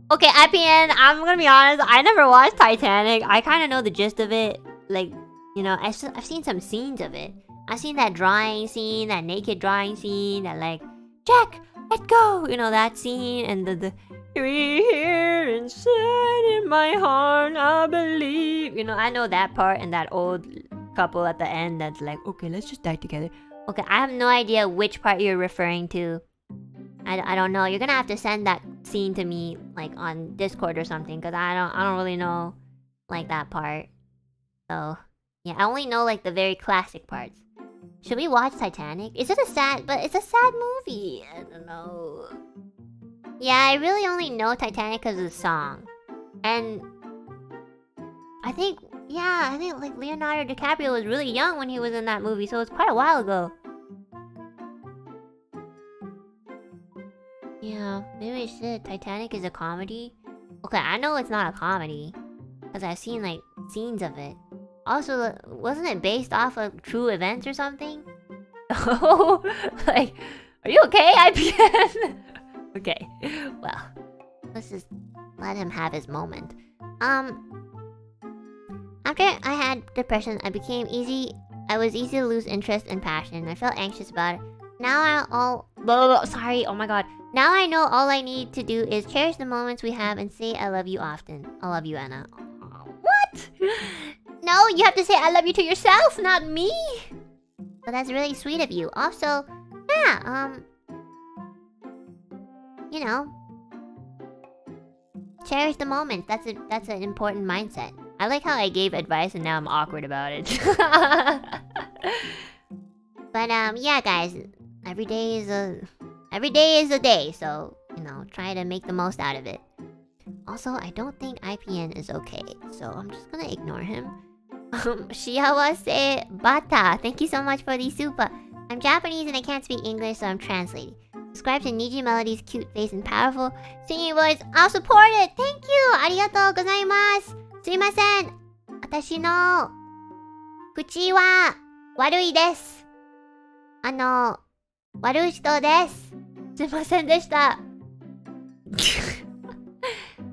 Okay, IPN, I'm gonna be honest, I never watched Titanic. I kind of know the gist of it. Like, you know, I've seen some scenes of it. I've seen that drawing scene, that naked drawing scene, that like, Jack, let go! You know, that scene, and the here inside in my heart, I believe. You know, I know that part, and that old couple at the end that's like, okay, let's just die together. Okay, I have no idea which part you're referring to. I don't know. You're gonna have to send that scene to me, like, on Discord or something, because I don't really know, like, that part. So, yeah, I only know, like, the very classic parts. Should we watch Titanic? Is it a sad... But it's a sad movie. I don't know. Yeah, I really only know Titanic because of the song. And... I think like Leonardo DiCaprio was really young when he was in that movie, so it's quite a while ago. Yeah, maybe we should. Titanic is a comedy? Okay, I know it's not a comedy. Because I've seen, like, scenes of it. Also, wasn't it based off of true events or something? Oh, like, are you okay, IPN? Okay, well, let's just let him have his moment. After I had depression, I was easy to lose interest and passion. I felt anxious about it. Now oh my god. Now I know all I need to do is cherish the moments we have and say I love you often. I love you, Enna. what? No, you have to say I love you to yourself, not me. But that's really sweet of you. Also, yeah, you know, cherish the moments. That's an important mindset. I like how I gave advice and now I'm awkward about it. But yeah, guys, every day is a day, so you know, try to make the most out of it. Also, I don't think IPN is okay, so I'm just gonna ignore him. Shiawase Bata, thank you so much for the super. I'm Japanese and I can't speak English, so I'm translating. Subscribe to Niji Melody's cute face and powerful singing voice. I'll support it. Thank you. Arigatou gozaimasu. Sumimasen. Watashi no kuchi wa warui desu. Waru hito desu. Sumimasen deshita.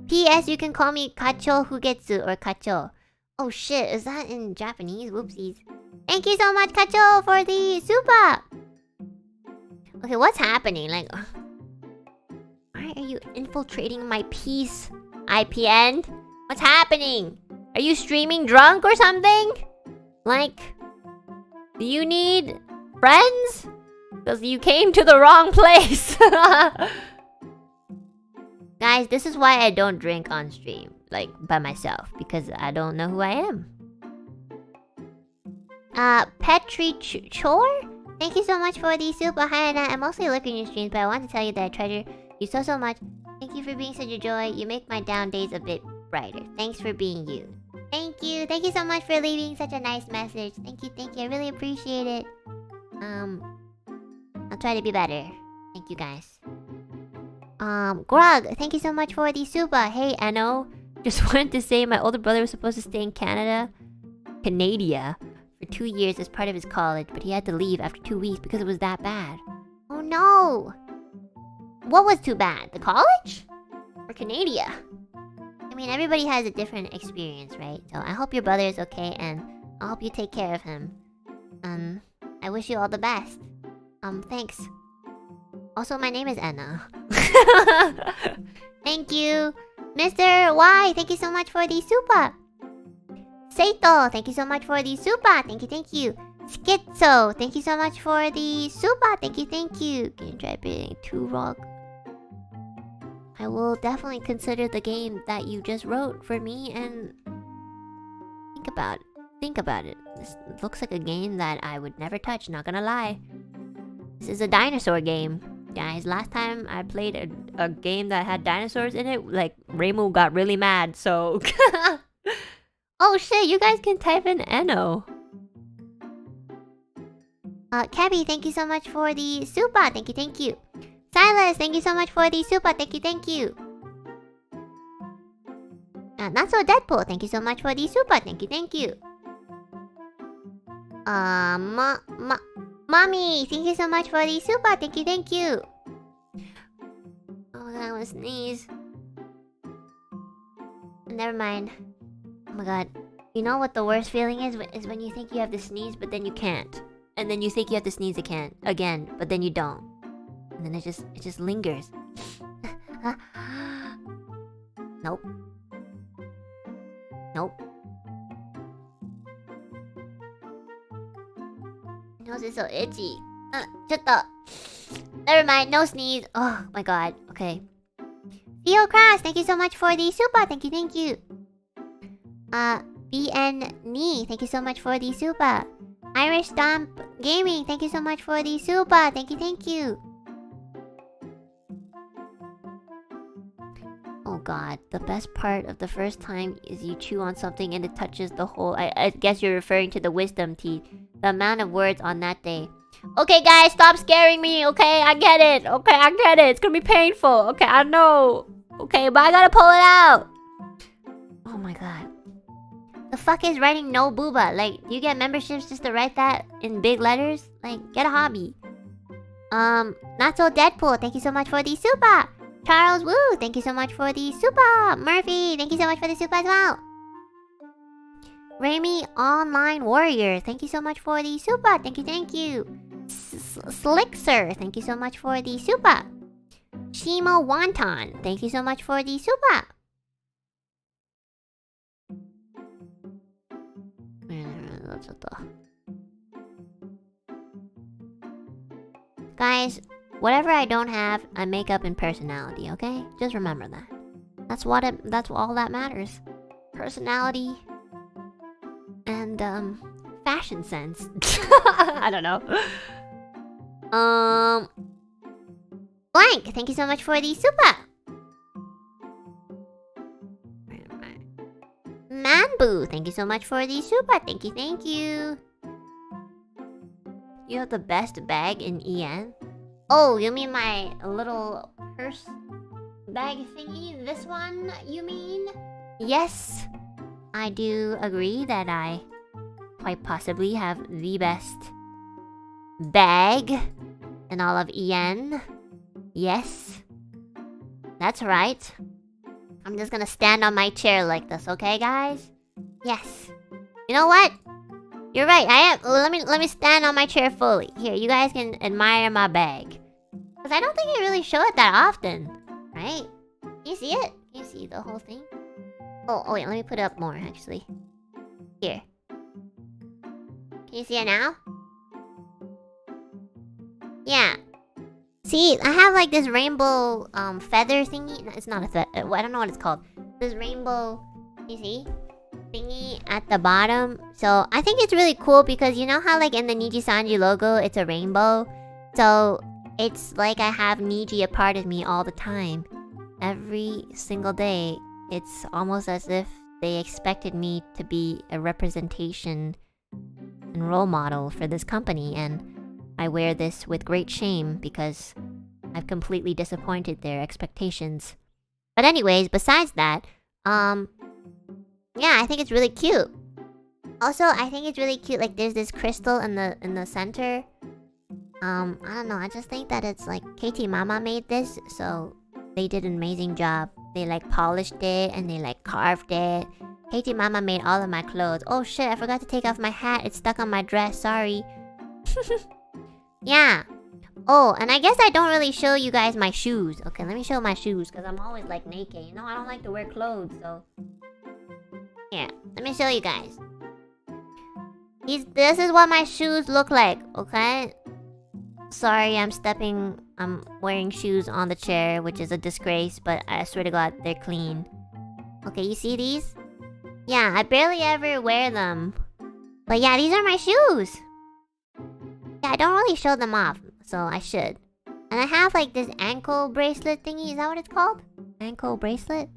P.S. You can call me Kacho Fugetsu or Kacho. Oh shit, is that in Japanese? Whoopsies. Thank you so much, Kacho, for the super. Okay, what's happening? Like, why are you infiltrating my peace, IPN? What's happening? Are you streaming drunk or something? Like, do you need friends? Because you came to the wrong place. Guys, this is why I don't drink on stream, like, by myself, because I don't know who I am. Petri Chore? Thank you so much for the super. Hi, Anna. I'm mostly looking at your streams, but I want to tell you that I treasure you so much. Thank you for being such a joy. You make my down days a bit brighter. Thanks for being you. Thank you. Thank you so much for leaving such a nice message. Thank you. I really appreciate it. I'll try to be better. Thank you, guys. Grog, thank you so much for the super. Hey, Enno. Just wanted to say my older brother was supposed to stay in Canada, for 2 years as part of his college, but he had to leave after 2 weeks because it was that bad. Oh no! What was too bad? The college? Or Canada? I mean, everybody has a different experience, right? So I hope your brother is okay, and I hope you take care of him. I wish you all the best. Thanks. Also, my name is Enna. Thank you. Mr. Y, thank you so much for the super. Seito, thank you so much for the super. Thank you. Schizo, thank you so much for the super. Thank you. Game Drive being too rock. I will definitely consider the game that you just wrote for me and think about it. This looks like a game that I would never touch, not gonna lie. This is a dinosaur game. Guys, last time I played a game that had dinosaurs in it, like, Reimu got really mad, so... Oh shit, you guys can type in Enno. Cabby, thank you so much for the super. Thank you. Silas, thank you so much for the super. Thank you. Not so Deadpool. Thank you so much for the super. Thank you, thank you. Mommy, thank you so much for the super. Thank you, thank you. Oh my god, I want to sneeze. Never mind. Oh my god. You know what the worst feeling is? Is when you think you have to sneeze, but then you can't. And then you think you have to sneeze again, but then you don't. And then it just lingers. Nope. Nope. My nose is so itchy. Shut up. Never mind, no sneeze. Oh my god. Okay. Theo Crash, thank you so much for the super. Thank you, thank you. BN Knee, thank you so much for the super. Irish Stomp Gaming, thank you so much for the super. Thank you, thank you. Oh god, the best part of the first time is you chew on something and it touches the whole... I guess you're referring to the wisdom teeth. The amount of words on that day. Okay guys, stop scaring me, okay? I get it. Okay, I get it. It's gonna be painful. Okay, I know. Okay, but I gotta pull it out. Oh my god. The fuck is writing no booba? Like, do you get memberships just to write that in big letters? Like, get a hobby. Not so Deadpool, thank you so much for the super. Charles Wu, thank you so much for the super. Murphy, thank you so much for the super as well. Reimu Online Warrior, thank you so much for the super. Thank you, thank you. Slickser, thank you so much for the super. Shimo Wonton, thank you so much for the super. Guys, whatever I don't have, I make up in personality, okay? Just remember that. That's all that matters. Personality and fashion sense. I don't know. Blank, thank you so much for the super. Manboo, thank you so much for the super. Thank you, thank you. You have the best bag in EN? Oh, you mean my little purse bag thingy? This one, you mean? Yes, I do agree that I quite possibly have the best bag in all of EN. Yes, that's right. I'm just gonna stand on my chair like this, okay, guys? Yes. You know what? You're right. I am. Let me stand on my chair fully. Here, you guys can admire my bag. Cause I don't think I really show it that often, right? Can you see it? Can you see the whole thing? Oh wait. Let me put it up more, actually. Here. Can you see it now? Yeah. See, I have like this rainbow feather thingy. No, it's not a feather. I don't know what it's called. This rainbow, you see, thingy at the bottom. So I think it's really cool because you know how like in the NIJISANJI logo, it's a rainbow. So it's like I have Niji a part of me all the time. Every single day, it's almost as if they expected me to be a representation and role model for this company, and I wear this with great shame because I've completely disappointed their expectations. But anyways, besides that, yeah, I think it's really cute. Also, I think it's really cute, like there's this crystal in the center. I don't know, I just think that it's like KT Mama made this, so they did an amazing job. They like polished it and they like carved it. KT Mama made all of my clothes. Oh shit, I forgot to take off my hat. It's stuck on my dress, sorry. Yeah. Oh, and I guess I don't really show you guys my shoes. Okay, let me show my shoes, because I'm always like naked. You know, I don't like to wear clothes, so... Here, let me show you guys. This is what my shoes look like, okay? Sorry, I'm wearing shoes on the chair, which is a disgrace, but I swear to God, they're clean. Okay, you see these? Yeah, I barely ever wear them. But yeah, these are my shoes. Yeah, I don't really show them off, so I should. And I have like this ankle bracelet thingy. Is that what it's called? Ankle bracelet?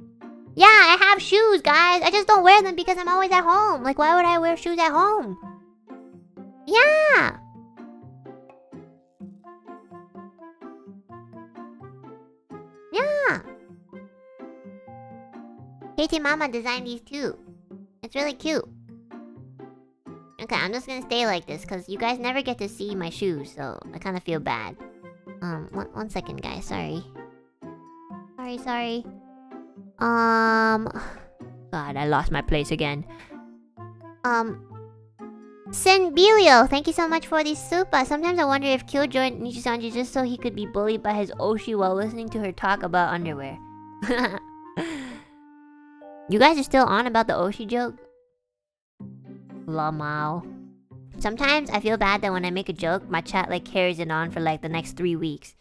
Yeah, I have shoes, guys. I just don't wear them because I'm always at home. Like, why would I wear shoes at home? Yeah. Yeah. Katie Mama designed these too. It's really cute. Okay, I'm just gonna stay like this because you guys never get to see my shoes, so I kind of feel bad. One second, guys. Sorry. Sorry. God, I lost my place again. Sinbilio, thank you so much for the super. Sometimes I wonder if Kyo joined NIJISANJI just so he could be bullied by his Oshi while listening to her talk about underwear. You guys are still on about the Oshi joke? Lamau. Sometimes I feel bad that when I make a joke, my chat like carries it on for like the next 3 weeks.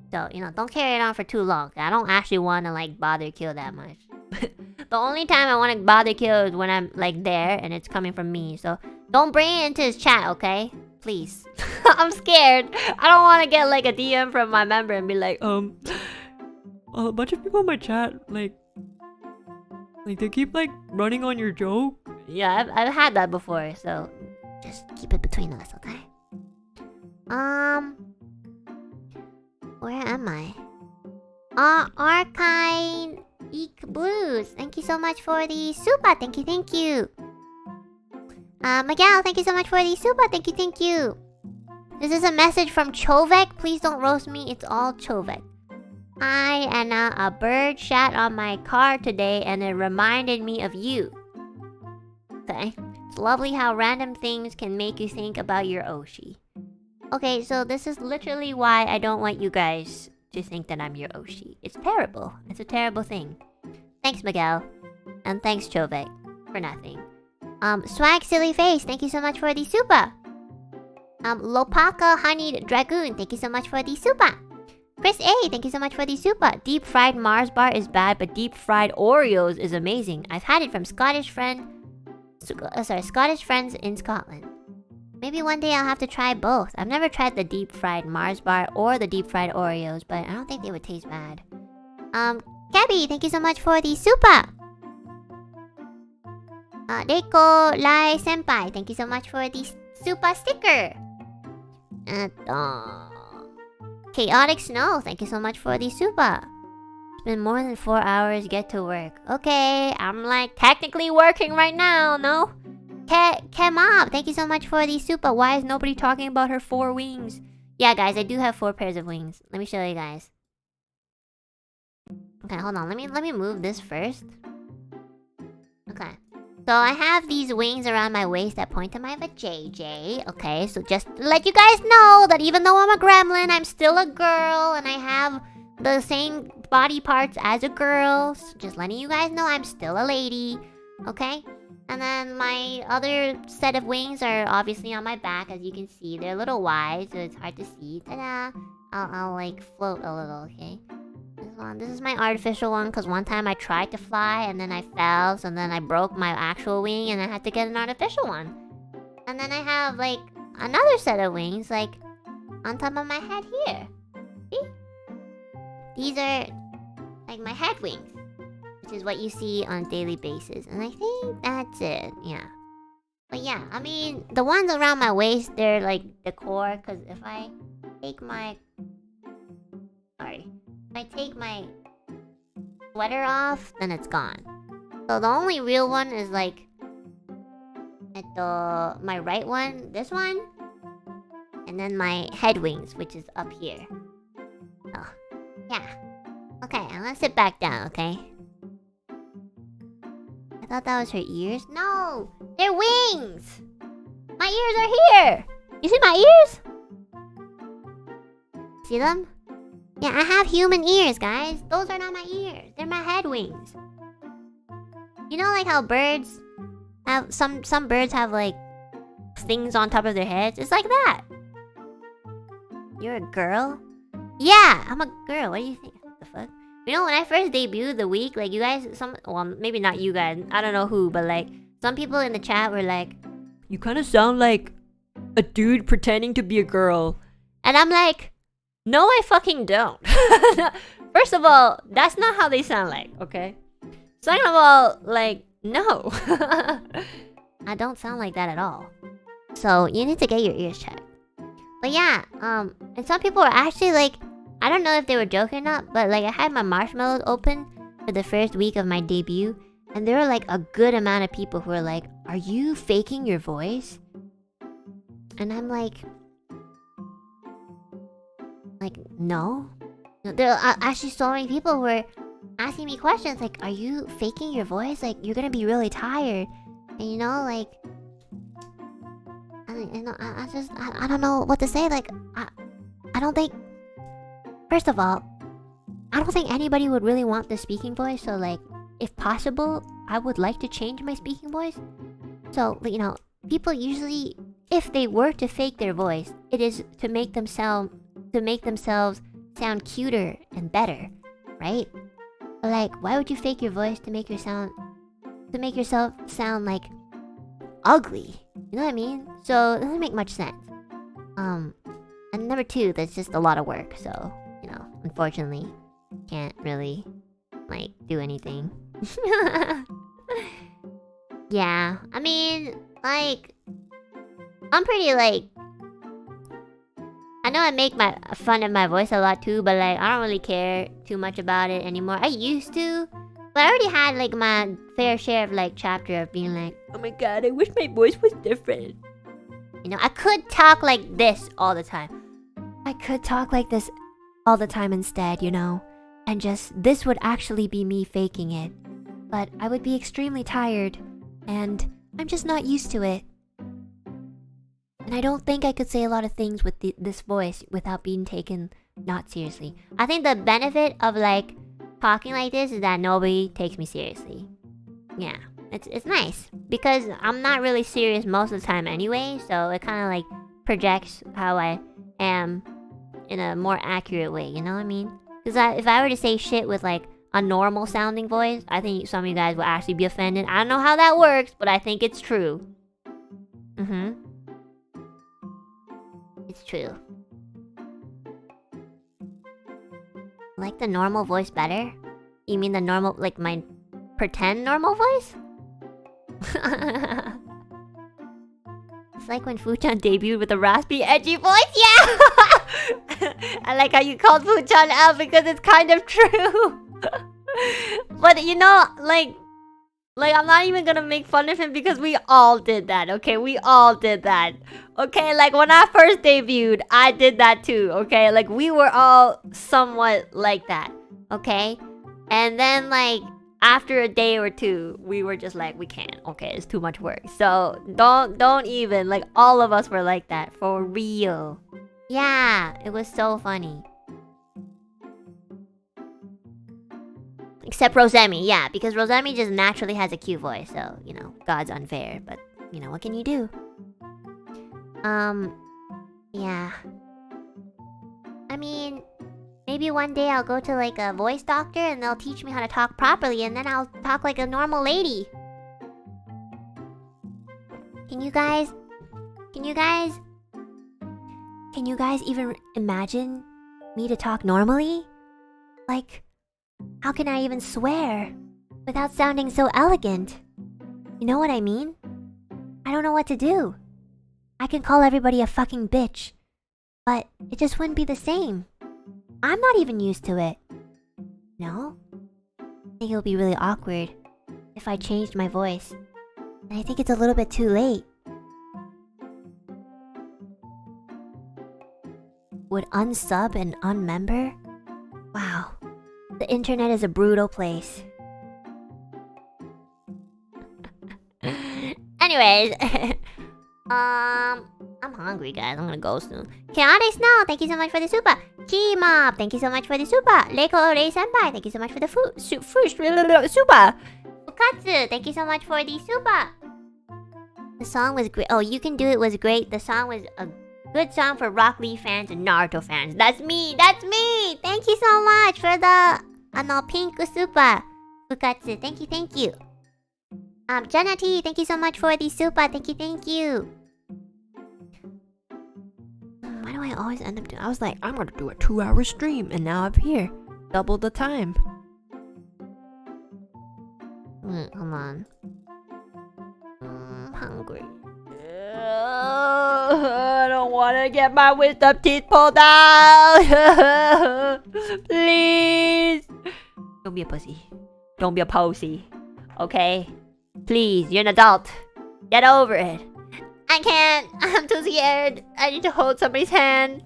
So, you know, don't carry it on for too long. I don't actually want to like bother Kyo that much. The only time I want to bother Kyo is when I'm like there and it's coming from me. So don't bring it into his chat, okay? Please. I'm scared. I don't want to get like a DM from my member and be like, a bunch of people in my chat, like they keep like running on your joke. yeah, I've had that before. So just keep it between us, okay? Where am I? Archine Eek Blues. Thank you so much for the super. Thank you. Miguel, thank you so much for the super. Thank you. This is a message from Chovek. Please don't roast me. It's all Chovek. Hi, Enna. A bird shat on my car today and it reminded me of you. Okay. It's lovely how random things can make you think about your Oshi. Okay, so this is literally why I don't want you guys to think that I'm your Oshi. It's terrible. It's a terrible thing. Thanks, Miguel. And thanks, Chovek. For nothing. Swag Silly Face, thank you so much for the super. Lopaka Honeyed Dragoon, thank you so much for the super. Chris A, thank you so much for the super. Deep fried Mars bar is bad, but deep fried Oreos is amazing. I've had it from Scottish friends in Scotland. Maybe one day I'll have to try both. I've never tried the deep fried Mars bar or the deep fried Oreos, but I don't think they would taste bad. Gabby, thank you so much for the super. Reiko Lai Senpai, thank you so much for the super sticker. Chaotic Snow, thank you so much for the super. It's been more than 4 hours, get to work. Okay, I'm like technically working right now, no? Kemab, thank you so much for the super. Why is nobody talking about her 4 wings? Yeah, guys, I do have 4 pairs of wings. Let me show you guys. Okay, hold on. Let me move this first. Okay. So I have these wings around my waist that point to my vajayjay. Okay, so just to let you guys know that even though I'm a gremlin, I'm still a girl and I have the same body parts as a girl. So just letting you guys know I'm still a lady. Okay? And then my other set of wings are obviously on my back, as you can see. They're a little wide, so it's hard to see. Ta-da! I'll like float a little, okay? This is my artificial one, because one time I tried to fly, and then I fell, so then I broke my actual wing, and I had to get an artificial one. And then I have, like, another set of wings, like, on top of my head here. See? These are, like, my head wings. Which is what you see on a daily basis. And I think that's it, yeah. But yeah, I mean, the ones around my waist, they're like decor. Because if I take my... Sorry. If I take my sweater off, then it's gone. So the only real one is like... at my right one, this one. And then my head wings, which is up here. Oh, yeah. Okay, I'm gonna sit back down, okay? I thought that was her ears. No! They're wings! My ears are here! You see my ears? See them? Yeah, I have human ears, guys. Those are not my ears. They're my head wings. You know like how birds have... Some birds have like... things on top of their heads? It's like that. You're a girl? Yeah, I'm a girl. What do you think? What the fuck? You know, when I first debuted the week, like, you guys, well, maybe not you guys, I don't know who, but, like, some people in the chat were like, you kind of sound like a dude pretending to be a girl. And I'm like, no, I fucking don't. First of all, that's not how they sound like, okay? Second of all, like, no. I don't sound like that at all. So, you need to get your ears checked. But yeah, and some people are actually, like, I don't know if they were joking or not, but like I had my marshmallows open for the first week of my debut, And there are like a good amount of people who are like, are you faking your voice? And I'm like, no. There are actually so many people who are asking me questions like, are you faking your voice? Like, you're gonna be really tired. And you know, like, I don't know what to say. Like, I don't think, first of all, I don't think anybody would really want the speaking voice. So like, if possible, I would like to change my speaking voice. So, you know, people usually, if they were to fake their voice, it is to make themselves sound cuter and better, right? But like, why would you fake your voice to make yourself sound like ugly? You know what I mean? So it doesn't make much sense. And number two, that's just a lot of work. So, you know, unfortunately, can't really like do anything. Yeah, I mean, like, I'm pretty like, I know I make fun of my voice a lot too, but like, I don't really care too much about it anymore. I used to, but I already had like my fair share of like chapter of being like, Oh my god, I wish my voice was different. you know, I could talk like this all the time. I could talk like this all the time instead, you know, and just, this would actually be me faking it. But I would be extremely tired, and I'm just not used to it. And I don't think I could say a lot of things with this voice without being taken not seriously. I think the benefit of like talking like this is that nobody takes me seriously. Yeah, it's nice because I'm not really serious most of the time anyway, so it kind of like projects how I am in a more accurate way, you know what I mean? Because if I were to say shit with like a normal sounding voice, I think some of you guys will actually be offended. I don't know how that works, but I think it's true. It's true. Like the normal voice better? You mean the normal, like my pretend normal voice? It's like when Fuchan debuted with a raspy, edgy voice. Yeah! I like how you called Fuchan out because it's kind of true. But you know, like I'm not even gonna make fun of him because we all did that, okay? We all did that. Okay, like when I first debuted, I did that too, okay? Like we were all somewhat like that, okay? And then like after a day or two, we were just like, we can't, okay? It's too much work. So don't even, like all of us were like that, for real. Yeah, it was so funny. Except Rosemi, yeah, because Rosemi just naturally has a cute voice, so, you know, God's unfair, but, you know, what can you do? Yeah. I mean, maybe one day I'll go to, like, a voice doctor and they'll teach me how to talk properly, and then I'll talk like a normal lady. Can you guys even imagine me to talk normally? Like, how can I even swear without sounding so elegant? You know what I mean? I don't know what to do. I can call everybody a fucking bitch, but it just wouldn't be the same. I'm not even used to it. No? I think it'll be really awkward if I changed my voice. And I think it's a little bit too late. Would unsub and unmember? Wow. The internet is a brutal place. Anyways, I'm hungry, guys. I'm gonna go soon. Chaotic Snow, thank you so much for the super. G-Mob, thank you so much for the super. Reiko Rei Senpai, thank you so much for the super. Fukatsu, thank you so much for the super. The song was great. Oh, You Can Do It was great. The song was a good song for Rock Lee fans and Naruto fans. That's me! That's me! Thank you so much for the pink super. Fukatsu, thank you. Jenna T, thank you so much for the super. Thank you. Why do I always end up doing? I was like, I'm gonna do a 2-hour stream, and now I'm here, double the time. Come on. I'm hungry. I don't want to get my wisdom teeth pulled out. Please. Don't be a pussy. Don't be a posy. Okay? Please, you're an adult. Get over it. I can't. I'm too scared. I need to hold somebody's hand.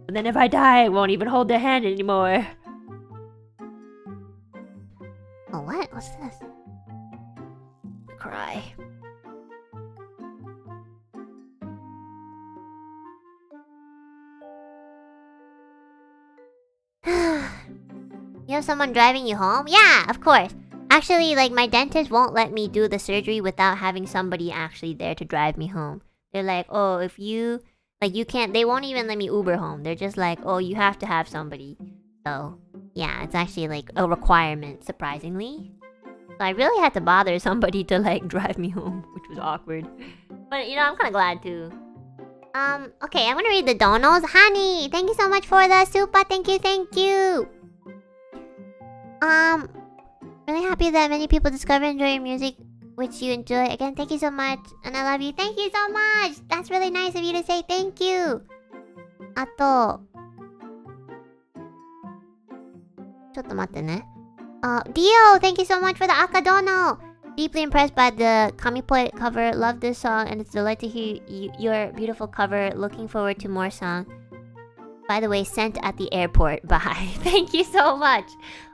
And then if I die, I won't even hold their hand anymore. Oh, what? What's this? Cry. You have someone driving you home? Yeah, of course. Actually, like, my dentist won't let me do the surgery without having somebody actually there to drive me home. They're like, oh, if you... Like, you can't... They won't even let me Uber home. They're just like, oh, you have to have somebody. So, yeah, it's actually, like, a requirement, surprisingly. So I really had to bother somebody to, like, drive me home, which was awkward. But, you know, I'm kind of glad, too. Okay, I'm gonna read the donos. Honey, thank you so much for the super. Thank you, thank you. Really happy that many people discover and enjoy your music, which you enjoy. Again, thank you so much, and I love you. Thank you so much. That's really nice of you to say thank you. あと、ちょっと待ってね。Dio, thank you so much for the Akadono. Deeply impressed by the Kamipoe cover. Love this song, and it's a delight to hear your beautiful cover. Looking forward to more song. By the way, sent at the airport. Bye. Thank you so much.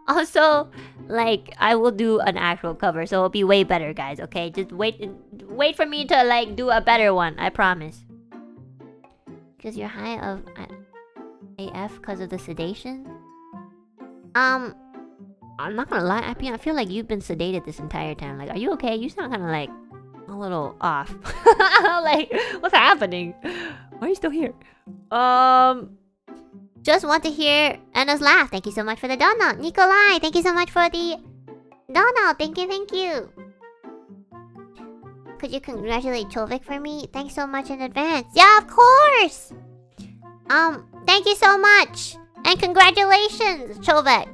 Also, like, I will do an actual cover, so it'll be way better, guys. Okay, just wait for me to like do a better one. I promise. Cause you're high of AF because of the sedation. I'm not gonna lie. I feel like you've been sedated this entire time. Like, are you okay? You sound kind of like a little off. Like, what's happening? Why are you still here? Just want to hear Anna's laugh. Thank you so much for the donut. Nikolai, thank you so much for the donut. Thank you, thank you. Could you congratulate Chovik for me? Thanks so much in advance. Yeah, of course. Thank you so much. And congratulations, Chovik.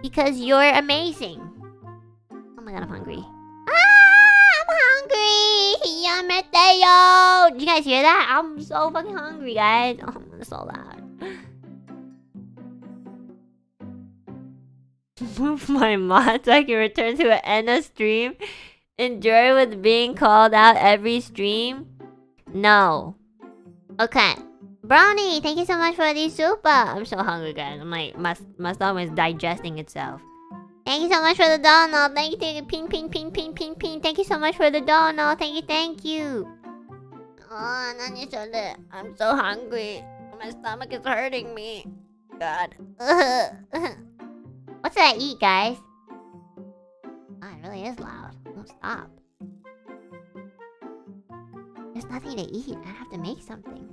Because you're amazing. Oh my god, I'm hungry. I'm hungry! Yameteo! Did you guys hear that? I'm so fucking hungry, guys. Oh, it's so loud. Move my mod so I can return to an Enna stream. Enjoy with being called out every stream. No. Okay. Brownie, thank you so much for the super. I'm so hungry, guys. I'm like, my stomach is digesting itself. Thank you so much for the donut. Thank you. Ping, ping, ping, ping, ping, ping. Thank you so much for the donut. Thank you, thank you. Oh, I'm so hungry. My stomach is hurting me. God. What did I eat, guys? Oh, it really is loud. Don't stop. There's nothing to eat. I have to make something.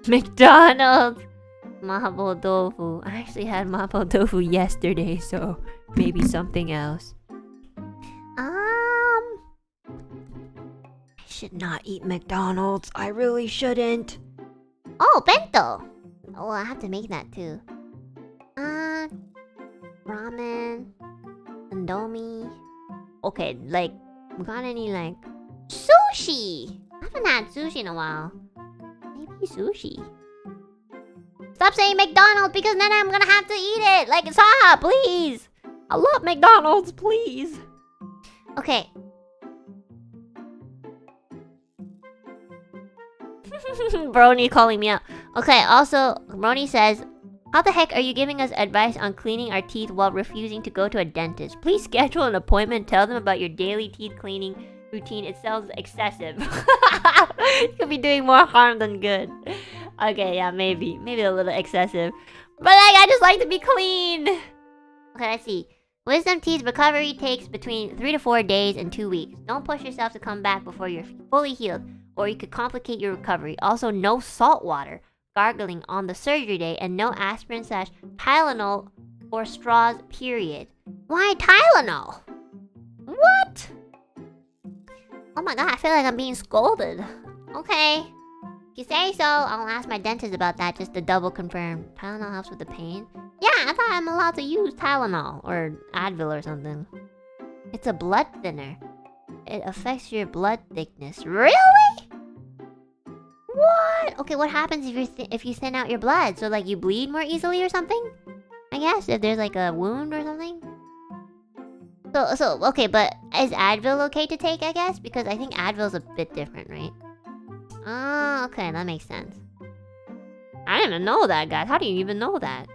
McDonald's! Mapo tofu. I actually had mapo tofu yesterday, so maybe something else. I Should not eat McDonald's. I really shouldn't. Oh, bento! Oh, I have to make that too. Ramen. Indomie. Okay, like, we got any, like... Sushi! I haven't had sushi in a while. Maybe sushi. Stop saying McDonald's because then I'm gonna have to eat it! Like, stop, please! I love McDonald's, please. Okay. Brony calling me out. Okay, also, Brony says, how the heck are you giving us advice on cleaning our teeth while refusing to go to a dentist? Please schedule an appointment. Tell them about your daily teeth cleaning routine. It sounds excessive. You could be doing more harm than good. Okay, yeah, maybe a little excessive. But like, I just like to be clean. Okay, let's see. Wisdom teeth recovery takes between 3 to 4 days and 2 weeks. Don't push yourself to come back before you're fully healed, or you could complicate your recovery. Also, no salt water gargling on the surgery day, and no aspirin / Tylenol or straws, period. Why Tylenol? What? Oh my god, I feel like I'm being scolded. Okay. If you say so, I'll ask my dentist about that just to double confirm. Tylenol helps with the pain? Yeah, I thought I'm allowed to use Tylenol or Advil or something. It's a blood thinner. It affects your blood thickness. Really? What? okay, what happens if you thin out your blood? So like you bleed more easily or something? I guess if there's like a wound or something. So okay, but is Advil okay to take? I guess because I think Advil's a bit different, right? Oh, okay, that makes sense. I didn't even know that, guys. How do you even know that?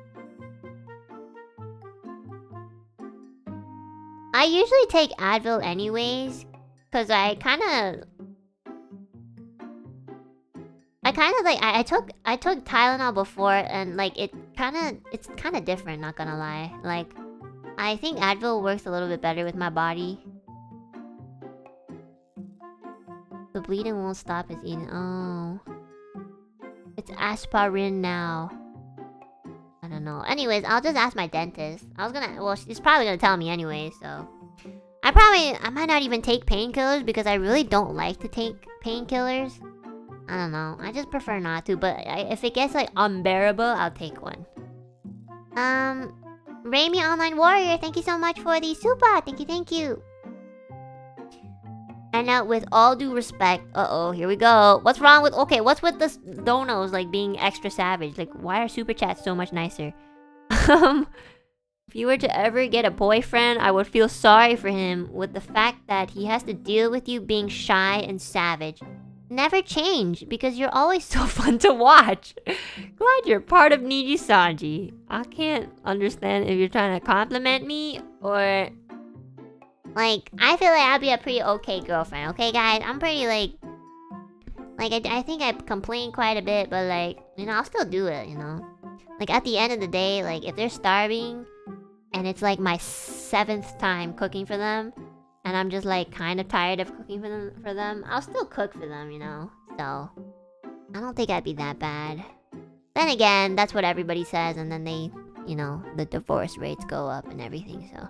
I usually take Advil anyways, cause I kind of like I took Tylenol before and like it's kind of different. Not gonna lie, like I think Advil works a little bit better with my body. The bleeding won't stop as eating. Oh, it's aspirin now. I don't know. Anyways, I'll just ask my dentist. Well, she's probably gonna tell me anyway, so... I might not even take painkillers because I really don't like to take painkillers. I don't know. I just prefer not to, but if it gets, like, unbearable, I'll take one. Reimu Online Warrior, thank you so much for the super! Thank you! And now, with all due respect... Uh-oh, here we go. What's wrong with... Okay, what's with the donos, like, being extra savage? Like, why are super chats so much nicer? If you were to ever get a boyfriend, I would feel sorry for him with the fact that he has to deal with you being shy and savage. Never change, because you're always so fun to watch. Glad you're part of NIJISANJI. I can't understand if you're trying to compliment me, or... Like, I feel like I'll be a pretty okay girlfriend, okay guys? I'm pretty like I think I complain quite a bit, but like, you know, I'll still do it, you know? Like, at the end of the day, like, if they're starving, and it's like my 7th time cooking for them, and I'm just like kind of tired of cooking for them, I'll still cook for them, you know? So, I don't think I'd be that bad. Then again, that's what everybody says, and then they, you know, the divorce rates go up and everything, so...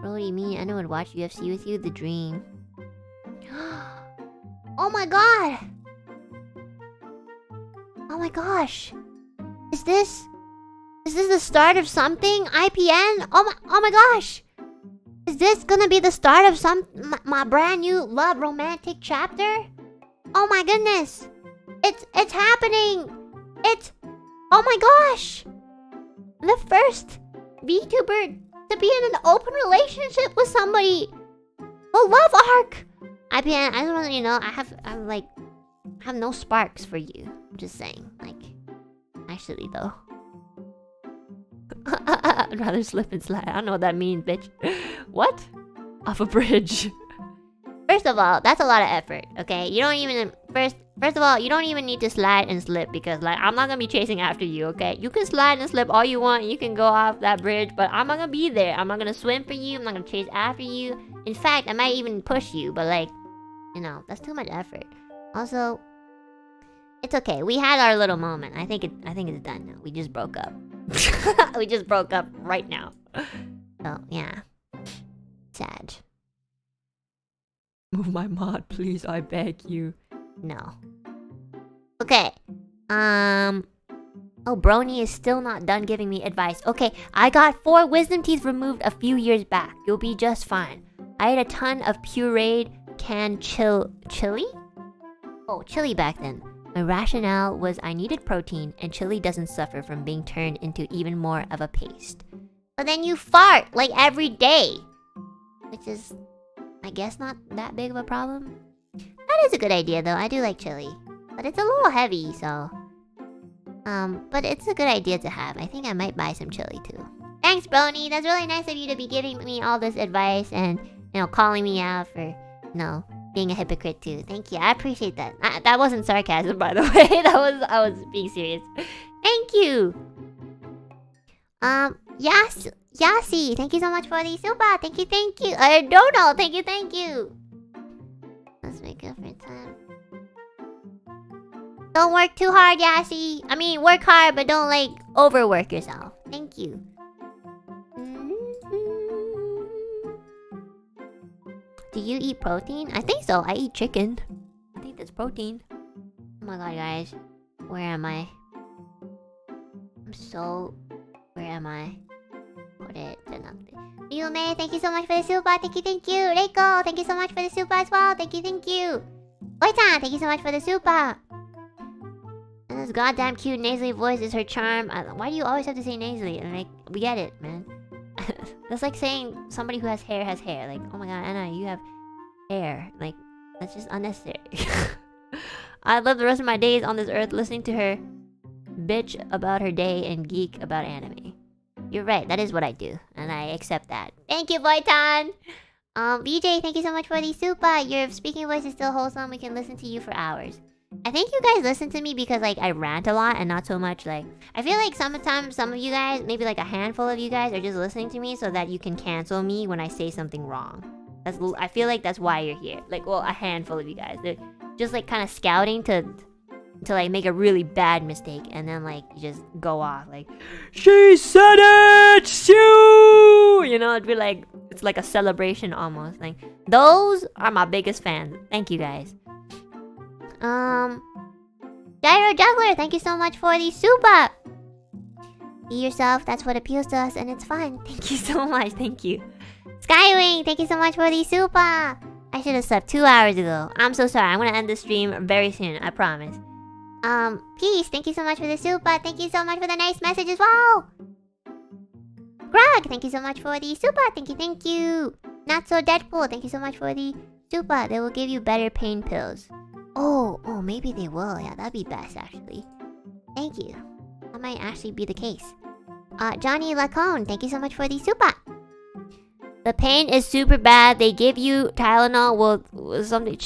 What do you mean? I would watch UFC with you? The dream. Oh my god! Oh my gosh! Is this the start of something? IPN? Oh my gosh! Is this gonna be the start of my brand new love romantic chapter? Oh my goodness! It's happening! Oh my gosh! The first VTuber to be in an open relationship with somebody. A love arc. I just want you know, I have no sparks for you. I'm just saying, like, actually though. I'd rather slip and slide. I don't know what that means, bitch. What? Off a bridge. First of all, that's a lot of effort. Okay, you don't even First of all, you don't even need to slide and slip because, like, I'm not gonna be chasing after you, okay? You can slide and slip all you want. You can go off that bridge, but I'm not gonna be there. I'm not gonna swim for you. I'm not gonna chase after you. In fact, I might even push you, but, like, you know, that's too much effort. Also, it's okay. We had our little moment. I think it's done now. We just broke up. We just broke up right now. So, yeah. Sad. Move my mod, please. I beg you. No. Okay. Oh, Brony is still not done giving me advice. Okay, I got 4 wisdom teeth removed a few years back. You'll be just fine. I ate a ton of pureed canned chili? Oh, chili back then. My rationale was I needed protein, and chili doesn't suffer from being turned into even more of a paste. But then you fart, like, every day. Which is, I guess, not that big of a problem. That is a good idea, though. I do like chili. But it's a little heavy, so... but it's a good idea to have. I think I might buy some chili, too. Thanks, Brony. That's really nice of you to be giving me all this advice and, you know, calling me out for, you know, being a hypocrite, too. Thank you. I appreciate that. That wasn't sarcasm, by the way. I was being serious. Thank you. Yasi. Thank you so much for the super. Thank you. Dono. Thank you. Let's make up for time. Don't work too hard, Yasi. I mean, work hard, but don't, like, overwork yourself. Thank you. Do you eat protein? I think so. I eat chicken. I think that's protein. Oh my god, guys. Where am I? Where am I? Yume, thank you so much for the super. Thank you, thank you. Reiko, thank you so much for the super as well. Thank you, thank you. Oitan, thank you so much for the super. And this goddamn cute nasally voice is her charm. Why do you always have to say nasally? And like, we get it, man. That's like saying somebody who has hair. Like, oh my god, Enna, you have hair. Like, that's just unnecessary. I'd love the rest of my days on this earth listening to her bitch about her day and geek about anime. You're right, that is what I do, and I accept that. Thank you, Boytan! BJ, thank you so much for the super. Your speaking voice is still wholesome. We can listen to you for hours. I think you guys listen to me because, like, I rant a lot and not so much, like... I feel like sometimes some of you guys, maybe like a handful of you guys, are just listening to me so that you can cancel me when I say something wrong. I feel like that's why you're here. Like, well, a handful of you guys. They're just, like, kind of scouting to like make a really bad mistake, and then like you just go off like, she said it, shoo! You know, it'd be like, it's like a celebration almost. Like, those are my biggest fans. Thank you guys. Gyro Juggler, thank you so much for the super. Be yourself, that's what appeals to us, and it's fun. Thank you so much, thank you. Skywing, thank you so much for the super. I should have slept 2 hours ago. I'm so sorry. I'm gonna end the stream very soon, I promise. Peace, thank you so much for the super. Thank you so much for the nice message as well. Greg, thank you so much for the super. Thank you, thank you. Not so Deadpool, thank you so much for the super. They will give you better pain pills. Oh, maybe they will. Yeah, that'd be best actually. Thank you. That might actually be the case. Johnny Lacone, thank you so much for the super. The pain is super bad. They give you Tylenol with something.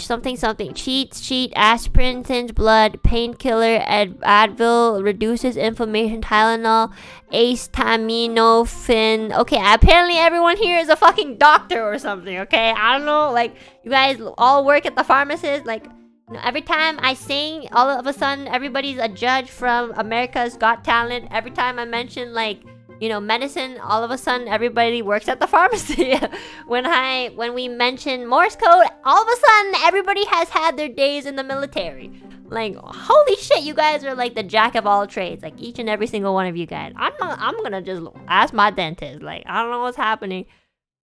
Cheat, aspirin thins blood, painkiller, Advil reduces inflammation, Tylenol, acetaminophen. Okay, apparently everyone here is a fucking doctor or something, okay? I don't know, like, you guys all work at the pharmacist, like, you know, every time I sing, all of a sudden everybody's a judge from America's Got Talent. Every time I mention, like, you know, medicine, all of a sudden everybody works at the pharmacy. when we mention Morse code, all of a sudden everybody has had their days in the military. Like, holy shit, you guys are like the jack of all trades, like each and every single one of you guys. I'm gonna just ask my dentist, like, I don't know what's happening.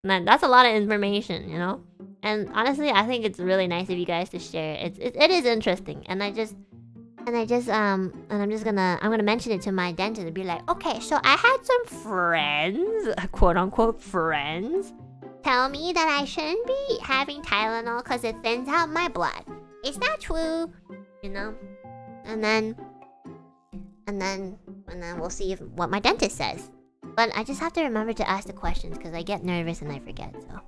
And that's a lot of information, you know. And honestly, I think it's really nice of you guys to share. It is interesting, and I'm gonna mention it to my dentist and be like, okay, so I had some friends, quote unquote friends, tell me that I shouldn't be having Tylenol because it thins out my blood. Is that true? You know? And then we'll see what my dentist says. But I just have to remember to ask the questions because I get nervous and I forget, so.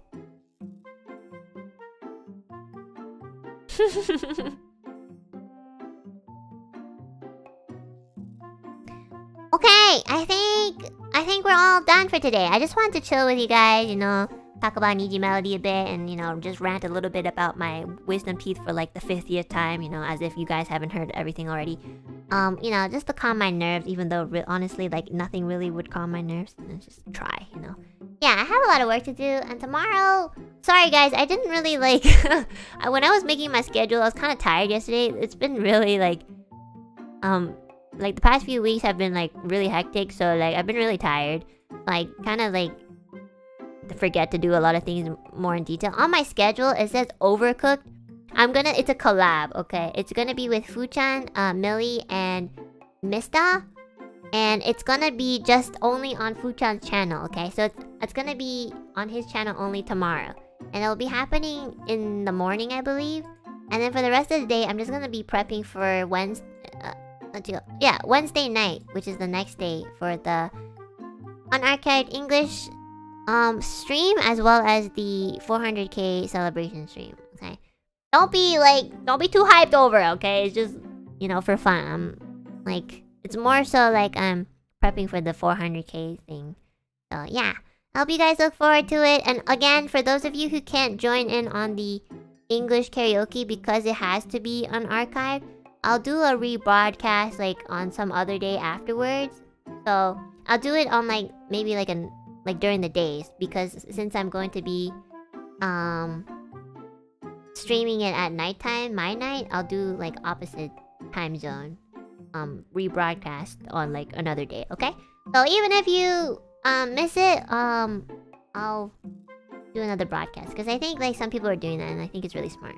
Okay, I think we're all done for today. I just wanted to chill with you guys, you know, talk about Niji Melody a bit, and, you know, just rant a little bit about my wisdom teeth for like the 50th time, you know, as if you guys haven't heard everything already. You know, just to calm my nerves, even though honestly, like, nothing really would calm my nerves. Just try, you know. Yeah, I have a lot of work to do, and tomorrow... Sorry guys, I didn't really like... when I was making my schedule, I was kind of tired yesterday. It's been really like the past few weeks have been like really hectic, so like I've been really tired. Like, kind of like forget to do a lot of things more in detail. On my schedule, it says Overcooked. It's a collab, okay? It's gonna be with Fuchan, Millie, and Mista. And it's gonna be just only on Fuchan's channel, okay? So it's gonna be on his channel only tomorrow. And it'll be happening in the morning, I believe. And then for the rest of the day, I'm just gonna be prepping for Wednesday night, which is the next day, for the Unarchived English stream, as well as the 400k celebration stream, okay? Don't be too hyped over it, okay? It's just, you know, for fun. It's more so like I'm prepping for the 400k thing. So yeah, I hope you guys look forward to it. And again, for those of you who can't join in on the English karaoke because it has to be unarchived, I'll do a rebroadcast like on some other day afterwards. So I'll do it on maybe during the days, because since I'm going to be streaming it at nighttime, my night, I'll do like opposite time zone rebroadcast on like another day, okay? So even if you miss it, I'll do another broadcast because I think like some people are doing that and I think it's really smart.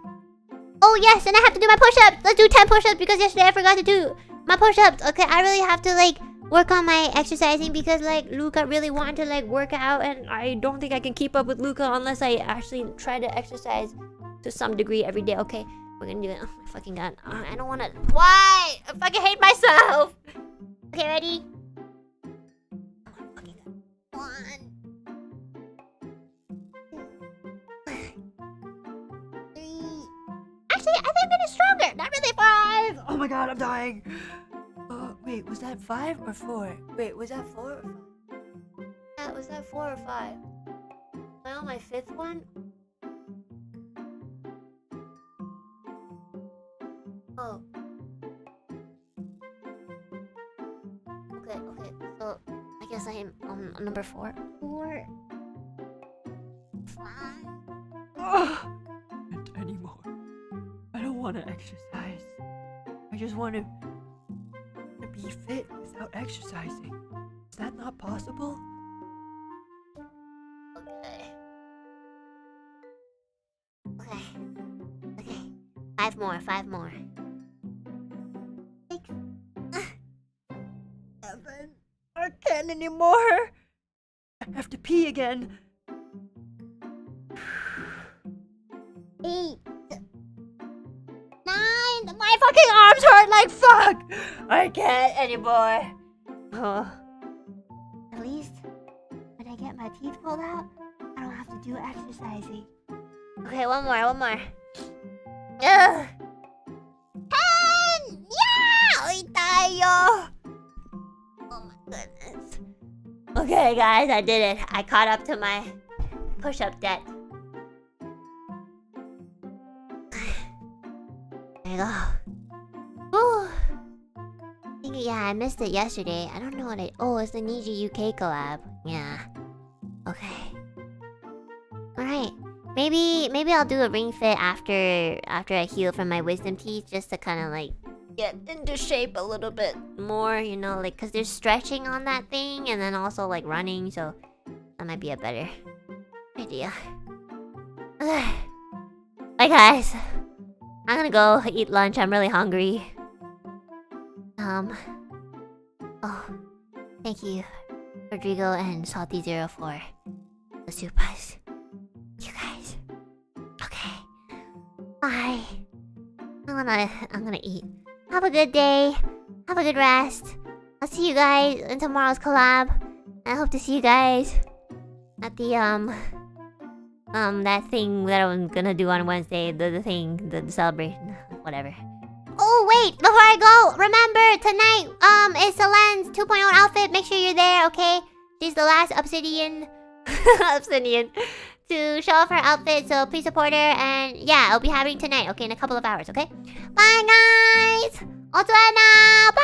Oh yes, and I have to do my push-ups. Let's do 10 push-ups because yesterday I forgot to do my push-ups. Okay, I really have to like work on my exercising because like Luca really wanted to like work out and I don't think I can keep up with Luca unless I actually try to exercise to some degree every day. Okay, we're gonna do it. Oh my fucking god. I don't wanna. Why? I fucking hate myself. Okay, ready? Oh my fucking god. 1, 2, 3. Actually, I think I'm getting stronger. Not really 5. Oh my god, I'm dying. Wait, was that 5 or 4? Wait, was that 4 or 5? Yeah, was that 4 or 5? Am I on my 5th one? Oh. Okay. So I guess I am on number 4. 4. 5. Can't anymore. I don't want to exercise. I just want to be fit without exercising. Is that not possible? Okay. 5 more. 6. 7. I can't anymore. I have to pee again. 8. 9. My fucking arms hurt like fuck. I can't anymore. Oh. At least when I get my teeth pulled out, I don't have to do exercising. Okay, one more. Ugh. 10! Yeah! Tayo! Oh my goodness. Okay, guys, I did it. I caught up to my push-up debt. There you go. Whew. Yeah, I missed it yesterday. I don't know what oh, it's the Niji UK collab. Yeah. Okay. Alright. Maybe I'll do a ring fit after I heal from my wisdom teeth just to kind of like get into shape a little bit more, you know, like cuz there's stretching on that thing and then also like running, so that might be a better idea. Bye guys. I'm gonna go eat lunch. I'm really hungry. Oh, thank you, Rodrigo and Salty04 for the supas. You guys. Okay. Bye. I'm gonna eat. Have a good day. Have a good rest. I'll see you guys in tomorrow's collab. I hope to see you guys at the that thing that I'm gonna do on Wednesday. The celebration, whatever. Oh wait, before I go, remember tonight is Selene's 2.0 outfit. Make sure you're there, okay? She's the last obsidian to show off her outfit, so please support her. And yeah, it'll be happening tonight, okay, in a couple of hours, okay? Bye guys. Otsuena. Bye.